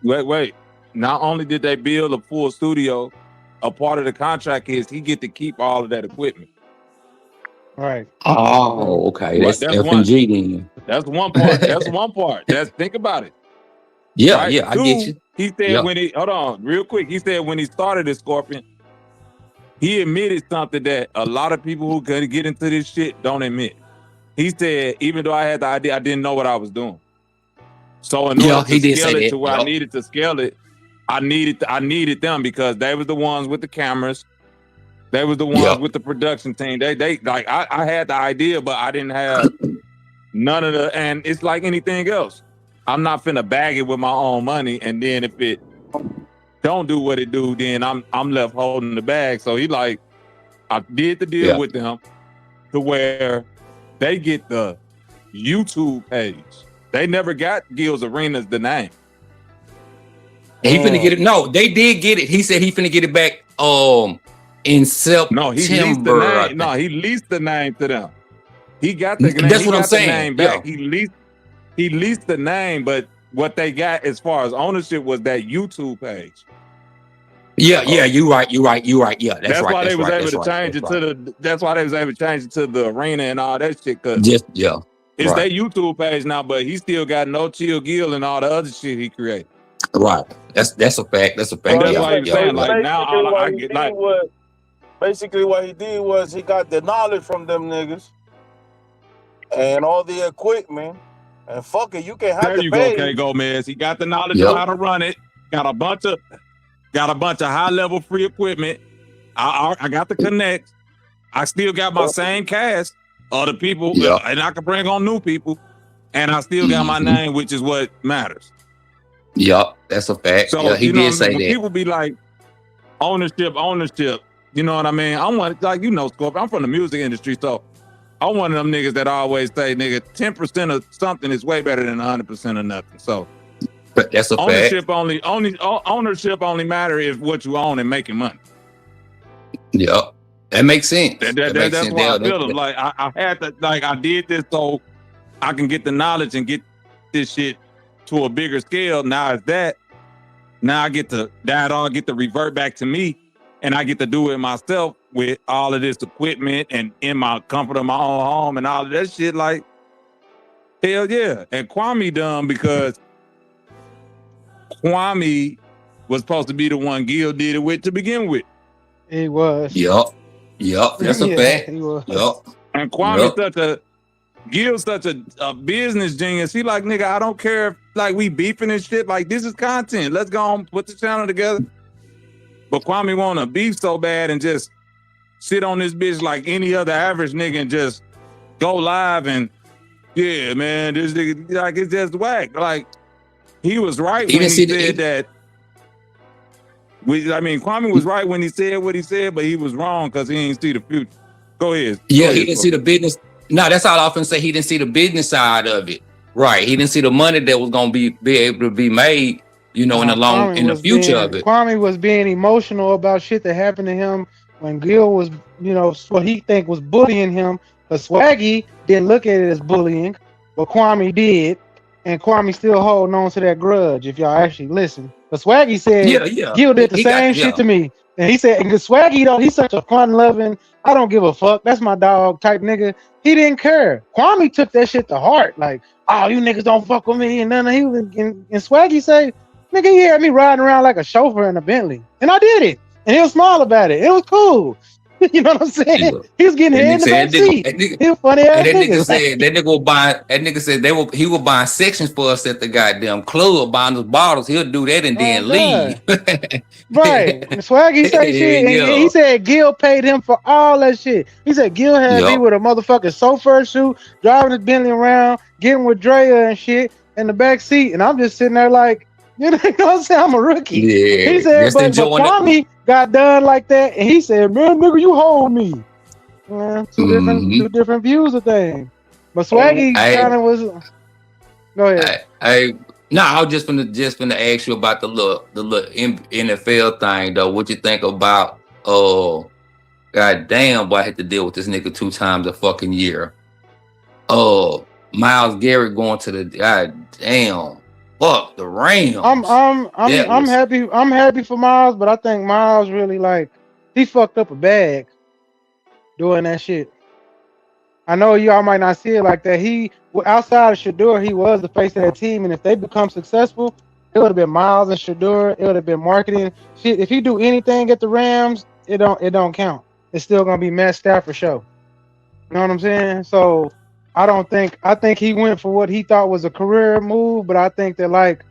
Wait. Not only did they build a full studio, a part of the contract is he get to keep all of that equipment. Right. Oh, okay. That's F&G then. That's one part. That's one part. Think about it. Yeah, right? yeah, I get you. He said when he hold on real quick. He said when he started this Scorpion, he admitted something that a lot of people who could get into this shit don't admit. He said, even though I had the idea, I didn't know what I was doing. So in order to scale it to where I needed to scale it, I needed them because they was the ones with the cameras. They was the ones with the production team. They like I had the idea, but I didn't have none of the. And it's like anything else. I'm not finna bag it with my own money, and then if it don't do what it do, then I'm left holding the bag. So he like, I did the deal with them to where they get the YouTube page. They never got Gil's Arenas the name. He finna get it. No, they did get it. He said he finna get it back in September. No, he leased the name. No, he leased the name to them. He got the name. That's what I'm saying. Name back. He leased the name, but what they got as far as ownership was that YouTube page. Yeah, you right. Yeah, that's why they was able to change it to the. That's why they was able to change it to the arena and all that shit. Cause it's their YouTube page now, but he still got No Chill Gil and all the other shit he created. Right. That's a fact. That's a fact. That's why he's saying like now I get like. Basically, what he did was he got the knowledge from them niggas and all the equipment. And fuck it, you can have there you pay. go, 𝘾𝐺. He got the knowledge of how to run it. Got a bunch of high level free equipment. I got the connect. I still got my same cast of the people, and I can bring on new people. And I still got my name, which is what matters. Yup, that's a fact. So yeah, he did say that. People be like, ownership. You know what I mean? I'm one, like, Scorpion. I'm from the music industry, so I'm one of them niggas that always say, nigga, 10% of something is way better than 100% of nothing. So that's a ownership fact. Ownership only matter if what you own and making money. Yep, that makes sense. That's why I feel them. Like I had to, like I did this so I can get the knowledge and get this shit to a bigger scale. Now it's that. Now I get to revert back to me. And I get to do it myself with all of this equipment and in my comfort of my own home and all of that shit. Like, hell yeah. And 𝘾𝐼𝙎𝙎 done because 𝘾𝐼𝙎𝙎 was supposed to be the one Gil did it with to begin with. He was. Yup. That's a fact. He was. Yup. And Gil's such a business genius. He like, nigga, I don't care if like we beefing and shit. Like, this is content. Let's go on, put the channel together. But 𝘾𝐼𝙎𝙎 wanna beef so bad and just sit on this bitch like any other average nigga and just go live and yeah, man, this nigga like it's just whack. Like he was right when he said that. 𝘾𝐼𝙎𝙎 was right when he said what he said, but he was wrong because he didn't see the future. Go ahead. Yeah, he didn't see the business. No, that's all I often say. He didn't see the business side of it. Right. He didn't see the money that was gonna be able to be made. In the future of it. 𝘾𝐼𝙎𝙎 was being emotional about shit that happened to him when Gil was, what he think was bullying him. But Swaggy didn't look at it as bullying, but 𝘾𝐼𝙎𝙎 did, and 𝘾𝐼𝙎𝙎 still holding on to that grudge. If y'all actually listen, but Swaggy said, Gil did the same shit to me, and he said, and Swaggy though, he's such a fun-loving, I don't give a fuck, that's my dog type nigga. He didn't care. 𝘾𝐼𝙎𝙎 took that shit to heart, like, oh, you niggas don't fuck with me, and none of and Swaggy say, nigga, he had me riding around like a chauffeur in a Bentley. And I did it. And he'll smile about it. It was cool. You know what I'm saying? He was getting head in the back seat. He was funny ass nigga. That nigga said he was buying sections for us at the goddamn club, buying those bottles. He'll do that and then leave. Right. And Swaggy say shit. And he said Gil paid him for all that shit. He said Gil had me with a motherfucking chauffeur suit, driving his Bentley around, getting with Drea and shit in the back seat. And I'm just sitting there like, you know what I'm saying? I'm a rookie. Yeah, he said, but 𝘾𝐼𝙎𝙎 got done like that, and he said, man, nigga, you hold me. Two different views of things. But Swaggy kind of was. Go ahead. No, I was just gonna ask you about the little NFL thing though. What you think about God damn, boy, I had to deal with this nigga 2 times a fucking year. Myles Garrett going to the God damn fuck the Rams. I'm happy for Myles, but I think Myles really like he fucked up a bag doing that shit. I know y'all might not see it like that. He outside of Shedeur, he was the face of that team, and if they become successful, it would have been Myles and Shedeur. It would have been marketing shit. If he do anything at the Rams, it don't count. It's still gonna be Matt Stafford show. You know what I'm saying? So I think he went for what he thought was a career move, but I think that like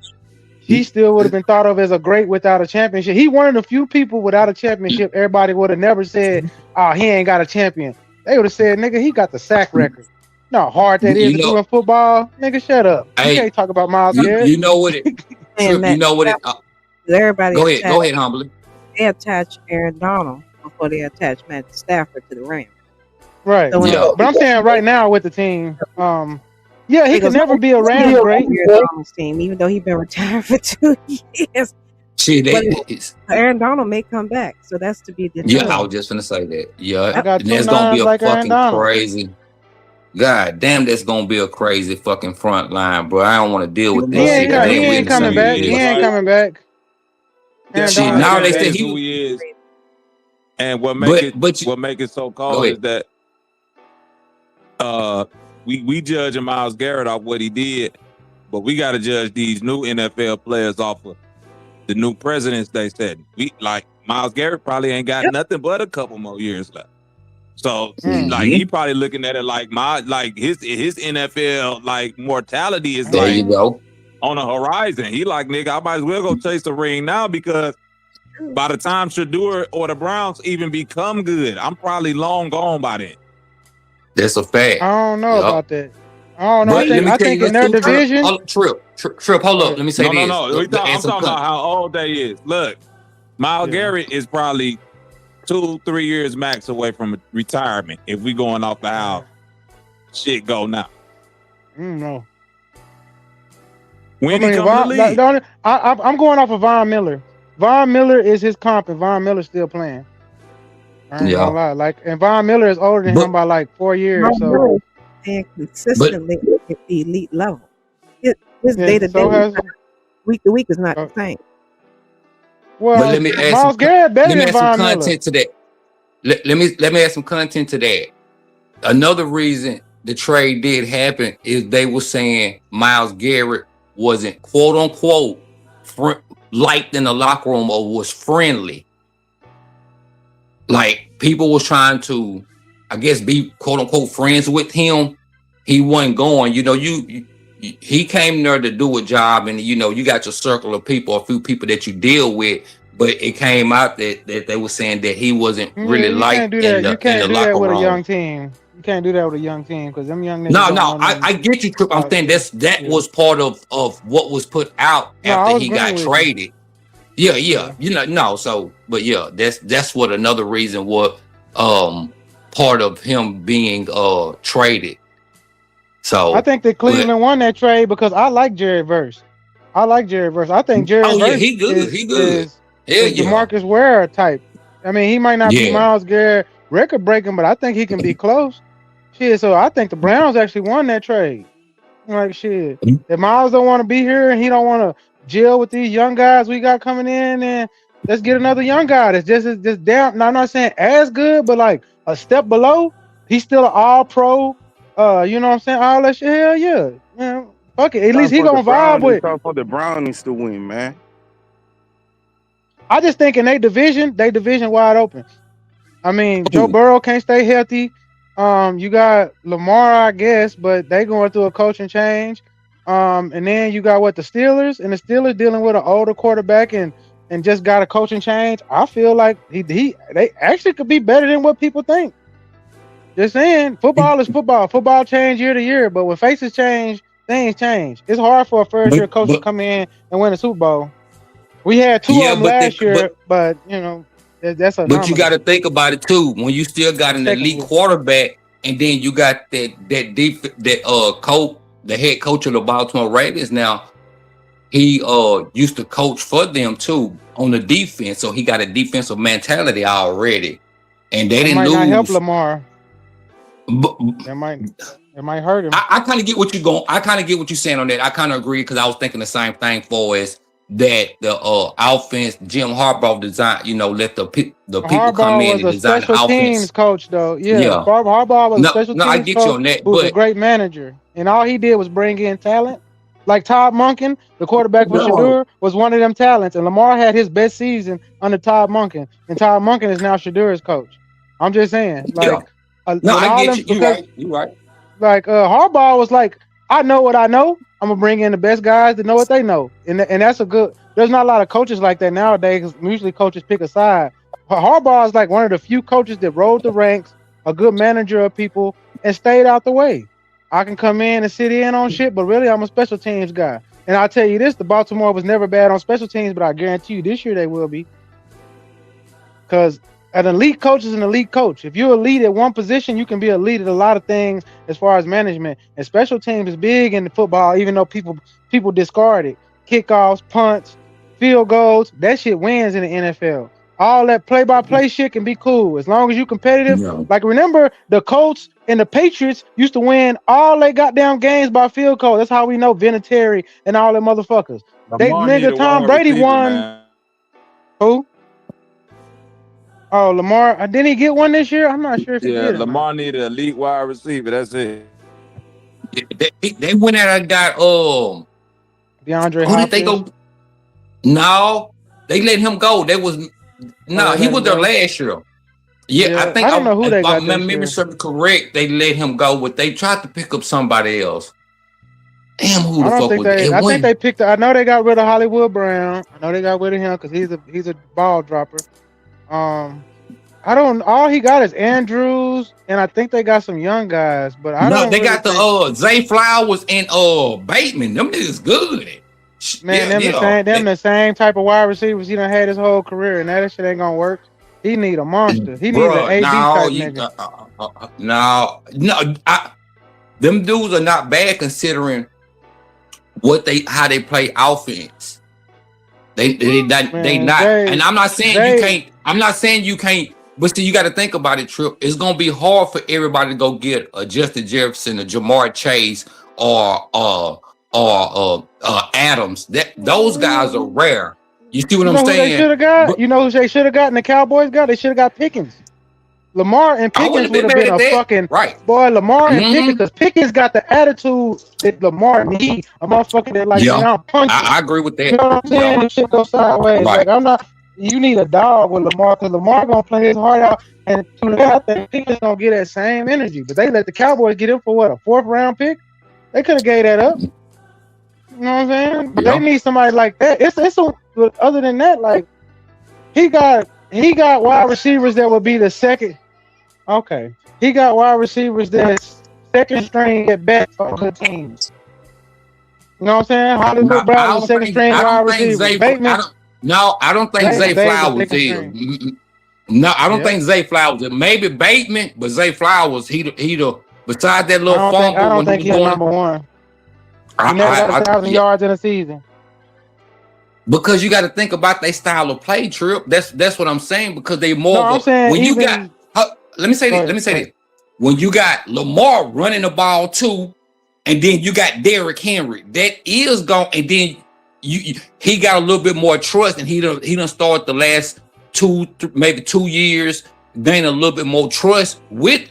he still would have been thought of as a great without a championship. He one of the few people without a championship. Everybody would have never said, "Oh, he ain't got a champion." They would have said, "Nigga, he got the sack record." You know how hard that is to do in football. Nigga, shut up. You can't talk about Myles Garrett. You know what it? You know what it? Everybody. Go ahead, humbly. They attach Aaron Donald before they attach Matt Stafford to the Rams. Right. So but I'm saying right now with the team, yeah, he could never be a Rams great. Team, even though he's been retired for 2 years. Aaron Donald may come back, so that's to be determined. Yeah, I was just gonna say that. Yeah, and there's gonna be a fucking crazy. God damn, that's gonna be a crazy fucking front line, bro. I don't want to deal with this shit. He ain't coming back. He ain't coming back. Shit, now they say he is. And what make it so cold is that we judging Myles Garrett off what he did, but we got to judge these new NFL players off of the new presidents they said. We like Myles Garrett probably ain't got nothing but a couple more years left. So like he probably looking at it like his NFL like mortality is there you go. On the horizon. He like, nigga, I might as well go chase the ring now because by the time Shedeur or the Browns even become good, I'm probably long gone by then. That's a fact. I don't know about that. I don't know. I think in their division. Trip, hold up. Let me say this. No. I'm talking about how old they is. Look, Myles Garrett is probably 2-3 years max away from retirement if we going off of how shit go now. No. When he come to the league? I'm going off of Von Miller. Von Miller is his comp, and Von Miller's still playing. I ain't gonna lie. Like, and Von Miller is older than him by like 4 years. So and consistently at the elite level. His day to day, week to week is not the same. Well, let me add Myles Garrett better than Von Miller. Content to that. Let me add some content to that. Another reason the trade did happen is they were saying Myles Garrett wasn't quote unquote liked in the locker room or was friendly. Like people was trying to, I guess, be quote unquote friends with him. He wasn't going. You know, he came there to do a job, and you know, you got your circle of people, a few people that you deal with. But it came out that they were saying that he wasn't really liked in the locker room. You can't do that with a young team. You can't do that with a young team because them young niggas. No, I get you, Trip. I'm saying that was part of what was put out after he got traded. Yeah. You know, no. So, but yeah, that's what another reason was part of him being traded. So I think that Cleveland won that trade because I like Jared Verse. I think Jared Verse he good. Is DeMarcus Ware type. I mean, he might not be Myles Garrett record breaking, but I think he can be close. Shit, so I think the Browns actually won that trade. Like shit, if Myles don't want to be here and he don't want to deal with these young guys we got coming in, and let's get another young guy that's just down. Now, I'm not saying as good, but like a step below. He's still an all-pro. You know what I'm saying? All that shit. Hell yeah, man. Fuck it. At least he gonna vibe with. For the Brownies to win, man. I just think in their division wide open. I mean, Joe Burrow can't stay healthy. You got Lamar, I guess, but they going through a coaching change. And then you got the Steelers, and the Steelers dealing with an older quarterback and just got a coaching change. I feel like they actually could be better than what people think. Just saying, football is football. Football change year to year, but when faces change, things change. It's hard for a first-year coach to come in and win a Super Bowl. We had two of them last year, but you know that's a. But you got to think about it too. When you still got an elite quarterback, and then you got that coach, the head coach of the Baltimore Ravens now, he used to coach for them too on the defense, so he got a defensive mentality already, and they didn't might lose. not help Lamar. But, it might hurt him. I kind of get what you're going. I kind of get what you're saying on that. I kind of agree because I was thinking the same thing for us that the offense Jim Harbaugh designed. You know, let the people come in and design the offense. Special teams coach though. Yeah. Harbaugh was a special teams I get coach you on that, who was but a great manager, and all he did was bring in talent. Like Todd Monken, the quarterback for Shedeur, was one of them talents, and Lamar had his best season under Todd Monken, and Todd Monken is now Shedeur's coach. I'm just saying, like, I get you. You're right. Like Harbaugh was like, I know what I know. I'm gonna bring in the best guys that know what they know, and that's a good. There's not a lot of coaches like that nowadays. Because usually coaches pick a side. Harbaugh is like one of the few coaches that rode the ranks, a good manager of people, and stayed out the way. I can come in and sit in on shit, but really I'm a special teams guy. And I'll tell you this, the Baltimore was never bad on special teams, but I guarantee you this year they will be. Because an elite coach is an elite coach. If you're elite at one position, you can be elite at a lot of things as far as management. And special teams is big in the football, even though people discard it. Kickoffs, punts, field goals, that shit wins in the NFL. All that play-by-play shit can be cool as long as you competitive. Yeah. Like remember, the Colts and the Patriots used to win all they goddamn games by field goal. That's how we know Vinatieri and all them motherfuckers. Tom Brady won. Man. Who? Oh, Lamar. Didn't he get one this year? I'm not sure if he did. Lamar needed an elite wide receiver. That's it. They went out and got DeAndre Hopkins. Who did they go? No, they let him go. He was there last year. Yeah, I think I don't know who they got. If my memory serves correct, they let him go. But they tried to pick up somebody else. Damn, who the fuck was it? I think they picked. I know they got rid of Hollywood Brown. I know they got rid of him because he's a ball dropper. All he got is Andrews, and I think they got some young guys. But they got the Zay Flowers and Bateman. Them niggas good. Man, the same type of wide receivers he done had his whole career, and that shit ain't gonna work. He need a monster. He needs an AD type nigga. Them dudes are not bad considering how they play offense. They not, and I'm not saying you can't. I'm not saying you can't. But still, you got to think about it, Trip. It's gonna be hard for everybody to go get a Justin Jefferson, a Jamar Chase, or Adams. Those guys are rare. You see what I'm saying? They should have got. You know who they should have gotten? The Cowboys got. They should have got Pickens. Lamar and Pickens would have been a fucking boy. Lamar and Pickens, because Pickens got the attitude that Lamar needs. A motherfucker that like punch. I agree with that. You know what I'm saying? This shit go sideways. Right. Like I'm not. You need a dog with Lamar because Lamar gonna play his heart out, and to that I think Pickens gonna get that same energy. But they let the Cowboys get him for what, a 4th round pick? They could have gave that up. You know what I'm saying? But they need somebody like that. Other than that, like he got wide receivers that would be the second. Okay, he got wide receivers that's second string at best on good teams. You know what I'm saying? Hollywood Brown is second string wide receiver. I don't think Zay Flowers is. No, I don't think Zay Flowers is. Maybe Bateman, but Zay Flowers, he the besides that little fumble. I don't think he's number one. He never got 1,000 yards in a season. Because you got to think about their style of play, Trip. That's what I'm saying. Because they more. I'm saying let me say this. When you got Lamar running the ball too, and then you got Derrick Henry, that is gone, and then he got a little bit more trust, and he done start the last maybe 2 years, gain a little bit more trust with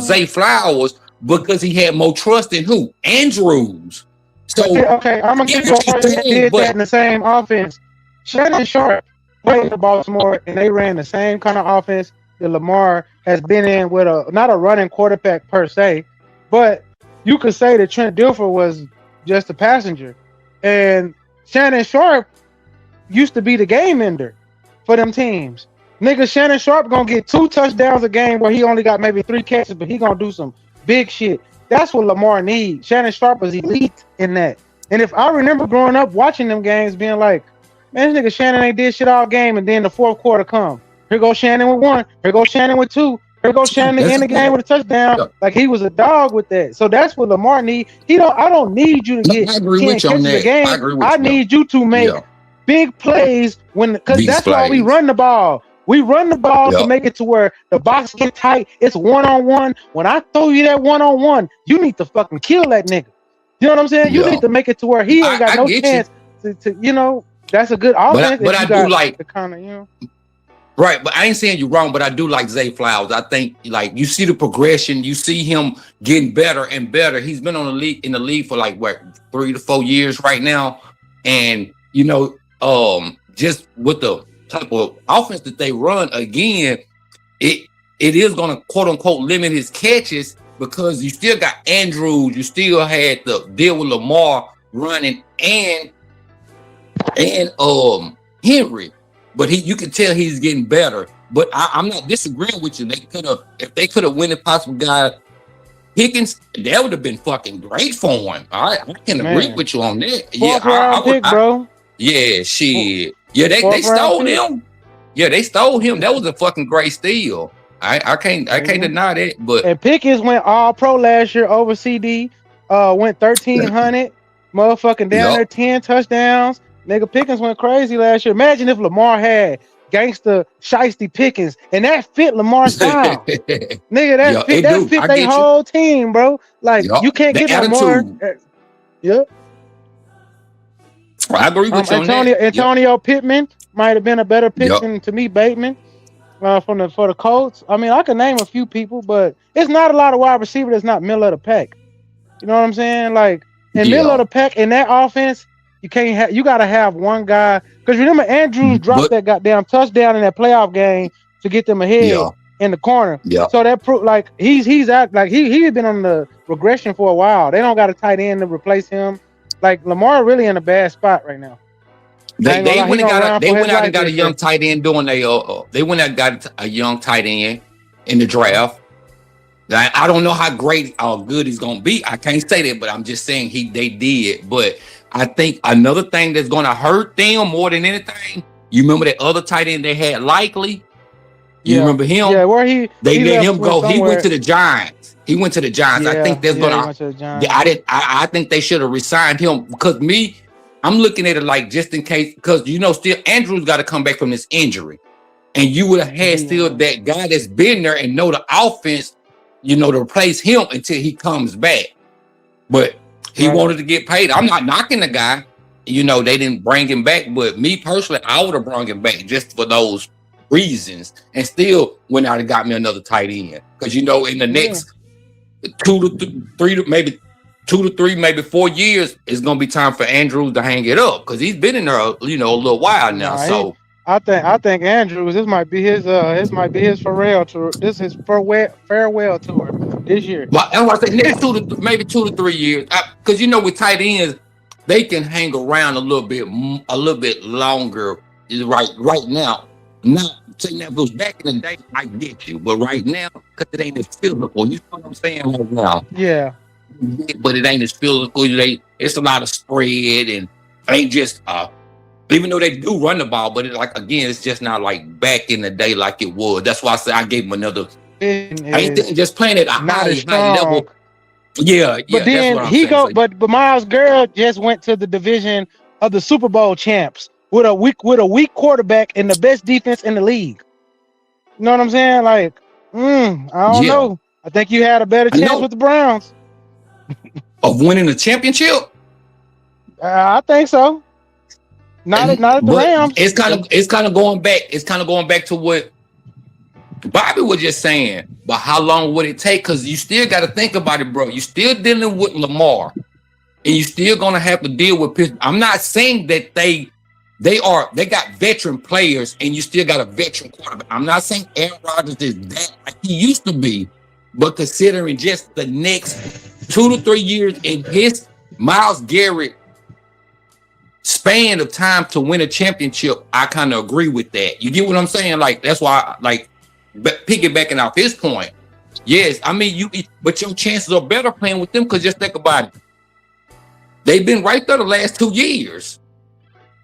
Zay Flowers because he had more trust in who? Andrews. So okay, I'm gonna keep going. Did that in the same offense. Shannon Sharp played for Baltimore, and they ran the same kind of offense that Lamar has been in with not a running quarterback per se, but you could say that Trent Dilfer was just a passenger, and Shannon Sharp used to be the game ender for them teams. Nigga, Shannon Sharp gonna get 2 touchdowns a game where he only got maybe 3 catches, but he gonna do some big shit. That's what Lamar needs. Shannon Sharp was elite in that. And if I remember growing up watching them games being like, man, this nigga Shannon ain't did shit all game, and then the 4th quarter come. Here goes Shannon with 1. Here goes Shannon with 2. There go Shannon in the game with a touchdown. Like he was a dog with that. So that's what Lamar need. I don't need you to get 10 catches a game. I need you to make big plays because that's why we run the ball. We run the ball to make it to where the box get tight. It's one-on-one. When I throw you that one-on-one, you need to fucking kill that nigga. You know what I'm saying? You need to make it to where he ain't got no chance to that's a good offense. But I do like the kind of, Right, but I ain't saying you're wrong, but I do like Zay Flowers. I think like you see the progression, you see him getting better and better. He's been in the league for like what 3 to 4 years right now, and just with the type of offense that they run, again, it is going to quote unquote limit his catches because you still got Andrews, you still had to deal with Lamar running and Henry. But you can tell he's getting better. But I'm not disagreeing with you. If they could have won a possible guy, Pickens, that would have been fucking great for him. I can agree with you on that. Fourth round pick, bro. Yeah, shit. Yeah, they stole him. Yeah, they stole him. That was a fucking great steal. I can't deny that. But and Pickens went all pro last year over CD. Went 1,300. Motherfucking down there 10 touchdowns. Nigga, Pickens went crazy last year. Imagine if Lamar had gangster shiesty Pickens and that fit Lamar's style. Nigga, that fit their whole team, bro. Like you can't get Lamar. Yep. I agree with you on that. Antonio Pittman might have been a better pick than to me Bateman for the Colts. I mean, I can name a few people, but it's not a lot of wide receiver that's not middle of the pack. You know what I'm saying? Like in middle of the pack in that offense. You gotta have one guy because remember Andrews dropped that goddamn touchdown in that playoff game to get them ahead in the corner. Yeah. So that proved like he's out like he's been on the regression for a while. They don't got a tight end to replace him. Like Lamar really in a bad spot right now. They went out and got a young tight end doing they went out and got a young tight end in the draft. I don't know how great or good he's gonna be. I can't say that, but I'm just saying they did. But I think another thing that's going to hurt them more than anything, you remember that other tight end they had Likely? You remember him? Yeah, where they let him go. He went to the Giants. I think that's going to I think they should have resigned him because I'm looking at it like just in case because still Andrews got to come back from this injury. And you would have had still that guy that's been there and know the offense, to replace him until he comes back. But he wanted to get paid. I'm not knocking the guy. They didn't bring him back. But me personally, I would have brought him back just for those reasons. And still went out and got me another tight end. Because, in the next 2 to 3, maybe 4 years, it's going to be time for Andrews to hang it up. Because he's been in there, a little while now. I think Andrews, this might be his farewell tour. This is his farewell tour this year. But I say next 2 to 3 years, because with tight ends, they can hang around a little bit longer. Right now, not saying that was back in the day, I get you, but right now, because it ain't as physical. You know what I'm saying right now? Yeah. But it ain't as physical. It's a lot of spread and ain't just even though they do run the ball, but it's just not like back in the day like it was. That's why I say I gave him another. I ain't just playing at a high level. Yeah. But then but Miles Garrett just went to the division of the Super Bowl champs with a weak quarterback and the best defense in the league. You know what I'm saying? Like, I don't know. I think you had a better chance with the Browns of winning the championship. I think so. Not at the Rams. It's kind of going back. It's kind of going back to what Bobby was just saying. But how long would it take? Because you still got to think about it, bro. You still dealing with Lamar, and you still gonna have to deal with Pittsburgh. I'm not saying that they got veteran players, and you still got a veteran quarterback. I'm not saying Aaron Rodgers is that like he used to be, but considering just the next 2 to 3 years in his Myles Garrett span of time to win a championship, I kind of agree with that. You get what I'm saying? Like that's why, piggybacking off his point. Yes, I mean but your chances are better playing with them because just think about it. They've been right there the last 2 years.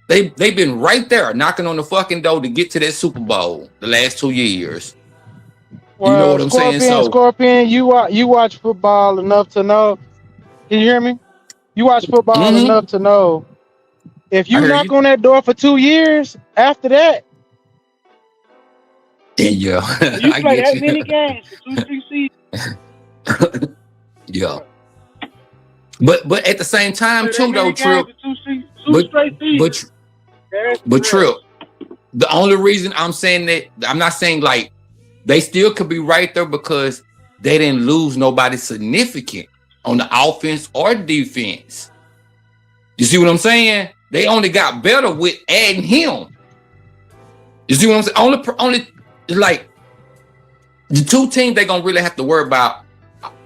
They've been right there knocking on the fucking door to get to that Super Bowl the last 2 years. Well, You know what I'm saying? So Scorpion, you watch football enough to know. Can you hear me? You watch football enough to know if you knock on that door for 2 years, after that, yeah, You I play get that you. many games for 2-3 seasons. Yeah. But at the same time too though, Trip. But Trip, the only reason I'm saying that, I'm not saying like they still could be right there because they didn't lose nobody significant on the offense or defense. You see what I'm saying? They only got better with adding him. You see what I'm saying? Only like the two teams they're gonna really have to worry about.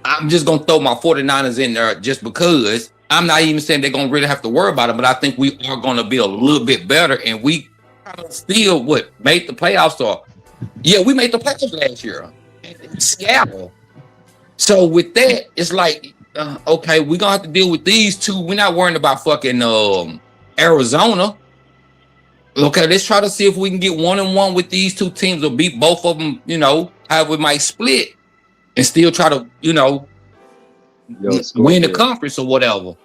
I'm just gonna throw my 49ers in there just because. I'm not even saying they're gonna really have to worry about it, but I think we are gonna be a little bit better, and we still made the playoffs. Or yeah, we made the playoffs last year in Seattle. So with that, it's like okay, we're gonna have to deal with these two. We're not worrying about fucking Arizona. Okay, let's try to see if we can get 1-1 with these two teams or beat both of them, you know, how we might split and still try to, you know, win the conference or whatever.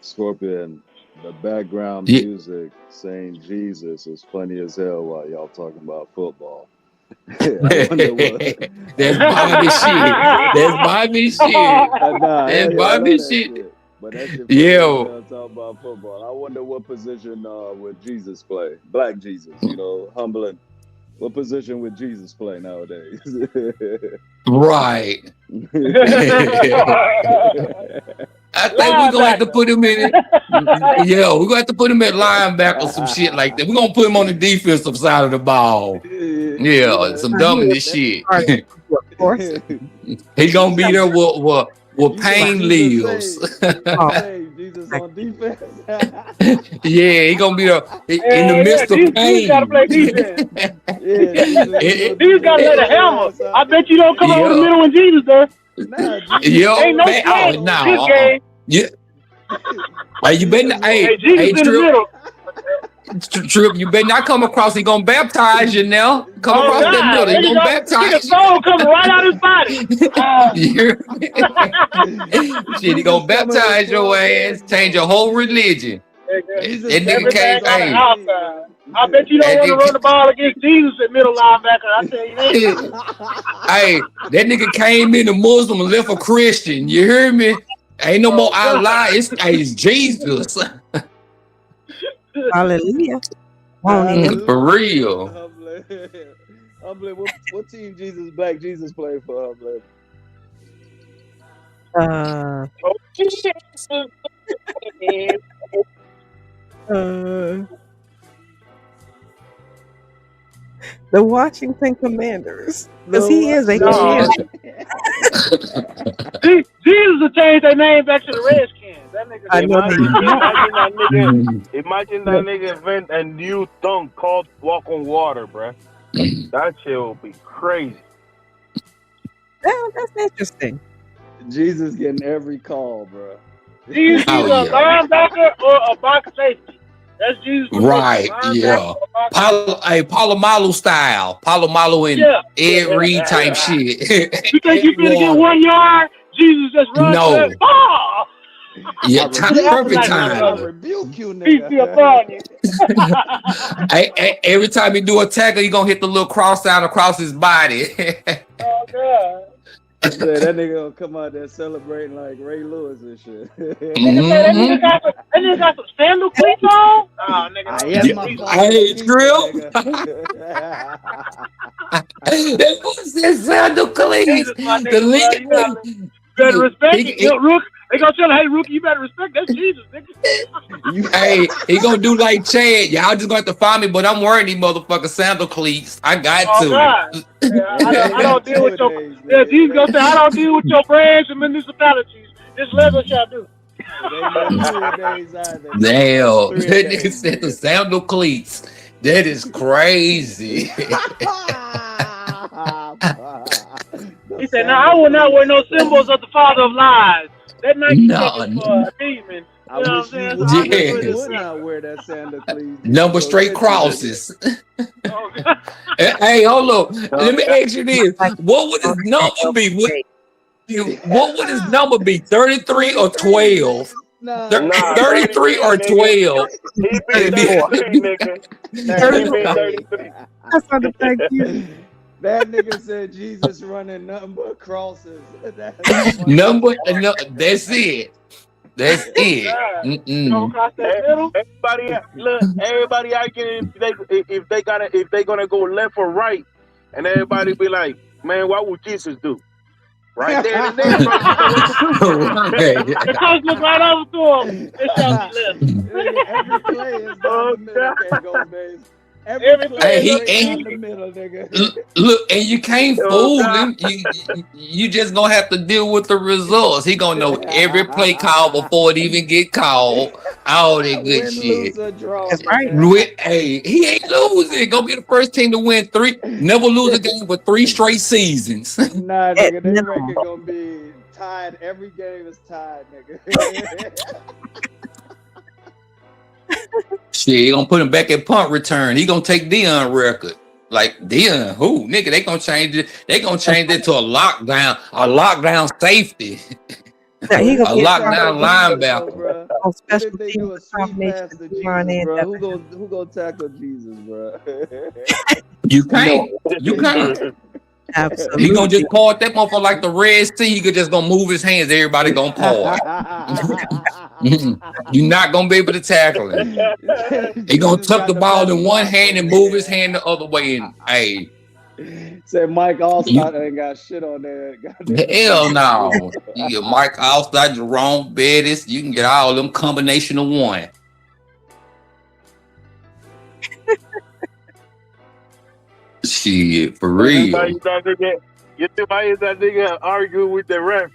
Scorpion, the background music saying Jesus is funny as hell while y'all talking about football. That's Bobby shit. That's Bobby shit. That's Bobby shit. But that's your talk about football. I wonder what position would Jesus play? Black Jesus, you know, humbling. What position would Jesus play nowadays? Right. I think we're gonna have to put him in it. Yeah, we're gonna have to put him at linebacker or some shit like that. We're gonna put him on the defensive side of the ball. Yeah, some dumbest shit. He's gonna be there with pain lives. Jesus on defense. Yeah, he gonna be there in the midst of pain. Jesus gotta play defense. Jesus gotta let a hammer. I bet you don't come over the middle when Jesus does. Ain't no game. This game. Yeah. Hey, you better not. Hey, Trip, you better not come across. He gonna baptize you now. Come across that middle. He gonna baptize you. The soul coming right out his body. Shit, he gonna baptize your ass, change your whole religion. That nigga came. I bet you don't want to run the ball against Jesus at middle linebacker. I tell you that. Hey, that nigga came in a Muslim and left a Christian. You hear me? Ain't no more Allah. It's Jesus. Hallelujah. For real. Humbly, what team Black Jesus played for, Humbly? The Washington Commanders. Because he is a champion. Jesus will change their name back to the Redskins. That nigga. Imagine that nigga invent a new tongue called walk on water, bruh. That shit will be crazy. Well, that's interesting. Jesus getting every call, bro. Jesus is a linebacker or a box safety. That's Jesus. Right, yeah. Palomalu style. Palomalu and Ed Reed type shit. You think you finna get 1 yard? Jesus just runs. No. Oh! Yeah, perfect time. I rebuke you, nigga. Every time he do a tackle, he gonna hit the little cross out across his body. Oh, God. That nigga gonna come out there celebrating like Ray Lewis and shit. That nigga got some sandal cleats on? Oh, nigga. Hey, Drill. That was his sandal cleats. The league. You better respect it. Rook. They gonna tell him, hey, Rookie, you better respect that Jesus, nigga. Hey, he gonna do like Chad. Y'all just gonna have to find me, but I'm wearing these motherfucking sandal cleats. I got to. God. Yeah, I don't deal with your. Yeah, Jesus gonna say, I don't deal with your brands and municipalities. This leather shall do. Damn, that nigga said the sandal cleats. That is crazy. He said, "Now I will not wear no symbols of the father of lies." That Nike for a demon. I wish you would not wear that sandal, please. Number straight crosses. Hey, hold on. Let me ask you this. What would his number be? What would his number be? 33 or 12? 33 or 12? He be 33, nigga. He be 33. That's what the thank you. That nigga said Jesus running nothing but crosses. Number, no, that's it. That's it. Everybody, look, everybody arguing if they gonna go left or right, and everybody be like, man, what would Jesus do? Right there and there. The coach look right over to him. It's left. Every play is down the middle, can't go, baby. Every play is down the middle, nigga. Look, and you can't fool him. You just gonna have to deal with the results. He gonna know every play call before it even get called. All that good shit. That's right. Hey, he ain't losing. Gonna be the first team to win 3. Never lose a game for 3 straight seasons. Nah, nigga, this record gonna be tied. Every game is tied, nigga. Shit, he gonna put him back at punt return. He gonna take Dion record. Like Dion, who? Nigga, they gonna change it. They gonna change it to a lockdown safety. Yeah, he a lockdown linebacker. On special teams, who gonna tackle Jesus, bro? You can't. Absolutely. He gonna just part that motherfucker like the Red Sea. He could just gonna move his hands. Everybody gonna part. You're not gonna be able to tackle him. He gonna tuck the ball in one hand and move his hand the other way. And hey, said Mike Allstott ain't got shit on there. Hell no. You get Mike Allstott, Jerome Bettis. You can get all them combination of one. Shit, for real. You think why is that nigga arguing with the ref?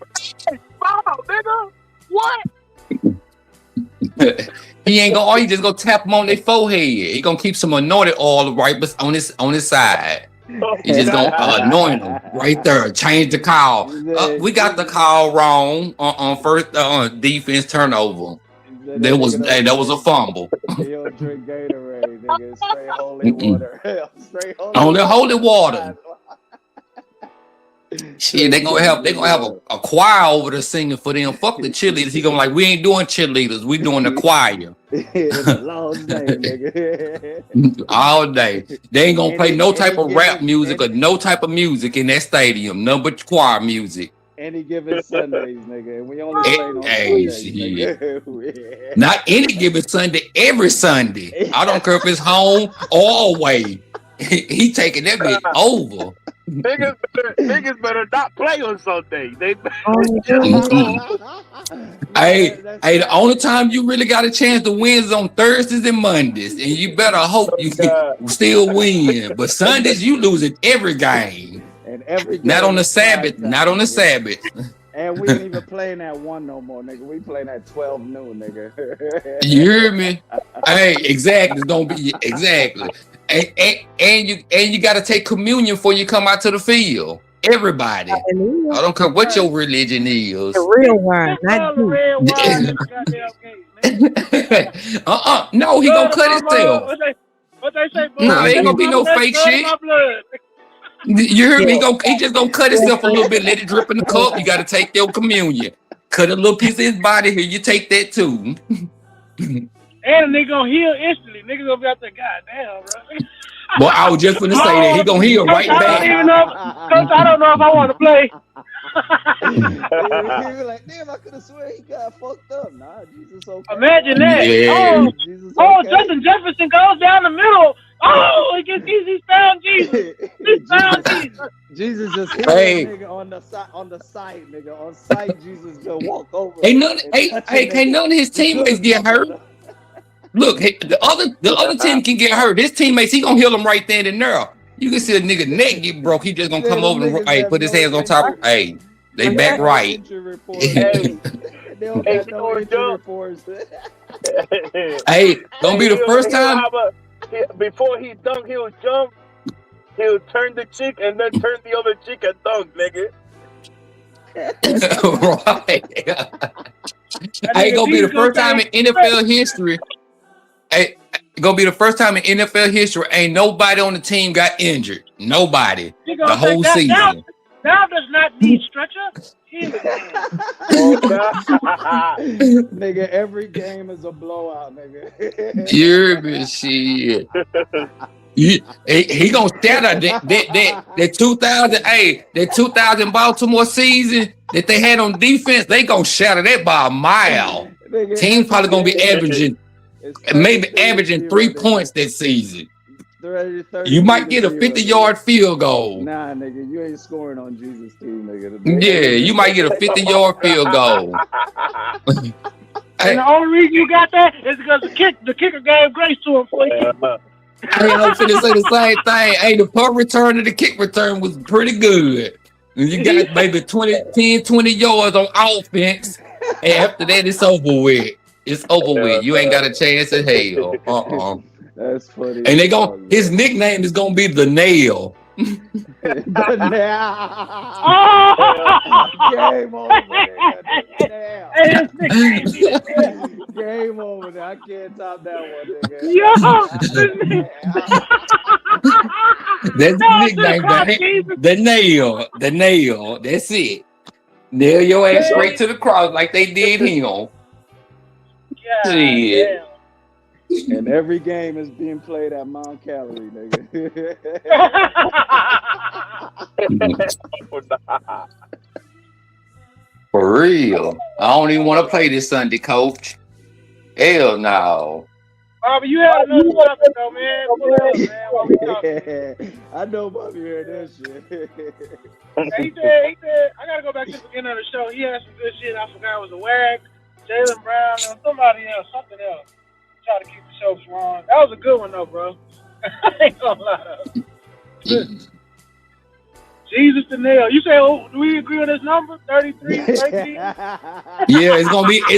Hey, wow, nigga, what? He ain't gonna. He just gonna tap him on their forehead. He gonna keep some anointed oil right on his side. He just gonna anoint him right there. Change the call. We got the call wrong on first defense turnover. That was a fumble. He'll drink Gatorade, nigga. Straight holy water. Straight holy water. Shit, they gonna have a choir over there singing for them. Fuck the cheerleaders. He gonna like, we ain't doing cheerleaders. We doing the choir. It's a long day, nigga. All day. They ain't gonna play no type of rap music or no type of music in that stadium. No but choir music. Any given Sundays, nigga. And we only play on Sundays, nigga. Not any given Sunday, every Sunday. I don't care if it's home or away. He taking that bitch over. Niggas better not play on Sunday. Hey, the only time you really got a chance to win is on Thursdays and Mondays, and you better hope you can still win. But Sundays, you losing every game. And every game not on the Sabbath. Not on the Sabbath. And we ain't even playing at 1 no more, nigga. We playing at 12 noon, nigga. You hear me? Hey, exactly. It's gonna be exactly. And you got to take communion before you come out to the field. Everybody. Hallelujah. I don't care what your religion is. The real wine, not you. No, he gonna cut himself. What they say? No, ain't gonna be no fake shit. You hear me? He just gonna cut himself a little bit, let it drip in the cup. You got to take your communion. Cut a little piece of his body here. You take that too. And they gonna heal instantly. Niggas gonna be out there, goddamn, bro. Well, I was just gonna say that he gonna heal right back. I don't know if I want to play. He was like, damn, I could have sworn he got fucked up. Nah, Jesus okay. Imagine that. Yeah. Okay. Justin Jefferson goes down the middle. Oh, he found Jesus. He found Jesus. Jesus just hit that nigga on the side, nigga. On sight, Jesus just walk over. Can't none of his teammates get hurt. Look, the other team can get hurt. His teammates, he gonna heal them right then and there. You can see a nigga neck get broke. He just gonna come over and put his hands on top. Hey, they back right. They don't got no injury reports. Hey, gonna be the first time. Before he dunk, he'll jump. He'll turn the cheek and then turn the other cheek and dunk, nigga. Right. Ain't gonna be the first time in NFL history. Hey, gonna be the first time in NFL history. Ain't nobody on the team got injured. Nobody. The whole season. Now does not need stretcher. Nigga, every game is a blowout, nigga. You're shit. He gonna shatter that 2000. Hey, that 2000 Baltimore season that they had on defense. They gonna shatter that by a mile. Nigga, Team probably gonna be averaging, maybe averaging 3 points that season. 30, you might get a 50-yard field goal. Nah, nigga, you ain't scoring on Jesus' team, nigga. Yeah, you might get a 50-yard field goal. And the only reason you got that is because the kicker gave grace to him for you. I was finna say the same thing. Hey, the punt return and the kick return was pretty good. And you got maybe 20 yards on offense. And after that, it's over with. It's over with. You ain't got a chance in hell. That's funny. And his nickname is gonna be the Nail. The Nail. Game over there. Game over there. I can't top that one, nigga. That's the nickname. The Nail. The Nail. That's it. Nail your ass straight to the cross like they did him. Yeah. And every game is being played at Mount Calvary, nigga. For real. I don't even want to play this Sunday, coach. Hell no. Bobby, you had another topic though, man. I know Bobby heard that shit. He said, I gotta go back to the beginning of the show. He had some good shit. I forgot it was a WAG, Jalen Brown, and somebody else, something else. Try to keep the show strong. That was a good one though, bro. I ain't gonna lie though. Jesus the Nail. You say, do we agree on this number? 33, 13? Yeah, it's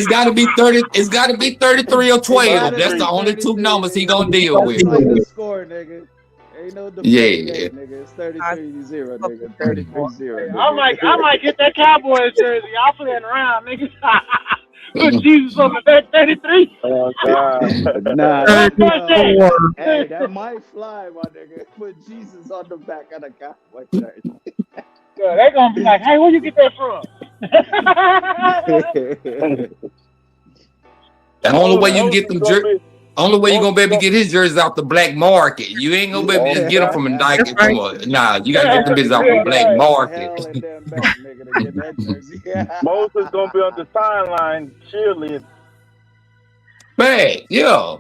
gotta be 30, it's gotta be 33 or 12. That's the only two numbers he gonna deal with. That's like the score, nigga. Ain't no debate, nigga. It's 33-0, nigga. 33-0. I might get that Cowboys jersey. Y'all playing around, nigga. Put Jesus on the back 33. Oh, God. Nah. Hey, that might fly, my nigga. Put Jesus on the back of the Cowboy shirt. Yeah, they're going to be like, hey, where you get that from? The only way you can get them jerseys, only way you're going to be able to get his jerseys out the black market. You ain't going to be able to just get them from a Nike. Nah, you got to get them bitches out the black market. Moses gonna be on the sideline cheerleading. Man, yeah.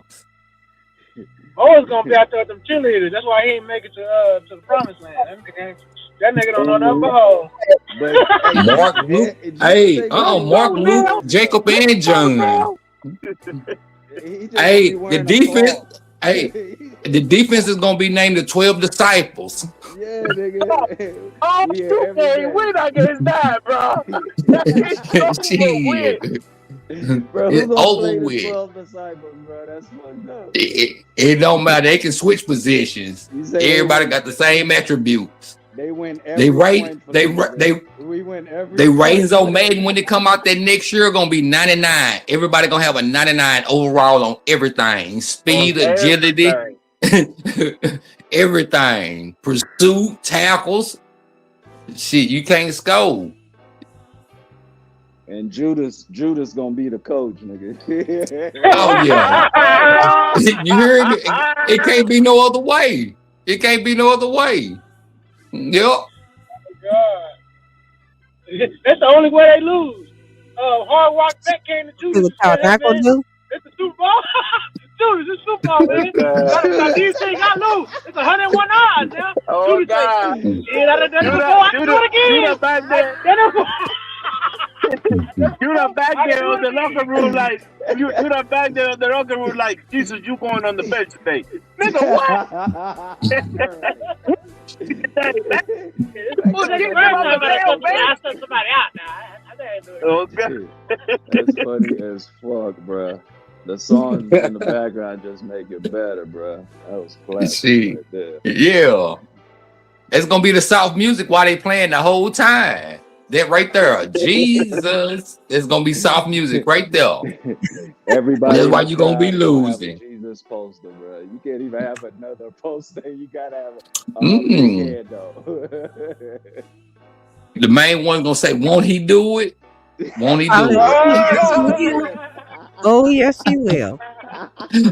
Moses gonna be out there with them cheerleaders. That's why he ain't make it to the promised land. That nigga don't know nothing but Mark Luke. Hey, Mark Luke, Jacob and John. Hey, the defense. Hey, the defense is gonna be named the 12 disciples. Yeah, nigga. We're not getting that, bro. Shit. Bro, it's over with. 12 disciples, bro? That's fucked up. It don't matter. They can switch positions. Everybody got the same attributes. They win every we win every They ratings on Madden when they come out that next year gonna be 99. Everybody gonna have a 99 overall on everything. Speed, agility, everything. Pursuit, tackles. Shit, you can't score. And Judas gonna be the coach, nigga. Oh yeah. You hear me? It can't be no other way. It can't be no other way. Yep. God. That's the only way they lose. Hard Rock Bet came to Judas. It's the Super Bowl. Judas, it's Super Bowl, man. These things got lose. It's 101 odds now. Oh, God. Judas back there. Judah back there on the locker room like, Judah back there on the locker room like, Jesus, you going on the bench today. Nigga, what? That's funny as fuck, bro. The songs in the background just make it better, bro. That was classic right there. Yeah. It's gonna be the South music while they playing the whole time. That right there, Jesus, it's gonna be soft music right there. Everybody That's in why the you gonna be crowd gonna have a losing. Jesus poster, bro. You can't even have another poster. You gotta have a big Mm-mm. head though. The main one gonna say, "Won't he do it? Won't he do Hallelujah. Yes, he it?" will. Oh, yes, he will.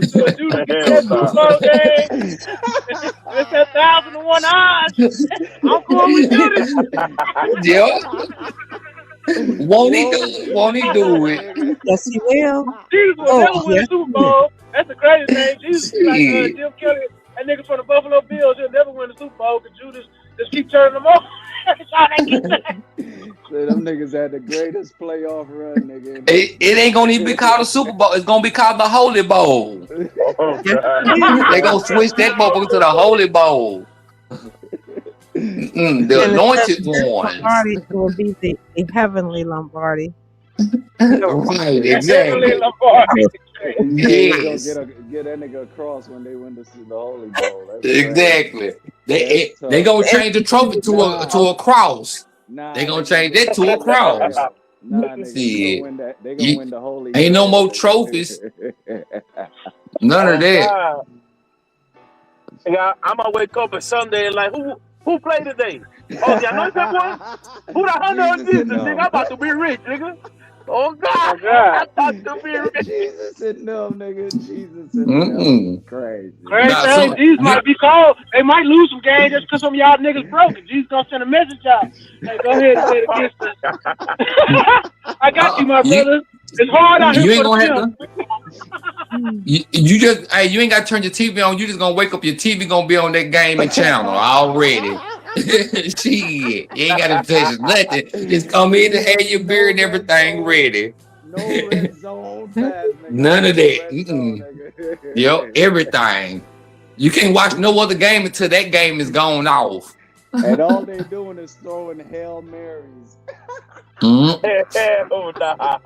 So Judah get that Super Bowl game. It's 1,001 odds. I'm going with Judah. Yeah. Won't he do it? Won't he do it? Yes, he will. Jesus will Oh, never win a yes, Super he will. Bowl. That's the crazy thing. Jesus be like Shit. Jim Kelly, that nigga from the Buffalo Bills. He'll never win a Super Bowl because Judas just keep turning them over. That's all they keep saying. So them niggas had the greatest playoff run, nigga. It ain't gonna even be called a Super Bowl. It's gonna be called the Holy Bowl. They gonna switch that motherfucker to the Holy Bowl. The anointed ones. Lombardi will be the heavenly Lombardi. Right, exactly. Yes. Yes. Get that nigga a cross when they win the Holy Bowl. That's Exactly. That's They gonna change the trophy to a cross. They gonna change that to a cross. Nah, nigga, See, they gonna win the Holy. Ain't no more trophies. None of that. Yeah, I'm gonna wake up on Sunday and like, who played today? Oh, the anointed one? Who the hunter of Jesus? Nigga, I'm about to be rich, nigga. Oh God, I'm about to be rich. Jesus and them, nigga. Jesus and them. Crazy. Crazy thing, Jesus might be called. They might lose some games just because some of y'all niggas broke it. Jesus gonna send a message out. Hey, go ahead and bet against us. I got you, my brother. It's hard out here. You ain't gonna have to. You just you ain't gotta turn your TV on. You just gonna wake up. Your TV gonna be on that gaming channel already. Shit, you ain't gotta touch nothing. Just come in and have your beer and everything ready. No red zone pass, nigga. None of that. Yep, everything. You can't watch no other game until that game is gone off. And all they doing is throwing Hail Marys. Hell nah.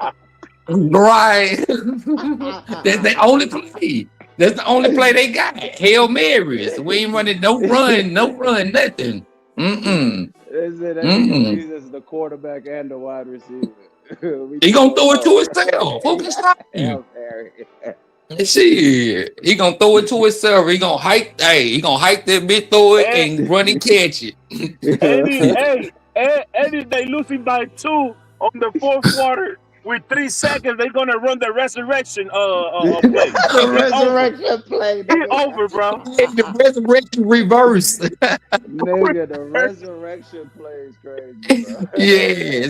Right. That's the only play. That's the only play they got. Hail Marys. We ain't running no run, nothing. Jesus is the quarterback and the wide receiver. He gonna throw it to himself. Who can stop him? Shit. He gonna throw it to himself. He gonna hike. Hey, he gonna hike that bitch, throw it, and run and catch it. And if they losing by 2 on the fourth quarter with 3 seconds, they're gonna run the resurrection play. The resurrection play. It's over, bro. The resurrection reverse. Nigga, the resurrection play is crazy, bro. Yeah,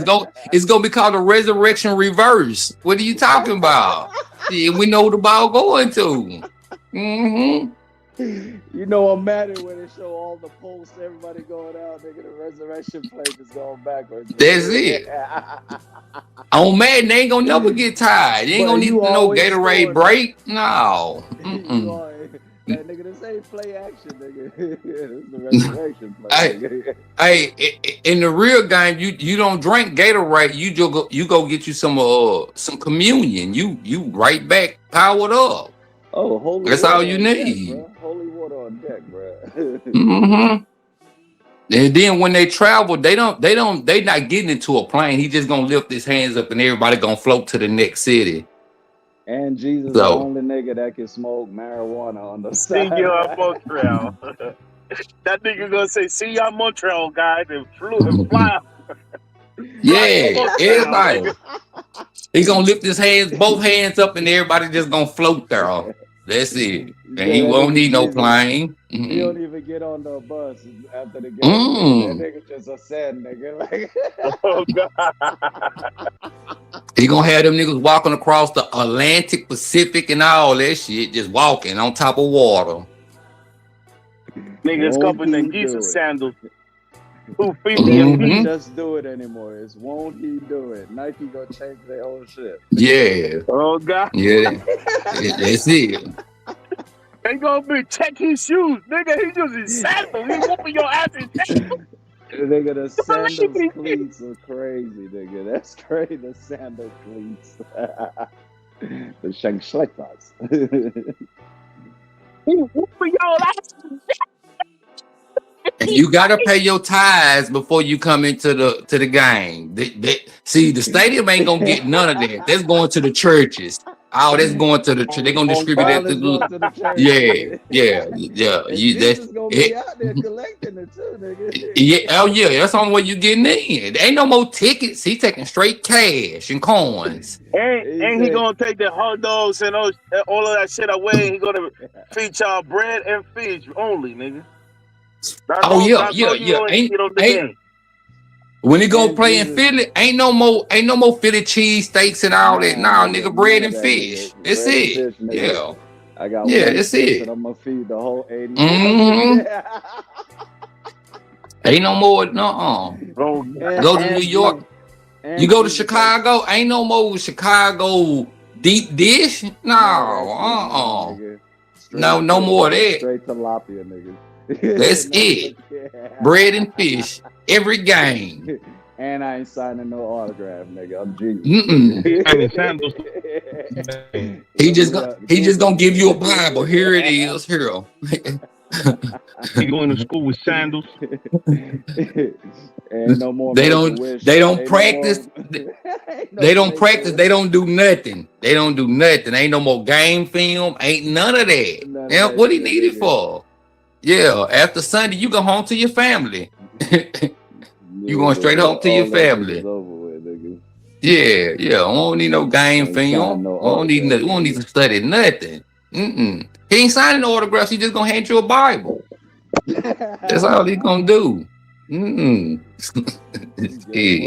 it's gonna be called the resurrection reverse. What are you talking about? Yeah, we know the ball going to. You know I'm mad at when they show all the posts, everybody going out, nigga, the resurrection play is going backwards. That's it. On Madden, they ain't gonna never get tired. You ain't gonna need no Gatorade break. No. That nigga, this ain't play action, nigga. This is the resurrection play. Hey, in the real game, you don't drink Gatorade. You go get you some communion. You right back powered up. Oh, holy. That's all you need. Deck, holy water on deck, bro. And then when they travel, they not getting into a plane. He just gonna lift his hands up and everybody gonna float to the next city. And Jesus is the only nigga that can smoke marijuana on the side. See you on Montreal. That nigga gonna say, "See y'all Montreal guys," and fly. Yeah, everybody. He gonna lift his hands, both hands up, and everybody just gonna float there. That's it. And he won't need no plane. He don't even get on the bus after the game. That nigga just ascend, nigga. Like, oh God. He gonna have them niggas walking across the Atlantic, Pacific, and all that shit, just walking on top of water. Niggas couple in Jesus sandals. Who he just do it anymore? It's won't he do it? Nike gonna change their whole shit. Yeah. Oh God. Yeah. That's it. They gonna be check his shoes, nigga. He just in sandals. He whooping your ass in sandals. Nigga, the sandals cleats are crazy, nigga. That's crazy. The sandal cleats. The Shank-Schleckers. He whooping your ass. You gotta pay your tithes before you come into the game. See, the stadium ain't gonna get none of that. That's going to the churches. Oh, that's going to the church. They're gonna distribute All that is going to to the church, yeah, nigga. yeah. And You that's Jesus gonna be it. out there collecting it too, nigga. Yeah, oh yeah, that's the only way you getting in. There ain't no more tickets. He taking straight cash and coins. Ain't he gonna take the hot dogs and all of that shit away? He gonna feature bread and fish only, nigga. That's all Yeah. you gonna eat on the game. When he go play in Philly, ain't no more Philly cheese steaks and all that. Nah, nigga, bread and fish. Nigga. It's Bread and it. fish, nigga. Yeah. I got Yeah, one it's fish it. and I'm gonna feed the whole 80. Ain't no more, no. Go to New York. You go to Chicago, ain't no more Chicago deep dish. No, no more of that. Straight tilapia, nigga. That's it. Bread and fish every game. And I ain't signing no autograph, nigga. I'm Jesus. He just gonna give you a Bible. Here it is. Here. He going to school with sandals. Ain't no more. They don't practice. They don't practice. They don't do nothing. They don't do nothing. Ain't no more game film. Ain't none of that. Yeah, what he need it for? Yeah, after Sunday, you go home to your family. You going straight home to your family. Yeah. I don't need no game film. We don't need to study nothing. He ain't signing no autographs. He just gonna hand you a Bible. That's all he gonna do. Yeah.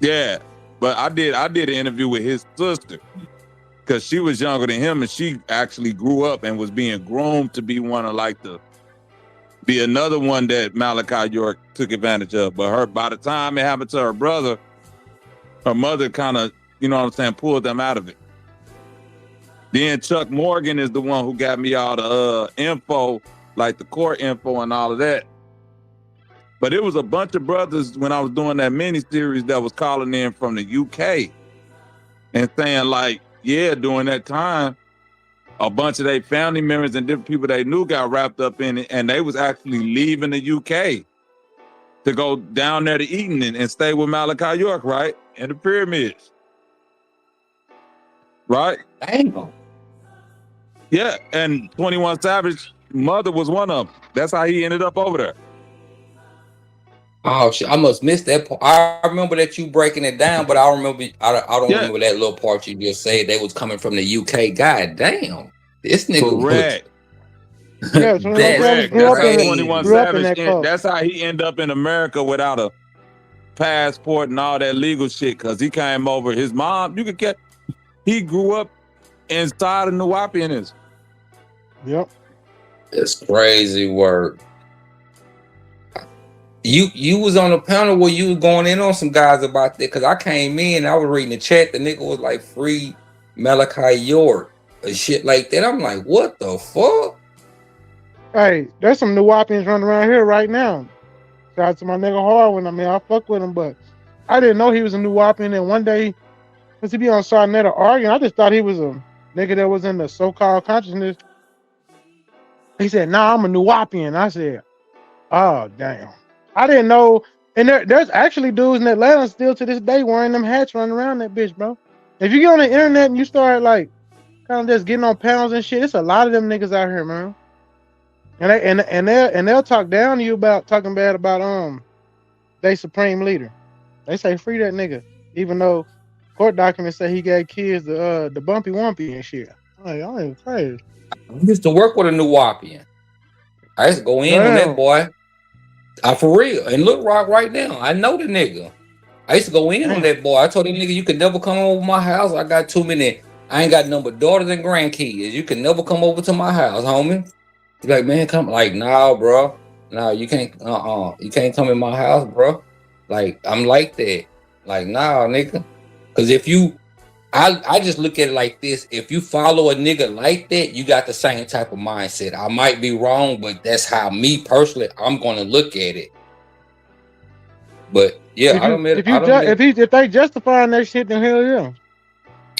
Yeah, but I did an interview with his sister because she was younger than him, and she actually grew up and was being groomed to be one of be another one that Malachi York took advantage of. But by the time it happened to her brother, her mother kind of, you know what I'm saying, pulled them out of it. Then Chuck Morgan is the one who got me all the info, like the court info and all of that. But it was a bunch of brothers when I was doing that mini-series that was calling in from the UK and saying like, yeah, during that time, a bunch of their family members and different people they knew got wrapped up in it, and they was actually leaving the UK to go down there to Eton and stay with Malachi York, right? In the pyramids. Right? Dang. Yeah, and 21 Savage mother was one of them. That's how he ended up over there. Oh shit! I must miss that part. I remember that you breaking it down, but I don't remember that little part you just said they was coming from the UK. God damn, this nigga. Correct. Yeah, that's how he ended up in America without a passport and all that legal shit. Cause he came over. His mom, he grew up inside of Nuwaubianism. Yep. It's crazy work. You was on a panel where you was going in on some guys about that, because I came in, I was reading the chat, the nigga was like, free Malachi York and shit like that. I'm like, what the fuck? Hey, there's some Nuwaubians running around here right now. Shout out to my nigga Harwin. I mean, I fuck with him, but I didn't know he was a Nuwaubian. And one day, because he be on Sarnetta arguing, I just thought he was a nigga that was in the so-called consciousness. He said, nah, I'm a Nuwaubian. I said, oh, damn. I didn't know. And there's actually dudes in Atlanta still to this day wearing them hats running around that bitch, bro. If you get on the internet and you start like kind of just getting on panels and shit, it's a lot of them niggas out here, man. And they'll talk down to you about talking bad about they supreme leader. They say free that nigga, even though court documents say he gave kids the bumpy wumpy and shit. Like, I ain't crazy. I used to work with a Nuwaubian. I used to go in on that boy. For real. And Little Rock right now, I know the nigga. I used to go in on that boy. I told the nigga, you can never come over my house. I got too many. I ain't got nothing but daughters and grandkids. You can never come over to my house, homie. He's like, man, come. Like, nah, bro. Nah, you can't. You can't come in my house, bro. Like, I'm like that. Like, nah, nigga. Because if you, I just look at it like this. If you follow a nigga like that, you got the same type of mindset. I might be wrong, but that's how me personally, I'm going to look at it. But yeah, if they justifying that shit, then hell yeah.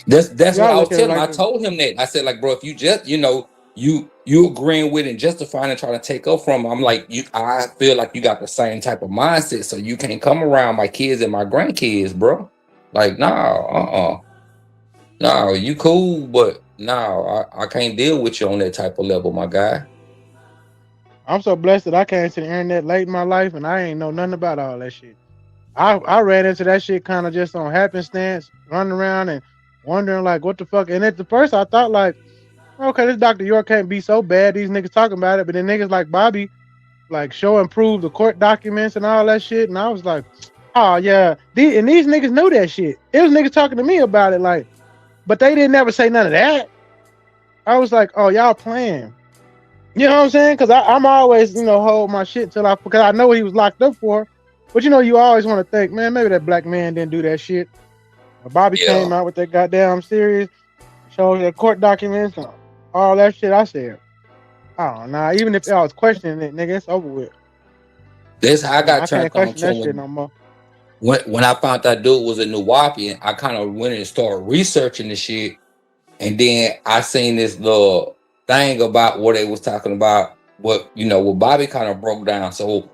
That's what I was telling him. I told him that. I said, like, bro, if you just, you agreeing with and justifying and trying to take up from him, I'm like, I feel like you got the same type of mindset, so you can't come around my kids and my grandkids, bro. Like, nah, no, you cool, but no, I can't deal with you on that type of level, my guy. I'm so blessed that I came to the internet late in my life and I ain't know nothing about all that shit. I ran into that shit kind of just on happenstance, running around and wondering like what the fuck. And at the first I thought like, okay, this Dr. York can't be so bad. These niggas talking about it, but then niggas like Bobby like show and prove the court documents and all that shit. And I was like, oh yeah, and these niggas knew that shit. It was niggas talking to me about it like, but they didn't never say none of that. I was like, oh, y'all playing. You know what I'm saying? Because I'm always, hold my shit because I know what he was locked up for. But, you always want to think, man, maybe that black man didn't do that shit. Bobby came out with that goddamn series, showed the court documents, and all that shit. I said, oh, nah, even if I was questioning it, nigga, it's over with. This how I got turned on to that shit no more. When I found that dude was a Nuwaubian, I kind of went and started researching the shit. And then I seen this little thing about what they was talking about, what Bobby kind of broke down. So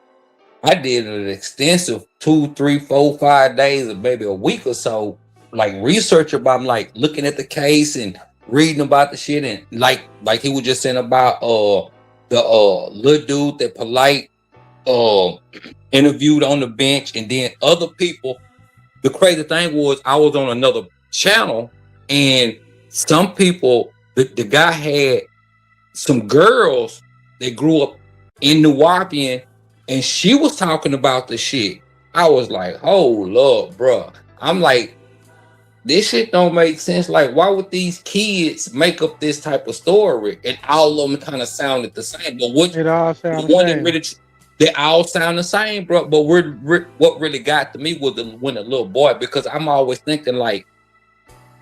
I did an extensive 2, 3, 4, 5 days, or maybe a week or so, like research about, like looking at the case and reading about the shit. And like he was just saying about the little dude that Polite interviewed on the bench, and then other people. The crazy thing was I was on another channel, and some people, the guy had some girls that grew up in Nuwaubian, and she was talking about the shit. I was like, oh Lord, bro. I'm like, this shit don't make sense. Like, why would these kids make up this type of story? And all of them kind of sounded the same. But what it all sound the the one that same. really, they all sound the same, bro. But what really got to me was when a little boy, because I'm always thinking like,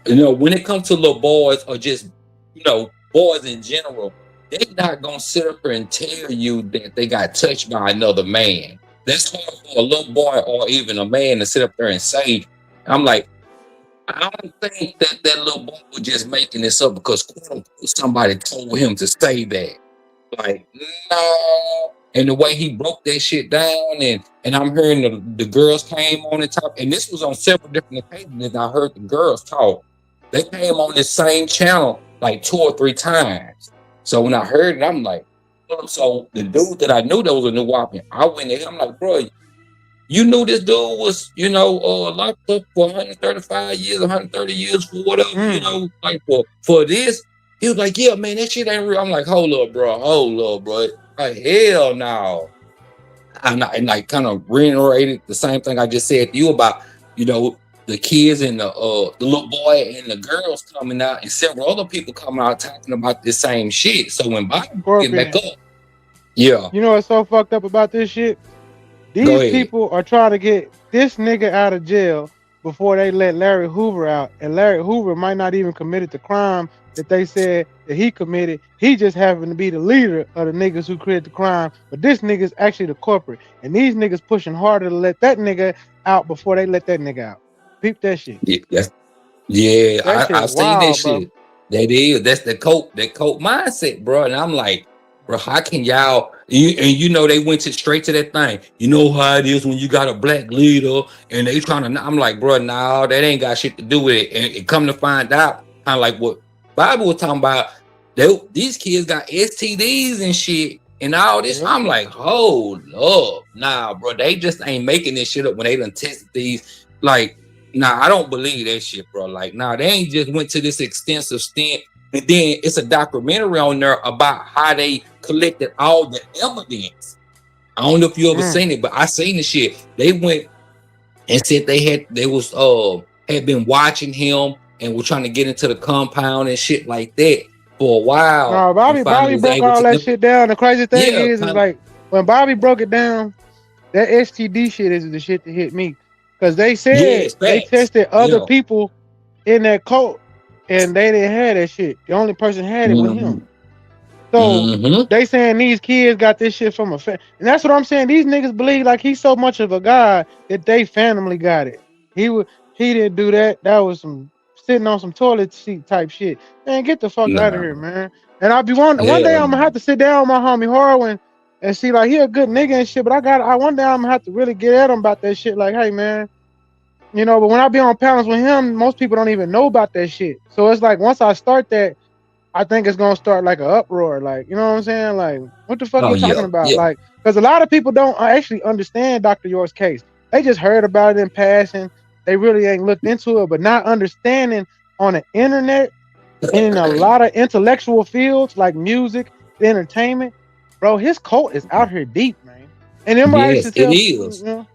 you know, when it comes to little boys or just, you know, boys in general, they not gonna sit up there and tell you that they got touched by another man. That's hard for a little boy or even a man to sit up there and say. I'm like, I don't think that little boy was just making this up because somebody told him to say that. Like, no. And the way he broke that shit down, and I'm hearing the girls came on and talk, and this was on several different occasions. And I heard the girls talk. They came on this same channel like 2 or 3 times. So when I heard it, I'm like, so the dude that I knew that was a new Whopping, I went in, I'm like, bro, you knew this dude was, you know, locked up for 135 years, 130 years for whatever, you know, like for this. He was like, yeah, man, that shit ain't real. I'm like, hold up, bro. Like, hell no. And like kind of reiterated the same thing I just said to you about, you know, the kids and the little boy and the girls coming out and several other people coming out talking about this same shit. So when Bobby get back up, yeah. You know what's so fucked up about this shit? These people are trying to get this nigga out of jail before they let Larry Hoover out. And Larry Hoover might not even committed the crime that they said that he committed. He just happened to be the leader of the niggas who committed the crime. But this nigga's actually the corporate. And these niggas pushing harder to let that nigga out before they let that nigga out. Peep that shit. Yeah, I've seen wild, that shit. That is, that's the cult mindset, bro. And I'm like, bro, how can y'all? You know, they went straight to that thing. You know how it is when you got a black leader and they trying to. I'm like, bro, no, that ain't got shit to do with it. And come to find out, kind of like what Bible was talking about. These kids got STDs and shit and all this. I'm like, hold up, nah, bro, they just ain't making this shit up when they done tested these. Like, nah, I don't believe that shit, bro. Like, nah, they ain't just went to this extensive stint. And then it's a documentary on there about how they collected all the evidence. I don't know if you ever seen it, but I seen the shit. They went and said they had been watching him and were trying to get into the compound and shit like that for a while. No, Bobby broke all that shit down. The crazy thing is like when Bobby broke it down, that STD shit is the shit that hit me. Because they said they tested other people in that cult and they didn't have that shit. The only person had it was him. So they saying these kids got this shit from a and that's what I'm saying. These niggas believe like he's so much of a god that they family got it. He didn't do that. That was some sitting on some toilet seat type shit. Man, get the fuck out of here, man. And I'll be one day I'm gonna have to sit down with my homie Harwin and see like he a good nigga and shit. But one day I'm gonna have to really get at him about that shit. Like, hey man, you know. But when I be on panels with him, most people don't even know about that shit. So it's like once I start that, I think it's gonna start like an uproar. Like, you know what I'm saying? Like, what the fuck are you talking about? Like, because a lot of people don't actually understand Dr. York's case. They just heard about it in passing. They really ain't looked into it, but not understanding on the internet and in a lot of intellectual fields like music, entertainment, bro, his cult is out here deep, man. And everybody should tell, it is. You know?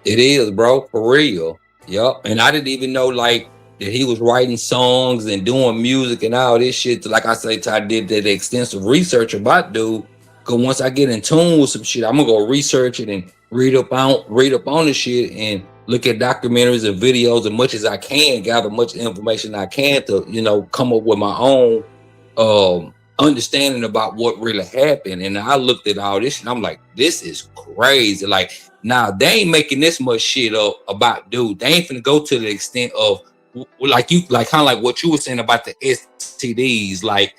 It is, bro, for real. Yup. And I didn't even know like that he was writing songs and doing music and all this shit. Like I said, I did that extensive research about dude. Cause once I get in tune with some shit, I'm gonna go research it and read up on the shit and look at documentaries and videos as much as I can, gather much information I can to, you know, come up with my own understanding about what really happened. And I looked at all this and I'm like, this is crazy. Like, now they ain't making this much shit up about dude. They ain't finna go to the extent of like kind of like what you were saying about the STDs. Like,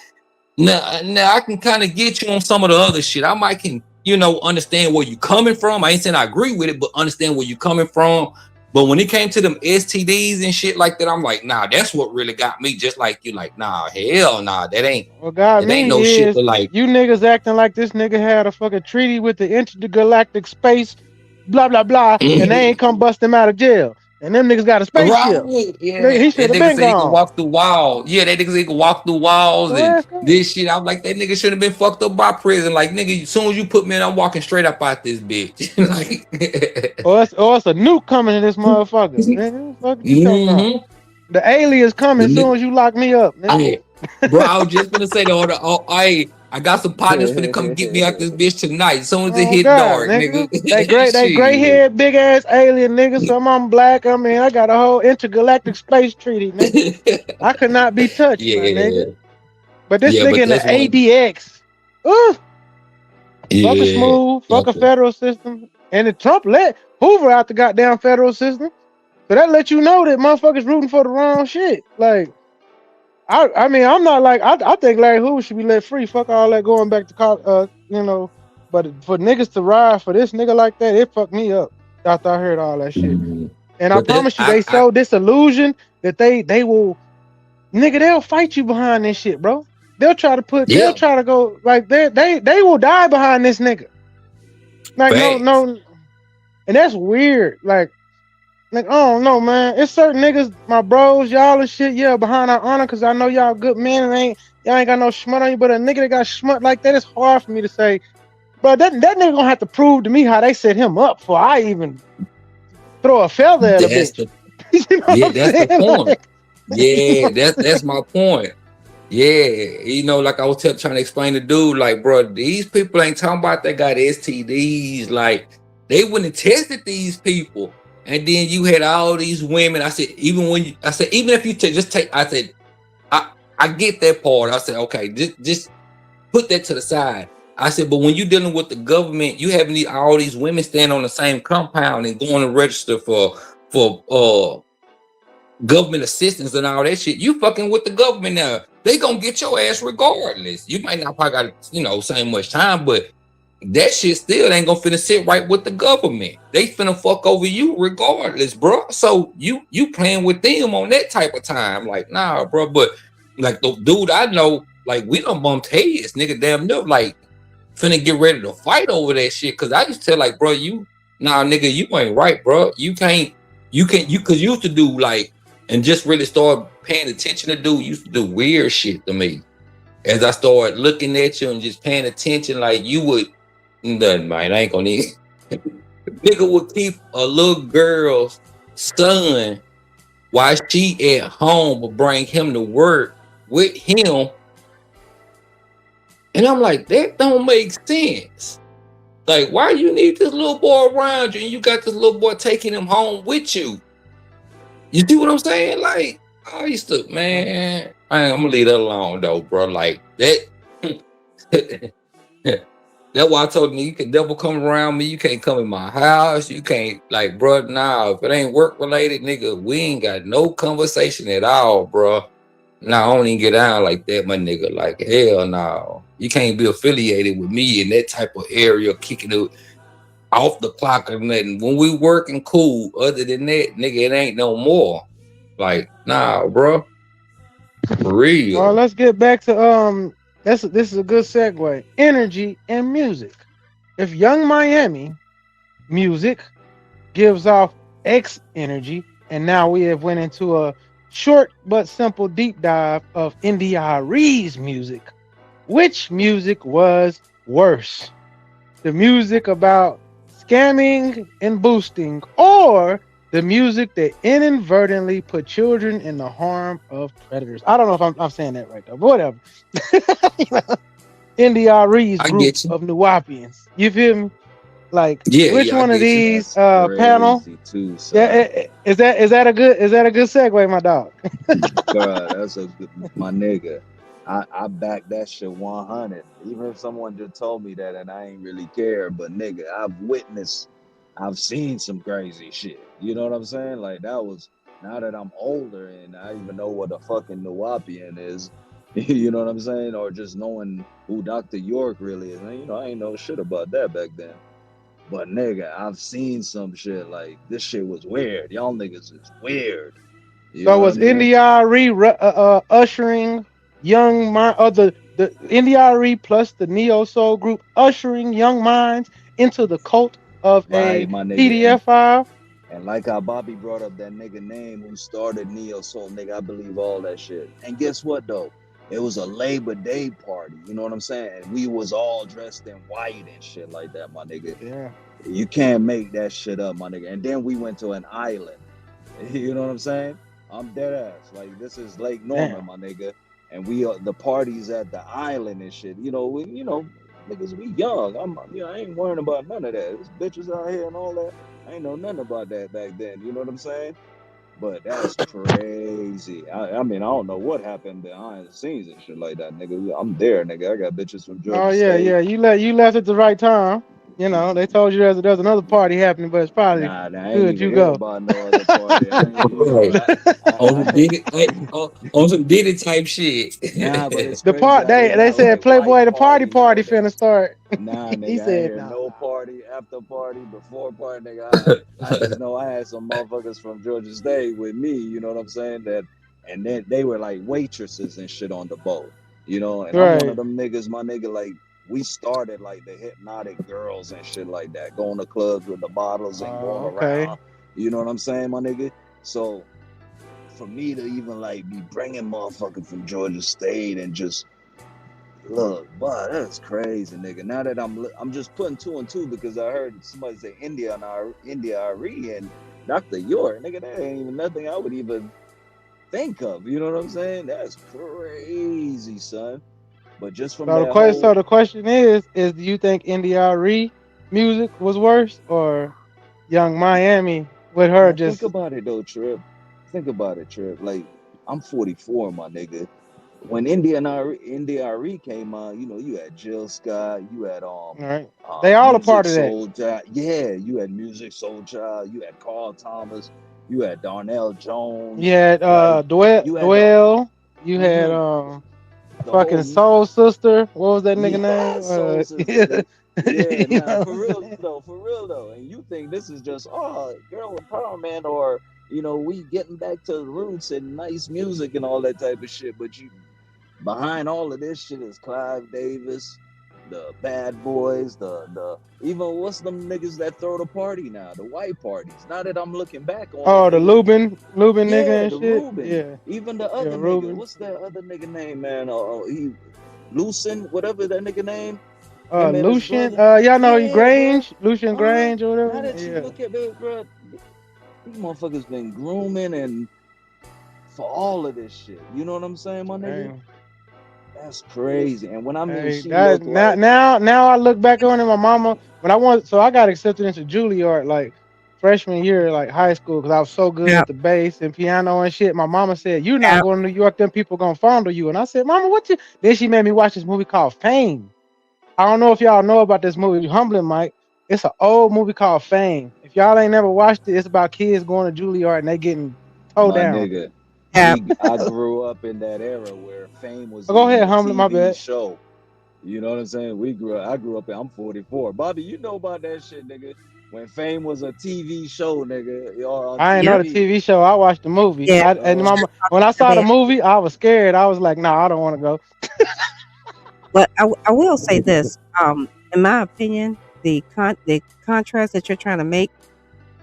now I can kind of get you on some of the other shit. I might can, you know, understand where you coming from. I ain't saying I agree with it, but understand where you coming from. But when it came to them STDs and shit like that, I'm like, nah, that's what really got me. Just like you, like, nah, hell nah, that ain't. What got me ain't no shit. But like you niggas acting like this nigga had a fucking treaty with the intergalactic space, blah blah blah, and they ain't come bust him out of jail. And them niggas got a spaceship. Right. Yeah. Nigga, he should That have nigga been said he could gone. walk through walls. Yeah, that nigga said he could walk through walls and this shit. I'm like, that nigga should have been fucked up by prison. Like, nigga, as soon as you put me in, I'm walking straight up out this bitch. Like, or it's a nuke coming to this motherfucker. Nigga, what the fuck you talking about? The aliens coming as soon as you lock me up, nigga. Bro, I was just gonna say that. I got some partners finna come get me out this bitch tonight. As soon as it hit dark, nigga. They gray haired, big ass alien nigga. Some of them black. I mean, I got a whole intergalactic space treaty, nigga. I could not be touched, my nigga. But this nigga in the ADX. Fuck a smooth, fuck a federal system. And the Trump let Hoover out the goddamn federal system. So that let you know that motherfuckers rooting for the wrong shit. Like, I mean, I'm not like, I think Larry Hoover should be let free. Fuck all that going back to college, you know. But for niggas to ride for this nigga like that, it fucked me up after I heard all that shit. And I promise you, they so disillusioned that they will, nigga, they'll fight you behind this shit, bro. They'll try to put, they'll try to go, like, they will die behind this nigga. Like, no. And that's weird. Like, I don't know, man. It's certain niggas, my bros, y'all and shit, behind our honor, because I know y'all good men and y'all ain't got no schmut on you, but a nigga that got schmut like that, it's hard for me to say, bro, that nigga gonna have to prove to me how they set him up before I even throw a feather at a bitch. That's the point. Yeah, that's my point. Yeah, you know, like I was trying to explain to dude, like, bro, these people ain't talking about they got STDs. Like, they wouldn't have tested these people. And then you had all these women. I said, even if you just take, I said, I get that part. I said, okay, just put that to the side. I said, but when you're dealing with the government, you having all these women stand on the same compound and going to register for government assistance and all that shit. You fucking with the government now. They gonna get your ass regardless. You might not probably got, same much time, but that shit still ain't gonna finna sit right with the government. They finna fuck over you regardless, bro. So you playing with them on that type of time. Like, nah, bro. But like the dude I know, like, we done bumped heads, nigga, damn near, like, finna get ready to fight over that shit. Cause I just tell, like, bro, nigga, you ain't right, bro. You cause you used to do, like, and just really start paying attention to dude, used to do weird shit to me. As I started looking at you and just paying attention, like, you would, nothing, man, I ain't gonna need. Nigga would keep a little girl's son while she at home, but bring him to work with him. And I'm like, that don't make sense. Like, why you need this little boy around you and you got this little boy taking him home with you? You see what I'm saying? Like, I used to, man, I'm gonna leave that alone though, bro. Like, that. That's why I told me, you can never come around me. You can't come in my house. You can't, like, bro, nah, if it ain't work related, nigga, we ain't got no conversation at all, bro. Nah, I don't even get down like that, my nigga. Like, hell no. You can't be affiliated with me in that type of area, kicking it off the clock or nothing. When we working cool, other than that, nigga, it ain't no more. Like, nah, bro. For real. All right, let's get back to this is a good segue. Energy and music. If Young Miami music gives off X energy, and now we have went into a short but simple deep dive of NDRE's music, which music was worse? The music about scamming and boosting, or the music that inadvertently put children in the harm of predators? I don't know if I'm saying that right though, but whatever. NDRE's group of Nuwapians. You feel me? Like, which one of these panel? Too, is that a good segue, my dog? Bruh, that's a good, my nigga. I back that shit 100. Even if someone just told me that and I ain't really care, but nigga, I've seen some crazy shit. You know what I'm saying? Like, that was, now that I'm older and I even know what a fucking Nuwapian is, you know what I'm saying? Or just knowing who Dr. York really is. And, you know, I ain't know shit about that back then. But nigga, I've seen some shit like, this shit was weird. Y'all niggas is weird. So was NDRE ushering young mind, the NDRE plus the Neo Soul group ushering young minds into the cult of a PDF file? And like how Bobby brought up that nigga name who started Neo Soul, nigga, I believe all that shit. And guess what though? It was a Labor Day party, you know what I'm saying? And we was all dressed in white and shit like that, my nigga. Yeah. You can't make that shit up, my nigga. And then we went to an island. You know what I'm saying? I'm dead ass. Like, this is Lake Norman, my nigga. And we are the parties at the island and shit. You know, niggas, we young. I ain't worrying about none of that. There's bitches out here and all that. I ain't know nothing about that back then. You know what I'm saying? But that's crazy. I mean, I don't know what happened behind the scenes and shit like that, nigga. I'm there, nigga. I got bitches from Georgia Oh yeah, State. yeah. You left at the right time. You know, they told you there's another party happening, but it's probably Nah, I ain't good even you hear go. about no other party. On some Diddy type shit. Nah, but it's The crazy. part they said like Playboy the party party finna start. Nah, He nigga, I ain't said hear no. no party, after party, before party, nigga. I just know I had some motherfuckers from Georgia State with me, you know what I'm saying? And then they were like waitresses and shit on the boat, you know? And I'm one of them niggas, my nigga, like, we started like the hypnotic girls and shit like that, going to clubs with the bottles and going around, you know what I'm saying, my nigga? So for me to even like be bringing motherfuckers from Georgia State and just look, boy, that's crazy, nigga. Now that I'm just putting 2 and 2 because I heard somebody say India Arie and Dr. York, nigga. That ain't even nothing I would even think of. You know what I'm saying? That's crazy, son. But just from that whole, So the question is do you think India Arie music was worse or Young Miami with her just? Think about it though, Trip. Think about it, Trip. Like, I'm 44, my nigga. When India Arie came on, you know, you had Jill Scott, you had They all a Music part of that. Soul Child. Yeah, you had Music Soul Child, you had Carl Thomas, you had Darnell Jones. You had Dwell, you had fucking Soul Sister. What was that nigga name? Soul Sister. Yeah, for real though. And you think this is just girl empowerment, or you know, we getting back to the roots and nice music and all that type of shit, but behind all of this shit is Clive Davis, the Bad Boys, the even what's them niggas that throw the party now, the white parties. Now that I'm looking back on the Lubin nigga and shit. Rubin. Yeah. Even the other nigga. What's that other nigga name, man? He Lucen, whatever that nigga name. Lucian. Y'all know Grange, Lucian Grange or whatever. Now that you look at it, bro, these motherfuckers been grooming and for all of this shit. You know what I'm saying, my nigga? That's crazy. And when I mean she looked like now I look back on it, my mama I got accepted into Juilliard like freshman year, like high school, because I was so good at the bass and piano and shit. My mama said, "You're not going to New York, them people gonna fondle you." And I said, "Mama, what you?" Then she made me watch this movie called Fame. I don't know if y'all know about this movie, Humbling Mike. It's an old movie called Fame. If y'all ain't never watched it, it's about kids going to Juilliard and they getting towed down. Nigga. I grew up in that era where Fame was go ahead, a Humbling, my bad. show. You know what I'm saying? I grew up I'm 44. Bobby, you know about that shit, nigga. When Fame was a TV show, nigga. I ain't know the TV show. I watched the movie. Yeah. When I saw the movie, I was scared. I was like, "Nah, I don't want to go." But I will say this. In my opinion, the contrast that you're trying to make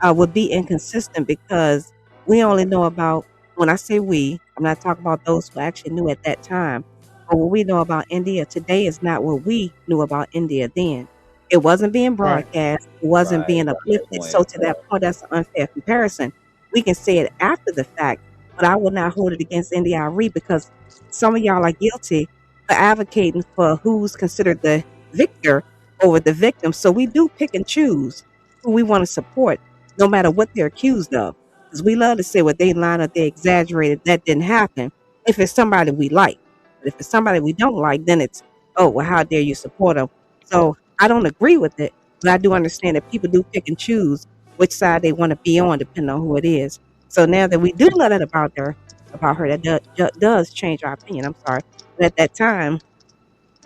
would be inconsistent because we only know about, when I say we, I'm not talking about those who actually knew at that time, but what we know about India today is not what we knew about India then. It wasn't being broadcast. It wasn't being uplifted. So to that point, that's an unfair comparison. We can say it after the fact, but I will not hold it against India Arie because some of y'all are guilty for advocating for who's considered the victor over the victim. So we do pick and choose who we want to support, no matter what they're accused of. Because we love to say, well, they lied or they exaggerated. That didn't happen. If it's somebody we like. But if it's somebody we don't like, then it's, oh, well, how dare you support them? So I don't agree with it, but I do understand that people do pick and choose which side they want to be on, depending on who it is. So now that we do know that about her, that does change our opinion. I'm sorry. But at that time,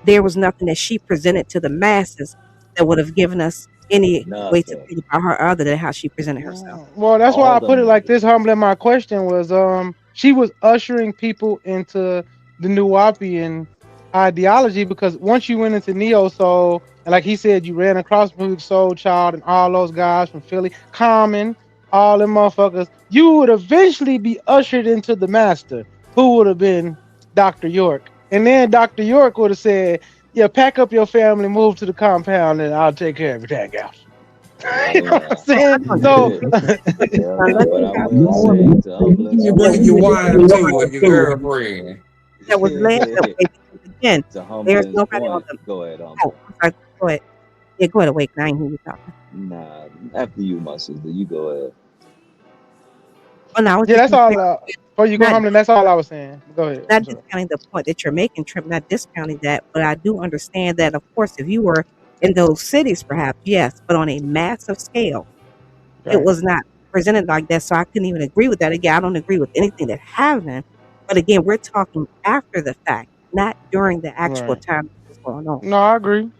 there was nothing that she presented to the masses that would have given us any way to think about her other than how she presented herself. Well, that's why I put it like this. Humbling, my question was, she was ushering people into the New Wapian ideology, because once you went into Neo Soul, and like he said, you ran across Music Soul Child and all those guys from Philly, Common all them motherfuckers, you would eventually be ushered into the master, who would have been Dr. York. And then Dr. York would have said, yeah, pack up your family, move to the compound, and I'll take care of everything else. You know what I'm saying? So you bring your wife too and your girlfriend. That was last update because again, there's nobody on the. Go ahead, Oh, I'm sorry. Go ahead. Yeah, go ahead, awake. I ain't hear you talking. Nah, after you, my sister. You go ahead. Oh, no, I was yeah, just that's all. Before you go, Humlin, that's all I was saying. Go ahead. Not discounting the point that you're making, Trip. Not discounting that, but I do understand that, of course, if you were in those cities, perhaps yes, but on a massive scale, Right. it was not presented like that. So I couldn't even agree with that. Again, I don't agree with anything that happened. But again, we're talking after the fact, not during the actual time that's going on. No, I agree.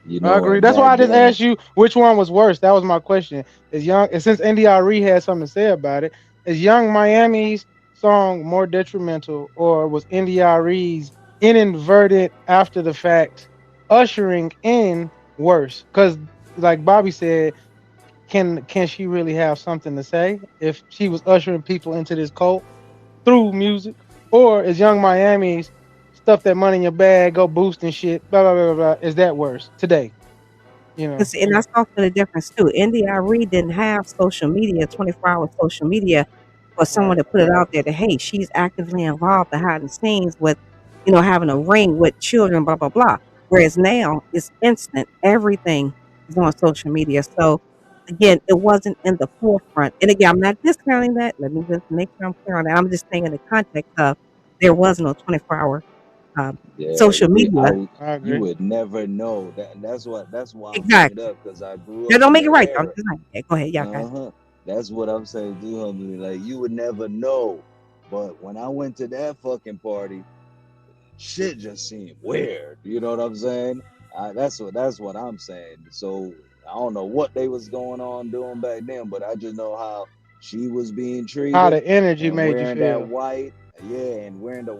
You know, I agree. That's why I just asked you which one was worse. That was my question. Is Young, and since NDRE had something to say about it, is Young Miami's song more detrimental, or was NDRE's inadvertent after the fact ushering in worse? Because, like Bobby said, can she really have something to say if she was ushering people into this cult through music? Or is Young Miami's stuff that money in your bag, go boosting shit, blah, blah, blah, blah, is that worse today? You know, and that's also the difference too. NDRE didn't have social media, 24-hour social media, for someone to put it out there that, hey, she's actively involved behind the scenes with, having a ring with children, blah, blah, blah. Whereas now it's instant. Everything is on social media. So again, it wasn't in the forefront. And again, I'm not discounting that. Let me just make sure I'm clear on that. I'm just saying in the context of there was no 24-hour social media. You would never know that. That's why exactly. I'm bringing it up, because I grew up. That don't make it right. I'm just like, yeah, go ahead, guys. That's what I'm saying too, humbly. Like, you would never know. But when I went to that fucking party, shit just seemed weird. You know what I'm saying? That's what I'm saying. So I don't know what they was doing back then, but I just know how she was being treated. How the energy made you wearing feel. that white, and wearing the.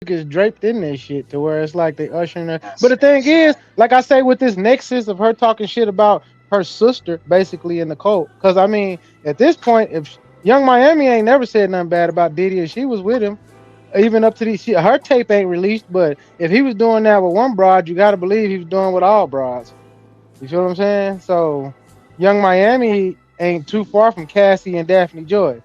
Is draped in this shit to where it's like they ushering her. But the thing is, like I say, with this nexus of her talking shit about her sister basically in the cult, because I mean, at this point, if Young Miami ain't never said nothing bad about Diddy and she was with him, even up to these, her tape ain't released, but if he was doing that with one broad, you got to believe he was doing with all broads. You feel what I'm saying? So Young Miami ain't too far from Cassie and Daphne Joy.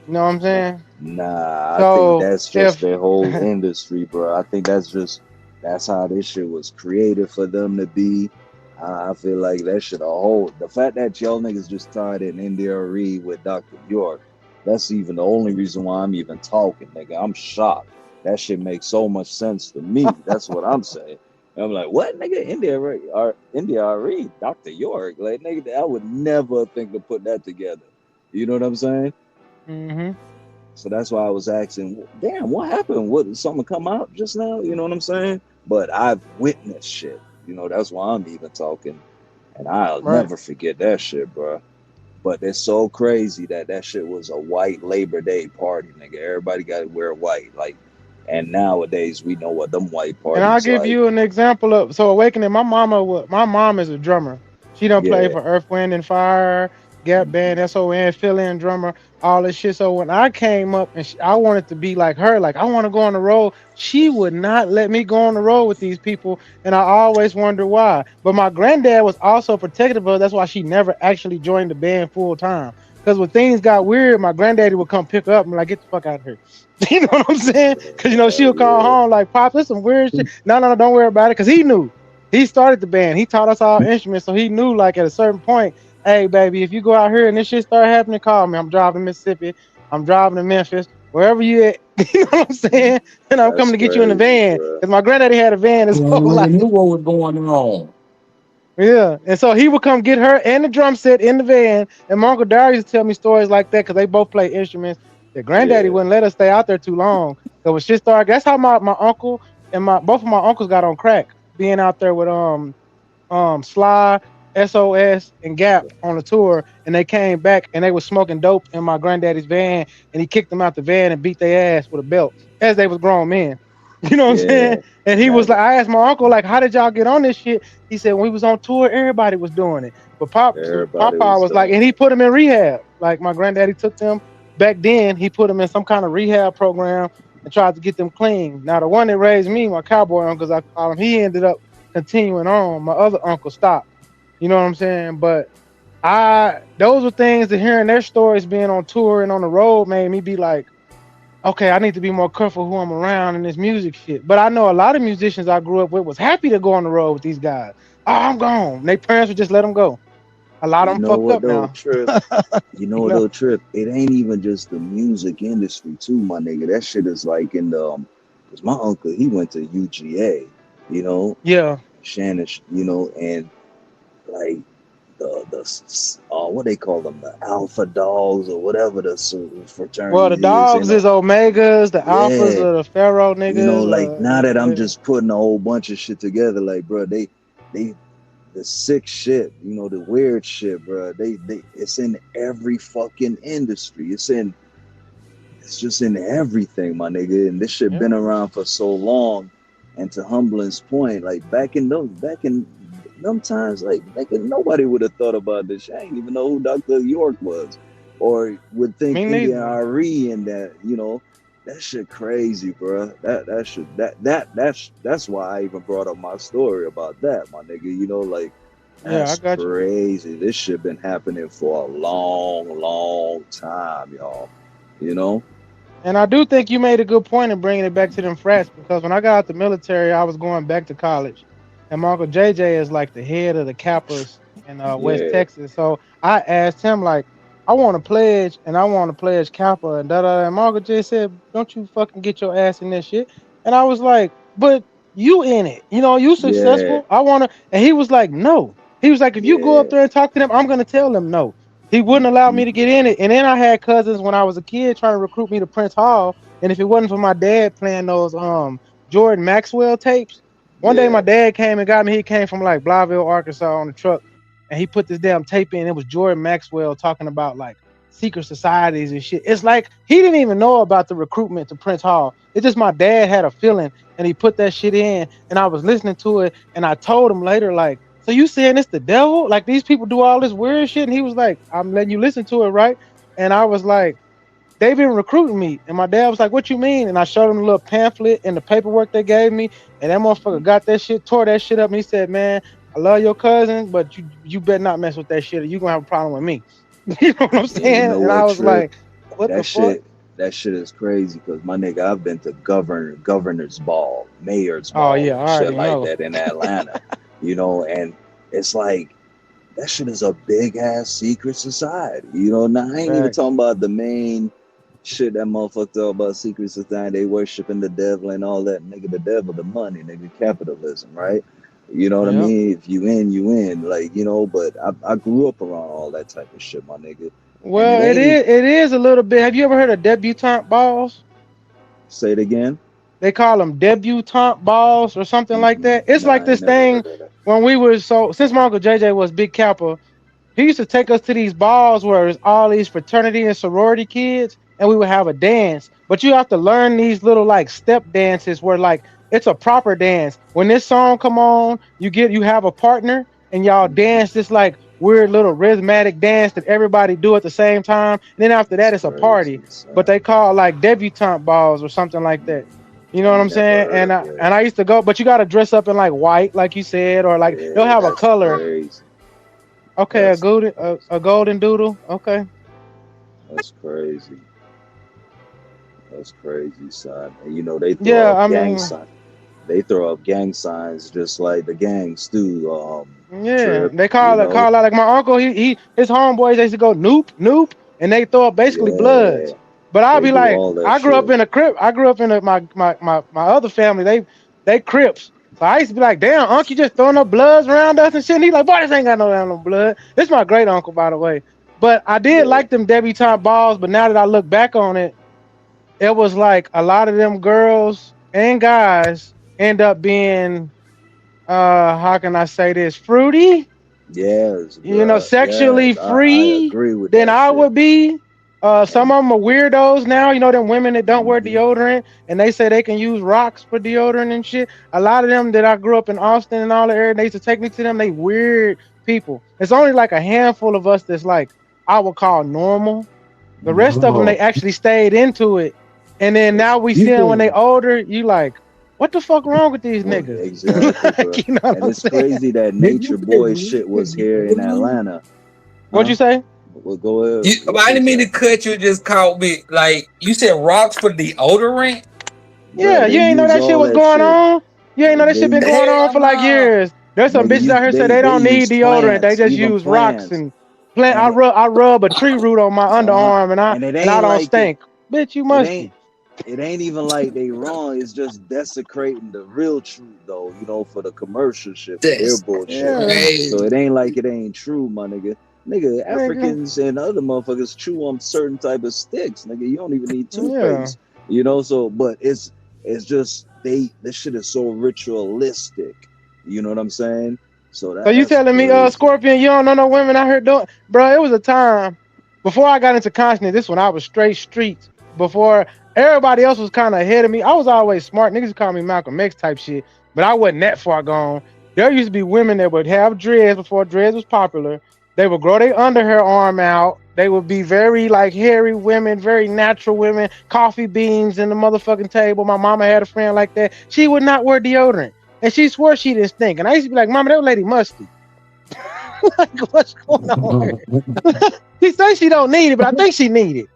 You know what I'm saying? Nah, I think that's just their whole industry, bro. I think that's how this shit was created for them to be. I feel like that shit the fact that y'all niggas just tied in NDRE with Dr. York, that's even the only reason why I'm even talking, nigga. I'm shocked. That shit makes so much sense to me. That's what I'm saying. I'm like, what, nigga? NDRE, Dr. York? Like, nigga, I would never think to put that together. You know what I'm saying? Mm-hmm. So that's why I was asking, damn, what happened? Did something come out just now? You know what I'm saying? But I've witnessed shit. You know, that's why I'm even talking. And I'll never forget that shit, bro. But it's so crazy that shit was a white Labor Day party, nigga. Everybody got to wear white. Like, and nowadays we know what them white parties And I'll give like. you an example of, so Awakening, my mom is a drummer. She don't play for Earth, Wind, and Fire, Gap band, SON, fill-in drummer, all this shit. So when I came up and I wanted to be like her, like I want to go on the road, she would not let me go on the road with these people, and I always wonder why. But my granddad was also protective of her. That's why she never actually joined the band full time. Because when things got weird, my granddaddy would come pick her up and like, get the fuck out of here. You know what I'm saying? Because, you know, she'll call home like, Pop, there's some weird shit. No, don't worry about it. Because he knew. He started the band. He taught us all instruments. So he knew, like, at a certain point, hey, baby, if you go out here and this shit start happening, call me. I'm driving to Mississippi. I'm driving to Memphis. Wherever you at. You know what I'm saying? And I'm coming to get you in the van. Because my granddaddy had a van his whole life. He knew what was going on. Yeah, and so he would come get her and the drum set in the van, and my Uncle Darius used to tell me stories like that because they both play instruments. That granddaddy wouldn't let us stay out there too long. So when shit started, that's how my uncle and both of my uncles got on crack, being out there with Sly, SOS, and Gap on the tour, and they came back and they was smoking dope in my granddaddy's van, and he kicked them out the van and beat their ass with a belt as they was grown men. You know what I'm saying? And he was like, I asked my uncle, like, how did y'all get on this shit? He said, when we was on tour, everybody was doing it. But Papa was like, and he put him in rehab. Like, my granddaddy took them back then. He put them in some kind of rehab program and tried to get them clean. Now, the one that raised me, my cowboy uncle, as I call him, he ended up continuing on. My other uncle stopped. You know what I'm saying? But those were things that hearing their stories being on tour and on the road made me be like, okay, I need to be more careful who I'm around in this music shit. But I know a lot of musicians I grew up with was happy to go on the road with these guys. Oh, I'm gone. Their parents would just let them go. A lot of them fucked up now. Trip, you know what, though, Trip? It ain't even just the music industry, too, my nigga. That shit is like in the, because my uncle, he went to UGA, you know? Yeah. Shannon, you know, and like, the what they call them, the alpha dogs or whatever the fraternity. Well, the dogs is Omegas, the alphas are the Pharaoh niggas. You know, like now that I'm just putting a whole bunch of shit together, like, bro, they the sick shit, you know, the weird shit, bro. It's in every fucking industry. It's just in everything, my nigga. And this shit been around for so long. And to Humbling's point, like back in them times, like nobody would have thought about this. I didn't even know who Dr. York was, or would think Indian RE and that. You know, that shit crazy, bro. That's why I even brought up my story about that, my nigga. You know, like that's crazy. This shit been happening for a long time, y'all. You know. And I do think you made a good point in bringing it back to them frats, because when I got out the military, I was going back to college. And my Uncle JJ is like the head of the Kappas in West Texas. So I asked him, like, I want to pledge, and I want to pledge Kappa, and da-da. And my Uncle J said, don't you fucking get your ass in this shit. And I was like, but you in it. You know, you successful. I want to. And he was like, no. He was like, if you go up there and talk to them, I'm going to tell them no. He wouldn't allow me to get in it. And then I had cousins when I was a kid trying to recruit me to Prince Hall. And if it wasn't for my dad playing those Jordan Maxwell tapes, one day my dad came and got me. He came from like Blytheville, Arkansas on the truck, and he put this damn tape in. It was Jordan Maxwell talking about like secret societies and shit. It's like he didn't even know about the recruitment to Prince Hall. It's just my dad had a feeling and he put that shit in, and I was listening to it, and I told him later, like, so you saying it's the devil? Like these people do all this weird shit? And he was like, I'm letting you listen to it, right? And I was like, they've been recruiting me. And my dad was like, what you mean? And I showed him a little pamphlet and the paperwork they gave me. And that motherfucker got that shit, tore that shit up. And he said, man, I love your cousin, but you better not mess with that shit or you're going to have a problem with me. You know what I'm saying? You know and I was like, what the fuck? That shit is crazy because, my nigga, I've been to governor's ball, mayor's ball, shit like that in Atlanta. You know, and it's like, that shit is a big-ass secret society. You know, now I ain't even talking about the main shit that motherfucker talk about secret society. They worshiping the devil and all that. Nigga, the devil, the money, nigga, capitalism, right? You know what I mean? If you in, you in. Like, you know, but I grew up around all that type of shit, my nigga. Well, it is a little bit. Have you ever heard of debutante balls? Say it again. They call them debutante balls or something like that. It's like this thing when we were since my Uncle JJ was Big Kappa, he used to take us to these balls where it's all these fraternity and sorority kids, and we would have a dance. But you have to learn these little like step dances where like it's a proper dance. When this song come on, you have a partner and y'all dance this like weird little rhythmic dance that everybody do at the same time. And then after that, it's a party, but they call like debutante balls or something like that. You know what I'm saying? And I used to go, but you got to dress up in like white, like you said, or like they'll have a color. Crazy. Okay, a golden doodle. Okay. That's crazy. That's crazy, son. And you know they throw up gang signs. They throw up gang signs just like the gangs do. They call it out like my uncle. His homeboys used to go noop noop, and they throw up basically bloods. But I'll be like, I grew up in a crip. I grew up in my other family. They crips. So I used to be like, damn, uncle, you just throwing up bloods around us and shit. And he's like, boy, this ain't got no blood. This is my great uncle, by the way. But I did like them debutante balls. But now that I look back on it, it was like a lot of them girls and guys end up being, how can I say this, fruity? Yes. You know, sexually free. I agree with than that I shit. would be. Some of them are weirdos now. You know, them women that don't wear deodorant and they say they can use rocks for deodorant and shit. A lot of them that I grew up in Austin and all the area, they used to take me to them. They weird people. It's only like a handful of us that's like, I would call normal. The rest of them, they actually stayed into it. And then now we see them when they older, you like, what the fuck wrong with these niggas? Exactly, like, you know and it's crazy that Nature Boy shit was here in Atlanta. What'd you say? Well, go ahead. I didn't mean to cut you. Just caught me. Like you said, rocks for deodorant. Yeah, you ain't know that shit was going on. You ain't know that shit been going on for like years. There's some bitches out here say they don't need deodorant. They just use rocks and plant. I rub a tree root on my underarm and I don't stink. Bitch, you must. It ain't even like they wrong. It's just desecrating the real truth, though. You know, for the commercial shit, for their bullshit. So it ain't like it ain't true, my nigga. Nigga, Africans and other motherfuckers chew on certain type of sticks. Nigga, you don't even need toothpaste. You know, so but it's just this shit is so ritualistic. You know what I'm saying? So you telling me, Scorpion, you don't know no women out here doing, bro? It was a time before I got into consciousness. This one I was straight streets. Before everybody else was kind of ahead of me. I was always smart. Niggas call me Malcolm X type shit, but I wasn't that far gone. There used to be women that would have dreads before dreads was popular. They would grow their underhair arm out. They would be very like hairy women, very natural women, coffee beans in the motherfucking table. My mama had a friend like that. She would not wear deodorant. And she swore she didn't stink. And I used to be like, Mama, that lady musty. Like, what's going on here? She says she don't need it, but I think she need it.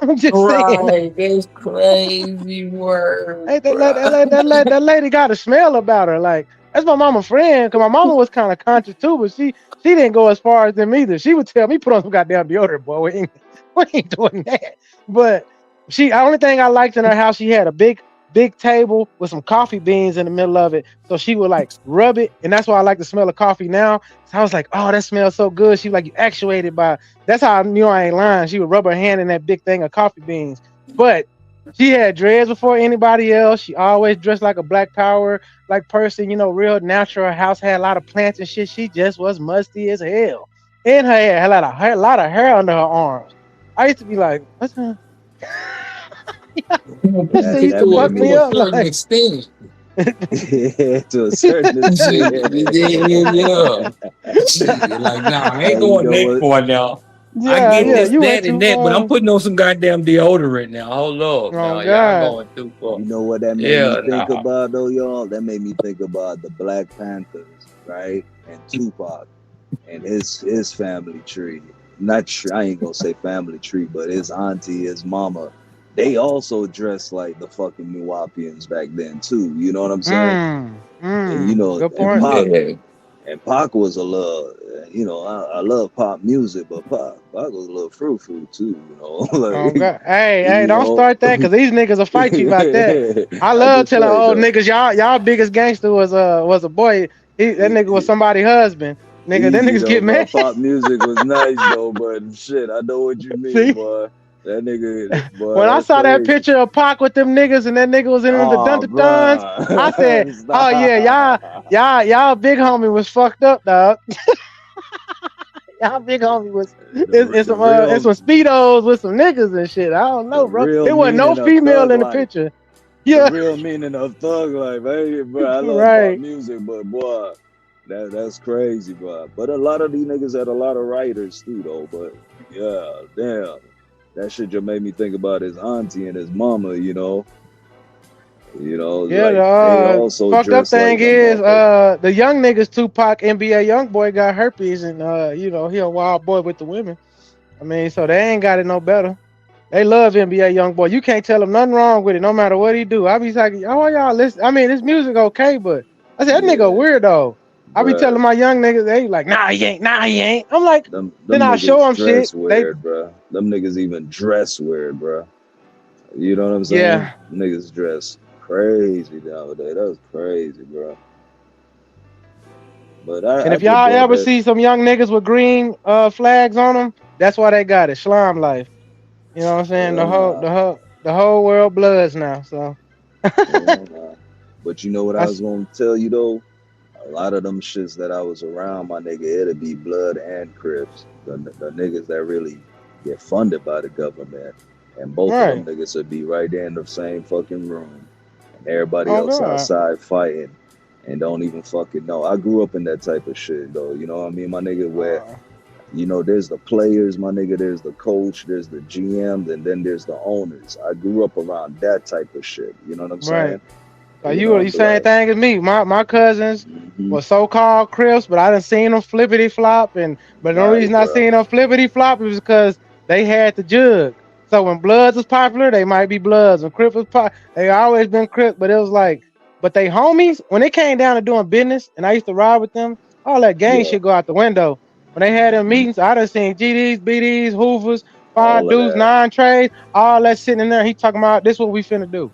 I'm just saying. That's crazy word. Hey, that lady got a smell about her. Like, that's my mama friend, because my mama was kind of conscious too, but she didn't go as far as them either. She would tell me, put on some goddamn deodorant, boy. We ain't doing that. But the only thing I liked in her house, she had a big table with some coffee beans in the middle of it. So she would like rub it. And that's why I like the smell of coffee now. So I was like, oh, that smells so good. She was like, you actuated by, that's how I knew I ain't lying. She would rub her hand in that big thing of coffee beans. But she had dreads before anybody else. She always dressed like a Black Power like person, you know, real natural. Her house had a lot of plants and shit. She just was musty as hell. And her hair had a lot of hair under her arms. I used to be like, what's that? To a certain extent. Yeah, to a certain extent. Like, nah, I ain't going that far now. Yeah, I get this, that, and that, but I'm putting on some goddamn deodorant now. Hold up. Now, y'all going too far. You know what that made me think about, though, y'all? That made me think about the Black Panthers, right? And Tupac and his family tree. I ain't gonna say family tree, but his auntie, his mama, they also dressed like the fucking Milwaukeeans back then too. You know what I'm saying? And, you know, and Pac was a little, you know, I love pop music, but Pac was a little frou-frou too, you know. Like, hey, don't start that, because these niggas will fight you about that. I love telling old niggas, y'all biggest gangster was a boy. That nigga was somebody's husband. Nigga, them niggas get mad. Pop music was nice though, but shit, I know what you mean, boy. That nigga, boy, when I saw that picture of Pac with them niggas and that nigga was in the Dun-Dun-Duns, I said, oh yeah, y'all big homie was fucked up, dog. Y'all big homie was it's some Speedos with some niggas and shit. I don't know, bro. There wasn't no female in the picture. Yeah. The real meaning of thug life, hey, bro. I love pop music, but boy, That's crazy, bro. But a lot of these niggas had a lot of writers too, though. But yeah, damn, that shit just made me think about his auntie and his mama. Yeah, like they also fucked up dress like thing them is, motherfuckers. the young niggas, Tupac, NBA young boy got herpes, and he a wild boy with the women. I mean, so they ain't got it no better. They love NBA young boy. You can't tell them nothing wrong with it, no matter what he do. I be like, oh y'all listen. I mean, this music okay, but I said that nigga weirdo. I be telling my young niggas, they like, nah, he ain't. Nah, he ain't. I'm like, Them then I show niggas them shit. dress weird, bro. Them niggas even dress weird, bro. You know what I'm saying? Yeah. Niggas dress crazy nowadays. That was crazy, bro. But And if y'all ever see some young niggas with green flags on them, that's why they got it. Slime life. You know what I'm saying? The whole world bloods now. So. But you know what I was gonna tell you though? A lot of them shits that I was around, my nigga, it'll be blood and Crips. The niggas that really get funded by the government. And both of them niggas would be right there in the same fucking room. And everybody else outside fighting and don't even fucking know. I grew up in that type of shit though. You know what I mean? My nigga, where there's the players, my nigga, there's the coach, there's the GMs, and then there's the owners. I grew up around that type of shit. You know what I'm saying? Like you same thing as me. My cousins were so-called Crips, but I done seen them flippity flop, but the only reason I seen them flippity flop is because they had the jug. So when Bloods was popular, they might be Bloods. When Crips was popular, they always been Crips. But it was like, but they homies, when it came down to doing business, and I used to ride with them, all that gang shit go out the window. When they had them meetings, I done seen GDs, BDs, Hoovers, 5 dudes, 9 trays, all that sitting in there. He talking about this what we finna do.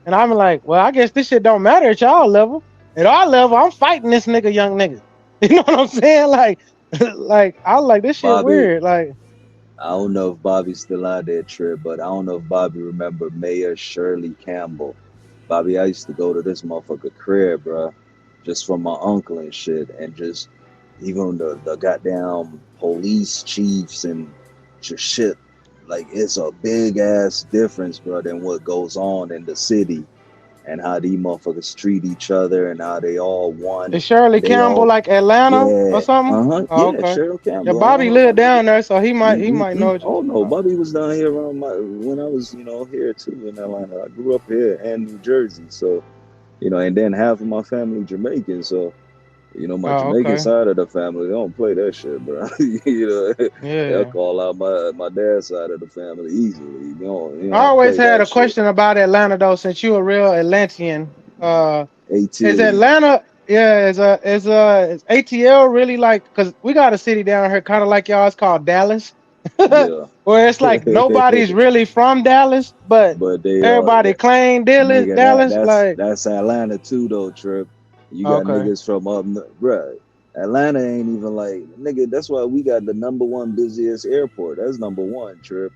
And I'm like, well, I guess this shit don't matter at y'all level. At our level, I'm fighting this nigga, young nigga. You know what I'm saying? Like I was like, this shit Bobby, weird. Like, I don't know if Bobby's still out there, Trip, but I don't know if Bobby remember Mayor Shirley Campbell. Bobby, I used to go to this motherfucker crib, bro, just from my uncle and shit, and just even the goddamn police chiefs and just shit. Like, it's a big ass difference, bro, than what goes on in the city and how these motherfuckers treat each other and how they all one. Is Shirley Campbell like Atlanta or something? Oh, Yeah, okay. Shirley Campbell. Yeah, Bobby lived down there, so he might know you. Oh no, Bobby was down here around when I was, here too in Atlanta. I grew up here and New Jersey, so and then half of my family Jamaican, so my Jamaican side of the family, they don't play that shit, bro. They'll call out my dad's side of the family easily. I always had a question about Atlanta though, since you a real Atlantean. Is Atlanta, is ATL really like? Because we got a city down here, kind of like y'all. It's called Dallas, where it's like nobody's really from Dallas, but everybody claim Dallas. That's Atlanta too, though, Trip. You got niggas from up, bruh. Atlanta ain't even like, nigga. That's why we got the #1 busiest airport. That's #1, Trip.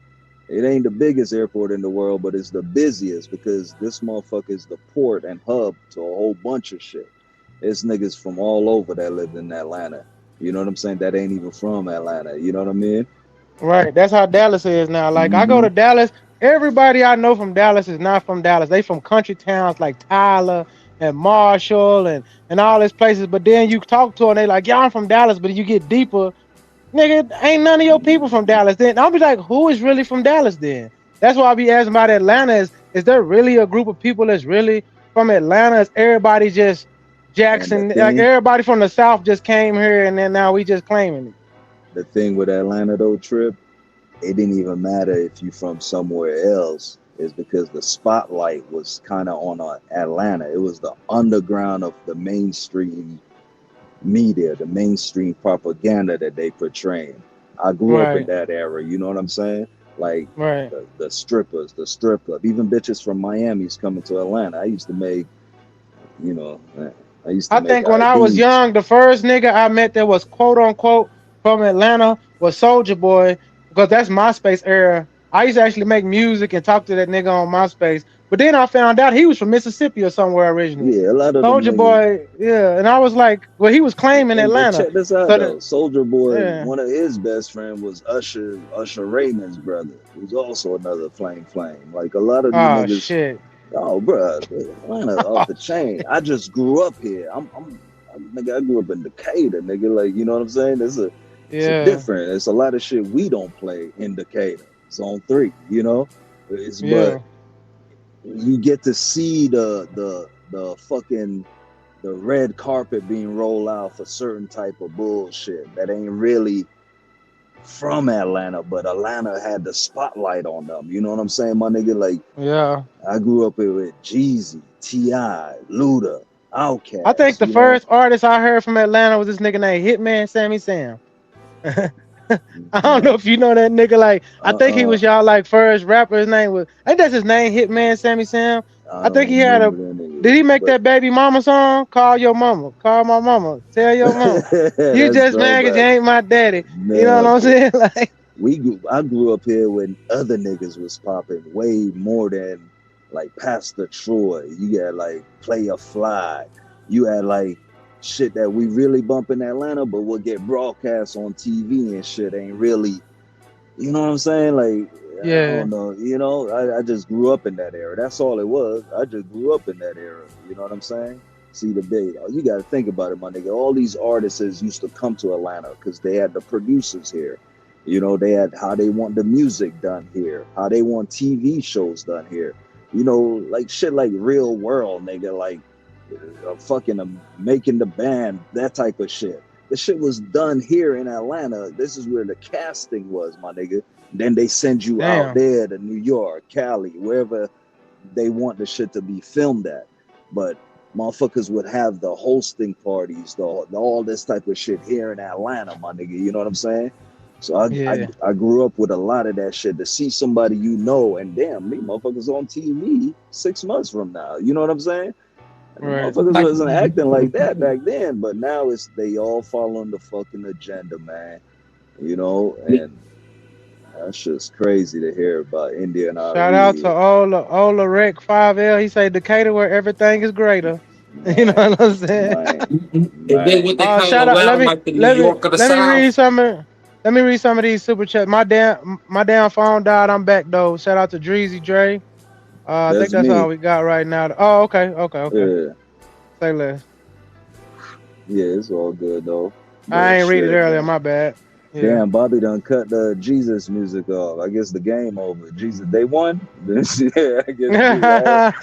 It ain't the biggest airport in the world, but it's the busiest because this motherfucker is the port and hub to a whole bunch of shit. It's niggas from all over that live in Atlanta. You know what I'm saying? That ain't even from Atlanta. You know what I mean? Right. That's how Dallas is now. Like I go to Dallas. Everybody I know from Dallas is not from Dallas. They from country towns like Tyler and Marshall and all these places. But then you talk to them, they like, yeah, I'm from Dallas. But you get deeper, nigga, ain't none of your people from Dallas. Then I'll be like, who is really from Dallas then? That's why I be asking about Atlanta. Is there really a group of people that's really from Atlanta? Is everybody just Jackson? Like everybody from the South just came here and then now we just claiming it. The thing with Atlanta though, Trip, it didn't even matter if you from somewhere else. Is because the spotlight was kind of on Atlanta. It was the underground of the mainstream media, the mainstream propaganda that they portraying. I grew up in that era, you know what I'm saying? Like the strippers, the strip club, even bitches from Miami's coming to Atlanta. I used to make, I think when I was young, the first nigga I met that was quote unquote from Atlanta was Soulja Boy, because that's MySpace era. I used to actually make music and talk to that nigga on MySpace. But then I found out he was from Mississippi or somewhere originally. Yeah, a lot of Soulja Boy, and I was like, well, he was claiming Atlanta. Check this out, though. Soulja Boy, one of his best friends was Usher Raymond's brother, who's also another flame. Like a lot of these niggas. Shit. Oh, bro, Atlanta off the chain. I just grew up here. I'm nigga, I grew up in Decatur, nigga. Like, you know what I'm saying? It's a different. It's a lot of shit we don't play in Decatur. Zone 3, you know. But you get to see the fucking the red carpet being rolled out for certain type of bullshit that ain't really from Atlanta, but Atlanta had the spotlight on them. You know what I'm saying, my nigga? Like, I grew up with Jeezy, T.I., Luda, Outkast. I think the first artist I heard from Atlanta was this nigga named Hitman Sammy Sam. I don't know if you know that nigga. Like, I think he was y'all like first rapper. His name was, I think that's his name, Hitman Sammy Sam. I think he had a. Did he make that Baby Mama song? Call your mama, call my mama, tell your mama. You just mad because you ain't my daddy. Nah, you know what I'm saying? Like, I grew up here when other niggas was popping way more than like Pastor Troy. You got like Player Fly. You had like shit that we really bump in Atlanta, but will get broadcast on TV and shit ain't really, you know what I'm saying? Like, I don't know, you know, I just grew up in that era. That's all it was. I just grew up in that era. You know what I'm saying? See the big, you got to think about it, my nigga. All these artists used to come to Atlanta because they had the producers here. You know, they had how they want the music done here, how they want TV shows done here. You know, like shit like Real World, nigga, like fucking Making the Band, that type of shit. The shit was done here in Atlanta. This is where the casting was, my nigga. Then they send you out there to New York, Cali, wherever they want the shit to be filmed at. But motherfuckers would have the hosting parties, all this type of shit here in Atlanta, my nigga. You know what I'm saying? So I grew up with a lot of that shit. To see somebody you know, and damn, me motherfuckers on TV 6 months from now. You know what I'm saying? Motherfuckers wasn't acting like that back then, but now they all following the fucking agenda, man. You know, and that's just crazy to hear about India and shout out to Ola Rec 5L. He say Decatur where everything is greater. Man, you know what I'm saying? And then what they call shout out. like the New York of the South. Let me read some of these super chats. My damn phone died. I'm back though. Shout out to 𝘼𝐼𝐺. I think that's all we got right now. Oh, okay. Yeah. Say less. Yeah, it's all good though. I ain't read it earlier. My bad. Yeah. Damn, Bobby done cut the Jesus music off. I guess the game over. Jesus, they won. Yeah, I guess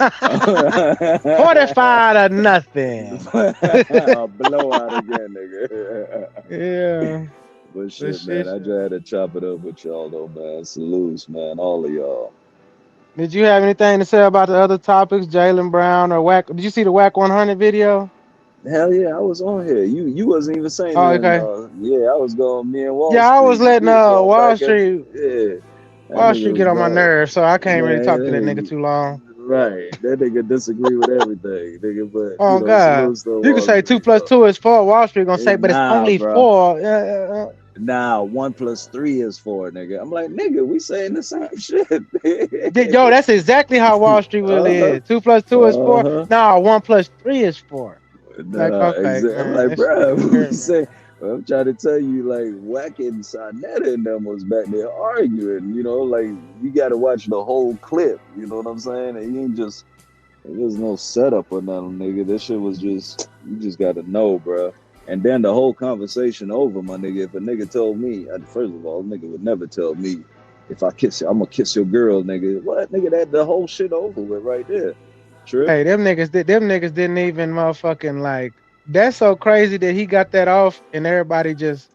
45 to nothing. Blowout again, nigga. Yeah. But shit, man, I just had to chop it up with y'all though, man. Salutes, man, all of y'all. Did you have anything to say about the other topics, Jaylen Brown or Wack? Did you see the Wack 100 video? Hell yeah, I was on here. You wasn't even saying that. Okay. Yeah, I was going me and Wall Street. Yeah, I was letting Wall Street. Wall Street get on my nerves, so I can't really talk to that nigga too long. Right, that nigga disagree with everything, nigga. But God, you can say 2 + 2 is 4. Wall Street gonna say, but it's only 4. Nah, 1 + 3 is 4, nigga. I'm like, nigga, we saying the same shit. Yo, that's exactly how Wall Street really is. 2 + 2 is 4. Nah, 1 + 3 is 4. Like, okay, I'm like, bro, I'm trying to tell you, like, Wack and Sonetta and them was back there arguing, you know, like, you got to watch the whole clip, you know what I'm saying? And he ain't just, there's no setup or nothing, nigga. This shit was just, you just got to know, bro. And then the whole conversation over, my nigga. If a nigga told me, first of all, a nigga would never tell me, if I kiss you, I'm gonna kiss your girl, nigga. What, nigga? That the whole shit over with right there. True. Hey, them niggas didn't even motherfucking like. That's so crazy that he got that off and everybody just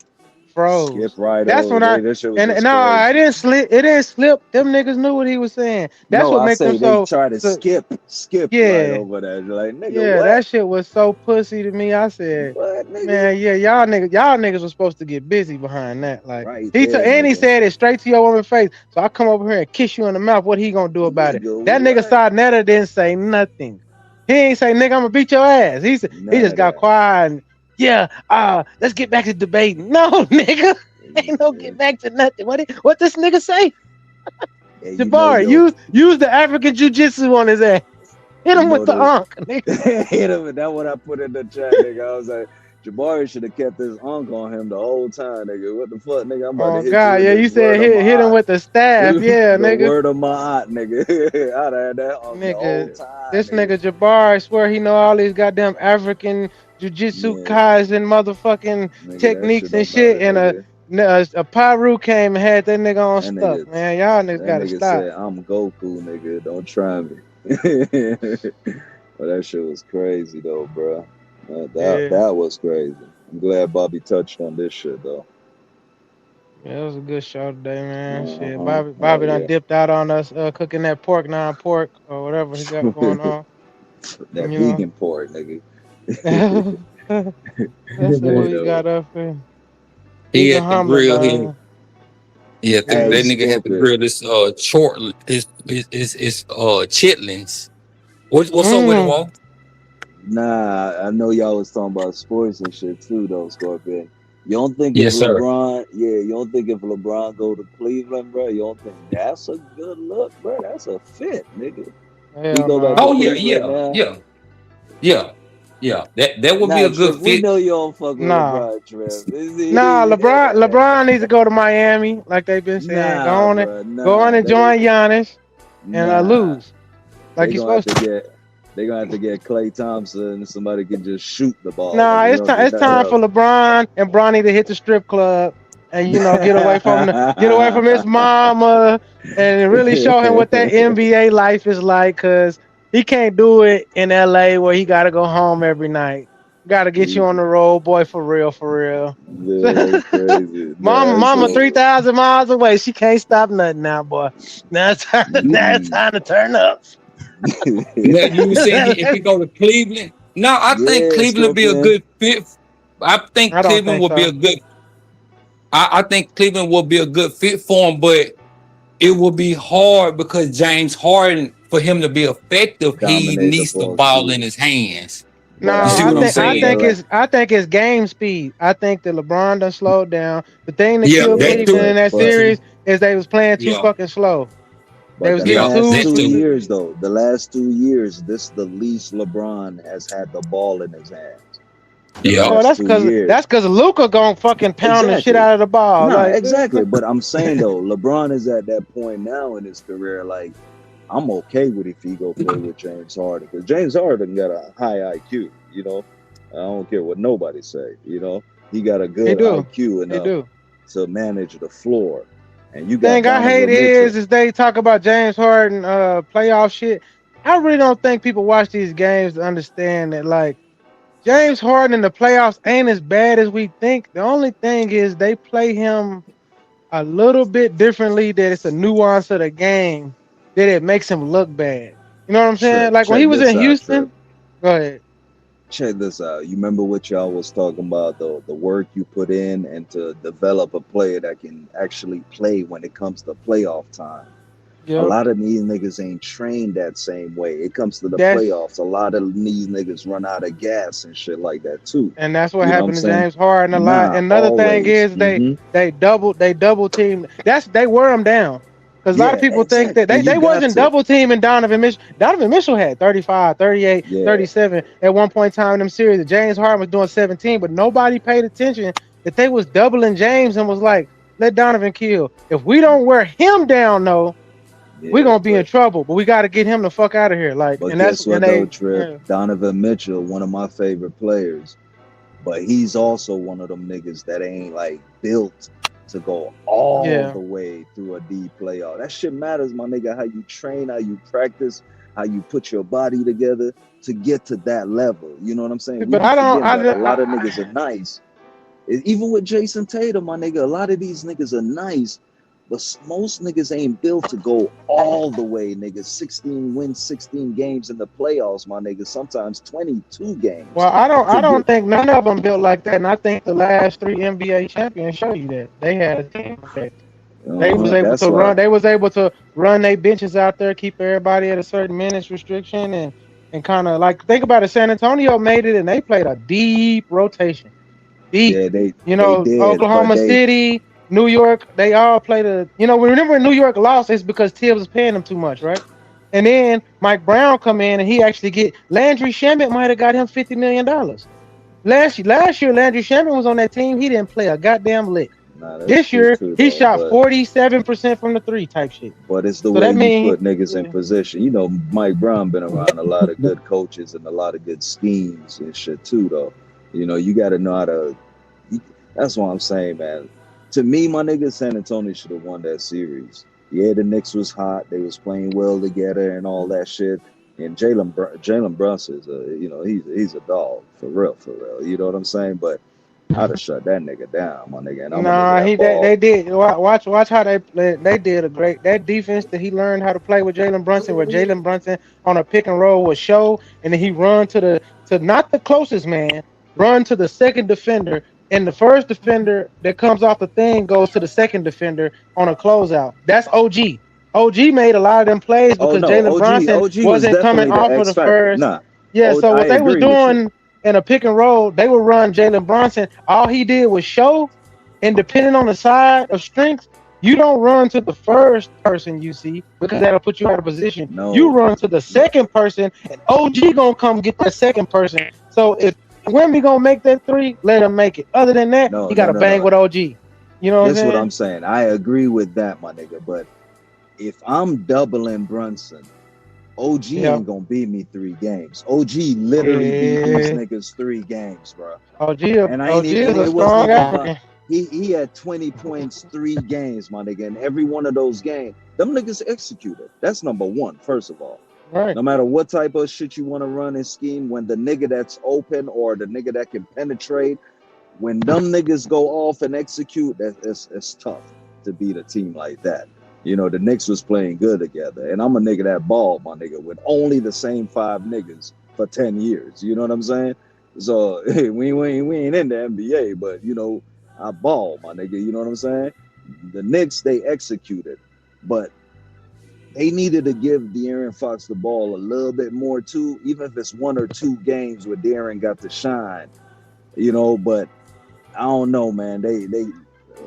froze. Skip right That's over. when I it didn't slip. It didn't slip. Them niggas knew what he was saying. That's what makes them so. They try to skip right over that. Like, nigga, what? That shit was so pussy to me. I said, what, nigga? Man, yeah, y'all niggas was supposed to get busy behind that. Like, right he said it straight to your woman's face. So I come over here and kiss you in the mouth. What he gonna do about it? That nigga Sonetta didn't say nothing. He ain't say, nigga, I'm gonna beat your ass. He just got quiet and let's get back to debating. No, nigga. Ain't no get back to nothing. What this nigga say? Jabari, use the African jiu-jitsu on his ass. Hit him with the unk, nigga. Hit him, and that's what I put in the chat, nigga. I was like, Jabari should have kept his unk on him the whole time, nigga. What the fuck, nigga? I'm about to hit God, you. You said hit him with the staff, yeah, the nigga. Word of my aunt, nigga. I'd have had that unk the whole time. This nigga Jabari, I swear he know all these goddamn African jujitsu Kaizen motherfucking techniques and shit, and a Pyru came and had that nigga on stuff, man. Y'all niggas gotta stop. Said, I'm Goku, nigga. Don't try me. But that shit was crazy though, bro. That was crazy. I'm glad Bobby touched on this shit though. Yeah, it was a good show today, man. Shit, Bobby done dipped out on us cooking that pork non-pork or whatever he got going on. That vegan pork, nigga. That's what he got up there. He had the grill here. Yeah, that nigga had to grill this chitlins. What's up with him, Walt? Nah, I know y'all was talking about sports and shit too, though, Scorpion. You don't think if LeBron, you don't think if LeBron go to Cleveland, bro, you don't think that's a good look, bro? That's a fit, nigga. Yeah. That would be a good fit. We know you don't fuck with LeBron, Trev. LeBron needs to go to Miami, like they've been saying. Go on and join Giannis and lose, like you're supposed to. They're gonna have to get Klay Thompson and somebody can just shoot the ball. Nah, it's time for LeBron and Bronny to hit the strip club and get away from his mama and really show him what that NBA life is like, cause he can't do it in LA where he gotta go home every night. Gotta get you on the road, boy, for real. Yeah, that's crazy. Mama 3,000 miles away. She can't stop nothing now, boy. Now it's time to turn up. You saying if he go to Cleveland? No, I think Cleveland would be a good fit. I think Cleveland will be a good. I think Cleveland will be a good fit for him, but it will be hard because James Harden, for him to be effective, he needs the ball in his hands. No, I think it's game speed. I think that LeBron done slowed down. The thing that killed Cleveland in that series is they was playing too fucking slow. But the last 2 years, though, the this is the least LeBron has had the ball in his hands. Oh, that's because Luka gonna fucking pound the shit out of the ball. No, exactly. But I'm saying though, LeBron is at that point now in his career. Like, I'm okay with if he go play with James Harden, because James Harden got a high IQ. I don't care what nobody say. He got a good IQ enough to manage the floor. And you got thing I hate is they talk about James Harden playoff shit. I really don't think people watch these games to understand that, like, James Harden in the playoffs ain't as bad as we think. The only thing is they play him a little bit differently, that it's a nuance of the game that it makes him look bad. You know what I'm saying? Like when he was in Houston. Go ahead. Check this out. You remember what y'all was talking about, the work you put in and to develop a player that can actually play when it comes to playoff time. Yep. A lot of these niggas ain't trained that same way. It comes to the playoffs. A lot of these niggas run out of gas and shit like that too. And that's what happened to James Harden a lot. Another thing is they double team. They wear him down. Because a lot of people think that they wasn't double teaming Donovan Mitchell. Donovan Mitchell had 35, 38, 37 at one point in time in them series. James Harden was doing 17, but nobody paid attention that they was doubling James and was like, let Donovan kill. If we don't wear him down, though, we're gonna be in trouble. But we got to get him the fuck out of here. Like, but and that's what Donovan Mitchell, one of my favorite players, but he's also one of them niggas that ain't like built to go all the way through a deep playoff. That shit matters, my nigga. How you train, how you practice, how you put your body together to get to that level. You know what I'm saying? But a lot of niggas are nice. Even with Jason Tatum, my nigga, a lot of these niggas are nice, but most niggas ain't built to go all the way, nigga. 16 games in the playoffs, my nigga. Sometimes 22 games. Well, I don't think none of them built like that, and I think the last 3 NBA champions show you that they had a team effect. They was able to run. They was able to run their benches out there, keep everybody at a certain minutes restriction, and kind of like think about it. San Antonio made it, and they played a deep rotation. Deep. Yeah, Oklahoma City, New York, they all played remember when New York lost, it's because Tibbs was paying them too much, right? And then Mike Brown come in and he actually Landry Shamet might have got him $50 million. Last year, Landry Shamet was on that team. He didn't play a goddamn lick. This year, he shot 47% from the 3 type shit. But it's the way you put niggas in position. Mike Brown been around a lot of good coaches and a lot of good schemes and shit too, though. You know, you got to know how to. That's what I'm saying, man. To me, my nigga, San Antonio should have won that series. Yeah, the Knicks was hot. They was playing well together and all that shit. And Jalen Brunson is you know, he's a dog for real. You know what I'm saying? But I'd have shut that nigga down, my nigga. And Nah, they did. Watch how they did a great that defense that he learned how to play with Jalen Brunson, where Jalen Brunson on a pick and roll was show, and then he run to not the closest man, run to the second defender, and the first defender that comes off the thing goes to the second defender on a closeout. That's OG. OG made a lot of them plays because Jalen Brunson wasn't coming off of the first. Yeah, so what they was doing in a pick and roll, they would run Jalen Brunson. All he did was show, and depending on the side of strength, you don't run to the first person you see because that'll put you out of position. No. You run to the second person, and OG gonna come get that second person. So if Wemby gonna make that three, let him make it. Other than that, he gotta bang with OG. You know what I'm saying? That's what I'm saying. I agree with that, my nigga. But if I'm doubling Brunson, OG ain't gonna beat me 3 games. OG literally beat these niggas 3 games, bro. OG is a strong African. He had 20 points 3 games, my nigga. And every one of those games, them niggas executed. That's number 1, first of all. Right. No matter what type of shit you want to run and scheme, when the nigga that's open or the nigga that can penetrate, when them niggas go off and execute, it's tough to beat a team like that. You know, the Knicks was playing good together. And I'm a nigga that ball, my nigga, with only the same 5 niggas for 10 years. You know what I'm saying? So, hey, we ain't in the NBA, but, you know, I ball, my nigga. You know what I'm saying? The Knicks, they executed. But they needed to give De'Aaron Fox the ball a little bit more, too, even if it's 1 or 2 games where De'Aaron got to shine. You know, but I don't know, man.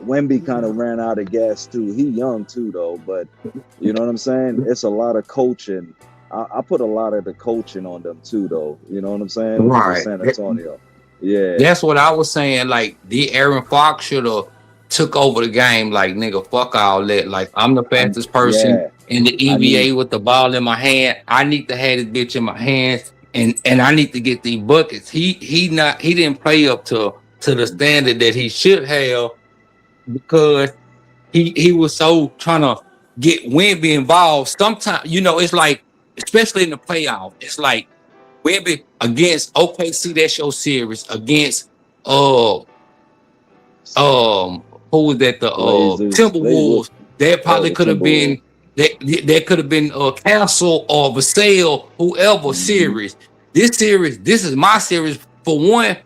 Wemby kind of ran out of gas too. He young too though, but you know what I'm saying? It's a lot of coaching. I put a lot of the coaching on them too though. You know what I'm saying? Right. San Antonio. Yeah. That's what I was saying. Like, De'Aaron Fox should have took over the game. Like, nigga, fuck all that. Like, I'm the fastest person in the EVA with the ball in my hand. I need to have this bitch in my hands, and I need to get these buckets. He didn't play up to the standard that he should have, because he was so trying to get Wemby involved. Sometimes, you know, it's like, especially in the playoff, it's like Wemby against OKC, that's your series. Against who was that? The Timberwolves. That probably could have been that could have been Castle or Vassell, whoever series. This is my series. For one,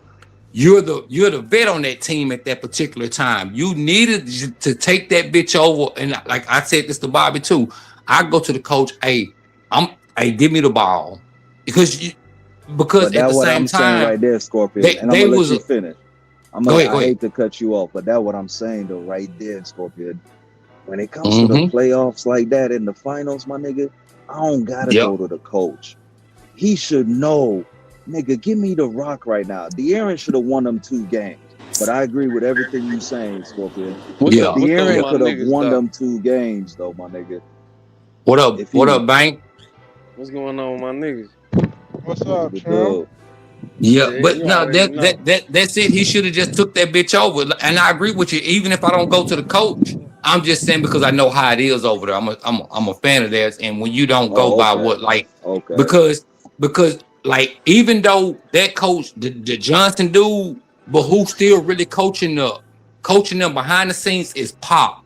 you're the vet on that team at that particular time. You needed to take that bitch over. And like I said this to Bobby too, I go to the coach, hey, give me the ball. Because at the same time, right there, Scorpion, and I'm gonna let you finish. I hate to cut you off, but that's what I'm saying though, right there, Scorpion. When it comes to the playoffs like that in the finals, my nigga, I don't gotta go to the coach. He should know. Nigga, give me the rock right now. De'Aaron should have won them 2 games. But I agree with everything you saying, Scorpion. De'Aaron could have won them 2 games, though, my nigga. What up? What up, Bank? What's going on with my niggas? What's up, Trump? Yeah, but no, that's it. He should have just took that bitch over. And I agree with you. Even if I don't go to the coach, I'm just saying because I know how it is over there. I'm a fan of theirs. And when you don't go by what, like, because like, even though that coach, the Johnson dude, but who's still really coaching them behind the scenes is Pop.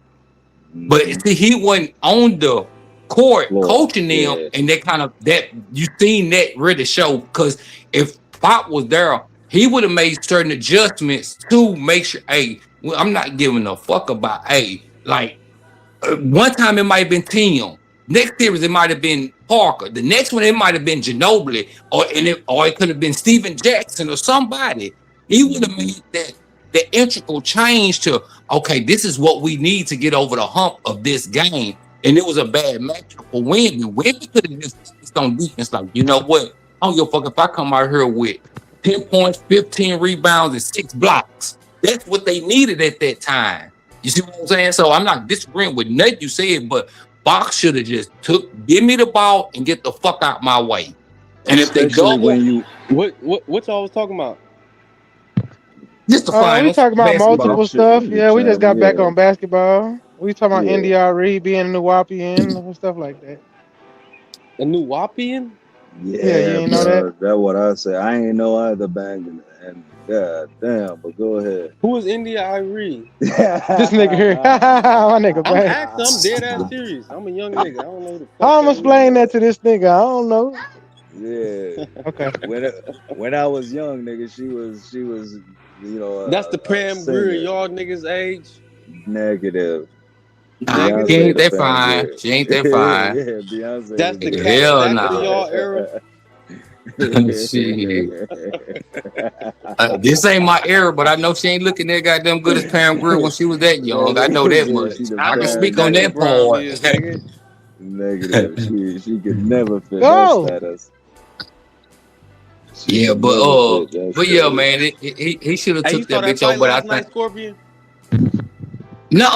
But see, he wasn't on the court coaching them, and that you seen that really show. Because if Pop was there, he would have made certain adjustments to make sure, hey, I'm not giving a fuck about, like, one time it might have been Tim. Next series it might have been Parker. The next one it might have been Ginobili, or it could have been Steven Jackson or somebody. He would have made the integral change to, okay, this is what we need to get over the hump of this game. And it was a bad matchup for Wemby. Wemby could have just on defense, like, you know what? I don't give a fuck if I come out here with 10 points, 15 rebounds, and 6 blocks. That's what they needed at that time. You see what I'm saying? So I'm not disagreeing with nothing you said, but Fox should have just give me the ball and get the fuck out my way. And if they go, what y'all was talking about? Just the We finals, talking about basketball. multiple stuff. Yeah, we just got back on basketball. We talking about NDRE being a new Wapian and stuff like that. A new Wapian? Yeah, you ain't know that? That's what I say. I ain't know either bang and god damn, but go ahead. Who is India Irie? This nigga here. My nigga bang. I'm dead ass serious. I'm a young nigga. I don't know who the fuck. How I'm explain that to this nigga? I don't know. Yeah. Okay. When I was young, nigga, she was, you know. That's the Pam Grier, y'all niggas age. Negative. Nah, she ain't that fine. She ain't that fine. Yeah, Beyonce. That's the hell nah. Y'all era. This ain't my era, but I know she ain't looking that goddamn good as Pam Grier when she was that young. I know that much. I can speak on that part. Negative. She could never fit that status. Yeah, but yeah, man, he should have took that bitch on. But I think Scorpion. No,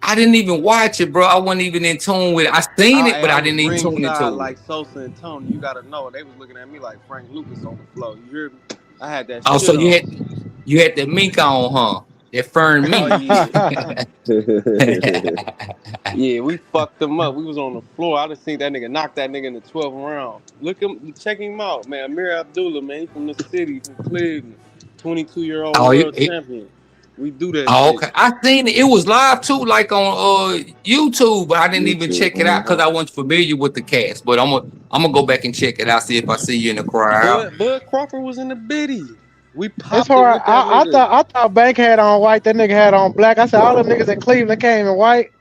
I didn't even watch it, bro. I wasn't even in tune with it. I seen it, but I didn't even tune into it. Like Sosa and Tony, you gotta know they was looking at me like Frank Lucas on the floor. You hear me? I had that. Oh, shit so on. you had that mink on, huh? That fern mink. Yeah, we fucked them up. We was on the floor. I just seen that nigga knock that nigga in the 12th round. Check him out, man. Amir Abdullah, man, he from the city, from Cleveland, 22-year-old world champion. We do that. Oh, okay. I seen it. It was live too, like on YouTube, but I didn't even check it out because I wasn't familiar with the cast. But I'm gonna go back and check it out, see if I see you in the crowd. Bud Crawford was in the biddy. We popped That's hard. I thought Bank had on white. That nigga had on black. I said all the niggas in Cleveland came in white.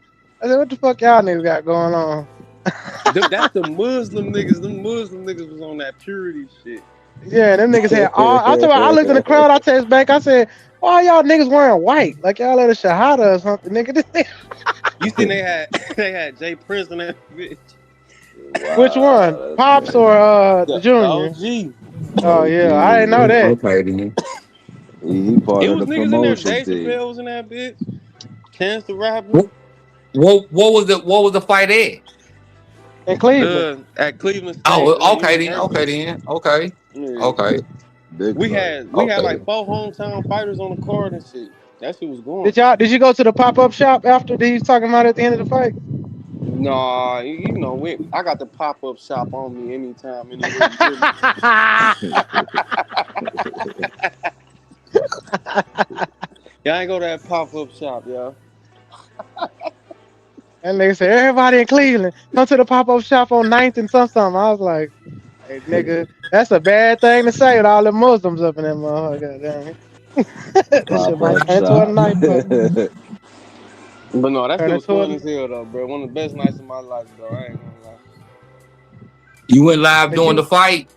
I said, what the fuck y'all niggas got going on? That's the Muslim niggas. Them Muslim niggas was on that purity shit. Yeah, them niggas had all. I looked in the crowd. I text Bank. I said, why y'all niggas wearing white? Like y'all at a shahada or something, nigga. You seen they had Jay Prince in that bitch. Wow, which one? Pops or the Junior? OG. Oh yeah, I didn't know that. Okay, then. He part of the promotion Dave team. Chappelle was in that bitch. Chance the Rapper. What was the fight at? In Cleveland. At Cleveland State. Oh, okay then. Okay. Yeah. Okay. We had like 4 hometown fighters on the card and shit. That shit was going. Did you go to the pop-up shop after he was talking about it at the end of the fight? Nah, you know, I got the pop-up shop on me anytime. Y'all ain't go to that pop-up shop, y'all. And they said, everybody in Cleveland, come to the pop-up shop on 9th and something. I was like, hey, nigga, that's a bad thing to say with all the Muslims up in that motherfucker. This shit might turn to a night. But no, that shit was fun as hell, though, bro. One of the best nights of my life, though. I ain't gonna lie. You went live during the fight?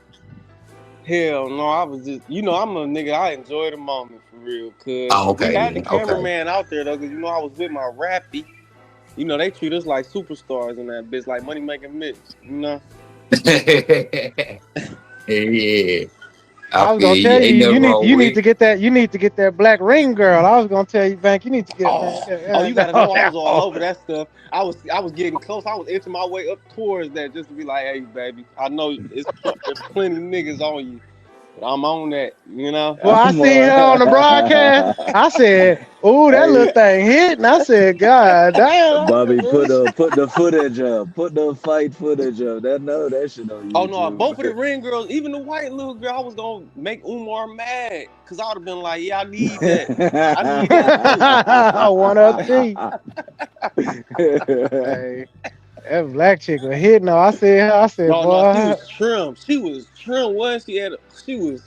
Hell no, I was just, I'm a nigga, I enjoy the moment for real, cuz. Okay. We had the cameraman out there, though, because, I was with my rappy. They treat us like superstars in that bitch, like Money Making Mitch, Yeah. I was gonna tell you need to get that. You need to get that black ring girl. I was gonna tell you, Bank, you need to get. You gotta know I was all over that stuff. I was getting close. I was inching my way up towards that just to be like, hey, baby, I know there's plenty niggas on you, but I'm on that, Well, I seen her on the broadcast. I said, "Ooh, that little thing hit," and I said, "God damn." Bobby, put the footage up. Put the fight footage up. That shit on YouTube. Oh no, both of the ring girls, even the white little girl, I was gonna make Umar mad because I would have been like, "Yeah, I need that. I need that." I want to see. Hey, that black chick was hitting her. I said, no, boy, she was trim. She was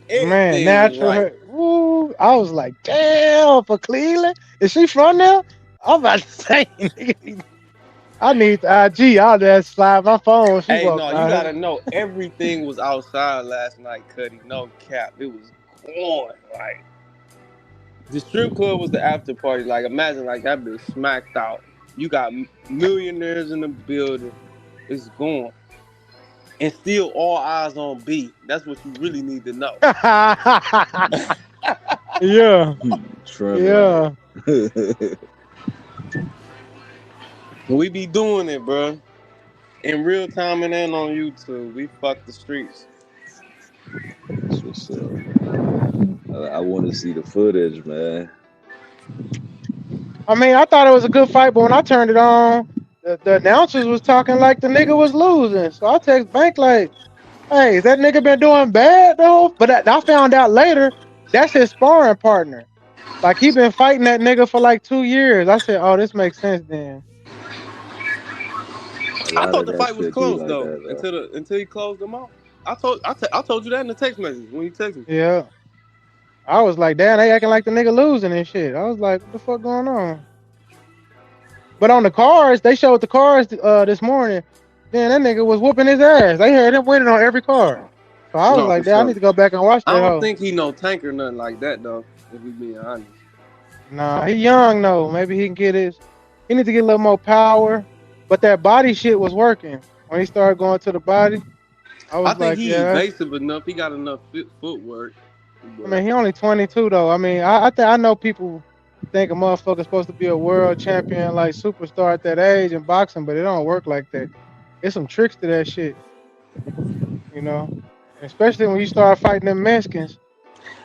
man, natural. Right. Ooh, I was like, damn, for Cleveland, is she from there? I'm about to say, I need the IG. I'll just slide my phone. Hey, no, you gotta know everything was outside last night, Cuddy. No cap, it was going like the strip club was the after party. Like imagine like that bitch smacked out. You got millionaires in the building. It's going. And still all eyes on B. That's what you really need to know. Yeah. Trevor. Yeah. We be doing it, bro. In real time and then on YouTube. We fuck the streets. That's what's up, man. I want to see the footage, man. I mean, I thought it was a good fight, but when I turned it on, the announcers was talking like the nigga was losing. So I text Bank like, "Hey, is that nigga been doing bad though?" But I found out later that's his sparring partner. Like he been fighting that nigga for like 2 years. I said, "Oh, this makes sense then." A I lot thought of the that fight was shit be close like though that, though. until he closed them out. I told you that in the text message when you texted me. Yeah, I was like, "Damn, they acting like the nigga losing and shit." I was like, "What the fuck going on?" But on the cards, they showed the cards this morning. Then that nigga was whooping his ass. They had him winning on every card. So I was No, for like, "Damn, I need sure. to go back and watch I that don't hoe." think he no tank or nothing like that though. If we being honest. Nah, he young though. Maybe he can get his. He need to get a little more power. But that body shit was working when he started going to the body. I I was think like, he yeah. evasive enough. He got enough footwork. I But mean, he only 22 though. I mean, I know people think a motherfucker's supposed to be a world champion, like superstar at that age in boxing, but it don't work like that. It's some tricks to that shit, you know. Especially when you start fighting them Mexicans.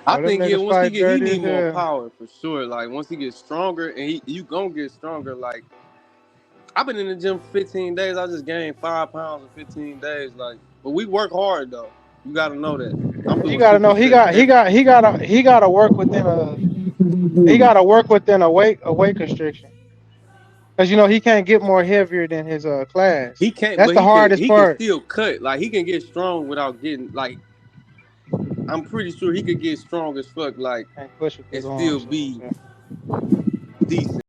I Oh, them think niggas once he fight get he dirty as need more hell. power for sure. Like once he gets stronger and you gonna get stronger. Like I've been in the gym for 15 days. I just gained 5 pounds in 15 days. Like, but we work hard though. You gotta know that. I'm You doing gotta know supersets every. he gotta work within a weight constriction. Cause you know he can't get more heavier than his class. He can't, That's but the hardest he can part. still cut. Like he can get strong without getting like. I'm pretty sure he could get strong as fuck. Like And push with and his still arms. be So. decent.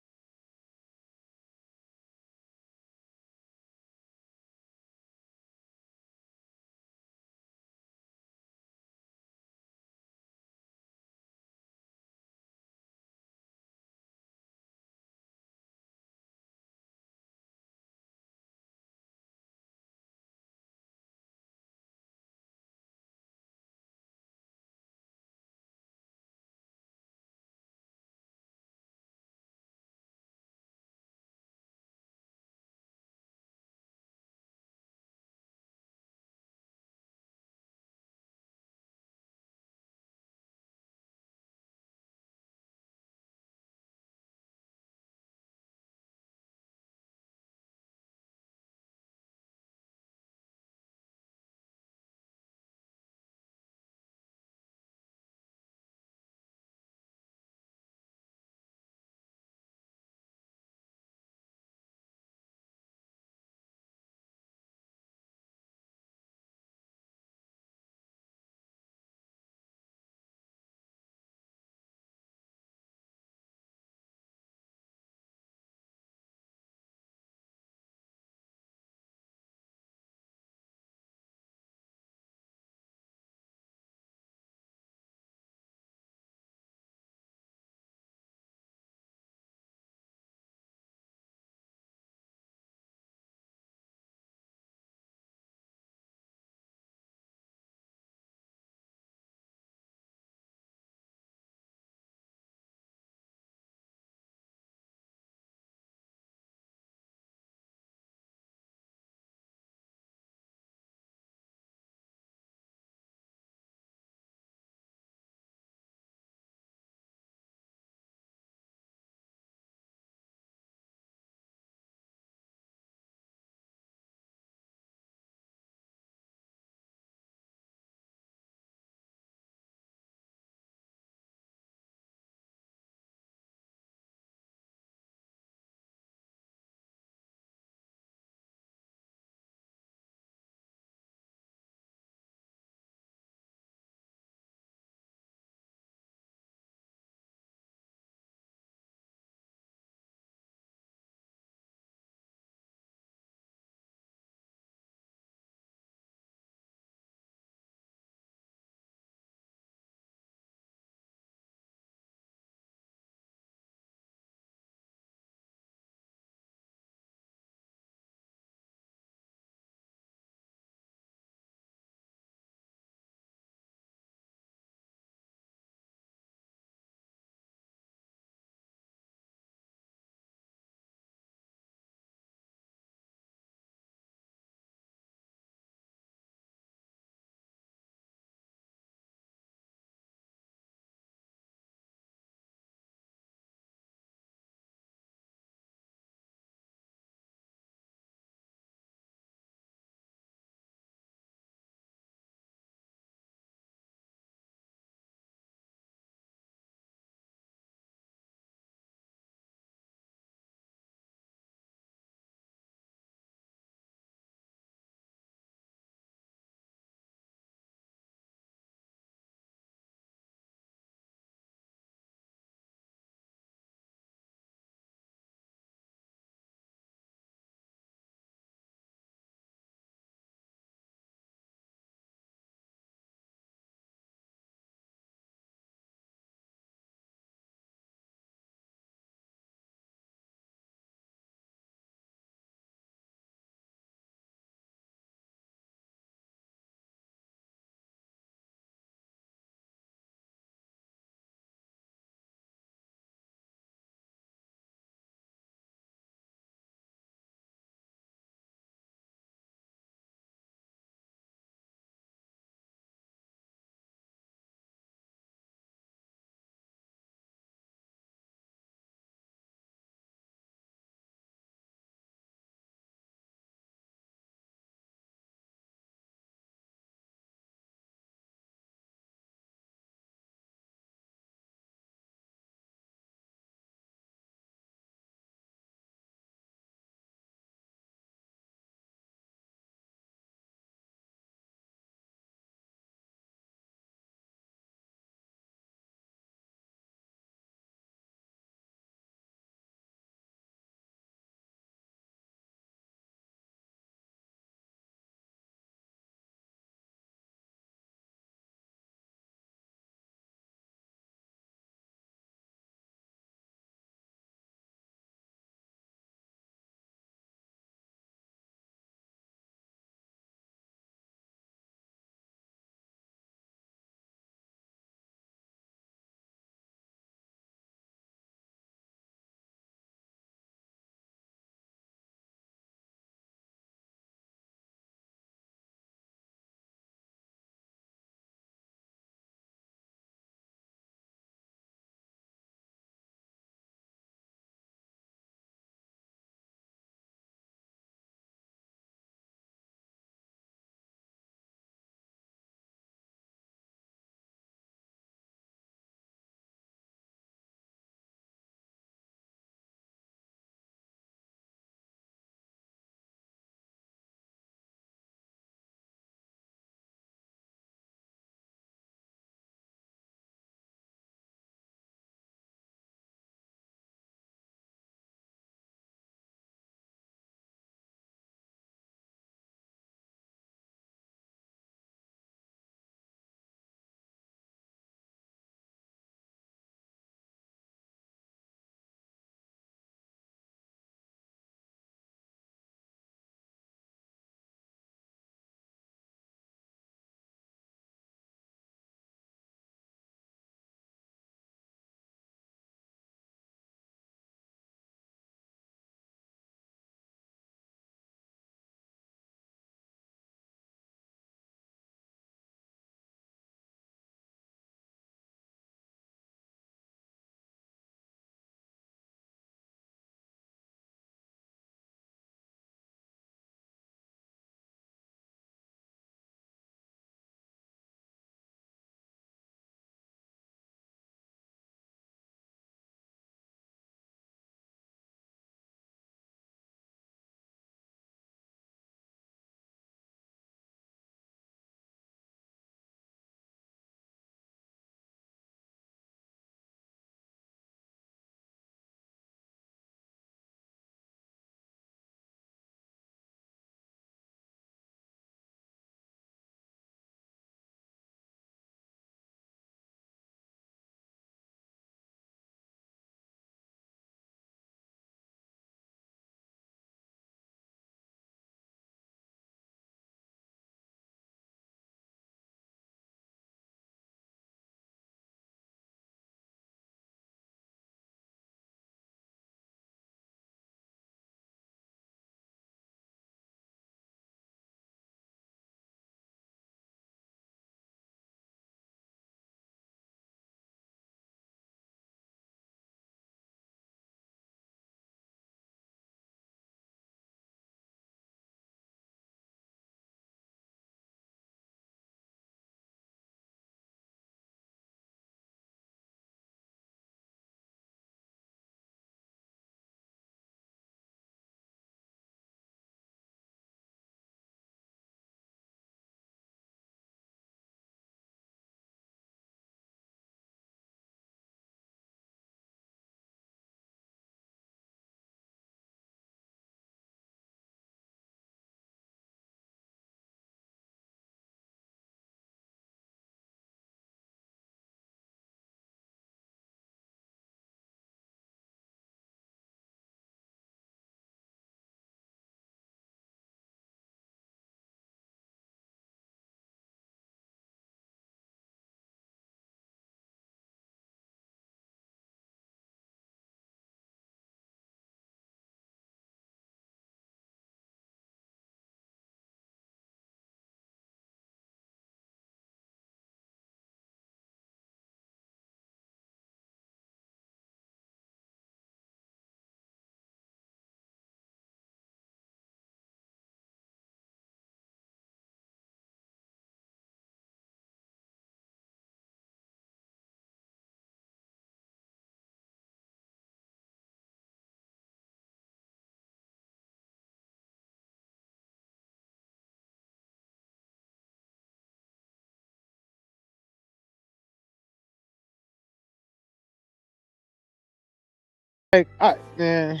man.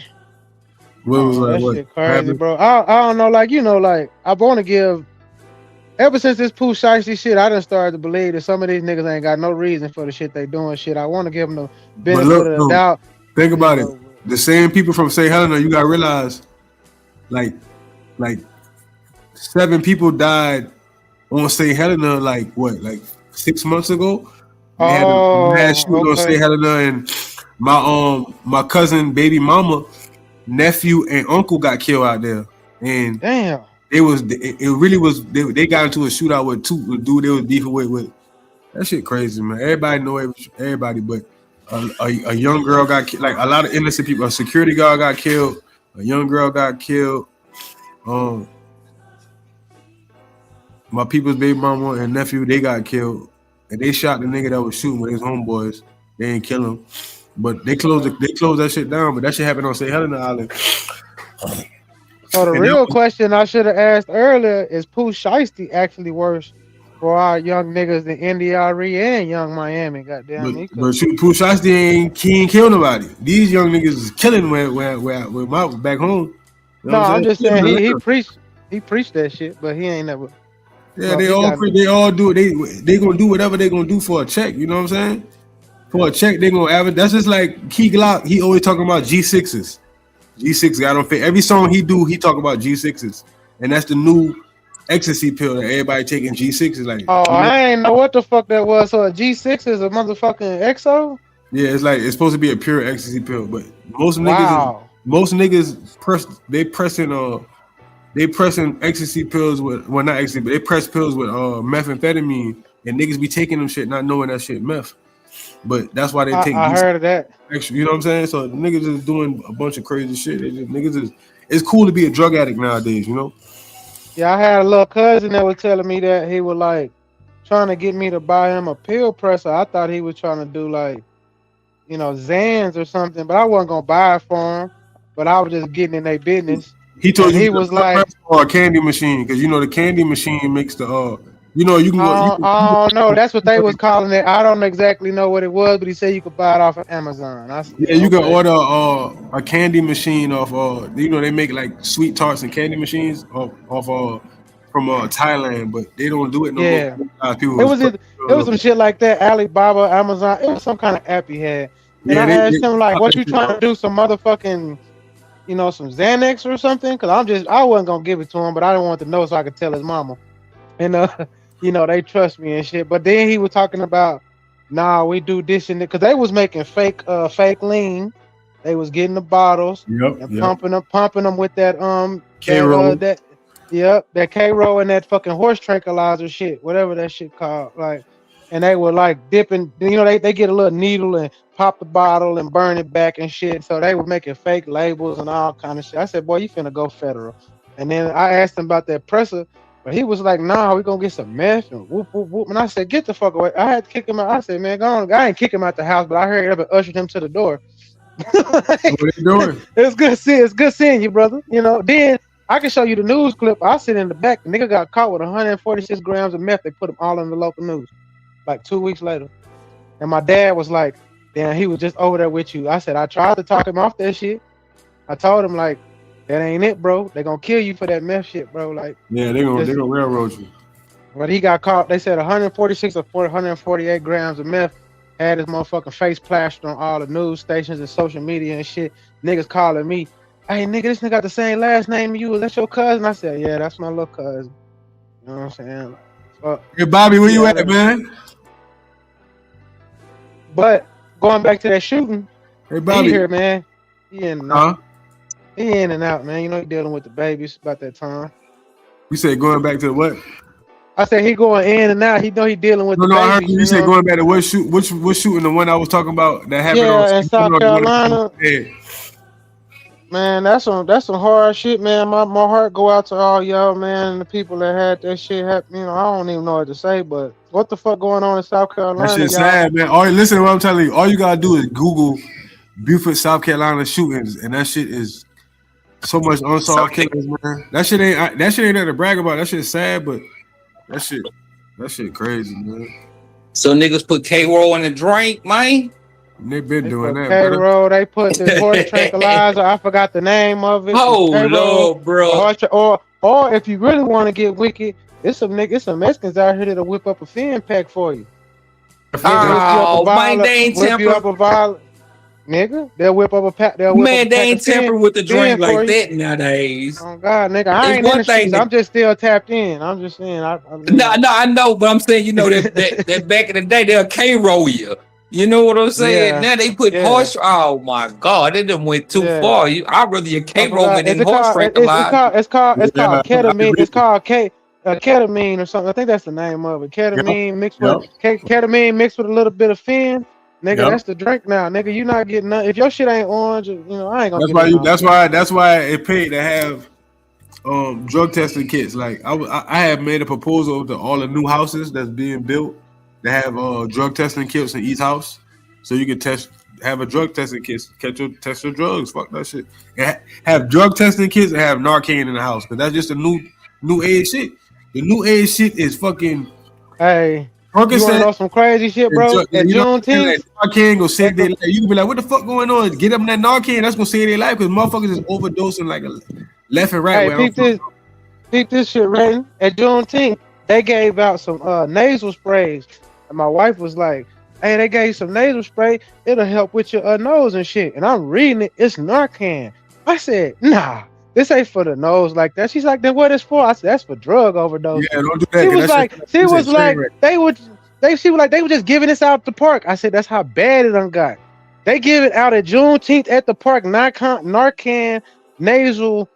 What was that what shit crazy, happened? bro. I don't know, like, you know, like, I want to give, ever since this 𝘾𝙤𝙦 shit, I done started to believe that some of these niggas ain't got no reason for the shit they doing shit. I want to give them the But benefit look, of the no, doubt. think about it. The same people from St. Helena, you gotta realize, like 7 people died on St. Helena, like 6 months ago. They had a mass shooting on St. Helena, and my cousin, baby mama, nephew, and uncle got killed out there. And damn, it really was. They got into a shootout with two dude they was beefing with. That shit crazy, man. Everybody know everybody, but a young girl got killed. Like a lot of innocent people. A security guard got killed. A young girl got killed. My people's baby mama and nephew, they got killed. And they shot the nigga that was shooting with his homeboys. They ain't kill him. But they closed that shit down. But that shit happened on St. Helena Island. So the real question I should have asked earlier is 𝘾𝙤𝙦 actually worse for our young niggas than NDRE and Young Miami? Goddamn me. But 𝘾𝙤𝙦 ain't kill nobody. These young niggas is killing where my back home. You know no, I'm just saying he preached that shit, but he ain't never. Yeah, they all do it. They gonna do whatever they gonna do for a check. You know what I'm saying? For a check, they gonna average. That's just like 𝘾𝐿𝑲. He always talking about G6s. G6 got on fit. Every song he do, he talk about G6s, and that's the new ecstasy pill that everybody taking. G6s like. Oh, I ain't know what the fuck that was. So a G6 is a motherfucking XO. Yeah, it's supposed to be a pure ecstasy pill, but most niggas pressing ecstasy pills with, well, not ecstasy, but they press pills with methamphetamine, and niggas be taking them shit not knowing that shit meth. But that's why they take. I heard of that. Extra, you know what I'm saying? So niggas is doing a bunch of crazy shit. It's cool to be a drug addict nowadays, you know? Yeah, I had a little cousin that was telling me that he was like trying to get me to buy him a pill presser. I thought he was trying to do like, you know, Zans or something, but I wasn't gonna buy it for him. But I was just getting in their business. He told you he was like, or a candy machine, because you know the candy machine makes the you know, you can go. Oh no, that's what they was calling it. I don't exactly know what it was, but he said you could buy it off of Amazon. You can order a candy machine off. You know, they make like sweet tarts and candy machines off from Thailand, but they don't do it no more. It was some shit like that. Alibaba, Amazon. It was some kind of app he had. And I asked him like, "What you trying to do? Some motherfucking, you know, some Xanax or something?" Because I wasn't gonna give it to him, but I didn't want to know so I could tell his mama. And you know, they trust me and shit. But then he was talking about, nah, we do this and that, because they was making fake lean. They was getting the bottles and pumping them with that K-roll. that K-roll and that fucking horse tranquilizer shit, whatever that shit called. Like, and they were like dipping, you know, they get a little needle and pop the bottle and burn it back and shit. So they were making fake labels and all kind of shit. I said, boy, you finna go federal. And then I asked him about that presser. But he was like, nah, we gonna get some meth and whoop, whoop, whoop. And I said, get the fuck away. I had to kick him out. I said, man, go on. I ain't kick him out the house, but I heard him and ushered him to the door. What are you doing? It's good seeing you, brother. You know, then I can show you the news clip. I sit in the back. The nigga got caught with 146 grams of meth. They put him all in the local news like 2 weeks later. And my dad was like, damn, he was just over there with you. I said, I tried to talk him off that shit. I told him, like, that ain't it, bro. They gonna kill you for that meth shit, bro. Like, yeah, they gonna railroad you. But he got caught. They said 146 or 148 grams of meth. Had his motherfucking face plastered on all the news stations and social media and shit. Niggas calling me, hey nigga, this nigga got the same last name as you. Is that your cousin? I said, yeah, that's my little cousin. You know what I'm saying? So, hey Bobby, where you at, man? But going back to that shooting, hey Bobby, he here, man. He in and out. He in and out, man. You know he dealing with the babies about that time. You said going back to what? I said he going in and out. He know he dealing with the babies. I heard you said going back to what shooting, the one I was talking about that happened in South Carolina. Man, that's some hard shit, man. My heart go out to all y'all, man, and the people that had that shit happen. You know, I don't even know what to say, but what the fuck going on in South Carolina? That shit's sad, man. Listen to what I'm telling you. All you gotta do is Google Beaufort, South Carolina shootings, and that shit is so much unsolved killings, man. That shit ain't nothing to brag about. That shit's sad, but that shit crazy, man. So niggas put K-roll in the drink, man. They been doing that, K brother. roll. They put this horse tranquilizer. I forgot the name of it. Oh K-roll, Lord, bro. or if you really want to get wicked, it's some Mexicans out here that'll whip up a fin pack for you. Oh man, they ain't whip you up a violent. Nigga, they'll whip up a pack. They'll whip up a they pack ain't of tampering with the drink like for that nowadays. Oh God, nigga, I ain't in the streets. I'm just still tapped in. I'm just saying. No, I know, but I'm saying, you know, that back in the day they'll K-roll you. You know what I'm saying? Yeah, Now they put horse. Oh my God, they done went too far. I'd rather you K-roll me than horse tranquilizer. It's called ketamine. It's called ketamine or something. I think that's the name of it. Ketamine mixed with ketamine mixed with a little bit of fin. Nigga, that's the drink now. Nigga, you not getting nothing. If your shit ain't orange, you know, I ain't gonna that's why it paid to have drug testing kits. Like I have made a proposal to all the new houses that's being built to have drug testing kits in each house. So you can have a drug testing kit, test your drugs. Fuck that shit. And have drug testing kits and have Narcan in the house. Because that's just a new age shit. The new age shit is fucking Hey. You wanna know some crazy shit, bro? At Juneteenth, Narcan gonna save their life. You can be like, what the fuck going on? Get them that Narcan, that's gonna save their life because motherfuckers is overdosing like a left and right. Hey, peep this shit, Raiden. At Juneteenth, they gave out some nasal sprays. And my wife was like, hey, they gave you some nasal spray, it'll help with your nose and shit. And I'm reading it, it's Narcan. I said, nah. This ain't for the nose like that. She's like, then what is for? I said, that's for drug overdose. Yeah, don't do that. She was like, they were just giving this out at the park. I said, that's how bad it done got. They give it out at Juneteenth at the park, Narcan nasal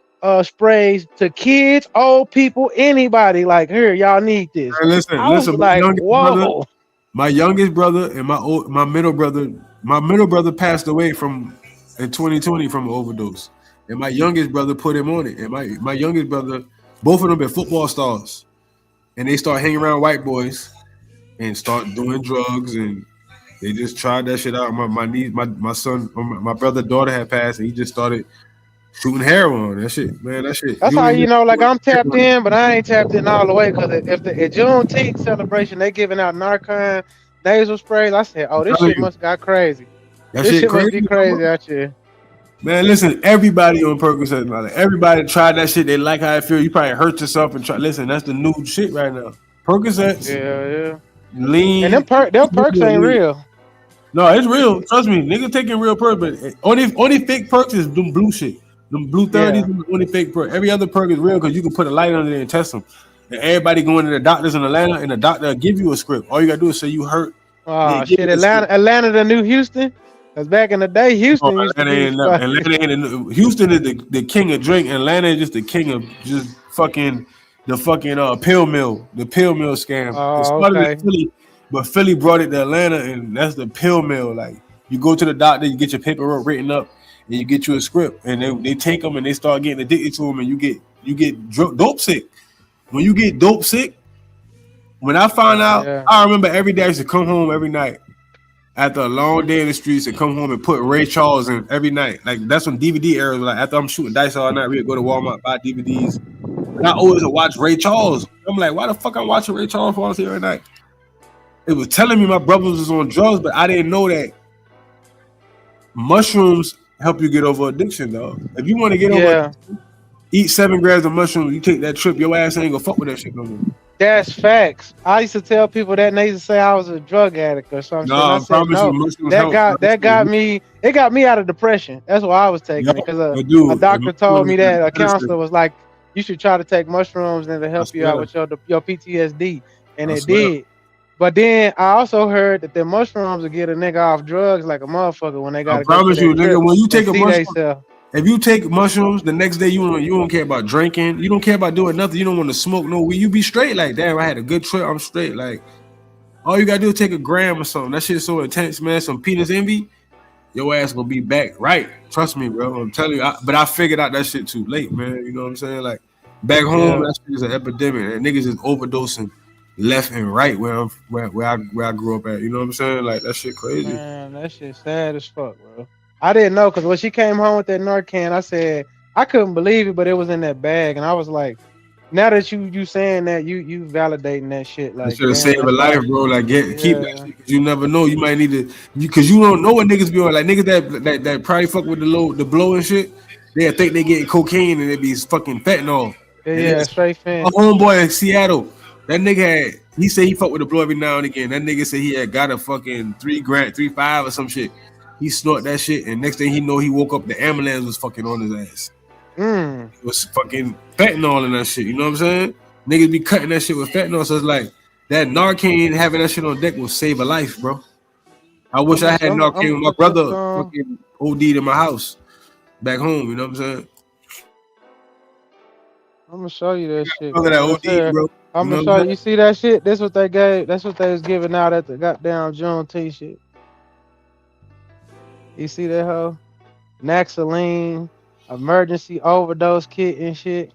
sprays to kids, old people, anybody. Like, here, y'all need this. Hey, listen. Like, whoa. My youngest brother and my middle brother passed away in 2020 from an overdose. And my youngest brother put him on it. And my youngest brother, both of them been football stars. And they start hanging around white boys and start doing drugs. And they just tried that shit out. My son, my brother's daughter had passed. And he just started shooting heroin. That shit. That's how you know, like, I'm tapped in, but I ain't tapped in all the way. Because if the Juneteenth celebration, they giving out Narcan nasal sprays, I said, oh, this shit must got crazy. This shit must be crazy out here. Man, listen, everybody on Percocet, everybody tried that shit. They like how it feel. You probably hurt yourself and try. Listen, that's the new shit right now. Percocets, yeah, lean, and them perks ain't real. No, it's real. Trust me, niggas taking real perks, but only fake perks is them blue shit. Them blue 30s, the only fake perk. Every other perk is real because you can put a light on it and test them. And everybody going to the doctors in Atlanta, and the doctor will give you a script. All you gotta do is say you hurt. Oh shit, Atlanta, the new Houston. Because back in the day, Houston used to be Houston is the king of drink. Atlanta is just the king of just fucking pill mill, the pill mill scam. It started in Philly, but Philly brought it to Atlanta, and that's the pill mill. Like, you go to the doctor, you get your paperwork written up, and you get you a script, and they take them and they start getting addicted to them, and you get dope sick. When you get dope sick, when I found out, I remember every day I used to come home every night after a long day in the streets and come home and put Ray Charles in every night. Like, that's when DVD era was. Like, after I'm shooting dice all night, we'd go to Walmart, buy DVDs. And I always would watch Ray Charles. I'm like, why the fuck I'm watching Ray Charles for all every night? It was telling me my brothers was on drugs, but I didn't know that mushrooms help you get over addiction, though. If you want to get over addiction, eat 7 grams of mushrooms, you take that trip, your ass ain't gonna fuck with that shit no more. That's facts. I used to tell people that, and they used to say I was a drug addict or something. That got me. It got me out of depression. That's why I was taking it, because a doctor told me that. A counselor was like, "You should try to take mushrooms and to help you out with your PTSD," and it did. But then I also heard that the mushrooms will get a nigga off drugs like a motherfucker when they got. I promise you, nigga, when you take a mushroom. If you take mushrooms, the next day you don't care about drinking, you don't care about doing nothing, you don't want to smoke no weed, you be straight. Like, damn, I had a good trip, I'm straight. Like, all you gotta do is take a gram or something. That shit's so intense, man. Some penis envy, your ass gonna be back right. Trust me, bro. I'm telling you. But I figured out that shit too late, man. You know what I'm saying? Like, back home, that shit is an epidemic, and niggas is overdosing left and right where I grew up at. You know what I'm saying? Like, that shit crazy. Man, that shit sad as fuck, bro. I didn't know, because when she came home with that Narcan, I said I couldn't believe it, but it was in that bag, and I was like, now that you saying that, you validating that shit. I Like, should have damn, saved a life, bro. Like, keep that yeah. shit, cause you never know. You might need to, because you don't know what niggas be on. Like niggas that probably fuck with the blow and shit. They think they getting cocaine and they be fucking fentanyl. Yeah, straight fan. A homeboy in Seattle, that nigga he said he fuck with the blow every now and again. That nigga said he had got a fucking 3 grand, 3.5 or some shit. He snort that shit, and next thing he know, he woke up, the ambulance was fucking on his ass. It was fucking fentanyl and that shit. You know what I'm saying? Niggas be cutting that shit with fentanyl, so it's like that Narcan, having that shit on deck will save a life, bro. I wish I had Narcan when my brother fucking OD'd in my house back home. You know what I'm saying? I'm gonna show you that shit. Look at that OD, bro. I'm gonna show you. You see that shit? That's what they gave. That's what they was giving out at the goddamn Juneteenth shit. You see that hoe? Naxaline, emergency overdose kit and shit.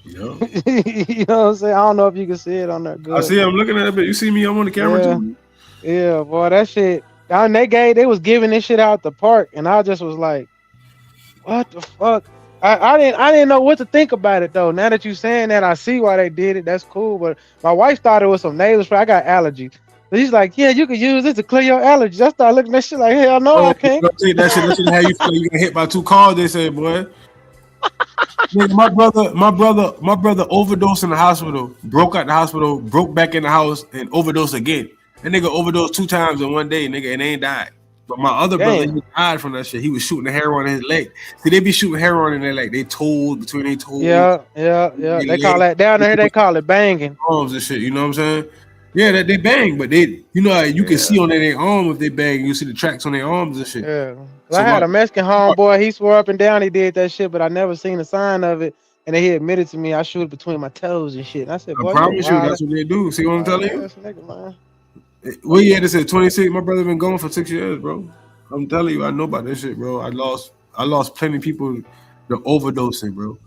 Yep. You know what I'm saying? I don't know if you can see it on that. Good. I see. I'm looking at it, but you see me? I'm on the camera too. Yeah, boy, that shit. They was giving this shit out at the park, and I just was like, "What the fuck?" I didn't know what to think about it though. Now that you saying that, I see why they did it. That's cool. But my wife thought it was some nasal spray. I got allergies. So she's like, "Yeah, you can use this to clear your allergies." I started looking at that shit like, "Hell no, I can't." Take that shit. That shit how you feel. You get hit by 2 cars. They say, boy. Nigga, my brother overdosed in the hospital, broke out the hospital, broke back in the house, and overdosed again. That nigga overdosed 2 times in one day, nigga, and ain't died. But my other brother, he died from that shit. He was shooting the heroin in his leg. See, they be shooting heroin in their leg. They told between their toes. Yeah. They call that down there. They call it banging. Arms and shit. You know what I'm saying? Yeah, that they bang, but they, you know, you can see on their arm if they bang. You see the tracks on their arms and shit. Yeah. So I had a Mexican homeboy. He swore up and down he did that shit, but I never seen a sign of it. And then he admitted to me I shoot it between my toes and shit. And I said, "Boy, I promise you, that's what they do." See what I'm telling you? Nigga, man. Well, yeah, this is 26. My brother been going for 6 years, bro. I'm telling you, I know about this shit, bro. I lost plenty of people to overdosing, bro.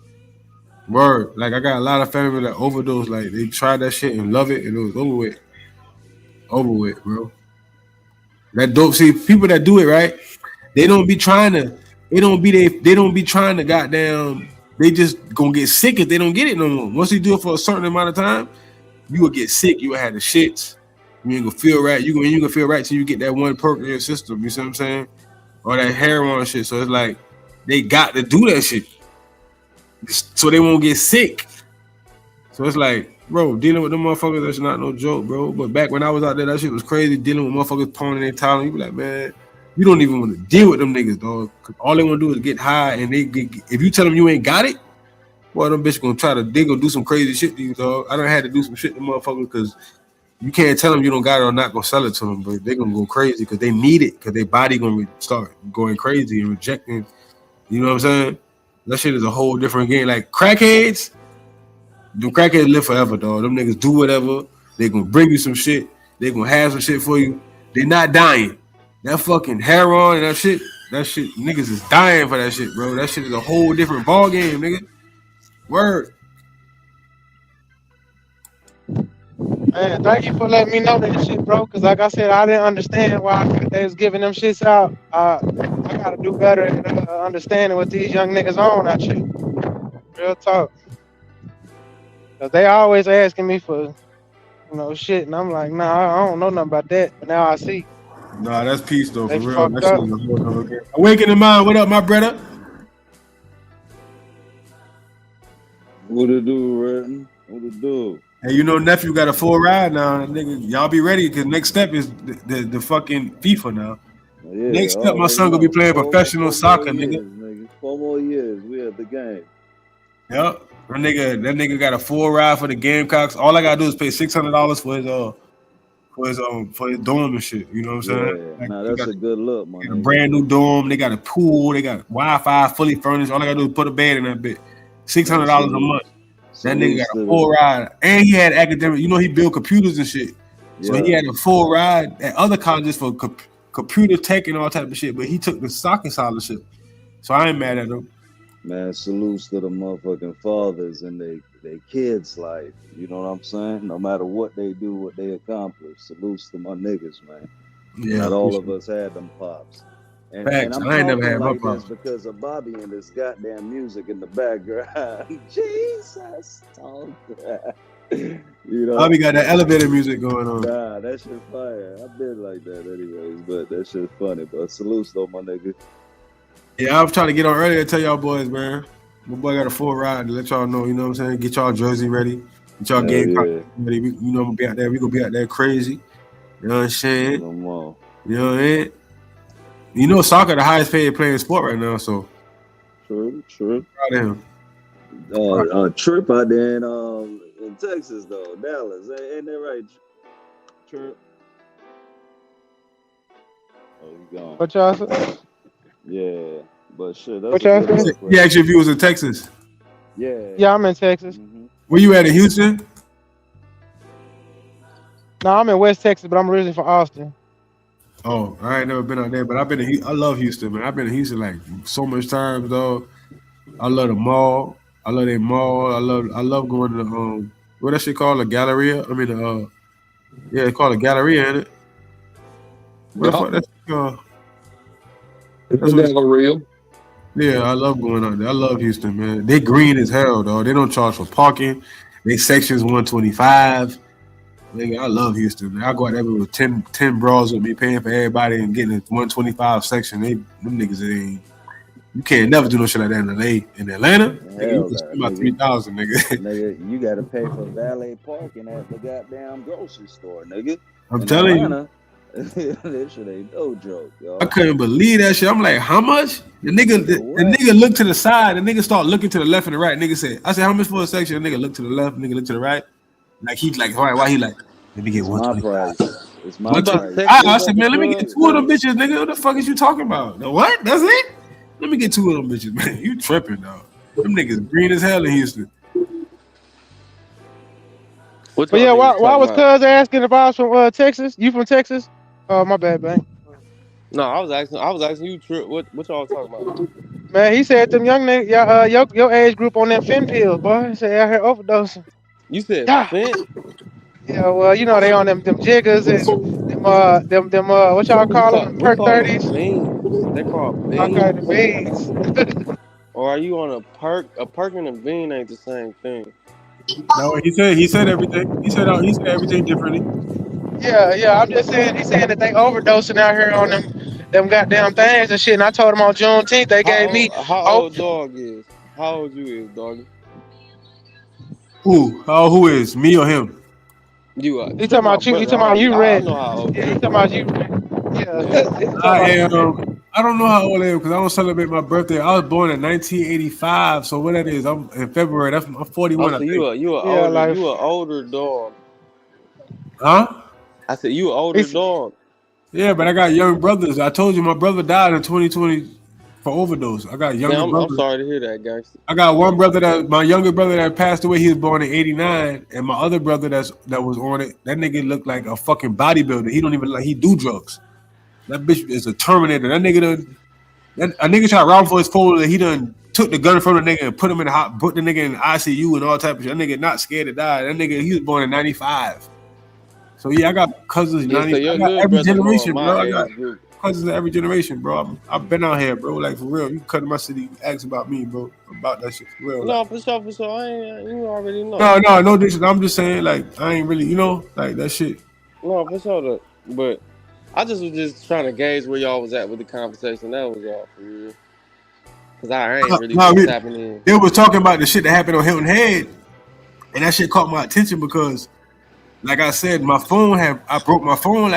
Word. Like, I got a lot of family that overdose. Like, they tried that shit and love it, and it was over with. Over with, bro. That dope. See, people that do it, right? They don't be trying to. They don't be trying to goddamn. They just gonna get sick if they don't get it no more. Once you do it for a certain amount of time, you will get sick. You will have the shits. You ain't gonna feel right. You gonna feel right till you get that one perk in your system. You see what I'm saying? Or that heroin shit. So it's like they got to do that shit so they won't get sick. So it's like, bro, dealing with them motherfuckers, that's not no joke, bro. But back when I was out there, that shit was crazy. Dealing with motherfuckers pawning their talent, you be like, man, you don't even want to deal with them niggas, dog. Cause all they want to do is get high, and if you tell them you ain't got it, boy, them bitches gonna do some crazy shit to you, dog. I done had to do some shit to motherfuckers because you can't tell them you don't got it or not gonna sell it to them, but they gonna go crazy because they need it because their body gonna start going crazy and rejecting. You know what I'm saying? That shit is a whole different game. Like crackheads, them crackheads live forever, dog. Them niggas do whatever. They gonna bring you some shit. They gonna have some shit for you. They not dying. That fucking heroin and that shit, niggas is dying for that shit, bro. That shit is a whole different ball game, nigga. Word. Man, thank you for letting me know that shit, bro. Cause like I said, I didn't understand why they was giving them shits out. I gotta do better at understanding what these young niggas on that shit. Real talk. Cause they always asking me for, shit, and I'm like, nah, I don't know nothing about that. But now I see. Nah, that's peace though, for They real. That fucked shit up. is a whole other game. Awakening Mind, what up, my brother? What it do, Redden? What it do? Hey, nephew got a full ride now, nigga. Y'all be ready because next step is the fucking FIFA now. Yeah, Next step, my son gonna be playing professional soccer, nigga. 4 more years, we at the game. Yep. That nigga got a full ride for the Gamecocks. All I gotta do is pay $600 for his dome and shit. You know what I'm saying? Yeah, nah, that's a good look, man. A brand new dome. They got a pool. They got Wi-Fi, fully furnished. All I gotta do is put a bed in that bit. $600 a month. That nigga got a full ride, and he had academic. He built computers and shit. So he had a full ride at other colleges for computer tech and all type of shit. But he took the soccer scholarship, so I ain't mad at him. Man, salutes to the motherfucking fathers and they kids' life. You know what I'm saying? No matter what they do, what they accomplish, salutes to my niggas, man. Yeah, not all of us had them pops. And I'm talking like this because of Bobby and this goddamn music in the background. Jesus, you know, Bobby got that elevator music going on. Nah, that shit fire. I've been like that anyways, but that shit's funny. But salutes though, my nigga. Yeah, I was trying to get on earlier to tell y'all boys, man. My boy got a full ride to let y'all know, you know what I'm saying? Get y'all jersey ready. Get y'all game ready. We, you know, we'll be out there. We gonna be out there crazy. You know what I'm saying? You know what I mean? You know, soccer the highest paid playing sport right now, so. True. Proud of him. Trip out there in Texas though, Dallas. Ain't that right? Trip. Oh, he gone. What y'all say? Yeah, but shit. That's what y'all say? Yeah, actually, if you was in Texas. Yeah, I'm in Texas. Where you at in Houston? No, I'm in West Texas, but I'm originally from Austin. Oh, I ain't never been out there, but I've been to, I love Houston, man. I've been to Houston like so much times, though. I love the mall. I love their mall. I love going to the what that shit called, a Galleria. I mean, yeah, it's called a Galleria, ain't it? What the fuck that's called? That's Galleria. Yeah, I love going out there. I love Houston, man. They green as hell, though. They don't charge for parking. They sections 125. Nigga, I love Houston. I go out there with 10 bras with me, paying for everybody and getting a 125 section. Them niggas ain't. You can't never do no shit like that in LA. In Atlanta, nigga, you can spend about 3,000, nigga. Nigga, you gotta pay for valet parking at the goddamn grocery store, nigga. I'm telling you. This shit ain't no joke, yo. I couldn't believe that shit. I'm like, how much? The nigga looked to the side. The nigga start looking to the left and the right. Nigga said, I said, how much for a section? The nigga looked to the left. Nigga looked to the right. Like he's like, why he like? Let me get 125. It's my price. I said, man, let me get 2 of them bitches, nigga. What the fuck is you talking about? The what? That's it? Let me get 2 of them bitches, man. You tripping, dog. Them niggas green as hell in Houston. But yeah, why was Cuz asking if I was from Texas? You from Texas? Oh, my bad, man. No, I was asking you, Trip. What y'all talking about? Man, he said them young niggas, your age group on them fin pills, boy. He said out here overdosing. You said fin? Yeah, well, you know they on them jiggers and them what y'all call them? Perk 30s. Beans. They call beans. Okay, the beans. Or are you on a perk? A perk and a bean ain't the same thing. No, he said everything. He said everything differently. Yeah. I'm just saying. He's saying that they overdosing out here on them goddamn things and shit. And I told him on Juneteenth they gave me. How old dog is? How old you is, doggy? Who is? Me or him? You are. He talking about you. He talking about you, Red. I know how old. Yeah, he talking about you. Yeah. I don't know how old I am because I don't celebrate my birthday. I was born in 1985, so what that is? I'm in February. I'm 41. Oh, so you an older dog. Huh? I said you an older dog. Yeah, but I got young brothers. I told you my brother died in 2020 for overdose. I got younger brothers. I'm sorry to hear that, guys. I got one brother my younger brother that passed away. He was born in '89, and my other brother that was on it. That nigga looked like a fucking bodybuilder. He don't even he do drugs. That bitch is a Terminator. That nigga a nigga tried to rob for his phone. And he done took the gun from the nigga and put the nigga in the ICU and all type of shit. That nigga not scared to die. That nigga, he was born in 95. So yeah, I got cousins. So I got every generation, bro. I got cousins of every generation, bro. I've been out here, bro. Like for real. You come to my city, ask about me, bro. About that shit for real. No, for sure. You already know. No disrespect. I'm just saying, like, I ain't really, like that shit. No, for sure. But I was just trying to gauge where y'all was at with the conversation. That was all for real. Cause I ain't really what's happening. They was talking about the shit that happened on Hilton Head, and that shit caught my attention because, like I said, I broke my phone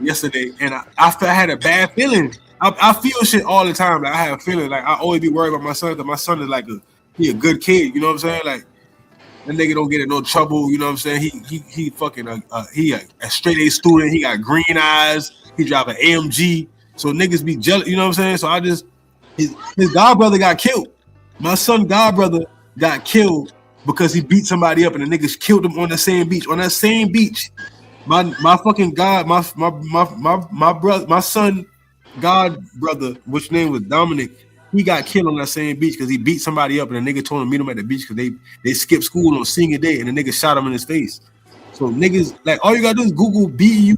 yesterday, and I had a bad feeling. I feel shit all the time. Like I have a feeling. Like I always be worried about my son. Cause my son is like he a good kid. You know what I'm saying? Like that nigga don't get in no trouble. You know what I'm saying? He fucking he a straight A student. He got green eyes. He drive an AMG. So niggas be jealous. You know what I'm saying? So his godbrother got killed. My son godbrother got killed because he beat somebody up and the niggas killed him on the same beach. On that same beach, my fucking god, my brother, my son god brother, which name was Dominic, he got killed on that same beach because he beat somebody up and the nigga told him to meet him at the beach because they skipped school on senior day and the nigga shot him in his face. So niggas, like all you gotta do is Google Bufort,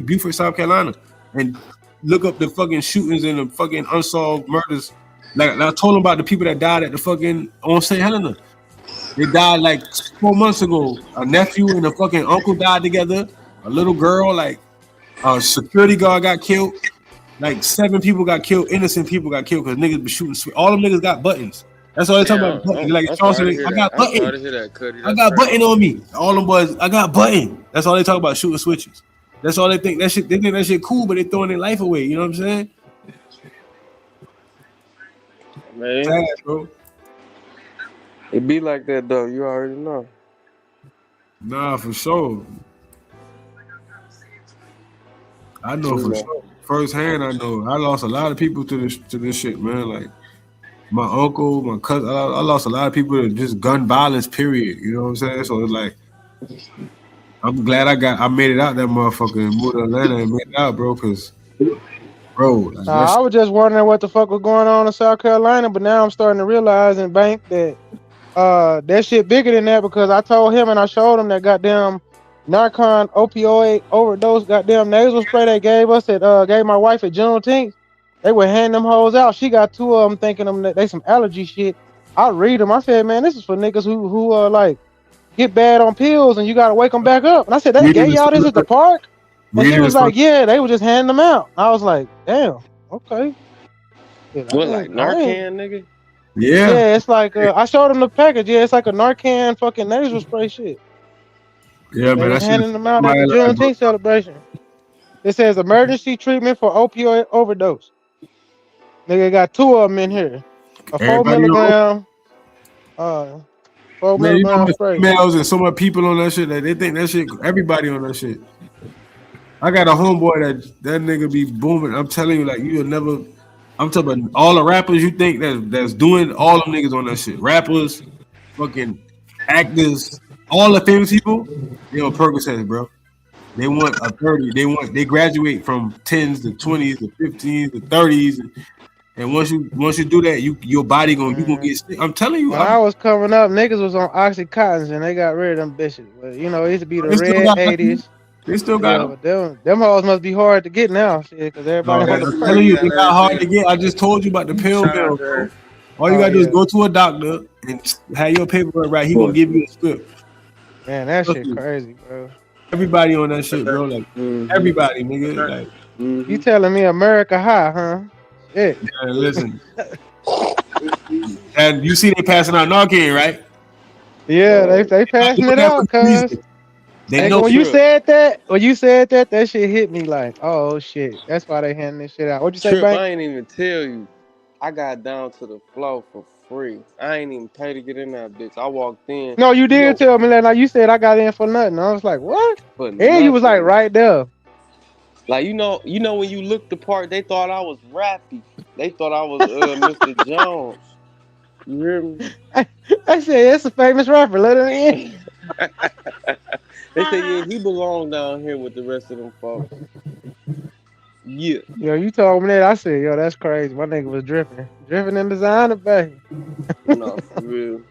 Beaufort, South Carolina, and look up the fucking shootings and the fucking unsolved murders. Like I told them about the people that died at the fucking on St. Helena. They died like 4 months ago. A nephew and a fucking uncle died together. A little girl, like a security guard got killed. Like 7 people got killed. Innocent people got killed because niggas be shooting. All them niggas got buttons. That's all they talk about. Like Charleston, I got button. I got button on me. All them boys, I got button. That's all they talk about, shooting switches. That's all they think. That shit, they think that shit cool, but they throwing their life away. You know what I'm saying? Man, sad, bro. It be like that though. You already know. Nah, for sure. I know for sure. Firsthand, I know. I lost a lot of people to this shit, man. Like my uncle, my cousin. I lost a lot of people to just gun violence. Period. You know what I'm saying? So it's like, I'm glad I made it out that motherfucker and moved to Atlanta and made it out, bro. Cause, bro, like, I was just wondering what the fuck was going on in South Carolina, but now I'm starting to realize and bank that that shit bigger than that, because I told him and I showed him that goddamn Narcan opioid overdose goddamn nasal spray they gave us that gave my wife at Juneteenth. They were handing them hoes out. She got 2 of them, thinking them that they some allergy shit. I read them. I said, man, this is for niggas who like get bad on pills and you gotta wake them back up. And I said, they gave y'all this at the park? And he was like, yeah, they were just handing them out. I was like, damn, okay. What, like Narcan, nigga? Yeah. Yeah, it's like I showed him the package. Yeah, it's like a Narcan fucking nasal spray shit. Yeah, they man. was handing them out at the Juneteenth celebration. It says emergency treatment for opioid overdose. Nigga got 2 of them in here. A 4 milligram. 4 milligram spray. Emails and so many people on that shit that they think that shit. Everybody on that shit. I got a homeboy that nigga be booming. I'm telling you, like you'll never. I'm talking about all the rappers you think that's doing, all them niggas on that shit. Rappers, fucking actors, all the famous people, they on Percocets, bro. They want a 30. They graduate from 10s to 20s to 15s to 30s, and once you do that, your body you gonna get sick. I'm telling you. When I was coming up, niggas was on Oxycontins and they got rid of them bitches. But you know, it used to be the red 80s. They still got them. Them hoes must be hard to get now, shit, because everybody. I'm telling you, they got hard to get. I just told you about the pill mill, bro. All you gotta do is go to a doctor and have your paperwork right. He gonna give you a script. Man, that shit crazy, bro. Everybody on that shit, bro. Like everybody, nigga. Like you telling me America high, huh? Yeah. Listen. And you see they passing out Narcan, right? Yeah, they passing it out, cuz. They know when you said that, that shit hit me like, oh shit. That's why they handing this shit out. What'd you say, Trip, Bank? I ain't even tell you. I got down to the floor for free. I ain't even pay to get in that bitch. I walked in. No, you did tell me that. Like you said, I got in for nothing. I was like, what? And you was like right there. Like you know when you looked the part, they thought I was Rappy. They thought I was Mr. Jones. You hear me? I said it's a famous rapper. Let him in. They say yeah, he belongs down here with the rest of them folks. Yeah. Yo, you told me that. I said, yo, that's crazy. My nigga was dripping in designer, baby. No, for real.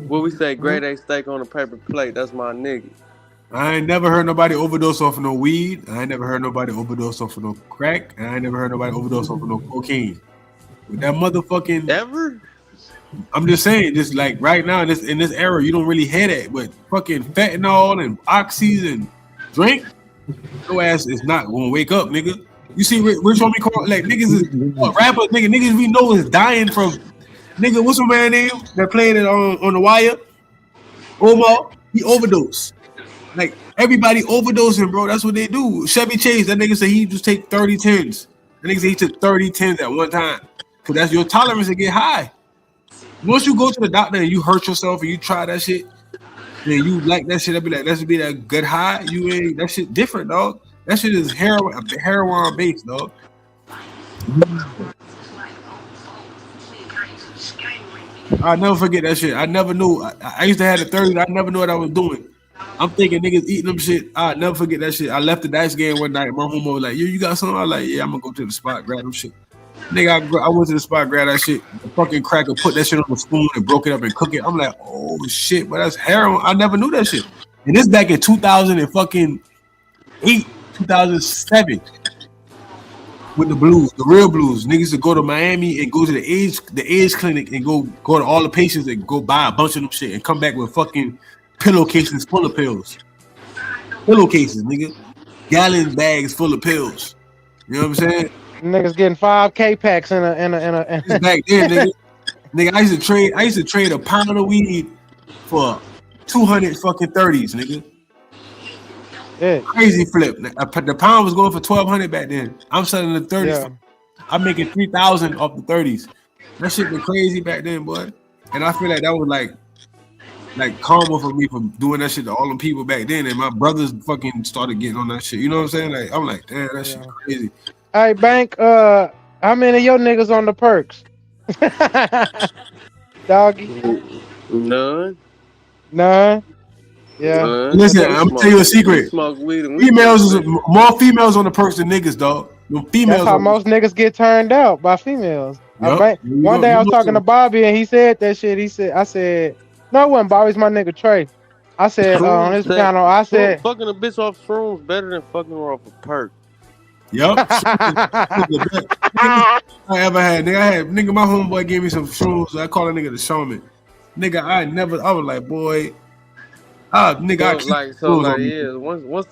What we say, grade A steak on a paper plate. That's my nigga. I ain't never heard nobody overdose off of no weed. I ain't never heard nobody overdose off of no crack. And I ain't never heard nobody overdose off of no cocaine. With that motherfucking ever? I'm just saying, just like right now in this era, you don't really hear that. But fucking fentanyl and oxys and drink, your ass is not gonna wake up, nigga. You see, which one we call like niggas is rappers, niggas we know is dying from nigga. What's my man name that played it on the wire? Omar, he overdosed. Like everybody overdosing, bro. That's what they do. Chevy Chase, that nigga said he just take 30 10s. That nigga said he took 30 10s at one time. Cause that's your tolerance to get high. Once you go to the doctor and you hurt yourself and you try that shit, then you like that shit, that should be that good high. You ain't that shit different, dog. That shit is heroin based, dog. I'll never forget that shit. I never knew. I used to have the 30s. I never knew what I was doing. I'm thinking niggas eating them shit. I'll never forget that shit. I left the dice game one night. My homie was like, you got something? I was like, yeah, I'm gonna go to the spot, grab them shit. Nigga, I went to the spot, grabbed that shit. The fucking cracker put that shit on the spoon and broke it up and cook it. I'm like, oh shit, but that's heroin. I never knew that shit. And this back in 2008, 2007. with the blues, the real blues. Niggas to go to Miami and go to the AIDS clinic and go to all the patients and go buy a bunch of them shit and come back with fucking pillowcases full of pills. Pillowcases, nigga. Gallon bags full of pills. You know what I'm saying? Niggas getting 5K packs in a. Back then, nigga. Nigga, I used to trade a pound of weed for 200 fucking 30s, nigga. Yeah. Crazy flip. The pound was going for 1,200 back then. I'm selling the 30s. Yeah. I'm making 3,000 off the 30s. That shit was crazy back then, boy. And I feel like that was like karma for me for doing that shit to all them people back then. And my brothers fucking started getting on that shit. You know what I'm saying? Like, I'm like, damn, that shit crazy. Hey, Bank, how many of your niggas on the perks? Doggy? None. Yeah. Listen, I'm gonna tell you a secret. Females more females on the perks than niggas, dog. That's how most niggas get turned out by females. Yep. One day I was talking to Bobby and he said that shit. I said, no, it wasn't Bobby's my nigga Trey. I said on his channel, I said fucking a bitch off shrooms better than fucking her off a perk. Yup. I ever had. Nigga, my homeboy gave me some shrooms. I call a nigga the showman. Nigga, I was like, boy. Once the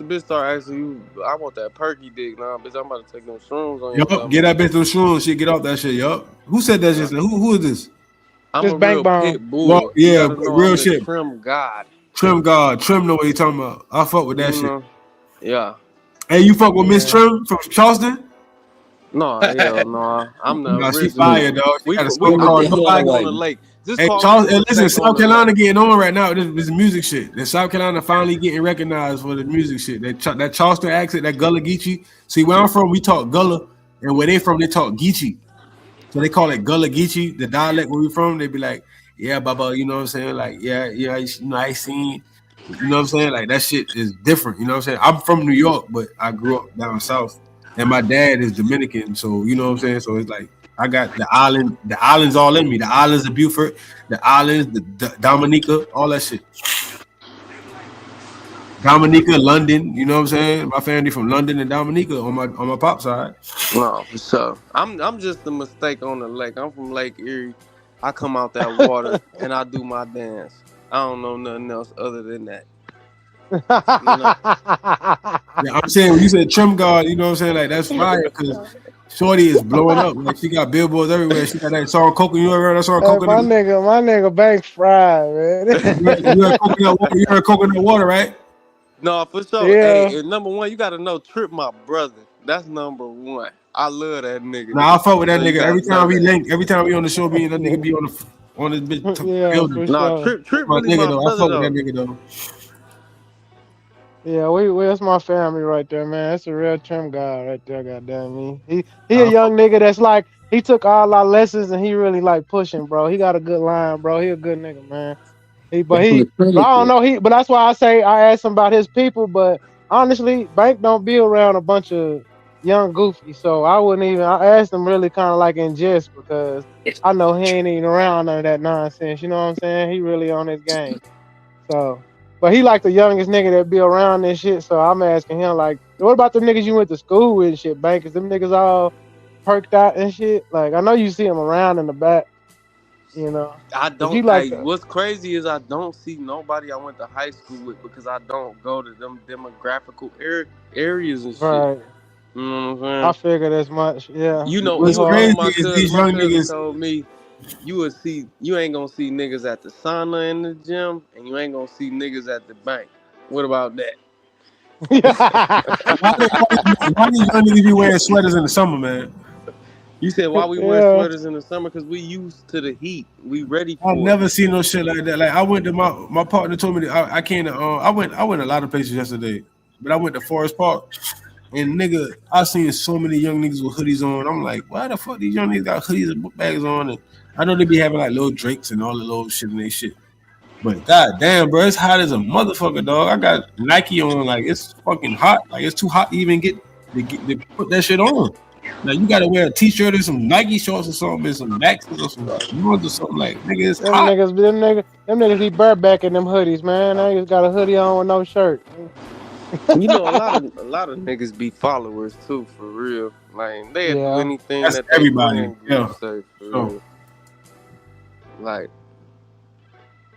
bitch start asking you, I want that perky dick, nah, bitch, I'm about to take them shrooms on you. Yup, get that bitch those shrooms, shit, get off that shit, yup. Who said that shit? Who is this? I'm this a real pit bull. Well, yeah, real shit. Trim God. Trim know what you talking about. I fuck with that shit. Yeah. Hey, you fuck with Miss Trim from Charleston? No, hell no. I'm not. Nah, she fire, dog. We on the lake. Hey, listen, South Carolina getting on right now. This music shit. That South Carolina finally getting recognized for the music shit. That Charleston accent, that Gullah Geechee. See, where I'm from, we talk Gullah, and where they from, they talk Geechee. So they call it Gullah Geechee. The dialect where we from, they be like, yeah, Baba, you know what I'm saying? Like, yeah, you know, I seen. You know what I'm saying? Like, that shit is different. You know what I'm saying? I'm from New York, but I grew up down south, and my dad is Dominican. So you know what I'm saying? So it's like, I got the islands all in me. The islands of Beaufort, the islands, the Dominica, all that shit. Dominica, London, you know what I'm saying? My family from London and Dominica on my pop side. No, for sure. I'm just a mistake on the lake. I'm from Lake Erie. I come out that water and I do my dance. I don't know nothing else other than that. You know? Yeah, I'm saying when you said Trim God, you know what I'm saying? Like, that's fire because Shorty is blowing up. Like, she got billboards everywhere. She got that song Coconut. You ever heard that song Coconut? My nigga Bank fried, man. You heard Coconut Water, right? No, for sure. Yeah. Hey, number one, you gotta know Trip, my brother. That's number one. I love that nigga. Nah, I fuck with that nigga. Every time we link, every time we on the show, me and that nigga be on this bitch. Yeah, nah, Trip my really nigga, my though. brother, I fuck with that nigga though. Yeah, that's my family right there, man. That's a real Trim guy right there, goddamn me. He a young nigga that's like, he took all our lessons and he really like pushing, bro. He got a good line, bro. He a good nigga, man. But I don't know, but that's why I say I asked him about his people, but honestly, Bank don't be around a bunch of young goofy, so I asked him really kind of like in jest because I know he ain't even around none of that nonsense, you know what I'm saying? He really on his game. So, but he like the youngest nigga that be around this shit, so I'm asking him like, what about the niggas you went to school with and shit, Bank? Is them niggas all perked out and shit? Like, I know you see them around in the back. You know, I don't. What's crazy is I don't see nobody I went to high school with because I don't go to them demographical areas and shit. Right. You know what I'm saying? I figured as much. Yeah. You know, what's crazy my is cousin, these young niggas told me you ain't gonna see niggas at the sauna in the gym, and you ain't gonna see niggas at the bank. What about that? Why these young niggas be wearing sweaters in the summer, man? You said why we wear sweaters in the summer? Because we used to the heat. We ready for I've never seen no shit like that. Like, I went to my partner told me that I came to I went a lot of places yesterday, but I went to Forest Park and nigga, I seen so many young niggas with hoodies on. I'm like, why the fuck these young niggas got hoodies and book bags on? And I know they be having like little drakes and all the little shit in their shit. But god damn, bro, it's hot as a motherfucker, dog. I got Nike on, like it's fucking hot. Like it's too hot to even get to put that shit on. Now you gotta wear a t-shirt and some Nike shorts or something, and some Maxes or some or something like nigga. It's hot. Them niggas be bareback in them hoodies, man. They just got a hoodie on with no shirt. You know, a lot of niggas be followers too, for real. Like they'll do anything That's that they everybody. say for real. Like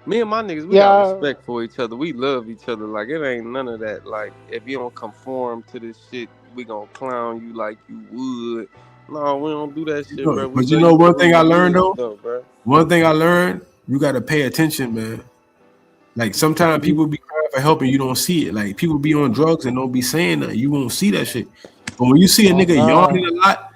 me and my niggas, we got respect for each other. We love each other. Like it ain't none of that. Like if you don't conform to this shit, we gonna clown you like you would. No, we don't do that shit, bro. But you know one thing I learned though? One thing I learned, you gotta pay attention, man. Like sometimes people be crying for help and you don't see it. Like people be on drugs and don't be saying that. You won't see that shit. But when you see a nigga yawning a lot,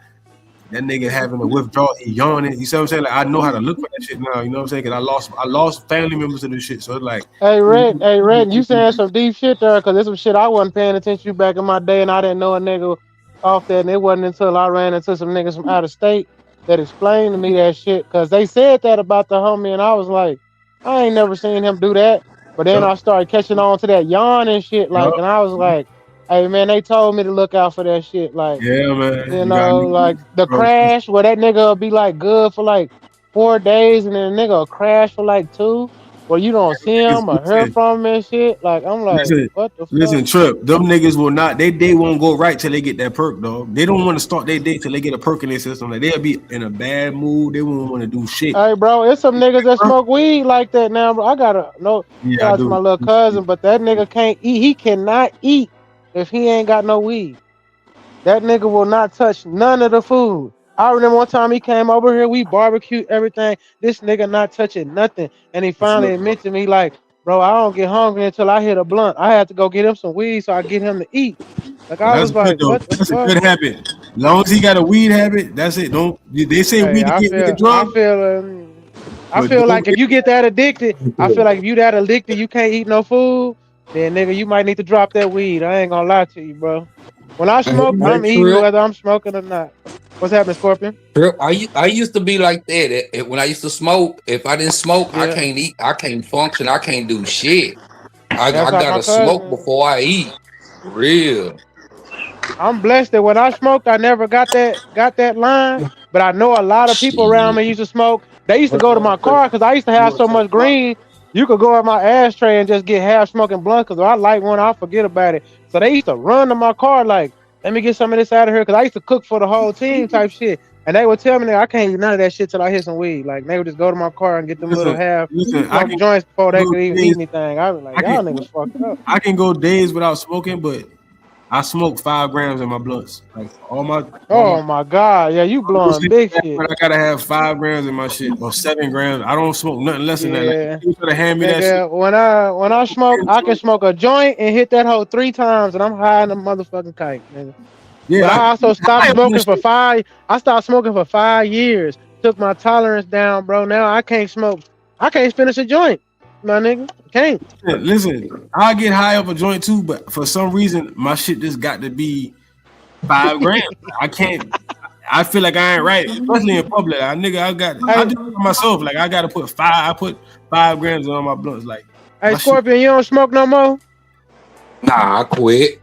that nigga having a withdrawal, he yawning. You see what I'm saying? Like I know how to look for that shit now. You know what I'm saying? Because I lost family members to this shit. So it's like, hey Red, you saying some deep shit there? Because there's some shit I wasn't paying attention to back in my day, and I didn't know a nigga off that. And it wasn't until I ran into some niggas from out of state that explained to me that shit. Because they said that about the homie, and I was like, I ain't never seen him do that. But then I started catching on to that yawn and shit, like, and I was like, hey man, they told me to look out for that shit, like, yeah, man. You know, like the crash where that nigga will be like good for like 4 days, and then the nigga will crash for like 2, where you don't see him or hear from him and shit. Like I'm like, what the fuck? Listen, Trip, them niggas will not. They won't go right till they get that perk, dog. They don't want to start their day till they get a perk in their system. Like they'll be in a bad mood. They won't want to do shit. Hey, bro, it's some niggas that smoke weed like that now, bro. I gotta know. Shout out to my little cousin, but that nigga can't eat. He cannot eat if he ain't got no weed. That nigga will not touch none of the food. I remember one time he came over here, we barbecued everything. This nigga not touching nothing. And he finally admitted to me, like, bro, I don't get hungry until I hit a blunt. I had to go get him some weed so I get him to eat. Like I was like, what the that's fuck? a good habit. As long as he got a weed habit, that's it. Don't they say weed to get with the drug? I feel like if you get that addicted, I feel like if you that addicted, you can't eat no food, then nigga, you might need to drop that weed. I ain't gonna lie to you, bro. When I smoke, I'm eating whether I'm smoking or not. What's happening, Scorpion? I used to be like that. When I used to smoke, if I didn't smoke, I can't eat, I can't function, I can't do shit. I gotta smoke before I eat. Real. I'm blessed that when I smoked, I never got that line. But I know a lot of people around me used to smoke. They used to go to my car because I used to have so much green. You could go in my ashtray and just get half smoking blunt because I light one, I'll forget about it. So they used to run to my car like, let me get some of this out of here, because I used to cook for the whole team type shit. And they would tell me that I can't eat none of that shit till I hit some weed. Like they would just go to my car and get them little half joints before they could even eat anything. I was like, y'all niggas fucked up. I can go days without smoking, but I smoke 5 grams in my blunts. Like my god, yeah, you blowing big shit. I gotta have 5 grams in my shit or 7 grams. I don't smoke nothing less than that. Like, you gotta hand me that shit. When I smoke, I can smoke a joint and hit that hole 3 times, and I'm high in the motherfucking kite, nigga. Yeah, but I also stopped smoking for 5. I stopped smoking for 5 years. Took my tolerance down, bro. Now I can't smoke. I can't finish a joint, my nigga. Can't. Listen, I get high off a joint too, but for some reason my shit just got to be 5 grams. I can't. I feel like I ain't right, especially in public. I do it for myself. Like I gotta put 5. I put 5 grams on my blunts. Like, hey, Scorpion, you don't smoke no more? Nah, I quit.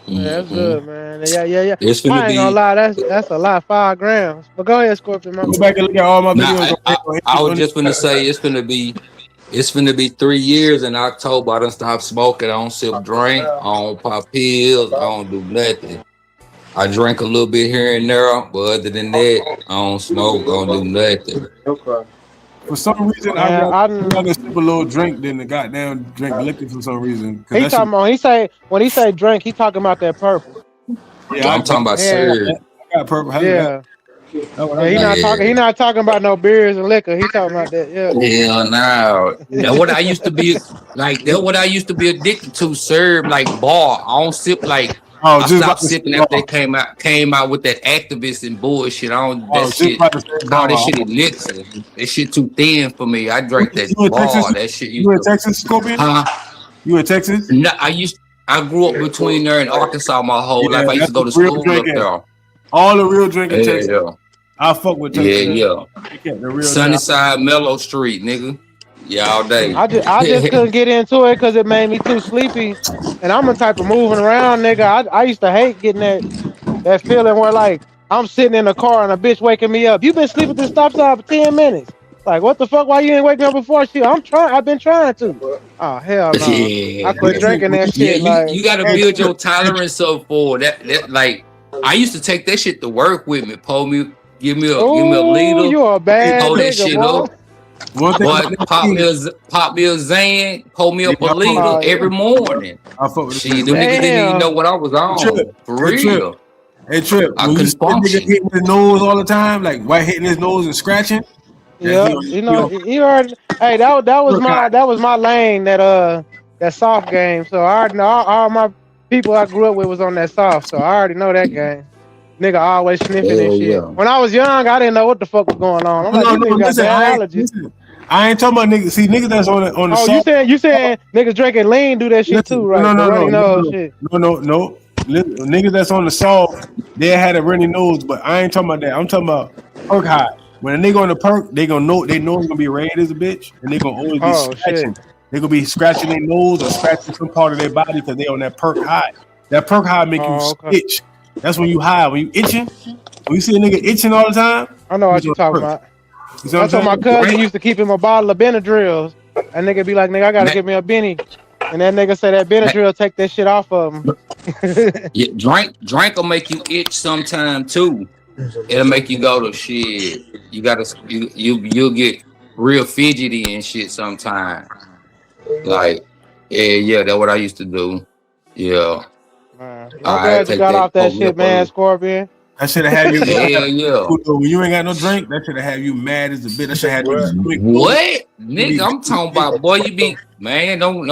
Yeah, that's good, man. Yeah. I ain't gonna lie, that's a lot, 5 grams. But go ahead, Scorpion. Go back and look at all my videos. I was just gonna say it's gonna be 3 years in October. I done stopped smoking. I don't sip drink. I don't pop pills. I don't do nothing. I drink a little bit here and there, but other than that, I don't smoke. I don't do nothing. Okay. For some reason, I'd rather sip a little drink than the goddamn drink liquor for some reason. He talking about, when he say drink, he talking about that purple. Yeah, I'm talking about syrup. I got purple. Yeah. He not talking about no beers and liquor. He talking about that. Yeah. Hell no. That's what I used to be like. That's what I used to be addicted to. Serve like bar. I don't sip like. I stopped sipping after they came out with that activist and bullshit. I don't that shit. Call that shit elixir. That shit too thin for me. I drank that bar. That shit. You in Texas, Scorpion? Huh? You in Texas? No, I grew up between there and Arkansas my whole life. I used to go to school up there. All the real drinking Texas. Yeah. I fuck with Texas. Yeah. Sunnyside, Mellow Street, nigga. Yeah, all day. I just couldn't get into it because it made me too sleepy. And I'm the type of moving around, nigga. I used to hate getting that feeling where like I'm sitting in the car and a bitch waking me up. You been sleeping at the stop sign for 10 minutes. Like, what the fuck? Why you ain't wake me up before shit? I've been trying to. Oh hell no! Yeah, I quit drinking that shit. you gotta build your tolerance up for that. Like, I used to take that shit to work with me. Give me a liter. You a bad hold that nigga, shit boy. up. But pop me a Zan, pull me up a liter every morning. Shit, them niggas didn't even know what I was on. For real. Hey Trip, I when you couldn't function. nigga hitting his nose all the time, like white hitting his nose and scratching. Yeah, you already. Hey, that was my lane. That soft game. So I already know all my people I grew up with was on that soft. So I already know that game. Nigga always sniffing and shit. Yeah. When I was young, I didn't know what the fuck was going on. I'm like, these niggas got bad allergies. I ain't talking about niggas. See, niggas that's on the soft. You saying niggas drinking lean do that shit too, right? No. Niggas that's on the soft, they had a runny nose, but I ain't talking about that. I'm talking about perk high. When a nigga on the perk, they know it's gonna be red as a bitch, and they gonna always be scratching. Shit. They gonna be scratching their nose or scratching some part of their body because they on that perk high. That perk high make you itch. That's when you high. When you itching, when you see a nigga itching all the time. I know what you're talking about. That's what my cousin used to keep him a bottle of Benadryls. That nigga be like, nigga, I gotta give me a Benny. And that nigga say that Benadryl take that shit off of him. Yeah, drink will make you itch sometime too. It'll make you go to shit. You gotta you'll get real fidgety and shit sometime. Like, yeah, that's what I used to do. Yeah. Man, I'm glad you got off that shit, man, Scorpion. That should have had you. Yeah. When you ain't got no drink, that should have had you mad as a bitch. That should have had you. What? Nigga, I'm talking about, boy, you be, man, don't